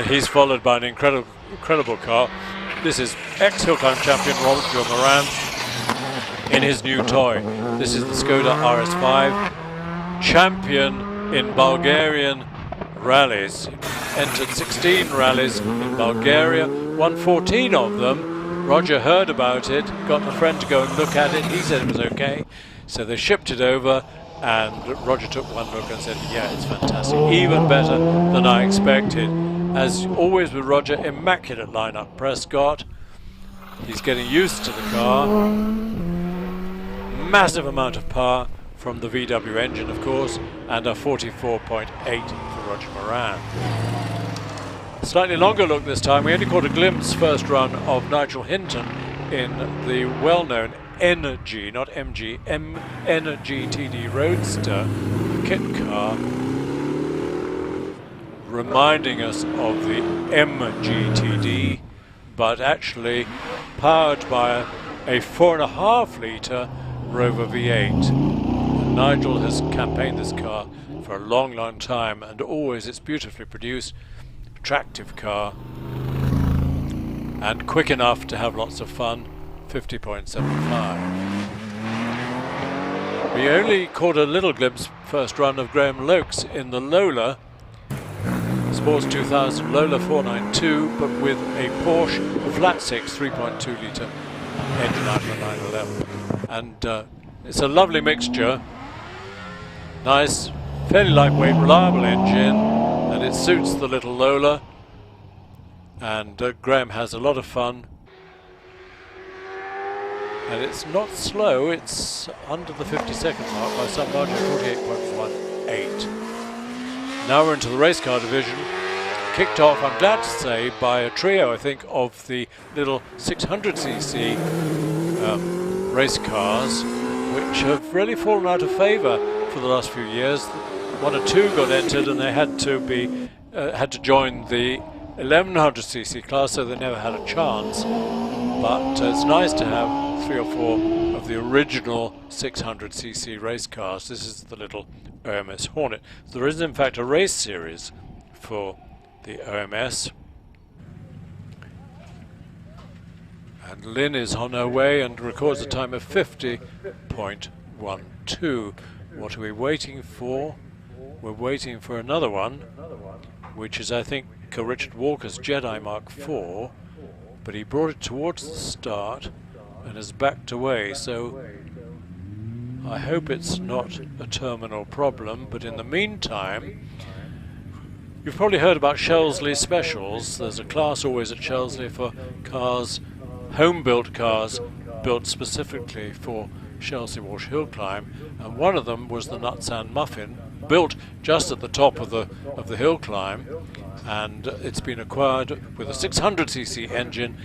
He's followed by an incredible car. This is ex-Hill Climb champion Robert Moran in his new toy. This is the Skoda RS5, champion in Bulgarian rallies. Entered 16 rallies in Bulgaria, won 14 of them. Roger heard about it, got a friend to go and look at it. He said it was okay, so they shipped it over, and Roger took one look and said, yeah, it's fantastic, even better than I expected. As always with Roger, immaculate lineup. Prescott, He's getting used to the car. Massive amount of power from the VW engine, of course, and a 44.8 for Roger Moran. Slightly longer look this time. We only caught a glimpse first run of Nigel Hinton in the well-known NG, not MG, NGTD Roadster kit car, reminding us of the MGTD, but actually powered by a 4.5 litre Rover V8. Nigel has campaigned this car for a long, long time, and always it's beautifully produced, attractive car, and quick enough to have lots of fun. 50.75. We only caught a little glimpse first run of Graham Lokes in the Lola Sports 2000 Lola 492, but with a Porsche flat six 3.2 litre engine out of a 911, and it's a lovely mixture. Nice, fairly lightweight, reliable engine, and it suits the little Lola, and Graham has a lot of fun. And it's not slow, it's under the 50-second mark by some margin, 48.18. Now we're into the race car division. Kicked off, I'm glad to say, by a trio, I think, of the little 600cc race cars, which have really fallen out of favour for the last few years. One or two got entered, and they had to join the 1100cc class, so they never had a chance. But it's nice to have 3 or 4 of the original 600cc race cars. This is the little OMS Hornet. There is in fact a race series for the OMS, and Lynn is on her way and records a time of 50.12. What are we waiting for? We're waiting for another one, which is, I think, Richard Walker's Jedi Mark IV, but he brought it towards the start and has backed away, so I hope it's not a terminal problem. But in the meantime, you've probably heard about Shelsley Specials. There's a class always at Shelsley for cars, home-built cars, built specifically for Shelsley Walsh Hill Climb, and one of them was the Nuts and Muffin, built just at the top of the hill climb, and it's been acquired with a 600cc engine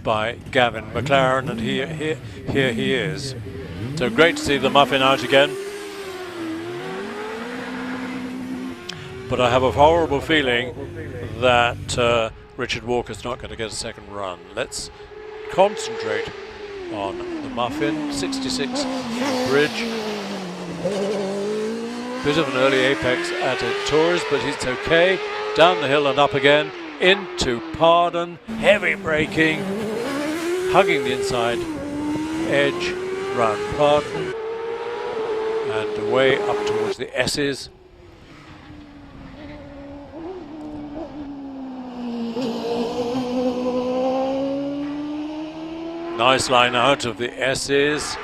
by Gavin McLaren, and here he is. So great to see the Muffin out again. But I have a horrible feeling that Richard Walker's not going to get a second run. Let's concentrate on the Muffin. 66 bridge. Bit of an early apex at a Torres, but it's okay. Down the hill and up again into Pardon. Heavy braking, hugging the inside edge, round Pardon, and away up towards the S's. Nice line out of the S's.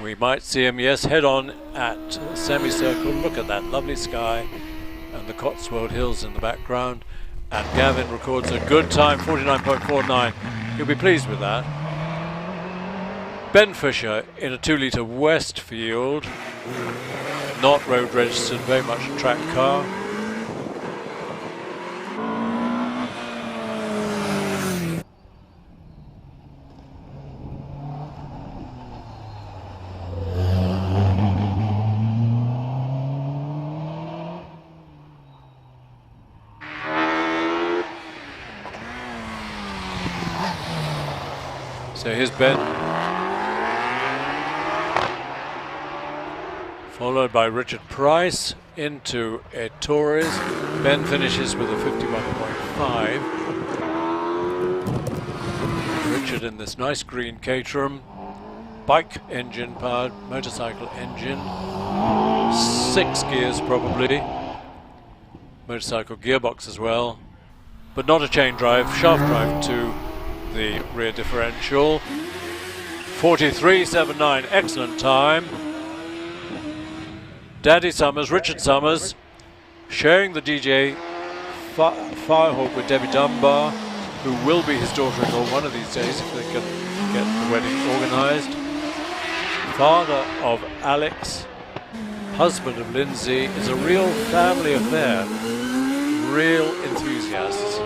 We might see him, yes, head on at semicircle. Look at that lovely sky and the Cotswold Hills in the background. And Gavin records a good time, 49.49. He'll be pleased with that. Ben Fisher in a 2-litre Westfield, not road registered, very much a track car. So here's Ben, followed by Richard Price into a Torres. Ben finishes with a 51.5. Richard in this nice green Caterham, bike engine powered, motorcycle engine, 6 gears probably, motorcycle gearbox as well, but not a chain drive, shaft drive to the rear differential. 43.79, excellent time. Daddy Summers, Richard Summers, sharing the DJ Firehawk with Debbie Dunbar. who will be his daughter-in-law one of these days if they can get the wedding organised. Father of Alex, husband of Lindsay, is a real family affair. Real enthusiasts.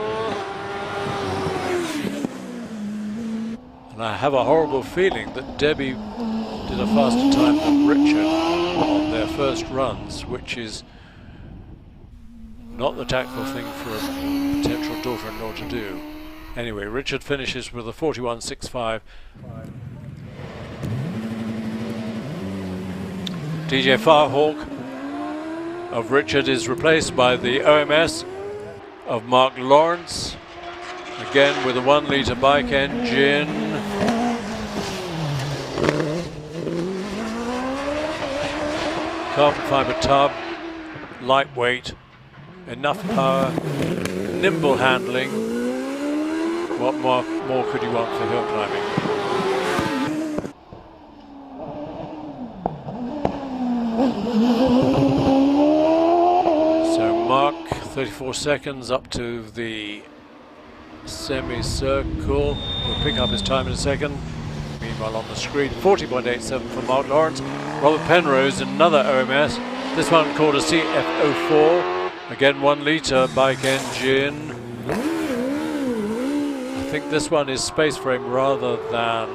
And I have a horrible feeling that Debbie did a faster time than Richard on their first runs, which is not the tactful thing for a potential daughter-in-law to do. Anyway, Richard finishes with a 41.65. DJ Firehawk of Richard is replaced by the OMS of Mark Lawrence, again with a 1 litre bike engine. Carbon fibre tub, lightweight, enough power, nimble handling. What more could you want for hill climbing? So Mark, 34 seconds up to the semicircle. We'll pick up his time in a second. Meanwhile on the screen, 40.87 for Mark Lawrence. Robert Penrose, another OMS. This one called a CF04. Again, 1 litre bike engine. I think this one is space frame rather than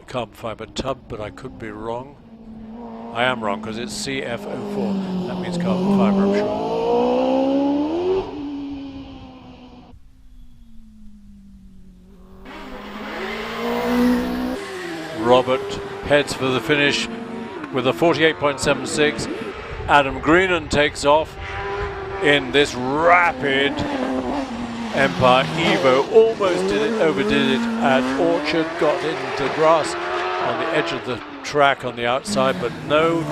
carbon fibre tub, but I could be wrong. I am wrong because it's CF04. That means carbon fibre, I'm sure. Robert heads for the finish with a 48.76. Adam Greenan takes off in this rapid Empire Evo. Almost overdid it at Orchard, got into grass on the edge of the track on the outside, but no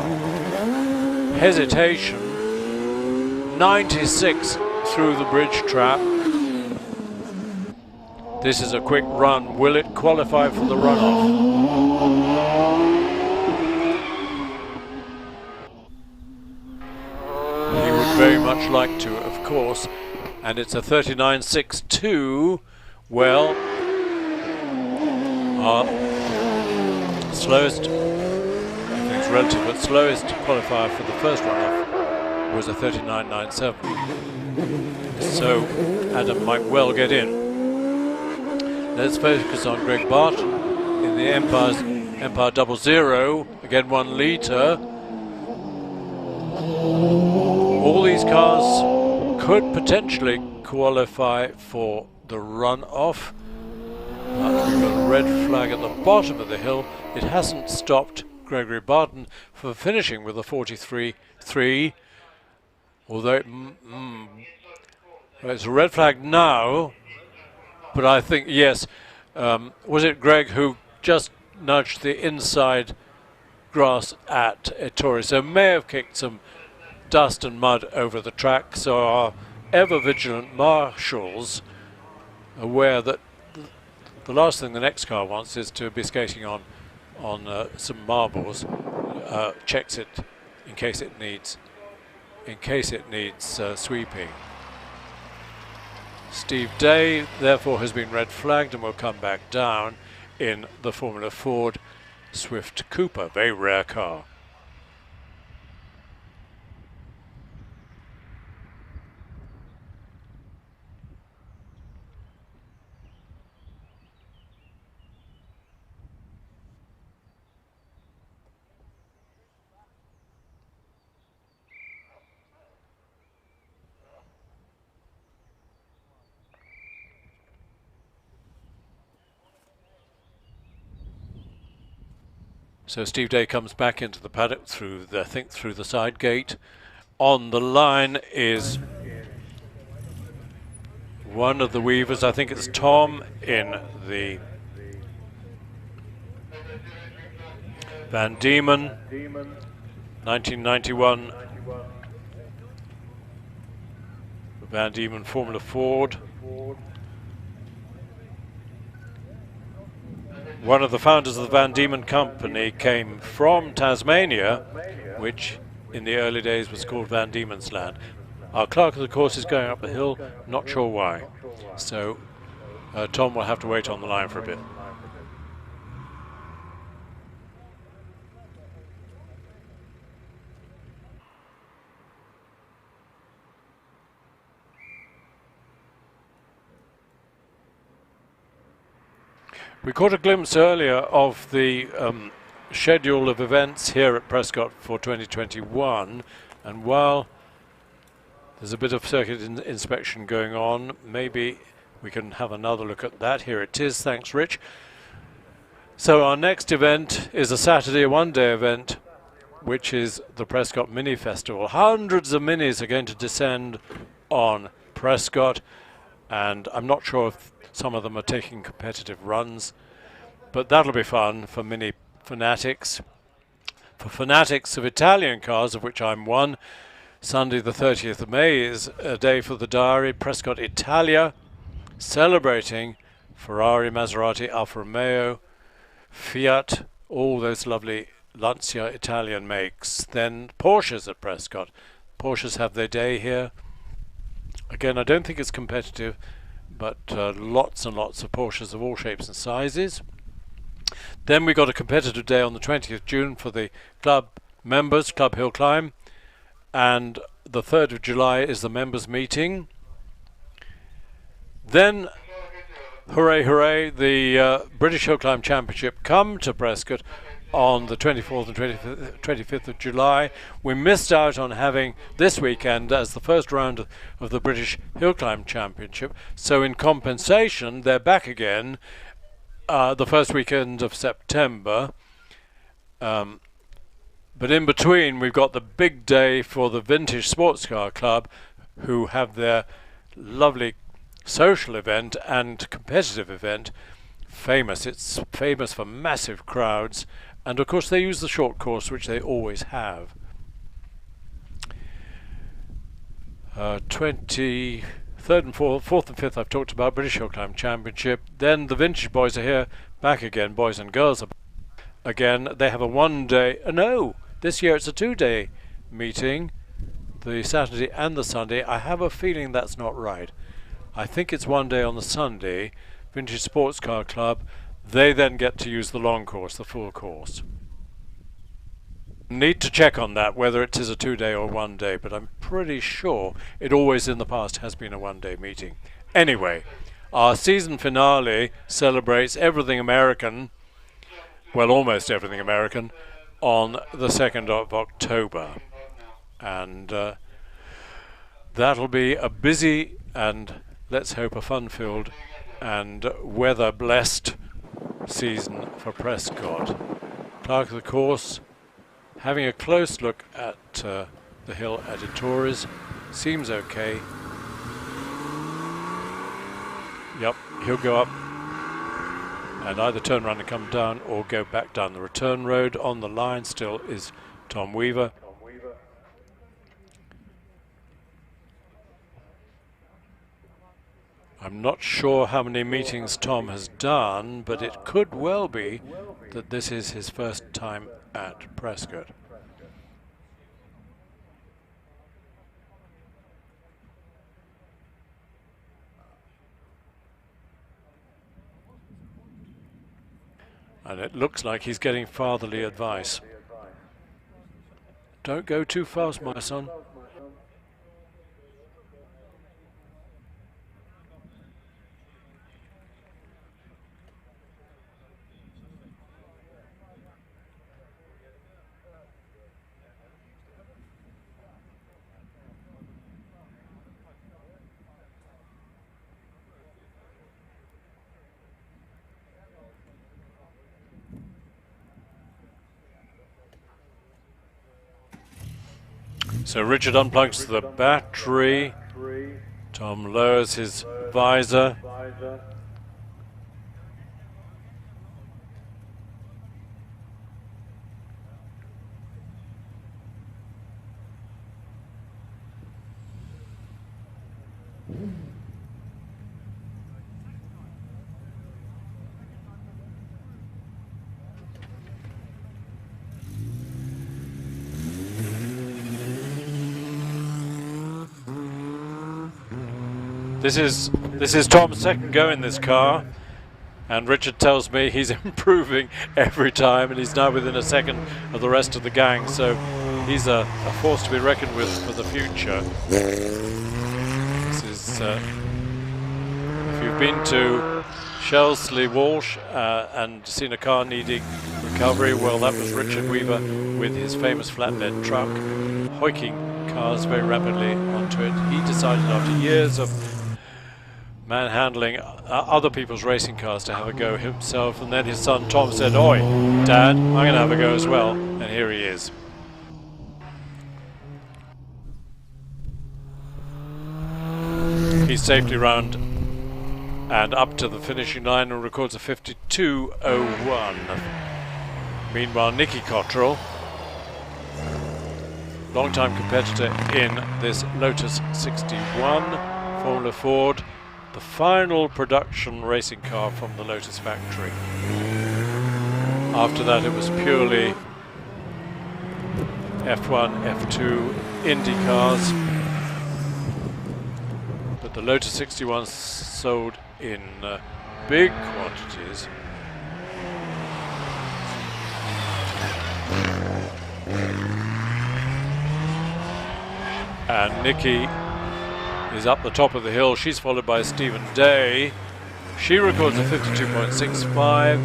hesitation. 96 through the bridge trap. This is a quick run. Will it qualify for the runoff? He would very much like to, of course. And it's a 39.62. Well, slowest, everything's relative, but slowest qualifier for the first runoff was a 39.97. So Adam might well get in. Let's focus on Greg Barton in the Empire 00, again 1 litre. All these cars could potentially qualify for the runoff. But we've got a red flag at the bottom of the hill. It hasn't stopped Gregory Barton from finishing with a 43.3, although it's a red flag now. But I think, yes, was it Greg who just nudged the inside grass at Ettore? So may have kicked some dust and mud over the track. So our ever vigilant marshals, aware that the last thing the next car wants is to be skating on some marbles, checks it in case it needs sweeping. Steve Day, therefore, has been red flagged and will come back down in the Formula Ford Swift Cooper, very rare car. So Steve Day comes back into the paddock through the side gate. On the line is one of the weavers. I think it's Tom in the Van Diemen 1991 Van Diemen Formula Ford. One of the founders of the Van Diemen Company came from Tasmania, which in the early days was called Van Diemen's Land. Our clerk of the course is going up the hill, not sure why. So Tom will have to wait on the line for a bit. We caught a glimpse earlier of the schedule of events here at Prescott for 2021, and while there's a bit of circuit inspection going on, maybe we can have another look at that. Here it is, thanks Rich. So our next event is a Saturday, a one-day event, which is the Prescott Mini Festival. Hundreds of minis are going to descend on Prescott, and I'm not sure if some of them are taking competitive runs, but that'll be fun for mini fanatics. For fanatics of Italian cars, of which I'm one, Sunday the 30th of May is a day for the diary. Prescott Italia, celebrating Ferrari, Maserati, Alfa Romeo, Fiat, all those lovely Lancia Italian makes. Then Porsches at Prescott. Porsches have their day here. Again, I don't think it's competitive, but lots and lots of Porsches of all shapes and sizes. Then we got a competitive day on the 20th June for the club members, Club Hill Climb, and the 3rd of July is the members meeting. Then, hooray, hooray, the British Hill Climb Championship come to Prescott on the 24th and 25th of July. We missed out on having this weekend as the first round of the British Hill Climb Championship. So in compensation, they're back again the first weekend of September. But in between, we've got the big day for the Vintage Sports Car Club, who have their lovely social event and competitive event. Famous. It's famous for massive crowds. And of course they use the short course, which they always have. 23rd and 4th and 5th I've talked about, British Hill Climb Championship. Then the Vintage boys are here, back again, boys and girls are again. They have a one-day, no, this year it's a two-day meeting, the Saturday and the Sunday. I have a feeling that's not right. I think it's one day on the Sunday, Vintage Sports Car Club. They then get to use the long course, the full course. Need to check on that, whether it is a two-day or one day, but I'm pretty sure it always in the past has been a one-day meeting. Anyway, our season finale celebrates everything American, well, almost everything American, on the 2nd of October. And that'll be a busy and, let's hope, a fun-filled and weather-blessed season for Prescott. Clerk of the course having a close look at the hill editores. Seems okay. Yep, he'll go up and either turn around and come down or go back down the return road. On the line still is Tom Weaver. I'm not sure how many meetings Tom has done, but it could well be that this is his first time at Prescott. And it looks like he's getting fatherly advice. Don't go too fast, my son. So Richard unplugs the battery. Tom lowers his visor. This is Tom's second go in this car, and Richard tells me he's improving every time, and he's now within a second of the rest of the gang, so he's a force to be reckoned with for the future. This is, if you've been to Shelsley Walsh and seen a car needing recovery, well, that was Richard Weaver with his famous flatbed truck, hoiking cars very rapidly onto it. He decided after years of manhandling other people's racing cars to have a go himself, and then his son Tom said, "Oi, Dad, I'm going to have a go as well," and here he is. He's safely round and up to the finishing line and records a 52.01. Meanwhile, Nicky Cottrell, long-time competitor in this Lotus 61 Formula Ford, the final production racing car from the Lotus factory. After that it was purely F1, F2, Indy cars, but the Lotus 61 sold in big quantities. And Nikki is up the top of the hill. She's followed by Stephen Day. She records a 52.65.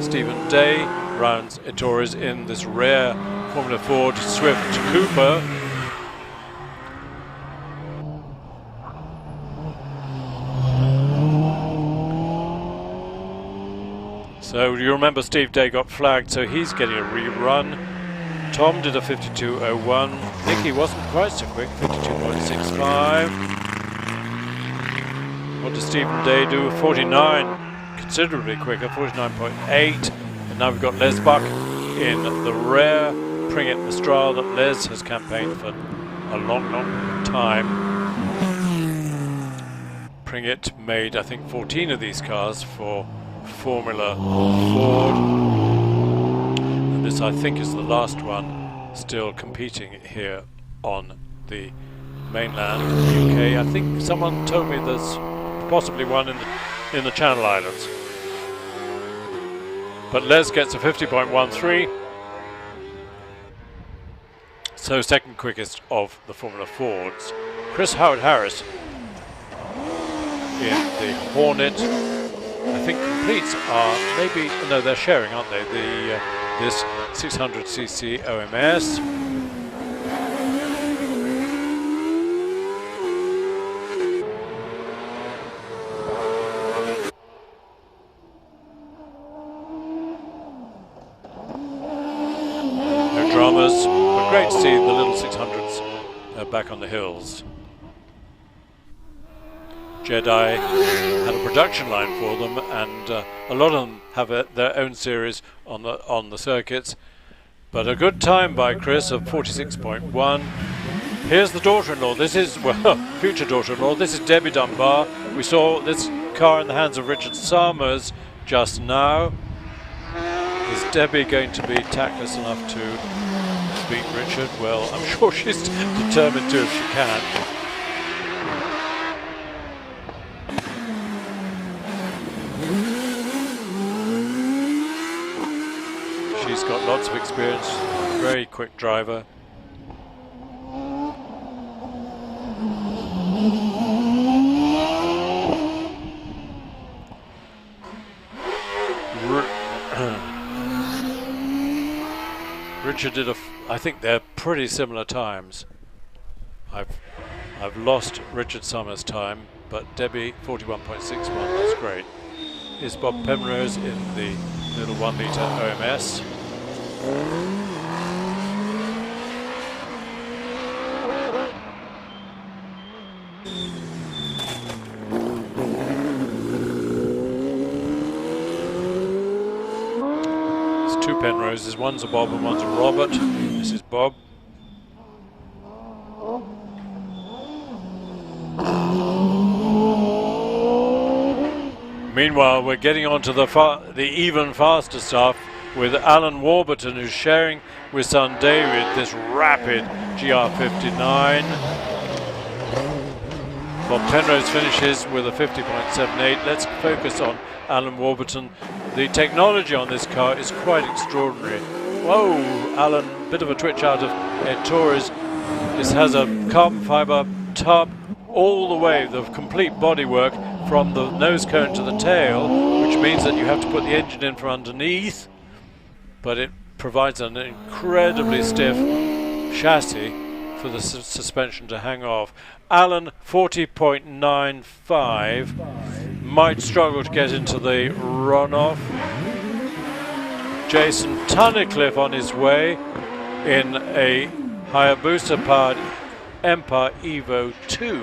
Stephen Day rounds Ettores in this rare Formula Ford Swift Cooper. So you remember Steve Day got flagged, so he's getting a rerun. Tom did a 52.01. Nicky wasn't quite so quick, 52.65. What does Stephen Day do? 49, considerably quicker, 49.8. And now we've got Les Buck in the rare Pringett Mistral that Les has campaigned for a long, long time. Pringett made, I think, 14 of these cars for Formula Ford. And this, I think, is the last one still competing here on the mainland UK. I think someone told me there's possibly one in the Channel Islands. But Les gets a 50.13. So second quickest of the Formula Fords. Chris Howard-Harris in the Hornet. I think completes are maybe, no, they're sharing, aren't they? This 600cc OMS. No dramas, but great to see the little 600s back on the hills. Jedi had a production line for them, and a lot of them have their own series on the circuits. But a good time by Chris of 46.1. Here's the daughter-in-law. This is, well, future daughter-in-law. This is Debbie Dunbar. We saw this car in the hands of Richard Summers just now. Is Debbie going to be tactless enough to beat Richard? Well, I'm sure she's determined to if she can. She's got lots of experience, very quick driver. Richard did I think they're pretty similar times. I've lost Richard Summers' time, but Debbie 41.61, that's great. Here's Bob Penrose in the little 1 litre OMS. There's two Penroses, one's a Bob and one's a Robert. This is Bob. Meanwhile, we're getting on to the even faster stuff with Alan Warburton, who's sharing with son David this rapid GR59. Bob Penrose finishes with a 50.78. Let's focus on Alan Warburton. The technology on this car is quite extraordinary. Whoa, Alan, bit of a twitch out of Ettores. This has a carbon fibre tub all the way, the complete bodywork from the nose cone to the tail, which means that you have to put the engine in from underneath, but it provides an incredibly stiff chassis for the suspension to hang off. Alan, 40.95, might struggle to get into the runoff. Jason Tunnicliffe on his way in a Hayabusa powered Empire Evo 2.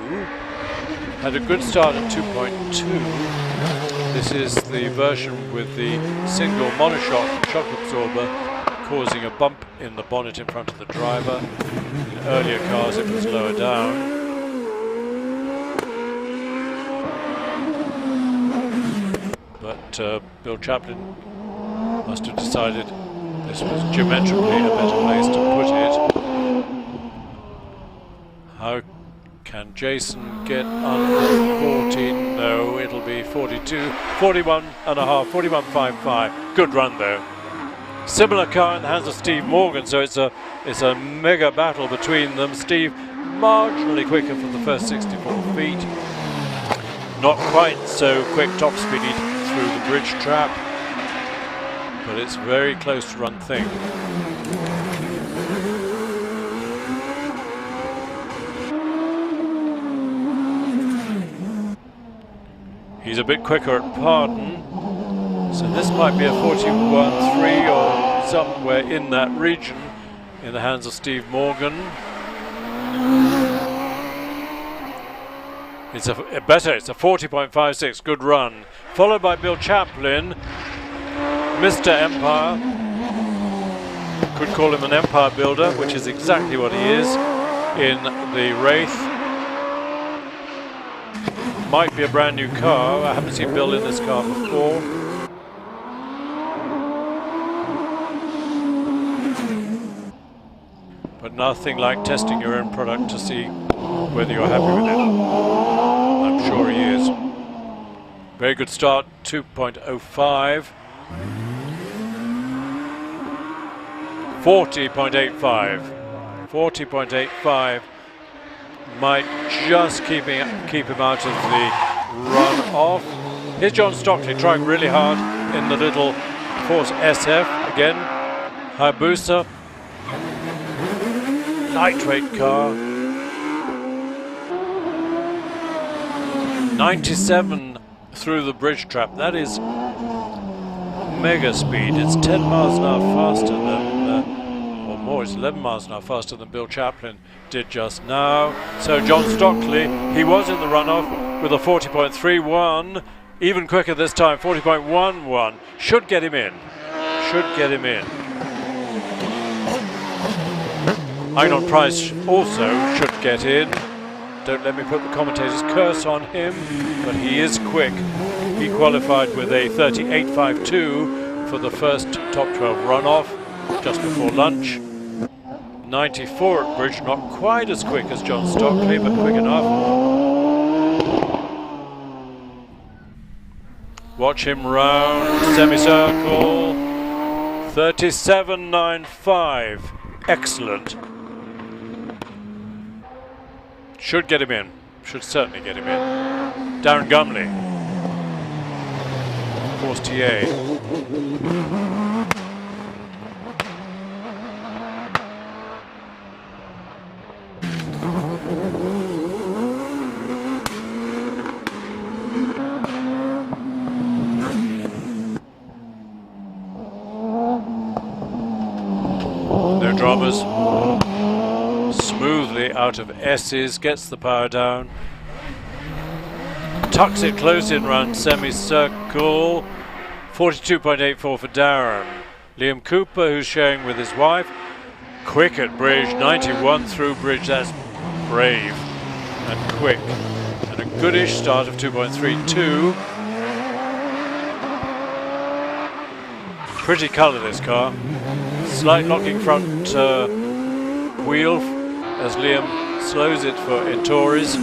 Had a good start at 2.2. This is the version with the single monoshock shock absorber, causing a bump in the bonnet in front of the driver. In earlier cars it was lower down. But Bill Chaplin must have decided this was geometrically a better place to put it. How can Jason get under 14? No, it'll be 42, 41 and a half, 41.55. Good run though. Similar car in the hands of Steve Morgan, so it's a mega battle between them. Steve marginally quicker for the first 64 feet. Not quite so quick top speed through the bridge trap, but it's very close to run thing. He's a bit quicker at Pardon, so this might be a 41.3 or somewhere in that region in the hands of Steve Morgan. It's a 40.56, good run. Followed by Bill Chaplin, Mr. Empire. Could call him an empire builder, which is exactly what he is in the Wraith. Might be a brand new car. I haven't seen Bill in this car before. But nothing like testing your own product to see whether you're happy with it. I'm sure he is. Very good start, 2.05. 40.85. 40.85 might just keep him out of the run-off. Here's John Stockley trying really hard in the little Force SF. Again, Hayabusa. Lightweight car. 97 through the bridge trap. That is mega speed. It's 10 miles an hour faster than, or more, it's 11 miles an hour faster than Bill Chaplin did just now. So John Stockley, he was in the runoff with a 40.31, even quicker this time, 40.11. Should get him in. Should get him in. Einon Price also should get in. Don't let me put the commentator's curse on him, but he is quick. He qualified with a 38.52 for the first top 12 runoff just before lunch. 94 at bridge, not quite as quick as John Stockley, but quick enough. Watch him round, semicircle, 37.95, excellent. Should get him in, should certainly get him in. Darren Gumley, Force TA. No dramas. Smoothly out of S's, gets the power down. Tucks it close in round semicircle. 42.84 for Darren. Liam Cooper, who's sharing with his wife. Quick at bridge, 91 through bridge. That's brave and quick. And a goodish start of 2.32. Pretty colour, this car. Slight locking front wheel as Liam slows it for Ettores.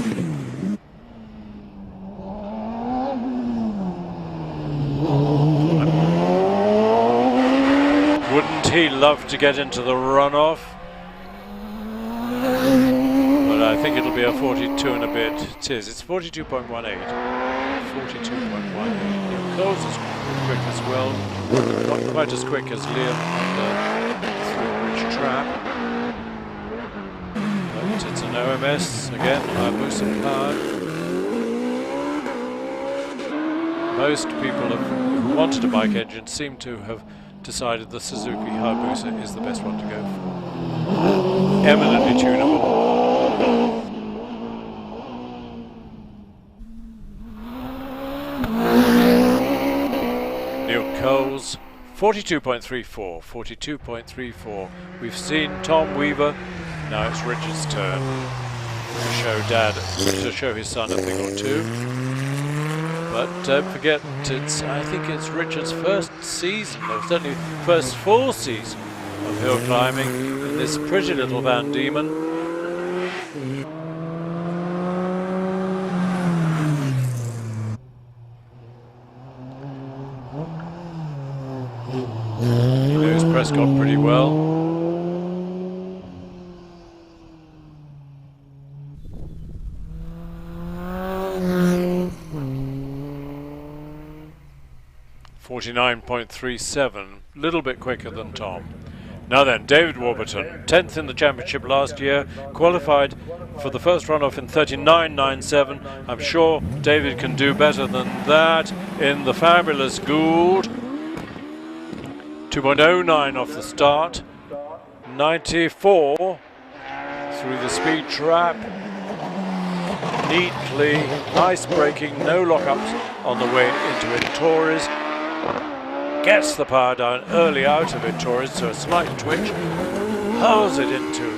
love to get into the runoff, but I think it'll be a 42 and a bit. It is. It's 42.18. 42.18. Neil Coles is quick as well. Not quite as quick as Liam on the Through-Bridge Trap. But it's an OMS again, Hayabusa powered. Most people who wanted a bike engine seem to have decided the Suzuki Hayabusa is the best one to go for. Eminently tunable. Neil Coles, 42.34, 42.34. We've seen Tom Weaver, now it's Richard's turn to show his son a thing or two. But don't forget, I think it's Richard's first season, or certainly first full season of hill climbing in this pretty little Van Diemen. He knows Prescott pretty well. .37, a little bit quicker than Tom. Now then, David Warburton, 10th in the championship last year, qualified for the first runoff in 39.97. I'm sure David can do better than that in the fabulous Gould. 2.09 off the start, 94 through the speed trap. Neatly, nice braking, no lockups on the way into Torres. Gets the power down early out of it, Torres, so a slight twitch, hurls it into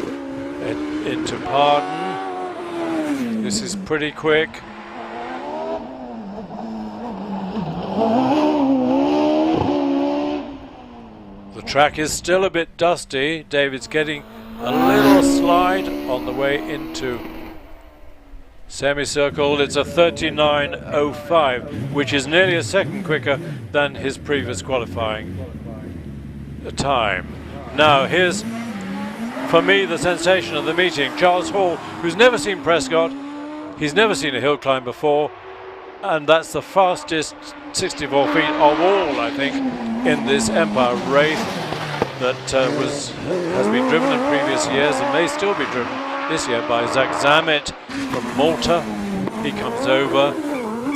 Pardon. This is pretty quick. The track is still a bit dusty. David's getting a little slide on the way into semicircle. It's a 39.05, which is nearly a second quicker than his previous qualifying time. Now here's, for me, the sensation of the meeting. Charles Hall, who's never seen Prescott, he's never seen a hill climb before, and that's the fastest 64 feet of all, I think, in this Empire Wraith that has been driven in previous years and may still be driven this year by Zach Zammit from Malta. He comes over.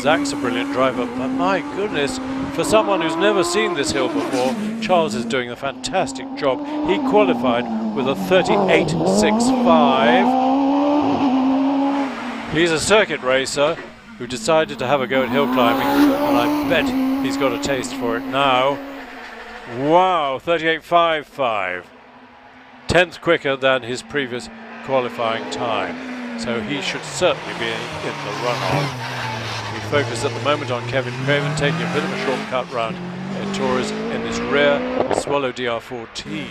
Zach's a brilliant driver, but my goodness, for someone who's never seen this hill before, Charles is doing a fantastic job. He qualified with a 38.65. He's a circuit racer who decided to have a go at hill climbing, and I bet he's got a taste for it now. Wow, 38.55. 10th quicker than his previous qualifying time, so he should certainly be in the runoff. We focus at the moment on Kevin Craven taking a bit of a shortcut round Torres in this rare Swallow DR14.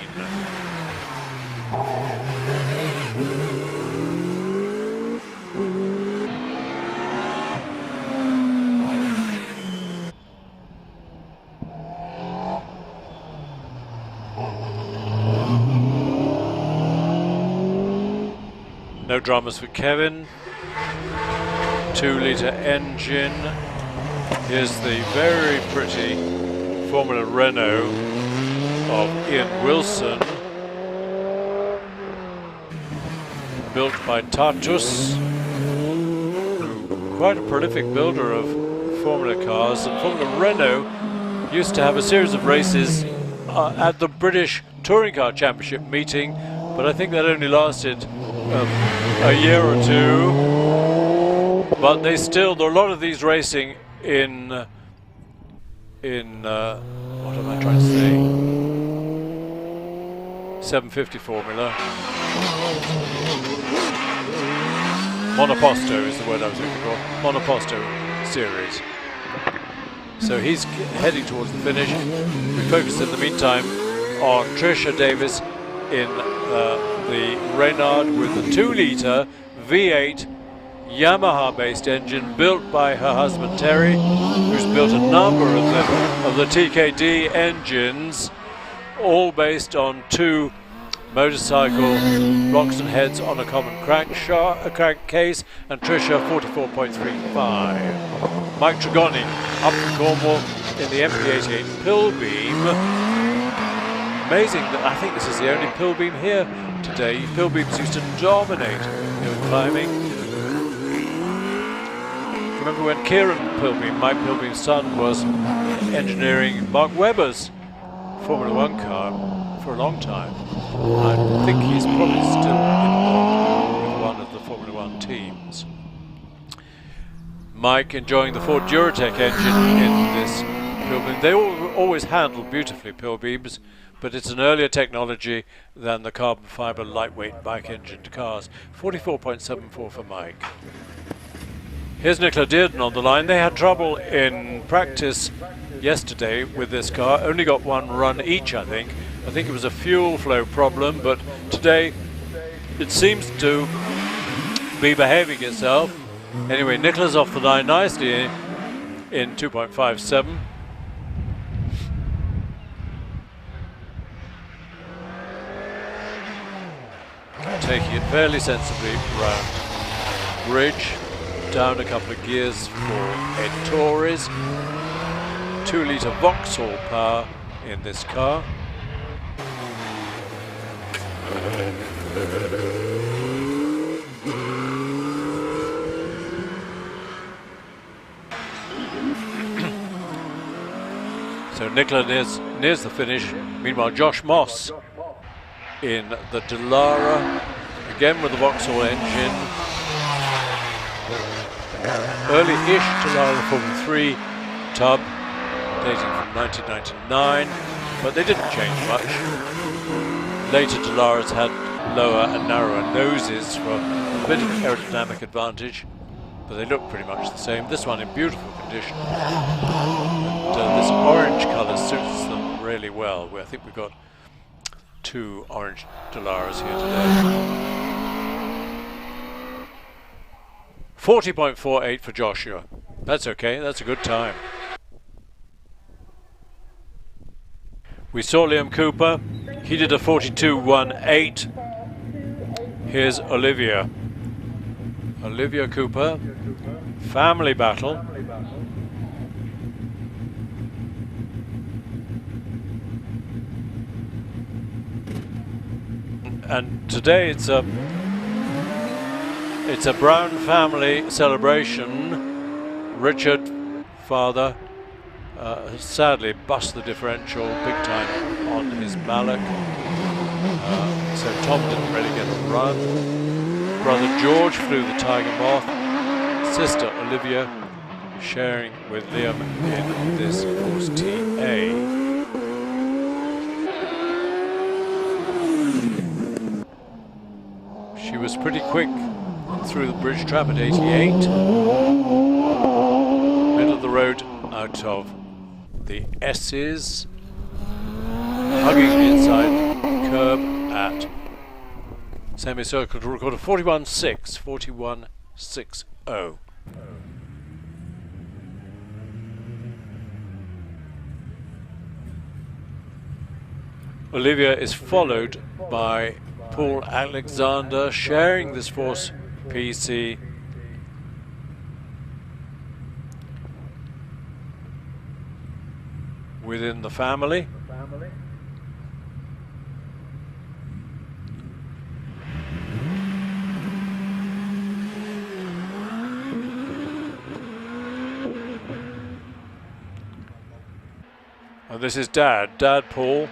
No dramas for Kevin. 2-litre engine. Here's the very pretty Formula Renault of Ian Wilson, built by Tartus, quite a prolific builder of Formula cars. And Formula Renault used to have a series of races at the British Touring Car Championship meeting, but I think that only lasted a year or two. But they still, there are a lot of these racing in what am I trying to say? 750 Formula. Monoposto is the word I was looking for. Monoposto series. So he's heading towards the finish. We focus in the meantime on Tricia Davis in the Reynard with the 2-litre V8 Yamaha-based engine built by her husband Terry, who's built a number of the TKD engines, all based on 2 motorcycle blocks and heads on a common crankcase, and Tricia 44.35. Mike Trigoni up from Cornwall in the MP88 Pillbeam. Amazing that I think this is the only Pillbeam here today. Pillbeams used to dominate hill climbing. Remember when Kieran Pillbeam, Mike Pillbeam's son, was engineering Mark Webber's Formula 1 car for a long time. I think he's probably still involved with one of the Formula 1 teams. Mike enjoying the Ford Duratec engine in this Pillbeam. They always handle beautifully, Pillbeams, but it's an earlier technology than the carbon fibre lightweight bike engined cars. 44.74 for Mike. Here's Nicola Dearden on the line. They had trouble in practice yesterday with this car. Only got 1 run each, I think. I think it was a fuel flow problem, but today it seems to be behaving itself. Anyway, Nicola's off the line nicely in 2.57. Taking it fairly sensibly round bridge, down a couple of gears for Ed Torres. 2-litre Vauxhall power in this car. So Nicola nears the finish. Meanwhile, Josh Moss in the Dallara, again with the Vauxhall engine. Early-ish Dallara Formula 3 tub, dating from 1999, but they didn't change much. Later Dalaras had lower and narrower noses for a bit of aerodynamic advantage, but they look pretty much the same. This one in beautiful condition. And, this orange colour suits them really well. I think we've got 2 orange Dalaras here today. 40.48 for Joshua. That's okay, that's a good time. We saw Liam Cooper. He did a 42.18. Here's Olivia. Olivia Cooper. Family battle. And today it's a Brown family celebration. Richard, father, sadly bust the differential big time on his Mallock, so Tom didn't really get a run. Brother George flew the Tiger Moth. Sister Olivia sharing with Liam in this course TA. She was pretty quick through the bridge trap at 88. Middle of the road out of the S's, hugging the inside curb at semicircle to record a 41.6, 41.60. Olivia is followed by Paul Alexander, sharing this Force PC. Within the family. And this is Dad Paul.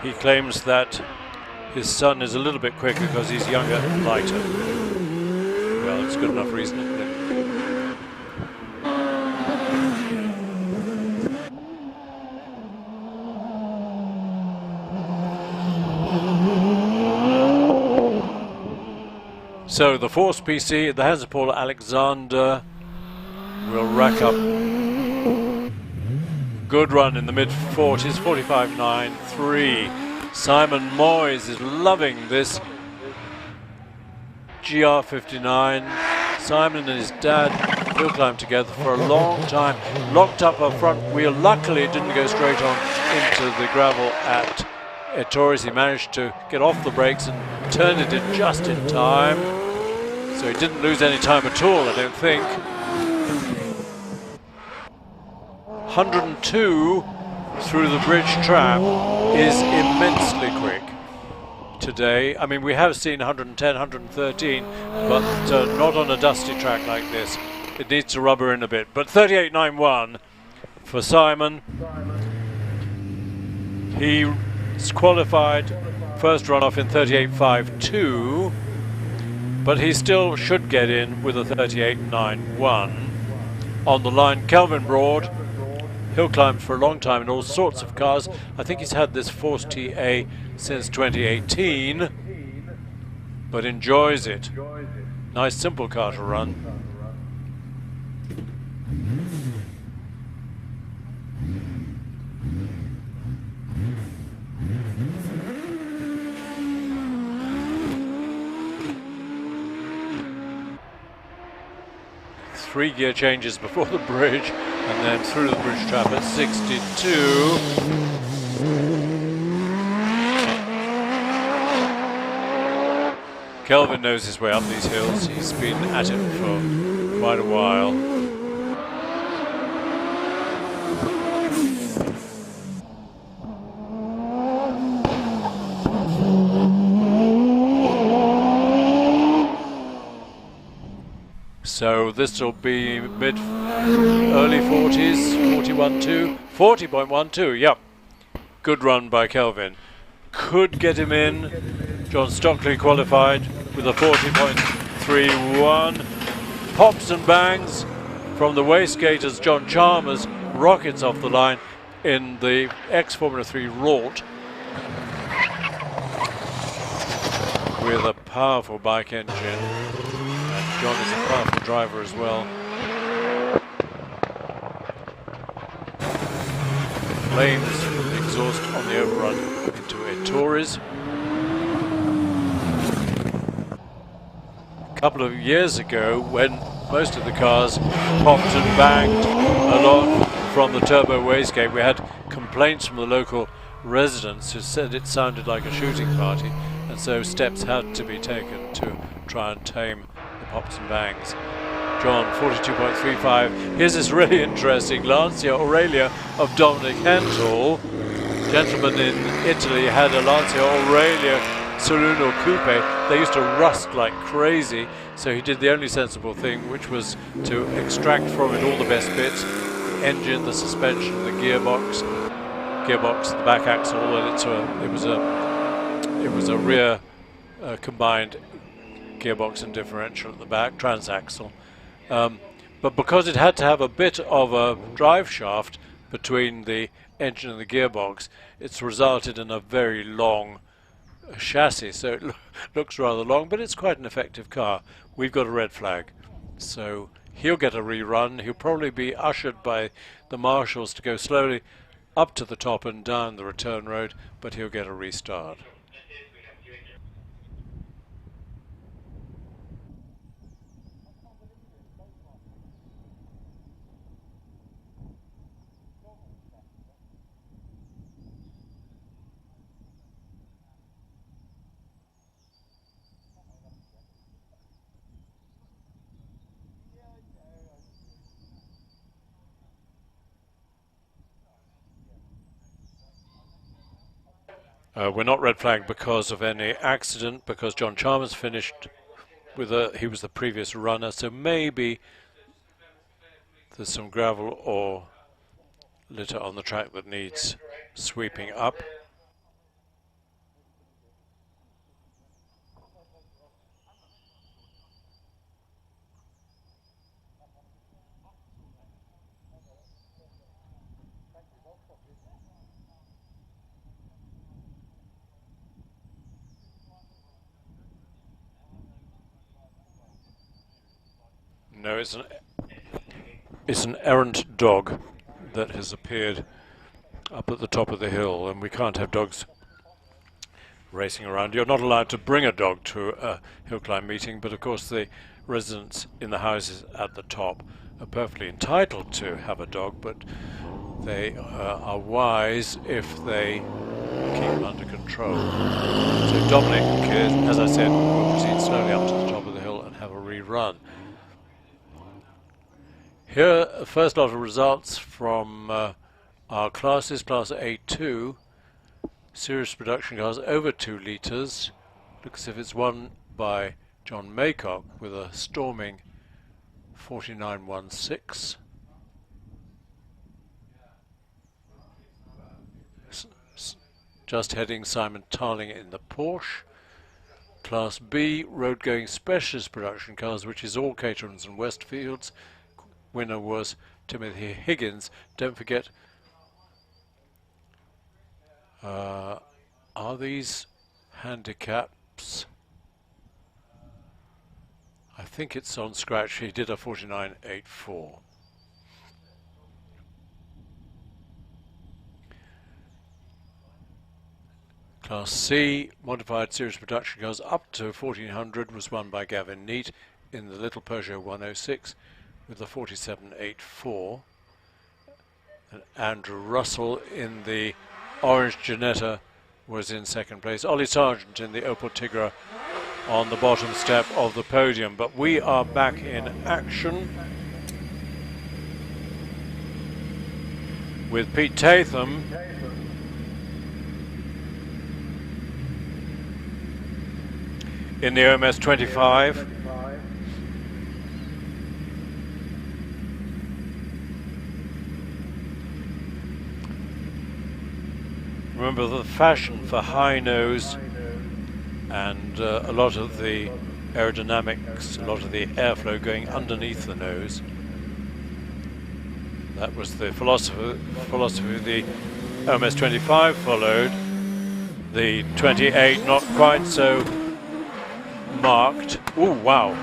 He claims that his son is a little bit quicker because he's younger and lighter. Well, it's good enough reason, isn't it? So the Force PC at the hands of Paul Alexander will rack up good run in the mid-40s, 45.93. Simon Moyes is loving this GR59. Simon and his dad hill climbed together for a long time, locked up her front wheel. Luckily it didn't go straight on into the gravel at Ettores. He managed to get off the brakes and turn it in just in time. So he didn't lose any time at all, I don't think. 102 through the bridge trap is immensely quick today. I mean, we have seen 110, 113, but not on a dusty track like this. It needs to rubber in a bit. But 38.91 for Simon. He's qualified first runoff in 38.52, but he still should get in with a 38.91. On the line, Kelvin Broad. Hill climbed for a long time in all sorts of cars. I think he's had this Force TA since 2018, but enjoys it. Nice simple car to run. Three gear changes before the bridge, and then through the bridge trap at 62. Kelvin knows his way up these hills. He's been at it for quite a while. So this will be early 40s, 41.2, 40.12, yep. Good run by Kelvin. Could get him in. John Stockley qualified with a 40.31. Pops and bangs from the wastegators. John Chalmers rockets off the line in the ex-Formula 3 Rort with a powerful bike engine. John is a powerful driver as well. Flames from the exhaust on the overrun into Ettores. A couple of years ago, when most of the cars popped and banged along from the turbo wastegate, we had complaints from the local residents who said it sounded like a shooting party, and so steps had to be taken to try and tame pops and bangs. John, 42.35. Here's this really interesting Lancia Aurelia of Dominic Hentel. Gentlemen in Italy had a Lancia Aurelia saloon or coupe. They used to rust like crazy, so he did the only sensible thing, which was to extract from it all the best bits: the engine, the suspension, the gearbox, the back axle, and it was a rear combined gearbox and differential at the back, transaxle. But because it had to have a bit of a drive shaft between the engine and the gearbox, it's resulted in a very long chassis. So it looks rather long, but it's quite an effective car. We've got a red flag. So he'll get a rerun. He'll probably be ushered by the marshals to go slowly up to the top and down the return road, but he'll get a restart. We're not red flagged because of any accident, because John Chalmers finished with he was the previous runner, so maybe there's some gravel or litter on the track that needs sweeping up. No, it's an errant dog that has appeared up at the top of the hill, and we can't have dogs racing around. You're not allowed to bring a dog to a hill climb meeting, but of course the residents in the houses at the top are perfectly entitled to have a dog, but they are wise if they keep them under control. So Dominic, as I said, will proceed slowly up to the top of the hill and have a rerun. Here, first lot of results from our classes. Class A2, serious production cars over 2 litres. Looks as if it's won by John Maycock with a storming 49.16. Just heading Simon Tarling in the Porsche. Class B, road-going specialist production cars, which is all Caterhams and Westfields. Winner was Timothy Higgins. Don't forget, are these handicaps? I think it's on scratch. He did a 49.84. Class C, modified series production cars up to 1400, was won by Gavin Neat in the little Peugeot 106 with the 47.84. And Andrew Russell in the orange Ginetta was in second place. Ollie Sargent in the Opel Tigra on the bottom step of the podium. But we are back in action with Pete Tatham in the OMS 25. Remember the fashion for high nose and a lot of the aerodynamics, a lot of the airflow going underneath the nose. That was the philosophy the OMS 25 followed. The 28 not quite so marked. Oh wow,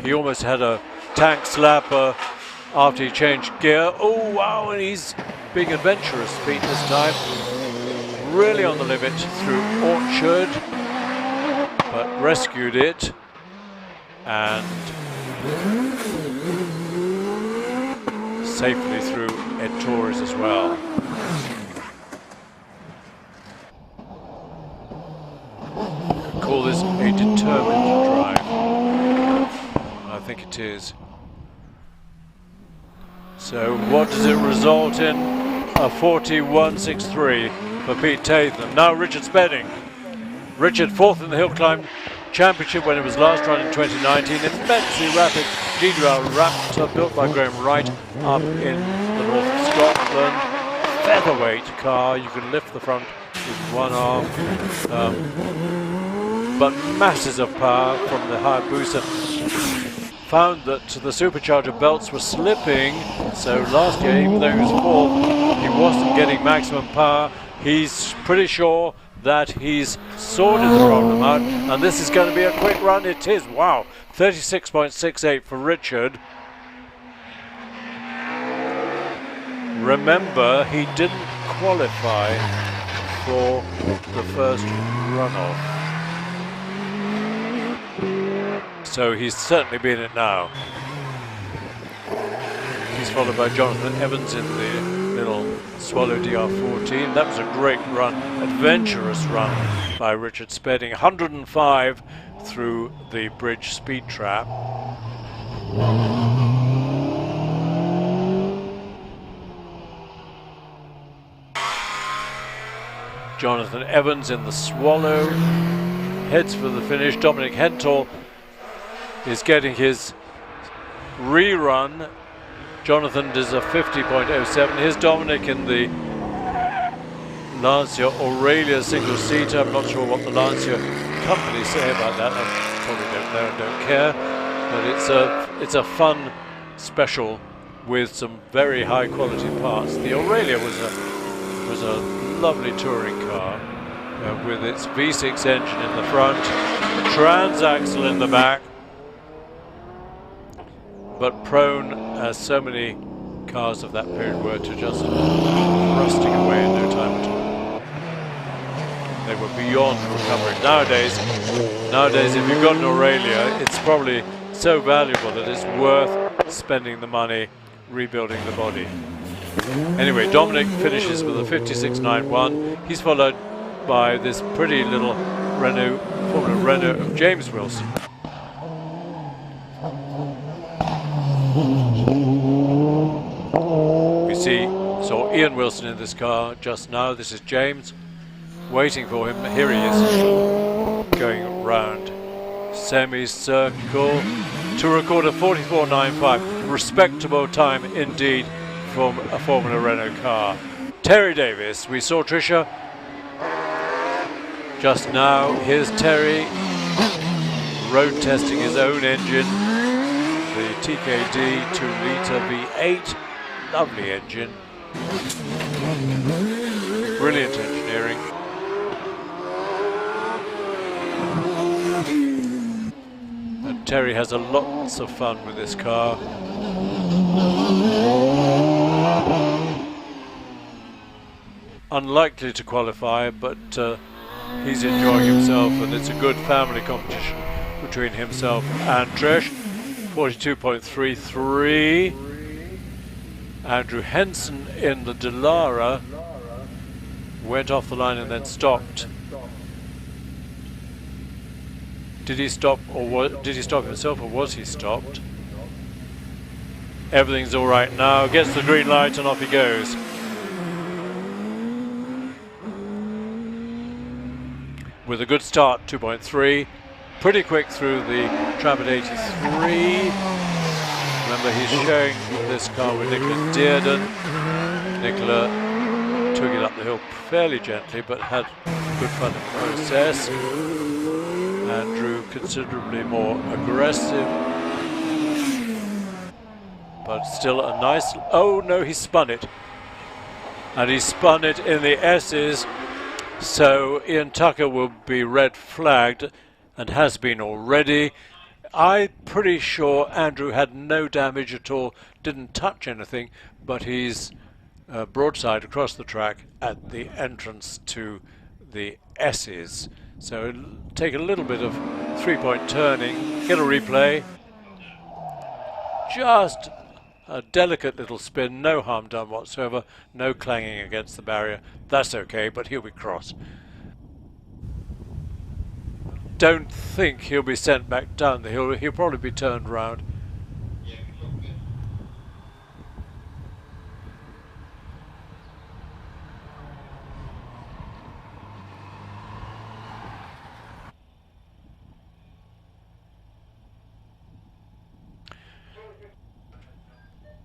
he almost had a tank slapper after he changed gear. Oh wow, and he's being adventurous, Pete, this time. Really on the limit through Orchard, but rescued it and safely through Ed Torres as well. Call this a determined drive. I think it is. So what does it result in? A 41.63 for Pete Tatham. Now Richard Spedding. Richard, 4th in the Hill Climb Championship when it was last run in 2019. Immensely rapid GDR Raptor built by Graham Wright up in the north of Scotland. Featherweight car. You can lift the front with one arm. But masses of power from the Hayabusa. Found that the supercharger belts were slipping, so last year, even though he was 4th, he wasn't getting maximum power. He's pretty sure that he's sorted the problem out, and this is going to be a quick run. It is. Wow, 36.68 for Richard. Remember, he didn't qualify for the first runoff. So he's certainly been it now. He's followed by Jonathan Evans in the little Swallow DR14. That was a great run, adventurous run by Richard Spedding. 105 through the bridge speed trap. Jonathan Evans in the Swallow heads for the finish. Dominic Hentel is getting his rerun. Jonathan does a 50.07. Here's Dominic in the Lancia Aurelia single seater. I'm not sure what the Lancia company say about that. I probably don't know and don't care. But it's a fun special with some very high quality parts. The Aurelia was a lovely touring car with its V6 engine in the front, transaxle in the back, but prone, as so many cars of that period were, to just rusting away in no time at all. they were beyond recovery. Nowadays, if you've got an Aurelia, it's probably so valuable that it's worth spending the money rebuilding the body. Anyway, Dominic finishes with a 56.91. He's followed by this pretty little Formula Renault of James Wilson. We saw Ian Wilson in this car just now. This is James, waiting for him. Here he is, going round semicircle to record a 44.95. Respectable time indeed from a Formula Renault car. Terry Davis, we saw Tricia just now. Here's Terry road testing his own engine, the TKD 2-litre V8. Lovely engine. Brilliant engineering. And Terry has lots of fun with this car. Unlikely to qualify, but he's enjoying himself, and it's a good family competition between himself and Trish. 42.33. Andrew Henson in the Delara went off the line and then stopped. Did he stop, or did he stop himself, or was he stopped? Everything's all right now. Gets the green light and off he goes. With a good start, 2.3. Pretty quick through the trap at 83. Remember, he's showing this car with Nicola Dearden. Nicola took it up the hill fairly gently, but had good fun in the process. Andrew considerably more aggressive, but still a nice... Oh no, he spun it. And he spun it in the S's. So Ian Tucker will be red flagged, and has been already. I'm pretty sure Andrew had no damage at all, didn't touch anything, but he's broadside across the track at the entrance to the S's. So it'll take a little bit of three-point turning, get a replay. Just a delicate little spin, no harm done whatsoever, no clanging against the barrier. That's okay, but he'll be cross. Don't think he'll be sent back down the hill. He'll probably be turned round.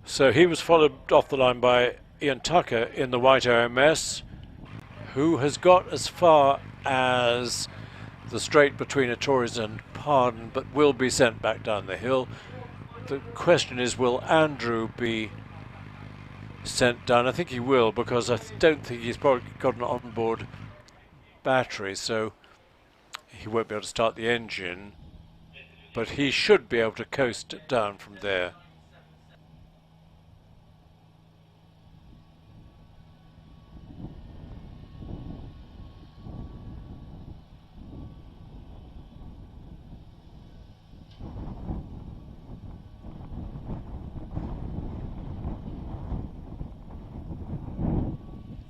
So he was followed off the line by Ian Tucker in the white OMS, who has got as far as the straight between Torres and Pardon, but will be sent back down the hill. The question is, will Andrew be sent down? I think he will, because I don't think he's probably got an onboard battery, so he won't be able to start the engine, but he should be able to coast it down from there.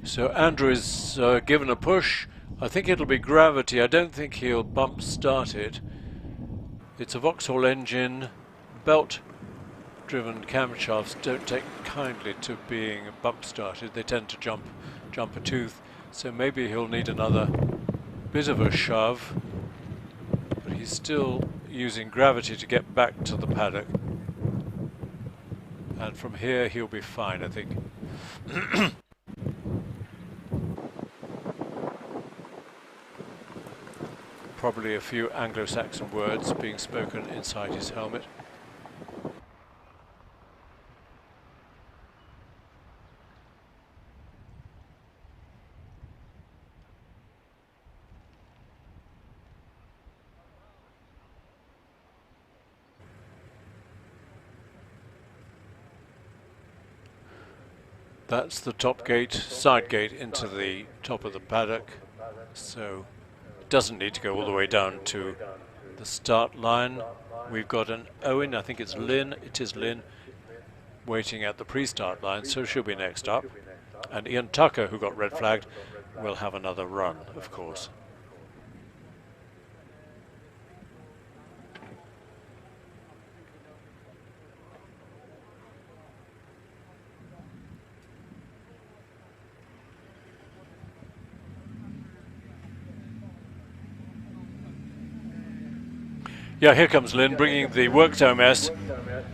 So Andrew is given a push. I think it'll be gravity. I don't think he'll bump start it. It's a Vauxhall engine. Belt driven camshafts don't take kindly to being bump started. They tend to jump a tooth. So maybe he'll need another bit of a shove. But he's still using gravity to get back to the paddock. And from here he'll be fine, I think. Probably a few Anglo-Saxon words being spoken inside his helmet. That's the top gate, side gate into the top of the paddock. so it doesn't need to go all the way down to the start line. We've got an Owen, I think it's Lynn, it is Lynn, waiting at the pre-start line, so she'll be next up. And Ian Tucker, who got red flagged, will have another run, of course. Yeah, here comes Lynn, bringing the Works OMS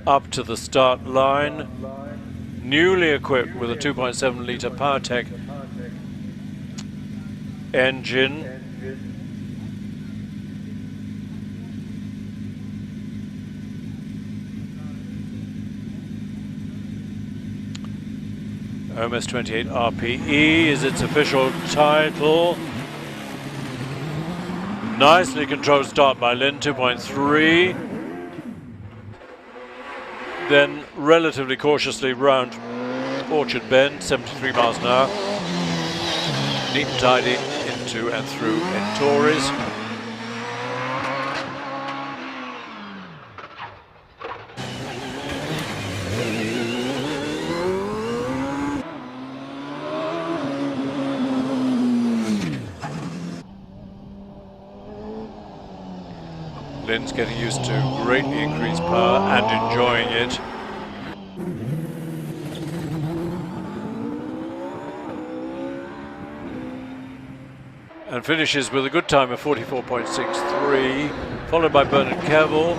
up to the start line. Newly equipped with a 2.7 litre PowerTech engine. OMS 28 RPE is its official title. Nicely controlled start by Lynn, 2.3. Then relatively cautiously round Orchard Bend, 73 miles an hour. Neat and tidy into and through Torres. Lynn's getting used to greatly increased power and enjoying it. And finishes with a good time of 44.63, followed by Bernard Kevill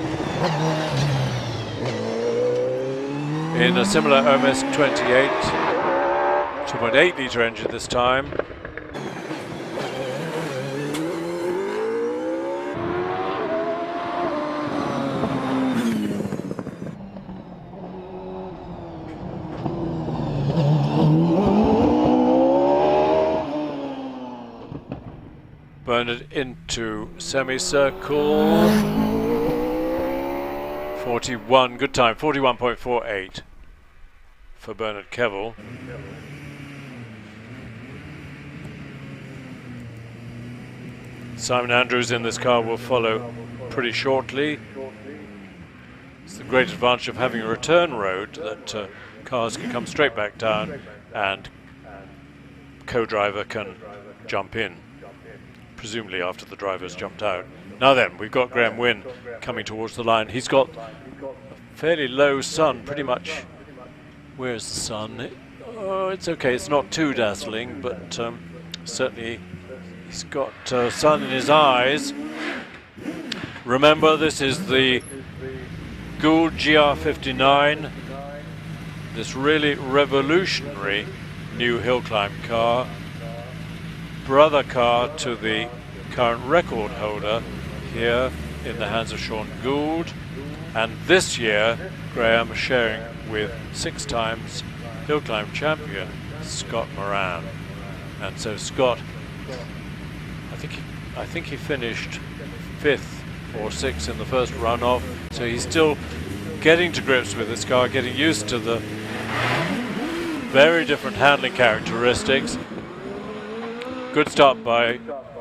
in a similar OMS 28, 2.8 litre engine this time. Bernard into semicircle. 41, good time, 41.48 for Bernard Kevill. Simon Andrews in this car will follow pretty shortly. It's the great advantage of having a return road that cars can come straight back down and co-driver can jump in, presumably after the driver's jumped out. Now then, we've got Graham Wynne coming towards the line. He's got a fairly low sun, pretty much. Where's the sun? Oh, it's okay, it's not too dazzling, but certainly he's got sun in his eyes. Remember, this is the Gould GR59, this really revolutionary new hill climb car, brother car to the current record holder here in the hands of Sean Gould, and this year Graham sharing with 6 times hill climb champion Scott Moran. And so Scott, I think he finished 5th or 6th in the first runoff, so he's still getting to grips with this car, getting used to the very different handling characteristics. Good start by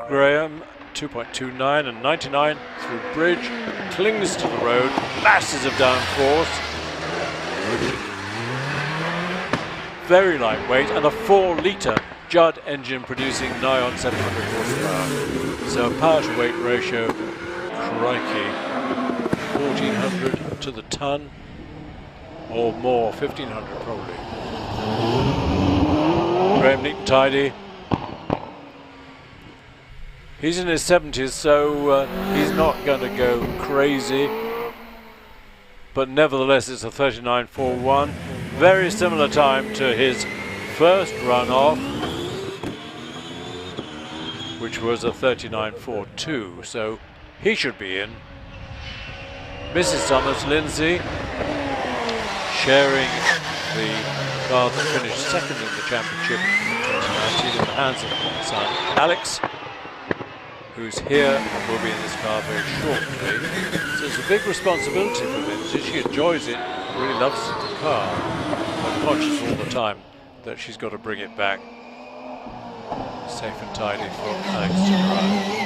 Graham, 2.29 and 99 through bridge, clings to the road, masses of downforce, very lightweight, and a 4 litre Judd engine producing nigh on 700 horsepower. So a power to weight ratio, crikey, 1400 to the ton, or more, 1500 probably. Graham neat and tidy. He's in his 70s, so he's not going to go crazy. But nevertheless, it's a 39.41. Very similar time to his first runoff, which was a 39.42. So he should be in. Mrs. Summers, Lindsay, sharing the car that finished second in the championship in 2019 in the hands of son Alex, who's here and will be in this car very shortly. So it's a big responsibility for Lindsay. She enjoys it, really loves the car, but conscious all the time that she's got to bring it back Safe and tidy for Alex to drive.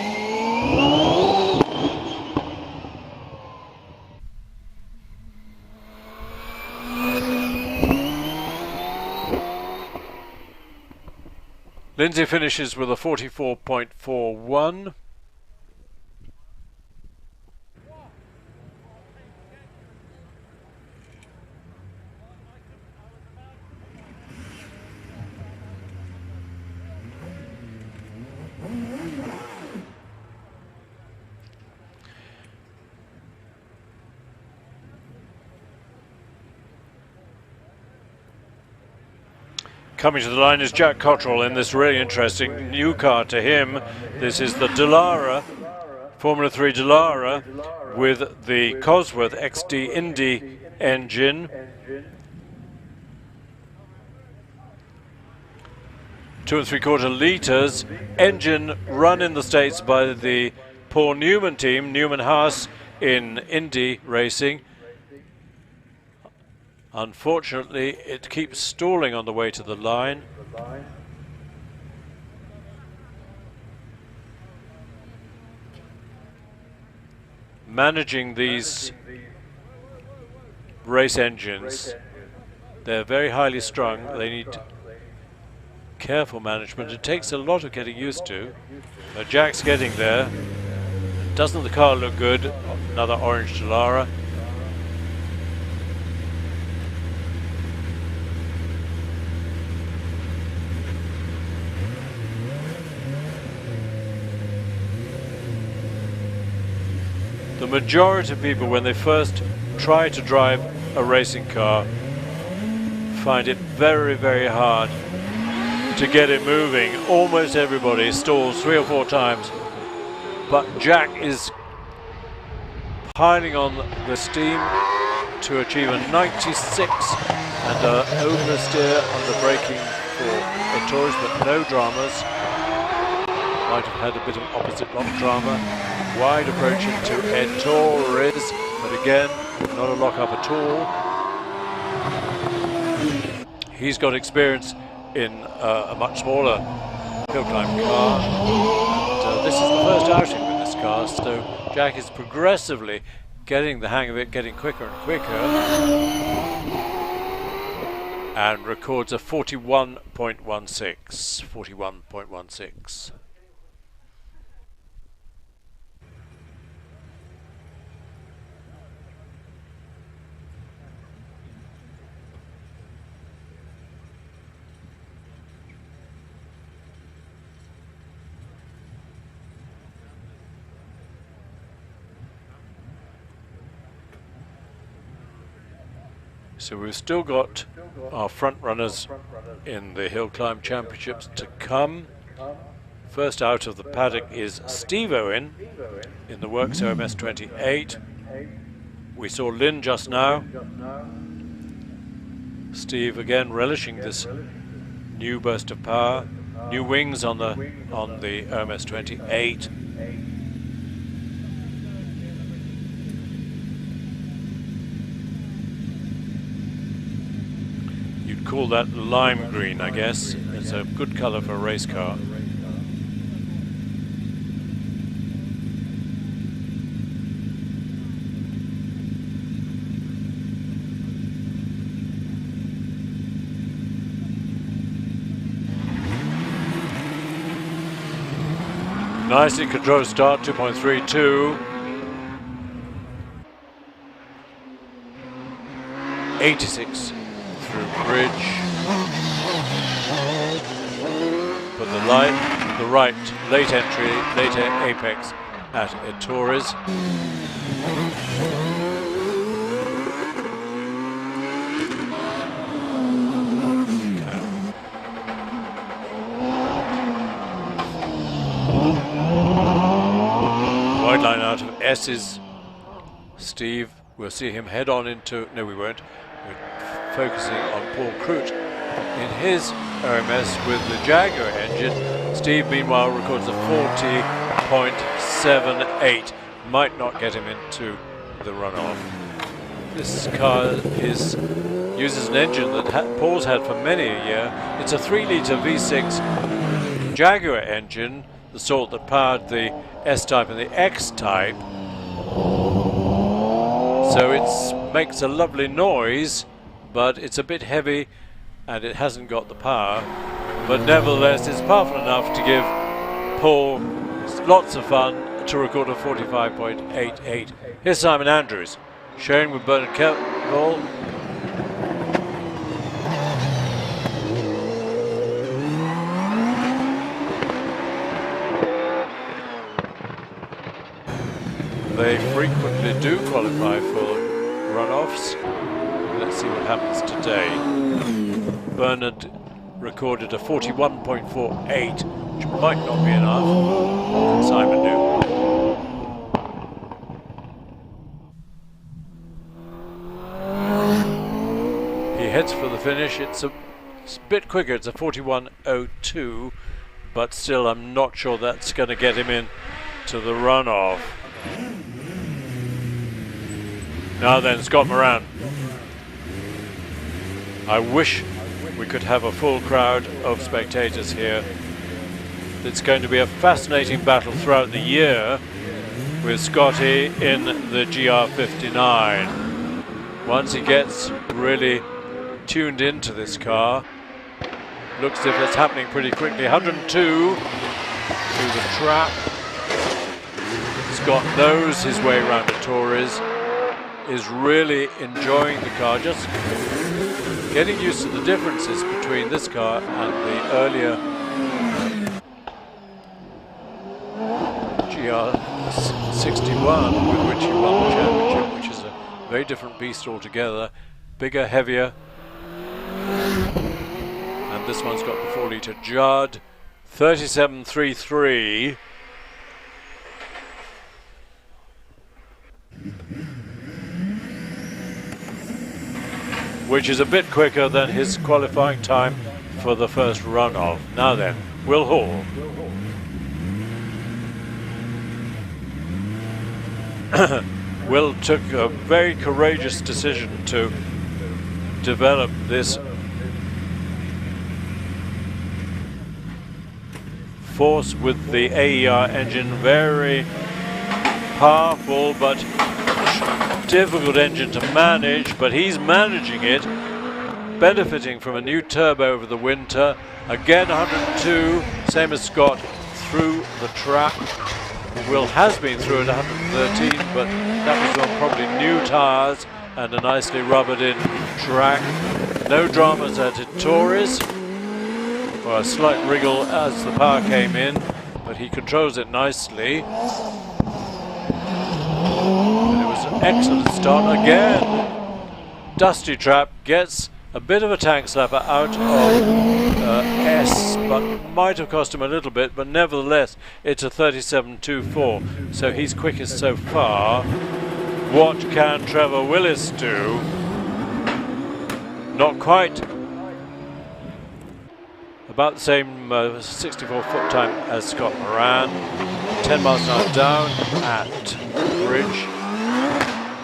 Lindsay finishes with a 44.41. Coming to the line is Jack Cottrell in this really interesting new car to him. This is the Dallara, Formula 3 Dallara, with the Cosworth XD Indy engine. 2 3/4 litres. Engine run in the States by the Paul Newman team, Newman Haas in Indy racing. Unfortunately, it keeps stalling on the way to the line. Managing these race engines, they're very highly strung. They need careful management. It takes a lot of getting used to. Jack's getting there. Doesn't the car look good? Another orange Dallara. The majority of people, when they first try to drive a racing car, find it very, very hard to get it moving. Almost everybody stalls 3 or 4 times, but Jack is piling on the steam to achieve a 96 and oversteer under braking for Torres, but no dramas. Might have had a bit of opposite lock drama. Wide approach into Ed Torres, but again, not a lock-up at all. He's got experience in a much smaller hill climb car, and this is the first outing with this car, so Jack is progressively getting the hang of it, getting quicker and quicker, and records a 41.16. 41.16. So we've still got our front runners in the Hill Climb Championships to come. First out of the paddock is Steve Owen in the Works OMS 28. We saw Lynn just now. Steve again relishing this new burst of power, new wings on the OMS 28. Call that lime green, I guess. It's a good colour for a race car. Nicely controlled start, 2.32. 86. Through bridge, but the right late entry, later apex at Torres. Wide line out of S's. Steve, we'll see him head on into, no we won't. Focusing on Paul Crute in his OMS with the Jaguar engine. Steve, meanwhile, records a 40.78. Might not get him into the runoff. This car uses an engine that Paul's had for many a year. It's a 3-litre V6 Jaguar engine, the sort that powered the S-Type and the X-Type. So it makes a lovely noise, but it's a bit heavy and it hasn't got the power. But nevertheless, it's powerful enough to give Paul lots of fun to record a 45.88. Here's Simon Andrews, sharing with Bernard Keval. They frequently do qualify for runoffs. Let's see what happens today. Bernard recorded a 41.48, which might not be enough. What can Simon do? He heads for the finish. It's a bit quicker. It's a 41.02, but still I'm not sure that's going to get him in to the runoff. Now then, Scott Moran. I wish we could have a full crowd of spectators here. It's going to be a fascinating battle throughout the year with Scotty in the GR59. Once he gets really tuned into this car, looks as if it's happening pretty quickly. 102 through the trap. Scott knows his way around a Torres, is really enjoying the car, just getting used to the differences between this car and the earlier GR61 with which he won the championship, which is a very different beast altogether, bigger, heavier, and this one's got the 4-litre Judd, 37.33. Which is a bit quicker than his qualifying time for the first runoff. Now then, Will Hall. Will took a very courageous decision to develop this force with the AER engine, very powerful but difficult engine to manage, but he's managing it, benefiting from a new turbo over the winter. Again 102, same as Scott, through the trap. Will has been through at 113, but that was on probably new tyres and a nicely rubbered in track. No dramas at Torres, or a slight wriggle as the power came in, but he controls it nicely. Excellent start again. Dusty trap, gets a bit of a tank slapper out of S, but might have cost him a little bit, but nevertheless it's a 37.24, so he's quickest so far. What can Trevor Willis do? Not quite. About the same 64-foot time as Scott Moran. 10 miles an hour down at Bridge.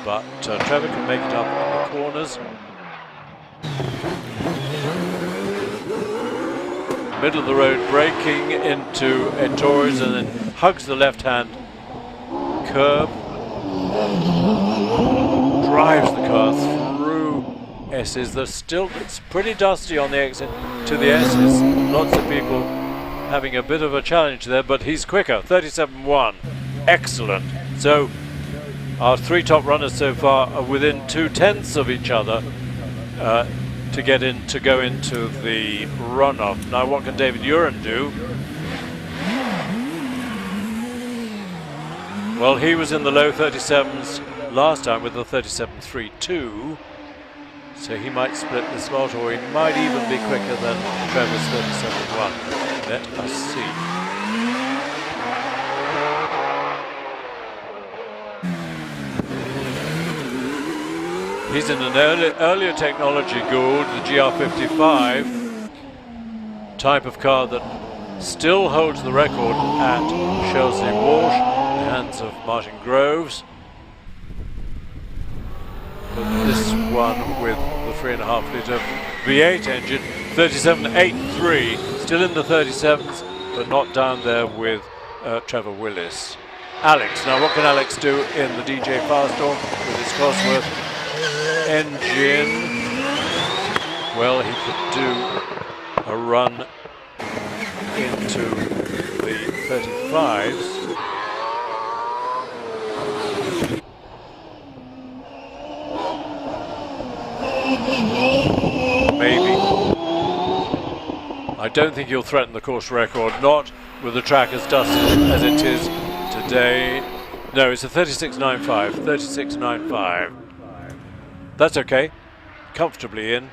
But Trevor can make it up on the corners. Middle of the road, braking into Torres and then hugs the left-hand curb. Drives the car through S's. There's still, it's pretty dusty on the exit to the S's. Lots of people having a bit of a challenge there, but he's quicker. 37.1. Excellent. So our three top runners so far are within 0.2 of each other to go into the runoff. Now, what can David Uren do? Well, he was in the low 37s last time with the 37.32, so he might split this lot, or he might even be quicker than Trevor's 37.1. Let us see. He's in an earlier technology Gould, the GR55, type of car that still holds the record at Shelsley Walsh, in the hands of Martin Groves. But this one with the 3.5 litre V8 engine, 37.83, still in the 37s, but not down there with Trevor Willis. Alex, now what can Alex do in the DJ Firestorm with his Cosworth engine? Well, he could do a run into the 35s. Maybe. I don't think he'll threaten the course record, not with the track as dusty as it is today. No, it's a 36.95, 36.95. That's okay, comfortably in.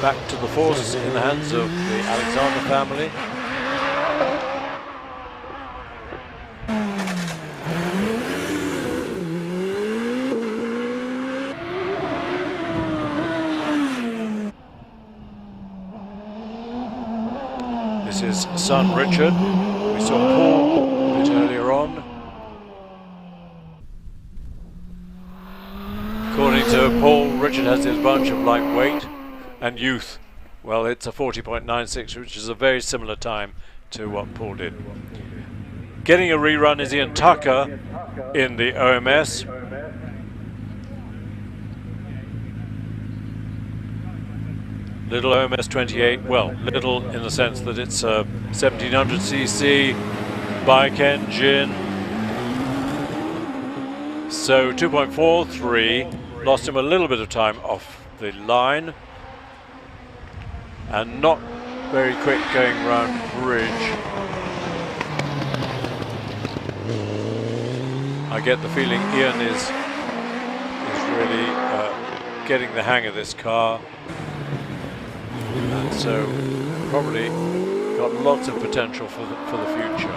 Back to the force in the hands of the Alexander family. This is son Richard. We saw Paul a bit earlier on. According to Paul, Richard has his bunch of lightweight and youth. Well, it's a 40.96, which is a very similar time to what Paul did. Getting a rerun is Ian Tucker in the OMS. Little OMS 28, well, little in the sense that it's a 1700cc bike engine. So 2.43, lost him a little bit of time off the line. And not very quick going round bridge. I get the feeling Ian is really getting the hang of this car. And so probably got lots of potential for the future.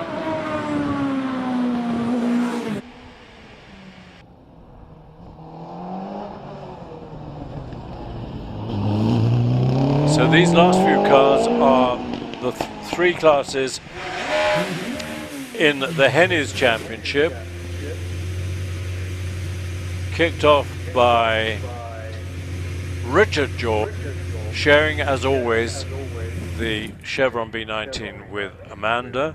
So these last few cars are the three classes in the Hennies Championship, kicked off by Richard George, sharing as always the Chevron B19 with Amanda.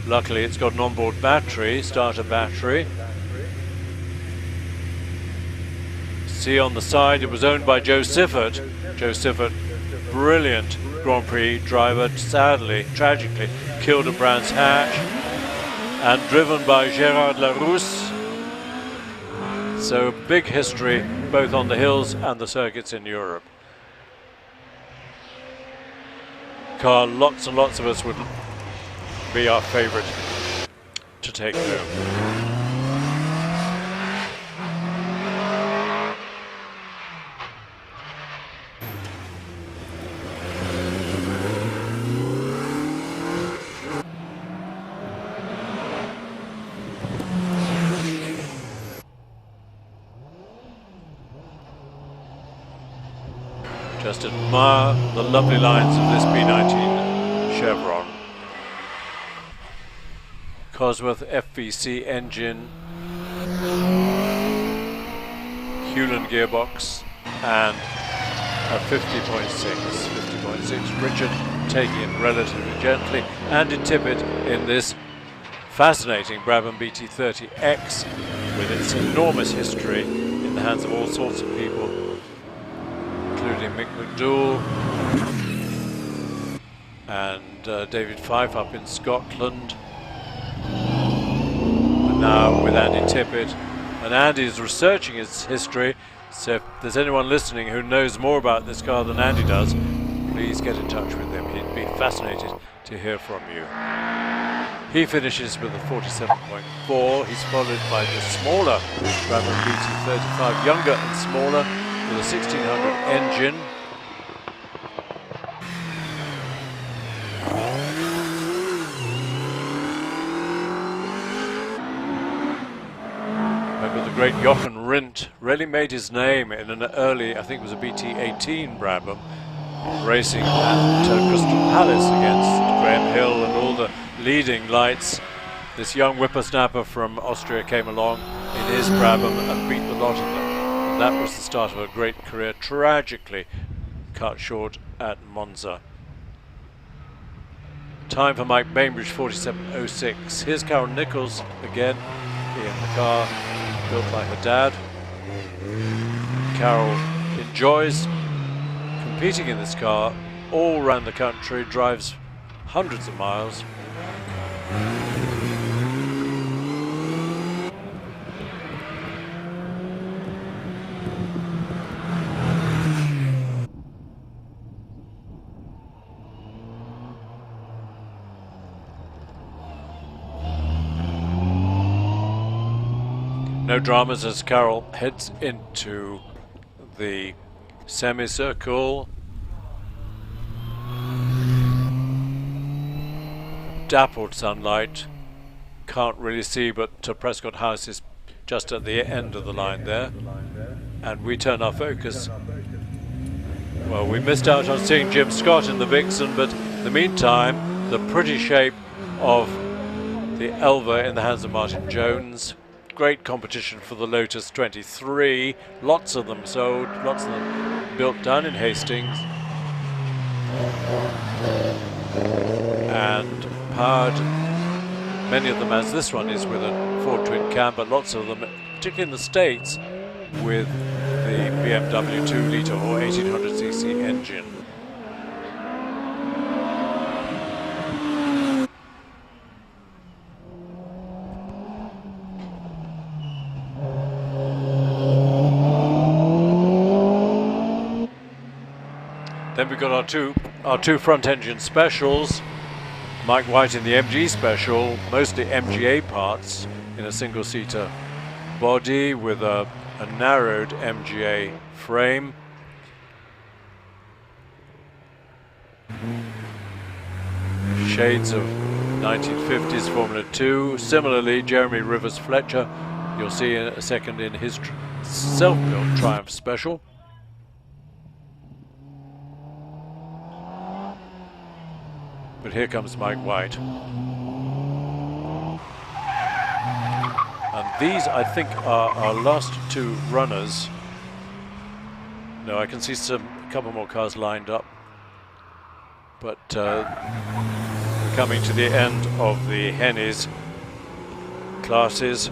Luckily it's got an onboard battery, starter battery. See on the side, it was owned by Joe Siffert. Joe Siffert, brilliant Grand Prix driver, sadly, tragically, killed at Brands Hatch, and driven by Gérard Larousse. So big history, both on the hills and the circuits in Europe. Car lots and lots of us would be our favourite to take home. Just admire the lovely lines of this B19 Chevron. Cosworth FVC engine, Hewland gearbox, and a 50.6. Richard taking it relatively gently. Andy Tippett in this fascinating Brabham BT30X with its enormous history in the hands of all sorts of people, including Mick McDougall and David Fife up in Scotland. And now with Andy Tippett. And Andy is researching its history, so if there's anyone listening who knows more about this car than Andy does, please get in touch with him. He'd be fascinated to hear from you. He finishes with a 47.4. He's followed by the smaller Brabham BT35, younger and smaller, with a 1600 engine. Remember the great Jochen Rindt really made his name in an early, I think it was a BT18 Brabham, racing at Crystal Palace against Graham Hill and all the leading lights. This young whippersnapper from Austria came along in his Brabham and beat the lot of them. and that was the start of a great career, tragically cut short at Monza. Time for Mike Bainbridge, 47.06. Here's Carol Nichols again in the car, built like her dad. Carol enjoys competing in this car all around the country, drives hundreds of miles. No dramas as Carol heads into the semicircle. Dappled sunlight, can't really see, but Prescott House is just at the end of the line there, and we turn our focus. Well, we missed out on seeing Jim Scott in the Vixen, but in the meantime the pretty shape of the Elva in the hands of Martin Jones. Great competition for the Lotus 23, lots of them sold, lots of them built down in Hastings and powered, many of them, as this one is, with a Ford twin cam, but lots of them, particularly in the States, with the BMW 2-litre or 1800cc engine. Then we've got our two front engine specials. Mike White in the MG special, mostly MGA parts in a single-seater body with a narrowed MGA frame. Shades of 1950s Formula 2. Similarly, Jeremy Rivers Fletcher, you'll see in a second in his self-built Triumph special. But here comes Mike White. And these, I think, are our last two runners. No, I can see a couple more cars lined up. But we're coming to the end of the Hennies classes.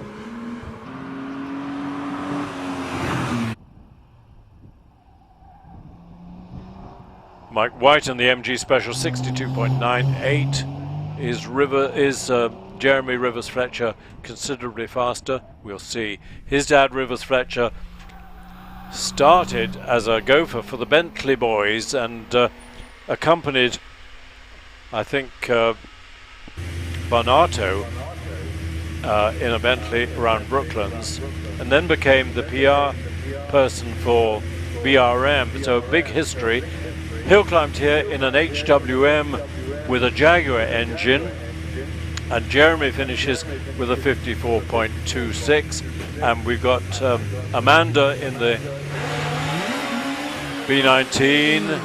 Mike White and the MG Special 62.98. Is Jeremy Rivers Fletcher considerably faster? We'll see. His dad, Rivers Fletcher, started as a gopher for the Bentley boys and accompanied, I think, Barnato in a Bentley around Brooklands, and then became the PR person for BRM. So a big history. Hill climbed here in an HWM with a Jaguar engine, and Jeremy finishes with a 54.26, and we've got Amanda in the B19.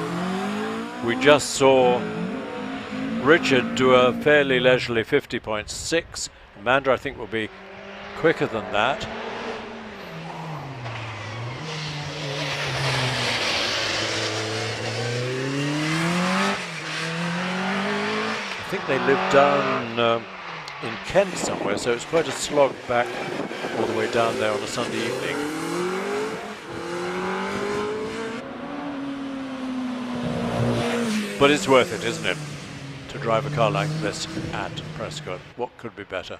We just saw Richard do a fairly leisurely 50.6. Amanda, I think, will be quicker than that. I think they live down in Kent somewhere, so it's quite a slog back all the way down there on a Sunday evening. But it's worth it, isn't it, to drive a car like this at Prescott? What could be better?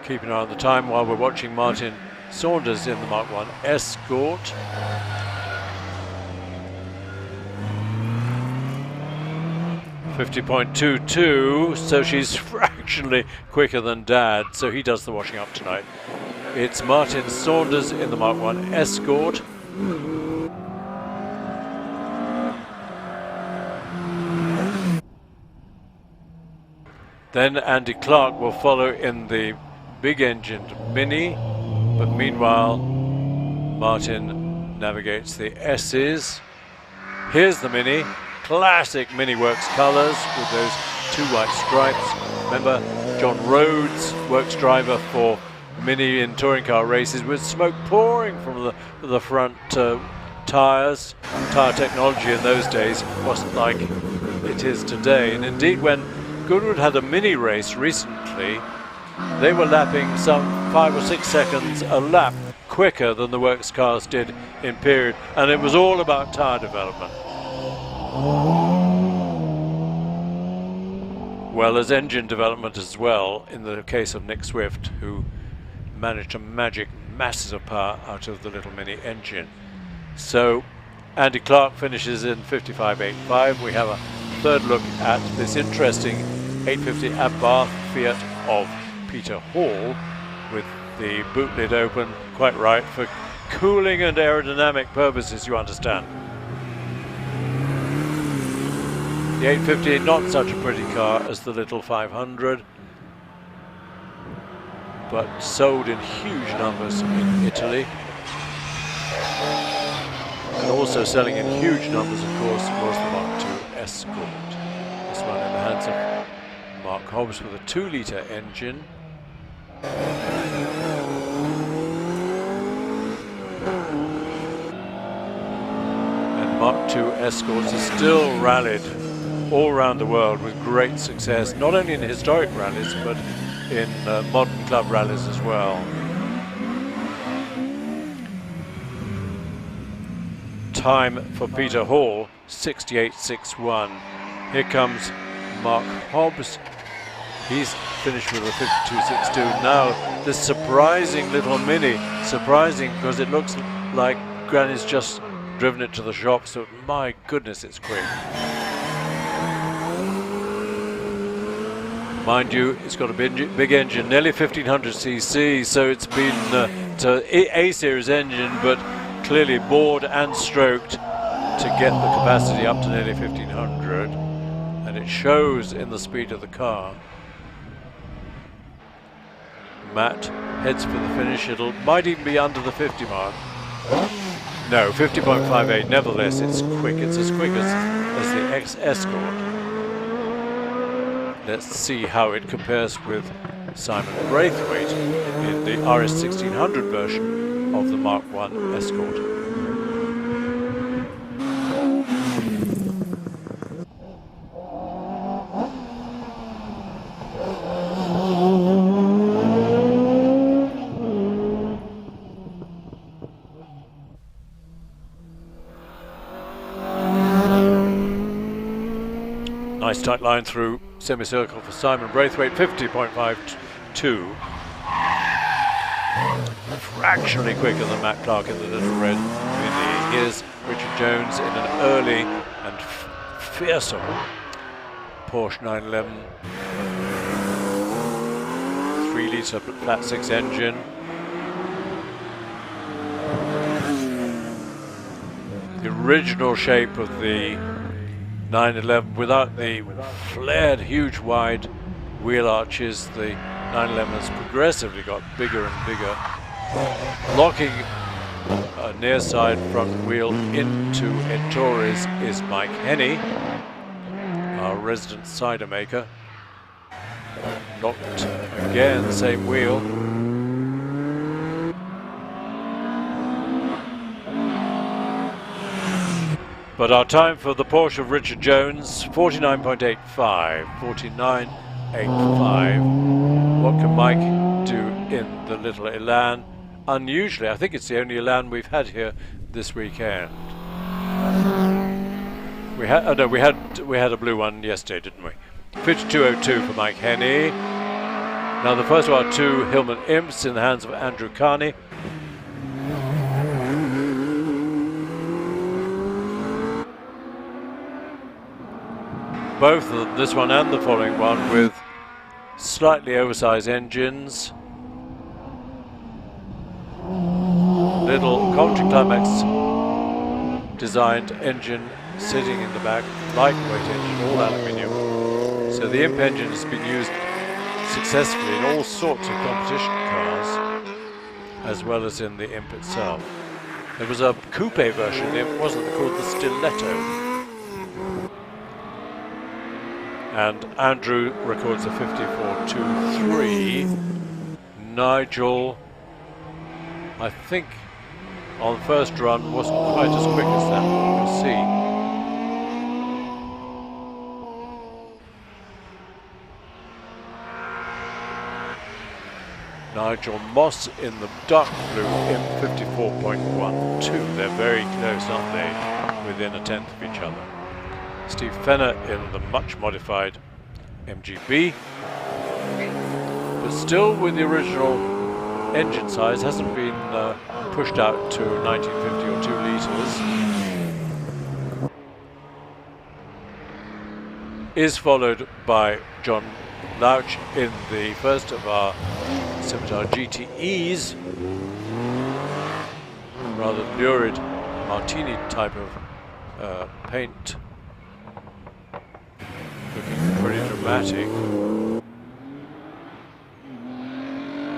Keep an eye on the time while we're watching Martin Saunders in the Mark 1 Escort. .22, so she's fractionally quicker than Dad, so he does the washing up tonight. It's Martin Saunders in the Mark 1 Escort. Then Andy Clark will follow in the big-engined Mini, but meanwhile Martin navigates the S's. Here's the Mini. Classic Mini Works colours with those two white stripes. Remember, John Rhodes, works driver for Mini in touring car races with smoke pouring from the front tyres. Tyre technology in those days wasn't like it is today. And indeed, when Goodwood had a mini race recently, they were lapping some 5 or 6 seconds a lap quicker than the works cars did in period, and it was all about tyre development. Well as engine development as well, in the case of Nick Swift, who managed to magic masses of power out of the little mini engine. So Andy Clark finishes in 55.85. We have a third look at this interesting 850 Abarth Fiat of Peter Hall, with the boot lid open, quite right, for cooling and aerodynamic purposes, you understand. The 850, not such a pretty car as the little 500, but sold in huge numbers in Italy. And also selling in huge numbers, of course, was the Mark II Escort. This one in the hands of Mark Hobbs with a 2-litre engine. And Mark II Escorts are still rallied all around the world with great success, not only in historic rallies, but in modern club rallies as well. Time for Peter Hall, 68.61. Here comes Mark Hobbs. He's finished with a 52.62. Now, this surprising little Mini, surprising because it looks like Granny's just driven it to the shop, so my goodness, it's quick. Mind you, it's got a big engine, nearly 1500 cc, so it's been a series engine, but clearly bored and stroked to get the capacity up to nearly 1500, and it shows in the speed of the car. Matt heads for the finish. Might even be under the 50 mark. No, 50.58. Nevertheless, it's quick. It's as quick as the Escort. Let's see how it compares with Simon Braithwaite in the RS 1600 version of the Mark I Escort. Nice tight line through semicircle for Simon Braithwaite, 50.52. Fractionally quicker than Matt Clark in the little red Mini. Here's Richard Jones in an early and fearsome Porsche 911. 3-litre flat 6 engine. The original shape of the 911 without the flared huge wide wheel arches. The 911 has progressively got bigger and bigger, locking a near side front wheel into Ettores is Mike Henney, our resident cider maker. Locked again, same wheel. But our time for the Porsche of Richard Jones, 49.85. 49.85. What can Mike do in the little Elan? Unusually, I think it's the only Elan we've had here this weekend. We had a blue one yesterday, didn't we? 52.02 for Mike Henney. Now the first of our two Hillman Imps in the hands of Andrew Carney. Both this one and the following one with slightly oversized engines. Little Coventry Climax designed engine sitting in the back, lightweight engine, all aluminium. So the Imp engine has been used successfully in all sorts of competition cars, as well as in the Imp itself. There was a coupe version of the Imp, wasn't it, called the Stiletto. And Andrew records a 54.23. Nigel, I think, on the first run wasn't quite as quick as that. We'll see. Nigel Moss in the dark blue in 54.12. They're very close, aren't they? Within a tenth of each other. Steve Fenner in the much modified MGB, but still with the original engine size, hasn't been pushed out to 1950 or 2 litres. Is followed by John Louch in the first of our Scimitar GTEs, rather lurid martini type of paint, looking pretty dramatic.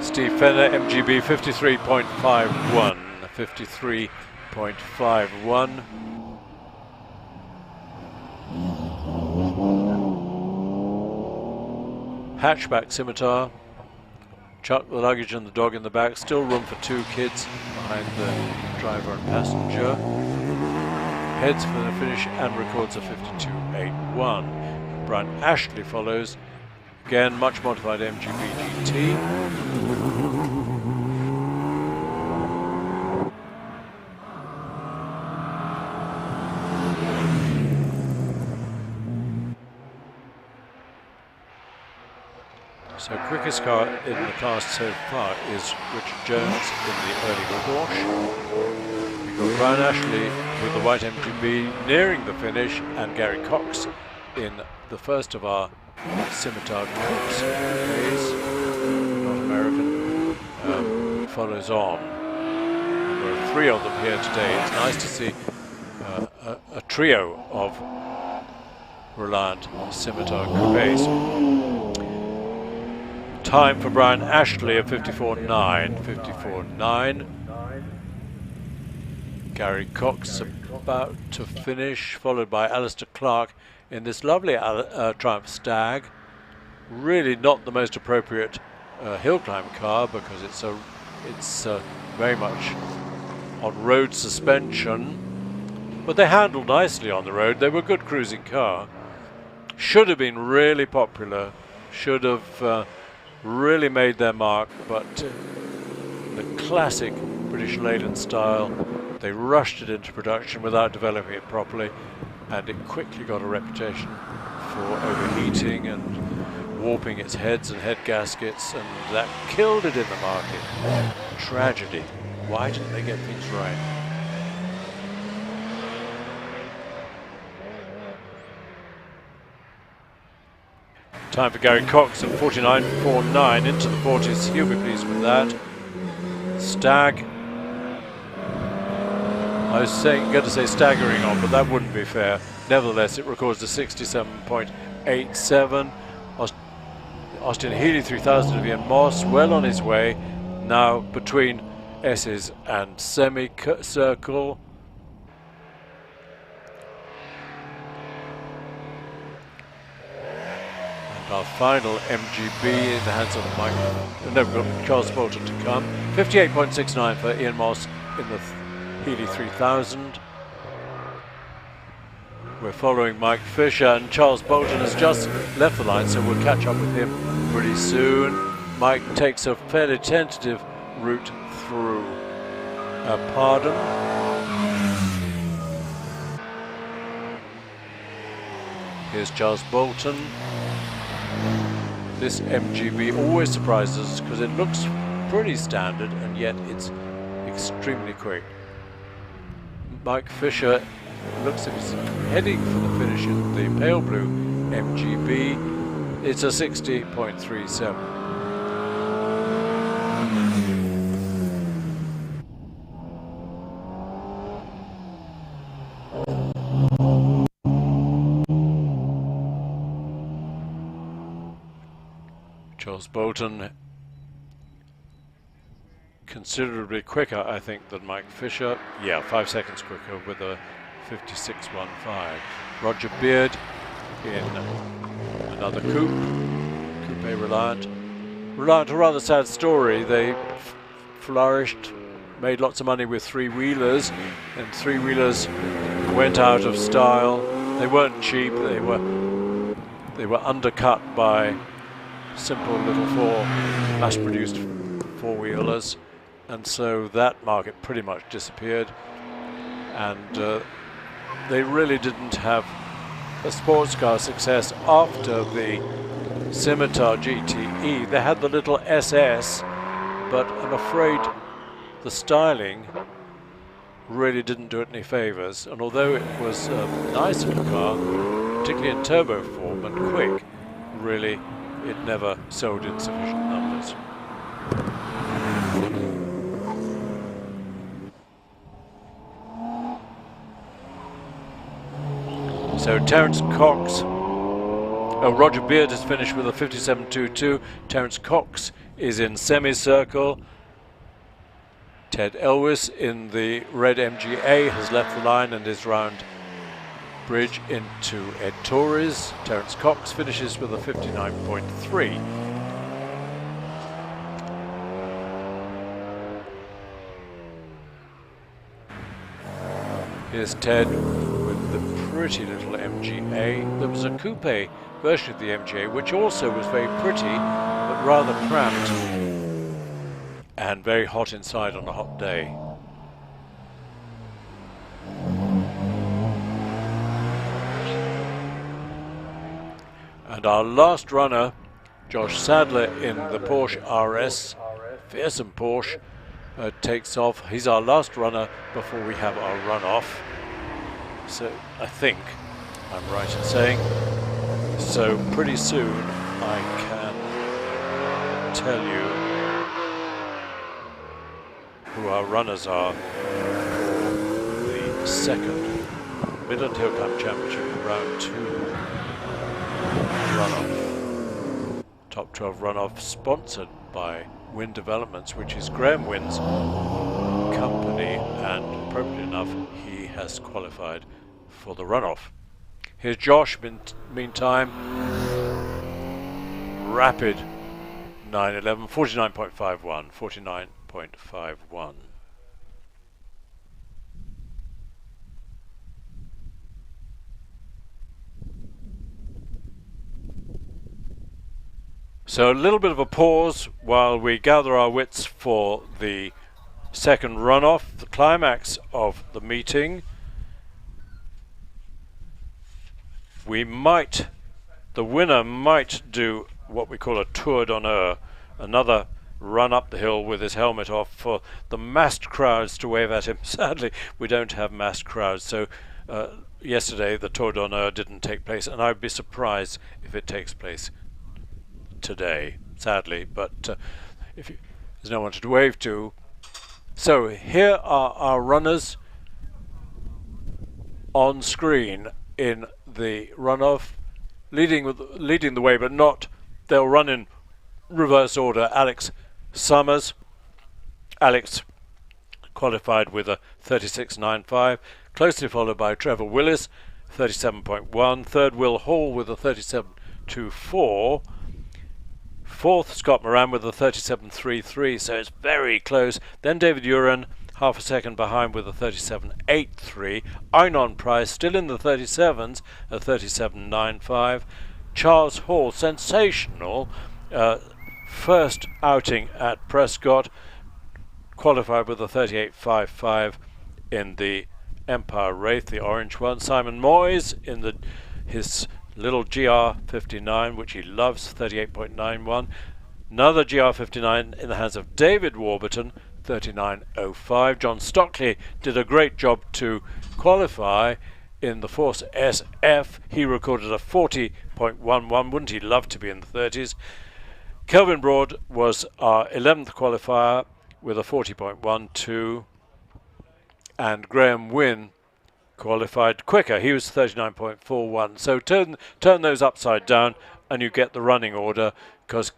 Steve Fenner, MGB 53.51, 53.51. Hatchback Scimitar. Chuck the luggage and the dog in the back. Still room for 2 kids behind the driver and passenger. Heads for the finish and records a 52.81. Brian Ashley follows. Again, much modified MGB GT. So quickest car in the class so far is Richard Jones in the early Porsche. We've got Brian Ashley with the white MGB nearing the finish, and Gary Cox in the first of our Scimitar Coupes, not American, follows on. And there are 3 of them here today. It's nice to see a trio of Reliant Scimitar Coupes. Time for Brian Ashley of 54.9. 54.9. Gary Cox about to finish, followed by Alistair Clark in this lovely Triumph Stag. Really not the most appropriate hill climb car, because it's very much on road suspension, but they handled nicely on the road. They were a good cruising car. Should have been really popular. Should have really made their mark, but the classic British Leyland style, they rushed it into production without developing it properly, and it quickly got a reputation for overheating and warping its heads and head gaskets, and that killed it in the market. Tragedy. Why didn't they get things right? Time for Gary Cox at 49.49 into the 40s. He'll be pleased with that. Stag. I was going to say staggering on, but that wouldn't be fair. Nevertheless, it records a 67.87. Austin Healey 3000 of Ian Moss, well on his way. Now between S's and semicircle. Our final MGB in the hands of Mike. No, we've got Charles Bolton to come. 58.69 for Ian Moss in the Healey 3000. We're following Mike Fisher, and Charles Bolton has just left the line, so we'll catch up with him pretty soon. Mike takes a fairly tentative route through Pardon. Here's Charles Bolton. This MGB always surprises us because it looks pretty standard, and yet it's extremely quick. Mike Fisher looks like he's heading for the finish in the pale blue MGB. It's a 60.37. Charles Bolton considerably quicker, I think, than Mike Fisher. Yeah, 5 seconds quicker with a 56.15. Roger Beard in another coupe Reliant. rather sad story. They flourished, made lots of money with three-wheelers, and three-wheelers went out of style. They weren't cheap. They were undercut by simple little mass-produced four-wheelers, and so that market pretty much disappeared. And they really didn't have a sports car success after the Scimitar GTE. They had the little SS, but I'm afraid the styling really didn't do it any favors. And although it was a nice little car, particularly in turbo form and quick, really it never sold in sufficient numbers. So Terence Cox, Roger Beard has finished with a 57.22. Terence Cox is in semicircle. Ted Elwis in the red MGA has left the line and is round bridge into Ed Torres. Terence Cox finishes with a 59.3. Here's Ted with the pretty little MGA. There was a coupe version of the MGA which also was very pretty but rather cramped and very hot inside on a hot day. And our last runner, Josh Sadler in the Porsche RS, fearsome Porsche, takes off. He's our last runner before we have our runoff. So I think I'm right in saying, so pretty soon I can tell you who our runners are for the second Midland Hill Climb Championship round 2 runoff. Top 12 runoff sponsored by Wynn Developments, which is Graham Wynn's company, and appropriately enough he has qualified for the runoff. Here's Josh, meantime, rapid 9:11, 49.51, 49.51. So a little bit of a pause while we gather our wits for the second runoff, the climax of the meeting. The winner might do what we call a tour d'honneur, another run up the hill with his helmet off for the massed crowds to wave at him. Sadly, we don't have massed crowds, so yesterday the tour d'honneur didn't take place, and I'd be surprised if it takes place today, sadly, but there's no one to wave to. So here are our runners on screen in the runoff, leading the way, but not. They'll run in reverse order. Alex Summers. Alex qualified with a 36.95, closely followed by Trevor Willis, 37.1. Third, Will Hall with a 37.24. Fourth, Scott Moran with a 37.33, so it's very close. Then David Uren, half a second behind with a 37.83. Einon Price still in the 37s, a 37.95. Charles Hall, sensational first outing at Prescott, qualified with a 38.55 in the Empire Wraith, the orange one. Simon Moyes in his little GR59, which he loves, 38.91. Another GR59 in the hands of David Warburton, 39.05. John Stockley did a great job to qualify in the Force SF. He recorded a 40.11. Wouldn't he love to be in the 30s? Kelvin Broad was our 11th qualifier with a 40.12. And Graham Wynn qualified quicker. He was 39.41. So turn those upside down and you get the running order, because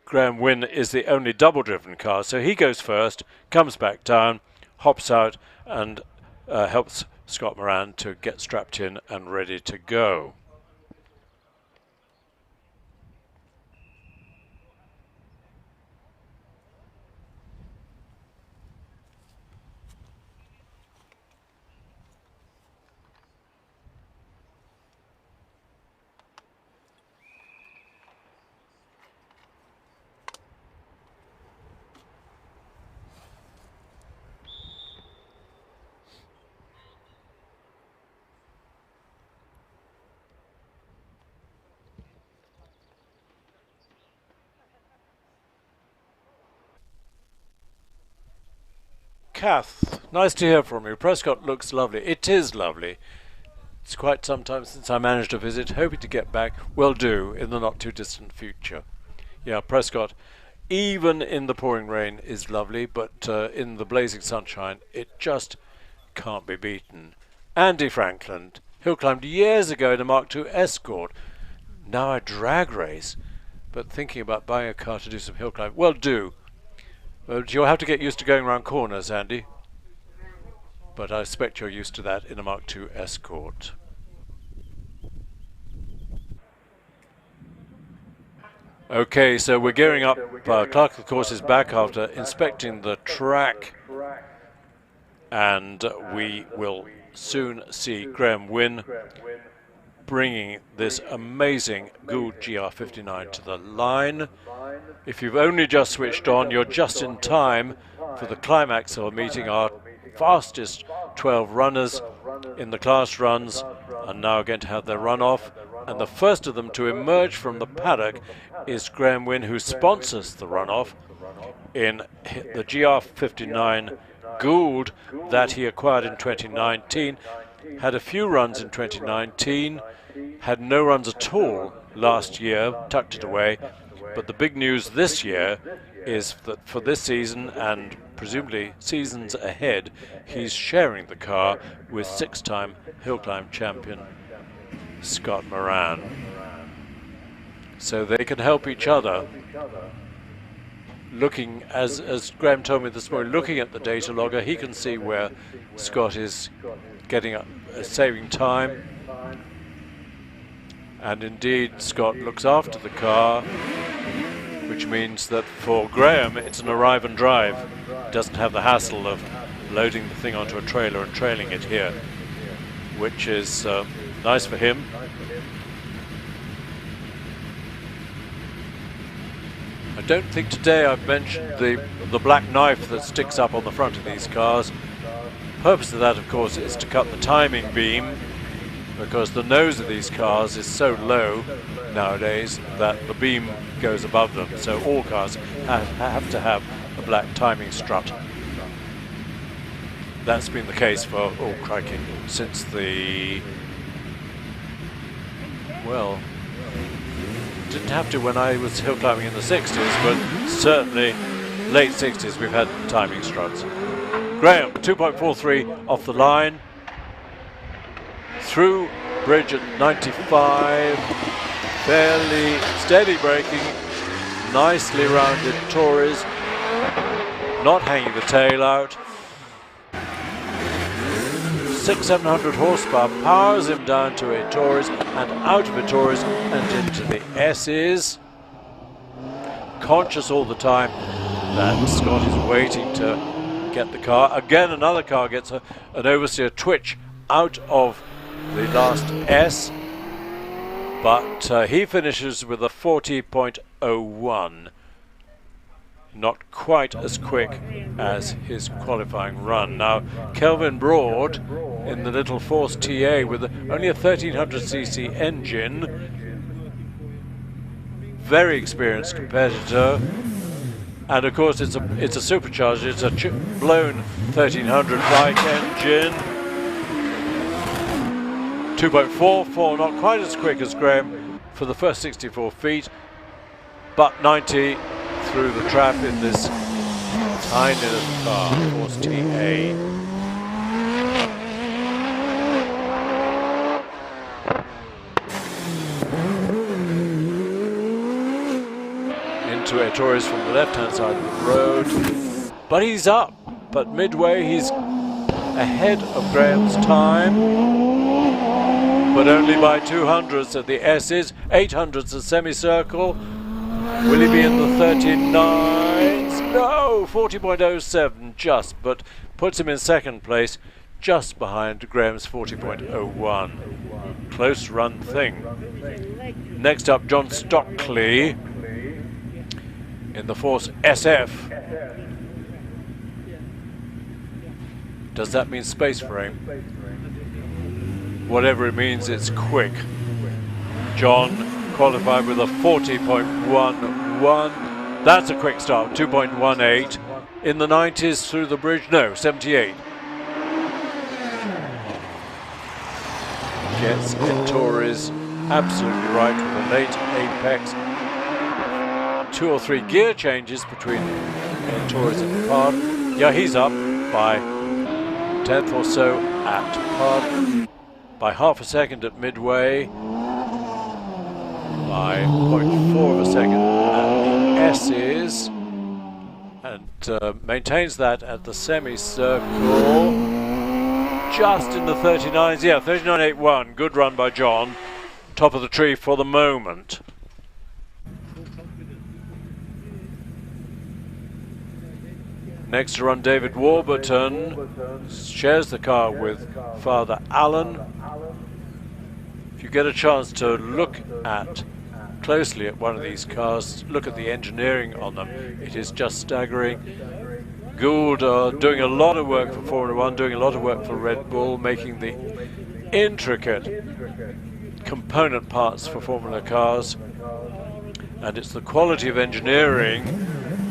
Graham Wynn is the only double-driven car. So he goes first, comes back down, hops out, and helps Scott Moran to get strapped in and ready to go. Kath, nice to hear from you. Prescott looks lovely. It is lovely. It's quite some time since I managed to visit. Hoping to get back. Will do in the not too distant future. Yeah, Prescott, even in the pouring rain, is lovely, but in the blazing sunshine, it just can't be beaten. Andy Franklin, hill climbed years ago in a Mark II Escort. Now a drag race, but thinking about buying a car to do some hill climbing. Well, do. You'll have to get used to going around corners, Andy. But I expect you're used to that in a Mark II Escort. Okay, so we're gearing up. Clark, of course, is back after inspecting the track. And we will soon see Graham Wynne bringing this amazing Gould GR59 to the line. If you've only just switched on, you're just in time for the climax of our meeting. Our fastest 12 runners in the class runs are now going to have their runoff, and the first of them to emerge from the paddock is Graham Wynne, who sponsors the runoff in the GR59 Gould that he acquired in 2019. Had a few runs in 2019, had no runs at all last year, tucked it away. But the big news this year is that for this season and presumably seasons ahead, he's sharing the car with six-time hill climb champion Scott Moran. So they can help each other. Looking, as Graham told me this morning, looking at the data logger, he can see where Scott is getting saving time. And indeed, Scott looks after the car, which means that for Graham, it's an arrive and drive. He doesn't have the hassle of loading the thing onto a trailer and trailing it here, which is nice for him. I don't think today I've mentioned the black knife that sticks up on the front of these cars. The purpose of that, of course, is to cut the timing beam, because the nose of these cars is so low nowadays that the beam goes above them. So all cars have to have a black timing strut. That's been the case for, oh crikey, since the, well, didn't have to when I was hill climbing in the 60s, but certainly late 60s we've had timing struts. Graham, 2.43 off the line, through bridge at 95, fairly steady braking, nicely rounded Tories, not hanging the tail out. 600-700 horsepower powers him down to a Tories and out of a Tories and into the S's. Conscious all the time that Scott is waiting to get the car. Again, another car gets an oversteer twitch out of the last S, but he finishes with a 40.01. Not quite as quick as his qualifying run. Now, Kelvin Broad in the little Force TA with only a 1300cc engine, very experienced competitor, and of course it's a supercharged, it's a blown 1300 bike engine. 2.44, not quite as quick as Graham for the first 64 feet, but 90 through the trap in this tiny little car, Force TA. Into a Tories from the left-hand side of the road, but he's up. But midway, he's ahead of Graham's time, but only by 200ths at the S's, 800ths a semicircle. Will he be in the 39s? No, 40.07 just, but puts him in second place, just behind Graham's 40.01. Close run thing. Next up, John Stockley in the Force SF. Does that mean space frame? Whatever it means, it's quick. John qualified with a 40.11. That's a quick start, 2.18. in the 90s through the bridge? No, 78. Gets Torres absolutely right with a late apex. 2 or 3 gear changes between Torres and Pardon. Yeah, he's up by 10th or so at Pardon, by half a second at Midway, by 0.4 of a second at the S's, and maintains that at the semicircle, just in the 39s. Yeah, 39.81. Good run by John. Top of the tree for the moment. Next to run David Warburton, shares the car with Father Allen. If you get a chance to look closely at one of these cars, look at the engineering on them, it is just staggering. Gould are doing a lot of work for Formula One, doing a lot of work for Red Bull, making the intricate component parts for Formula cars, and it's the quality of engineering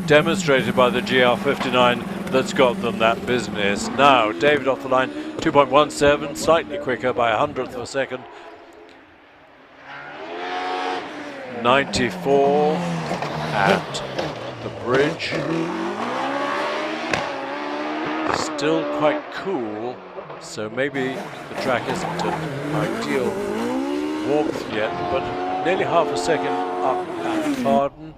demonstrated by the GR59 that's got them that business. Now, David off the line, 2.17, slightly quicker by 100th of a second. 94 at the bridge. Still quite cool, so maybe the track isn't an ideal warmth yet, but nearly half a second up at Pardon.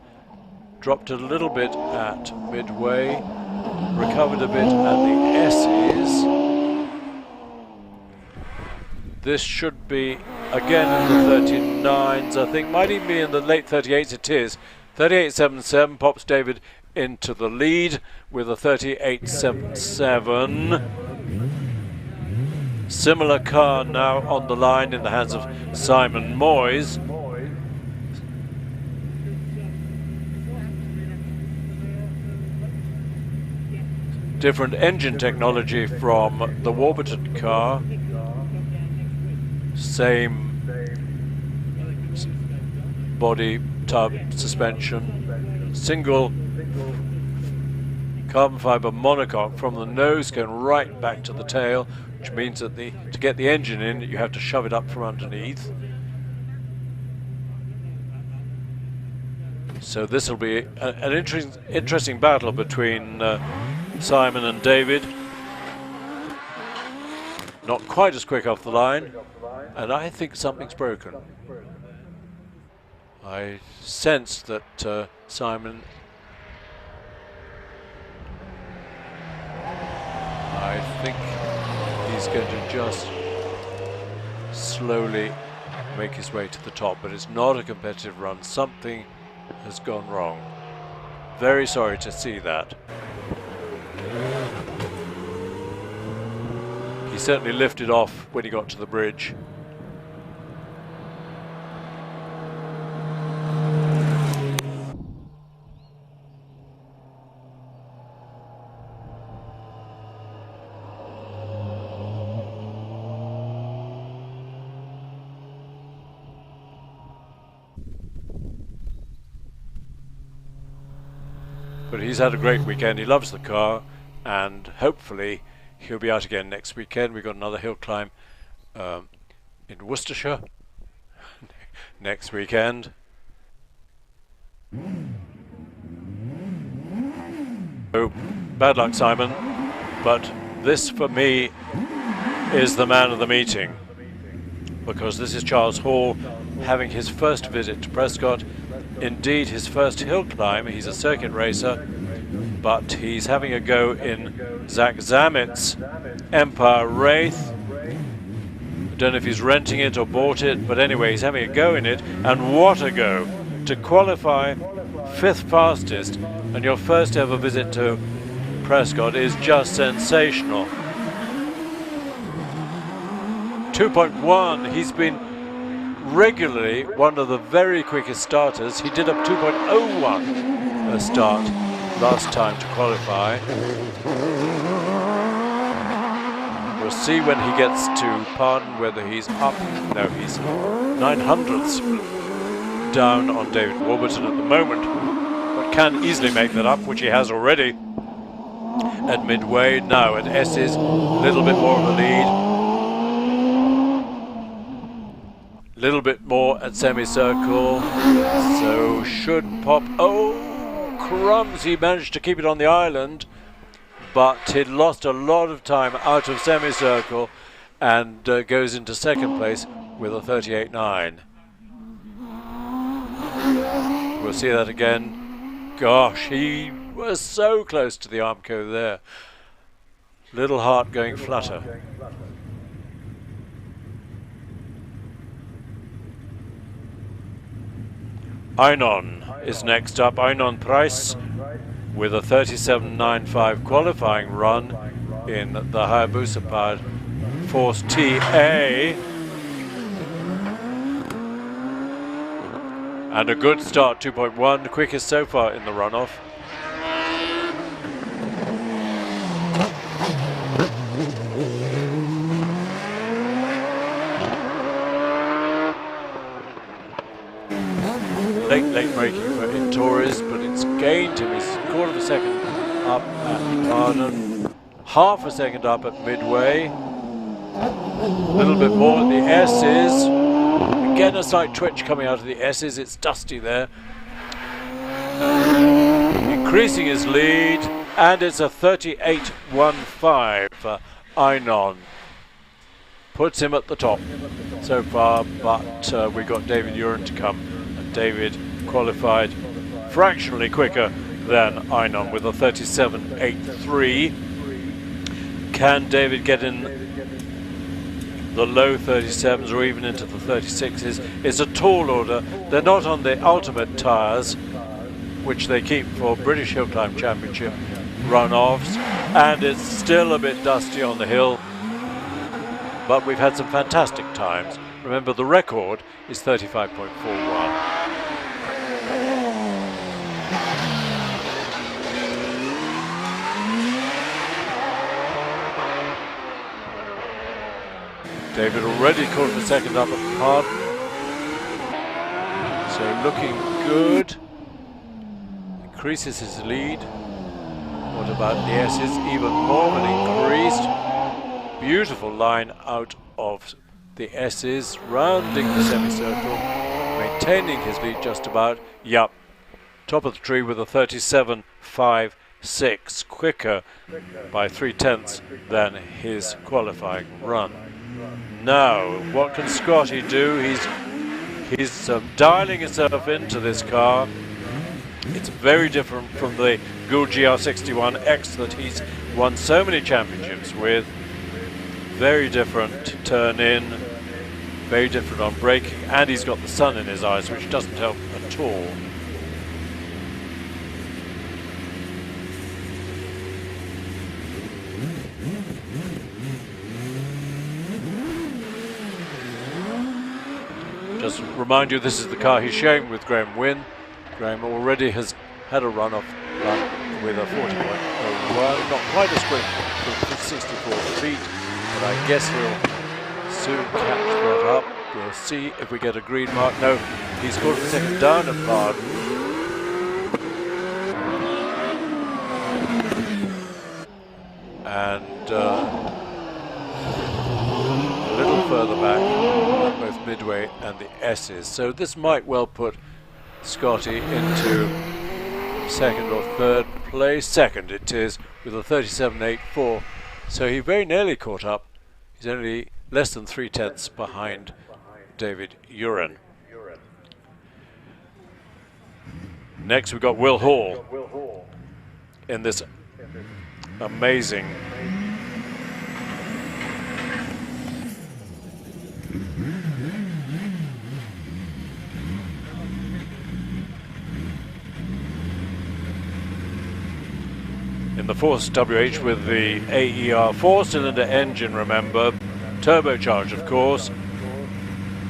Dropped a little bit at Midway, recovered a bit at the S's. This should be again in the 39s, I think, might even be in the late 38s. It is 38.77, pops David into the lead with a 38.77. Similar car now on the line in the hands of Simon Moyes. Different engine technology from the Warburton car. Same body, tub, suspension. Single carbon fiber monocoque from the nose going right back to the tail, which means that to get the engine in, you have to shove it up from underneath. So this will be an interesting battle between Simon and David. Not quite as quick off the line, and I think something's broken. I sense that Simon, I think he's going to just slowly make his way to the top, but it's not a competitive run. Something has gone wrong. Very sorry to see that. He certainly lifted off when he got to the bridge. But he's had a great weekend. He loves the car, and hopefully he'll be out again next weekend. We've got another hill climb in Worcestershire next weekend. So, bad luck, Simon, but this for me is the man of the meeting, because this is Charles Hall having his first visit to Prescott. Indeed, his first hill climb. He's a circuit racer, but he's having a go in Zach Zamet's Empire Wraith. I don't know if he's renting it or bought it, but anyway, he's having a go in it, and what a go! To qualify 5th fastest, and your first ever visit to Prescott is just sensational. 2.1, he's been regularly one of the very quickest starters. He did a 2.01 start last time to qualify. We'll see when he gets to Pardon whether he's up. No, he's 900ths down on David Warburton at the moment, but can easily make that up, which he has already. at midway. Now at S's, a little bit more of a lead. Little bit more at semicircle, so should pop. Oh, crumbs! He managed to keep it on the island, but he'd lost a lot of time out of semicircle and goes into second place with a 38.9. We'll see that again. Gosh, he was so close to the Armco there. Little heart going flutter. Einon is next up. Einon Price with a 37.95 qualifying run in the Hayabusa powered Force TA. And a good start, 2.1, the quickest so far in the runoff. Late braking for Torres, but it's gained him. He's a quarter of a second up at Pardon, half a second up at Midway, a little bit more at the S's. Again, a slight twitch coming out of the S's. It's dusty there. Increasing his lead, and it's a 38.15 for Einon. Puts him at the top so far, but we've got David Uren to come. David qualified fractionally quicker than Einon with a 37.83. Can David get in the low 37s or even into the 36s? It's a tall order. They're not on the ultimate tyres, which they keep for British Hill Climb Championship runoffs, and it's still a bit dusty on the hill, but we've had some fantastic times. Remember, the record is 35.41. David already caught the second up at Pardon, so looking good. Increases his lead. What about the S's? Even more than increased. Beautiful line out of the S's, rounding the semicircle, maintaining his lead just about. Yup, top of the tree with a 37.56, quicker by 3/10 than his qualifying run. Now, what can Scotty do? He's dialing himself into this car. It's very different from the Gould GR61X that he's won so many championships with. Very different turn in, very different on braking, and he's got the sun in his eyes, which doesn't help at all. Just remind you, this is the car he's sharing with Graham Wynn. Graham already has had a runoff run with a 40.01, not quite as quick for 64 feet, but I guess he'll soon catch that up. We'll see if we get a green mark. No, he's caught the second down at Pardon. And a little further back, both Midway and the S's. So this might well put Scotty into second or third place. Second it is, with a 37.84. So he very nearly caught up. He's only less than 3/10 behind David Uren. Next we've got Will Hall in this amazing in the Force WH with the AER 4-cylinder engine, remember, turbocharged of course,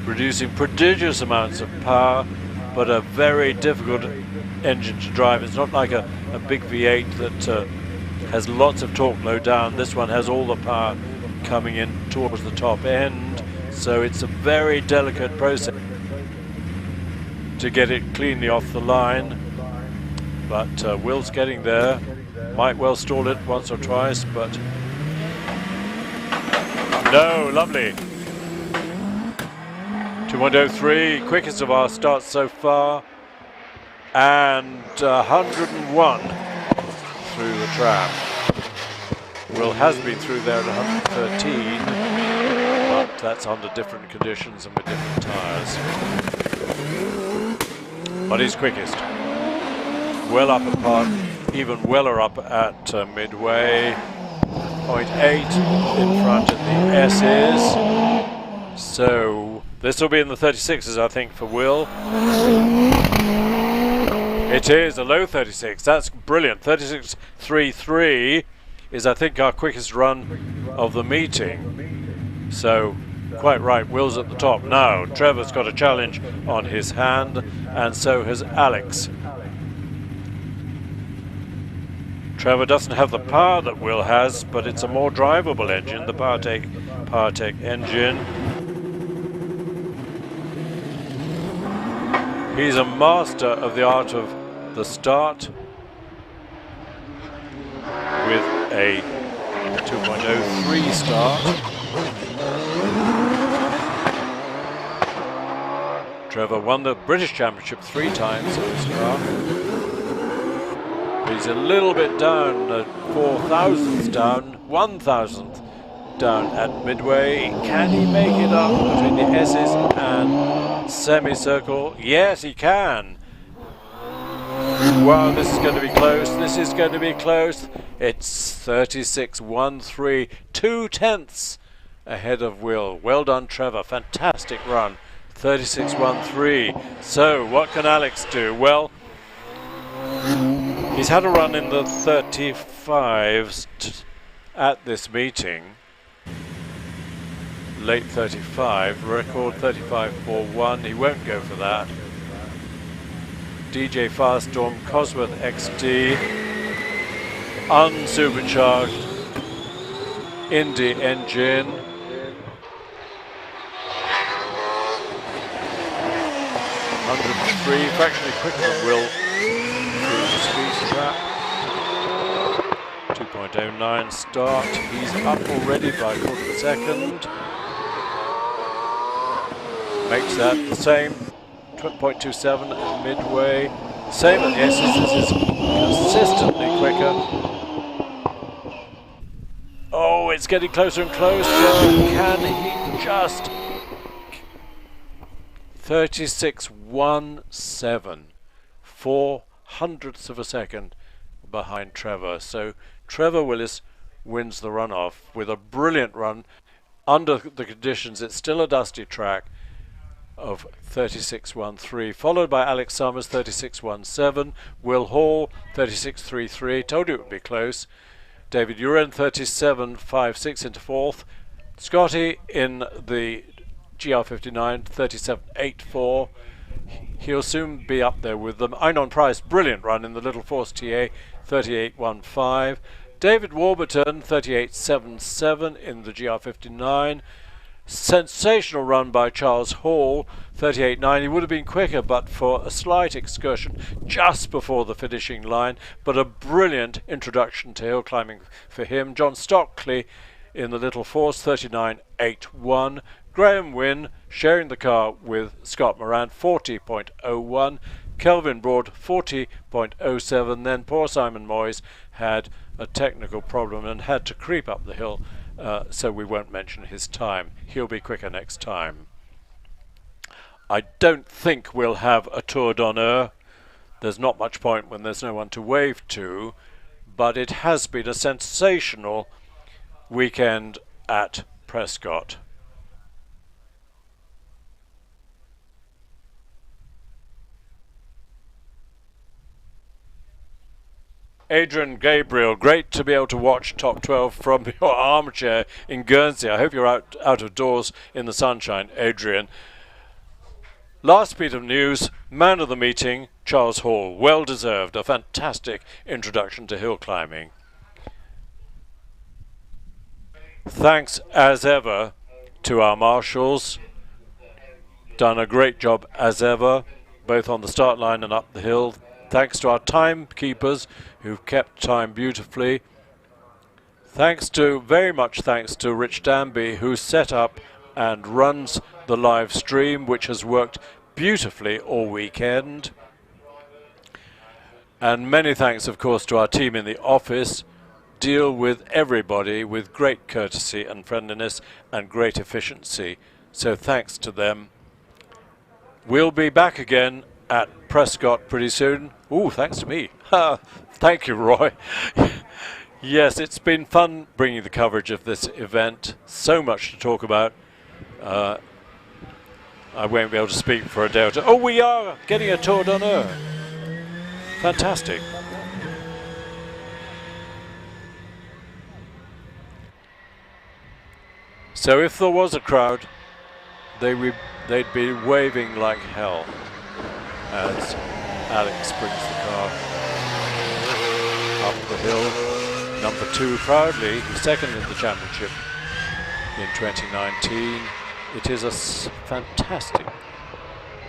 producing prodigious amounts of power, but a very difficult engine to drive. It's not like a big V8 that has lots of torque low down. This one has all the power coming in towards the top end, so it's a very delicate process to get it cleanly off the line, but Will's getting there. Might well stall it once or twice, but no, lovely. 2.03, quickest of our starts so far, and 101 through the tram. Will has been through there at 113, but that's under different conditions and with different tyres. But he's quickest. Well up at park, even weller up at midway. 0.8 in front of the S's. So this will be in the 36s, I think, for Will. It is a low 36. That's brilliant. 36.33 is, I think, our quickest run of the meeting. So quite right, Will's at the top. Now Trevor's got a challenge on his hand, and so has Alex. Trevor doesn't have the power that Will has, but it's a more drivable engine, the PowerTech engine. He's a master of the art of the start with a 2.03 start. Trevor won the British Championship 3 times in this car. He's a little bit down, 4,000ths down, 1,000th down at midway. Can he make it up between the S's and semicircle? Yes, he can. Wow, this is going to be close. This is going to be close. It's 36.13, 2/10 ahead of Will. Well done, Trevor. Fantastic run. 36.13. So, what can Alex do? Well, he's had a run in the 35s at this meeting. Late 35, record 35.41. He won't go for that. DJ Firestorm Cosworth XD, unsupercharged Indy engine. 103, fractionally quicker than Will through the speed trap. 2.09 start. He's up already by a quarter of a second. Makes that the same. 0.27 at midway. Same at the S's. This is consistently quicker. Oh, it's getting closer and closer. Can he just? 36.17. 0.04 of a second behind Trevor. So Trevor Willis wins the runoff with a brilliant run under the conditions. It's still a dusty track of 36.13, followed by Alex Summers 36.17, Will Hall 36.33. Told you it would be close. David Uren 37.56 into fourth. Scotty in the GR59 37.84. He'll soon be up there with them. Einon Price, brilliant run in the Little Force TA 38.15. David Warburton 38.77 in the GR59. Sensational run by Charles Hall, 38.9. He would have been quicker but for a slight excursion just before the finishing line, but a brilliant introduction to hill climbing for him. John Stockley in the Little Force, 39.81. Graham Wynne sharing the car with Scott Moran, 40.01. Kelvin Broad, 40.07. Then poor Simon Moyes had a technical problem and had to creep up the hill. So we won't mention his time. He'll be quicker next time. I don't think we'll have a Tour d'Honneur. There's not much point when there's no one to wave to, but it has been a sensational weekend at Prescott. Adrian Gabriel, great to be able to watch Top 12 from your armchair in Guernsey. I hope you're out of doors in the sunshine, Adrian. Last bit of news, man of the meeting, Charles Hall. Well deserved, a fantastic introduction to hill climbing. Thanks as ever to our marshals. Done a great job as ever, both on the start line and up the hill. Thanks to our timekeepers who've kept time beautifully. Very much thanks to Rich Danby, who set up and runs the live stream, which has worked beautifully all weekend. And many thanks, of course, to our team in the office. Deal with everybody with great courtesy and friendliness and great efficiency. So thanks to them. We'll be back again at Prescott pretty soon. Ooh, thanks to me. Thank you, Roy. Yes, it's been fun bringing the coverage of this event. So much to talk about. I won't be able to speak for a day or two. Oh, we are getting a tour d'honneur. Fantastic. So if there was a crowd, they'd be waving like hell as Alex brings the car up the hill. Number 2 proudly, he's second in the championship in 2019. It is a fantastic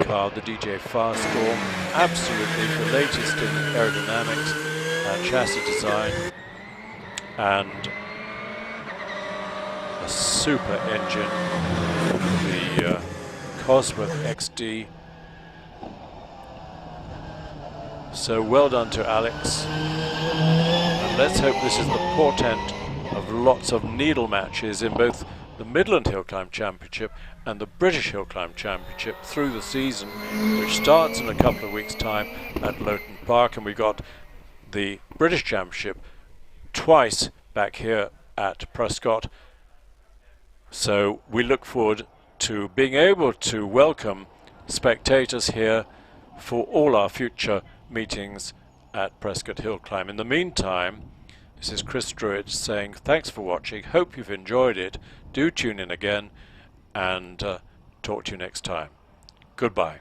car, the DJ Firestorm, absolutely the latest in aerodynamics and chassis design, and a super engine, the Cosworth XD. So well done to Alex, and let's hope this is the portent of lots of needle matches in both the Midland Hill Climb Championship and the British Hill Climb Championship through the season, which starts in a couple of weeks' time at Lowton Park, and we got the British Championship twice back here at Prescott. So we look forward to being able to welcome spectators here for all our future meetings at Prescott Hill Climb. In the meantime, this is Chris Druitt saying thanks for watching, hope you've enjoyed it, do tune in again, and talk to you next time. Goodbye.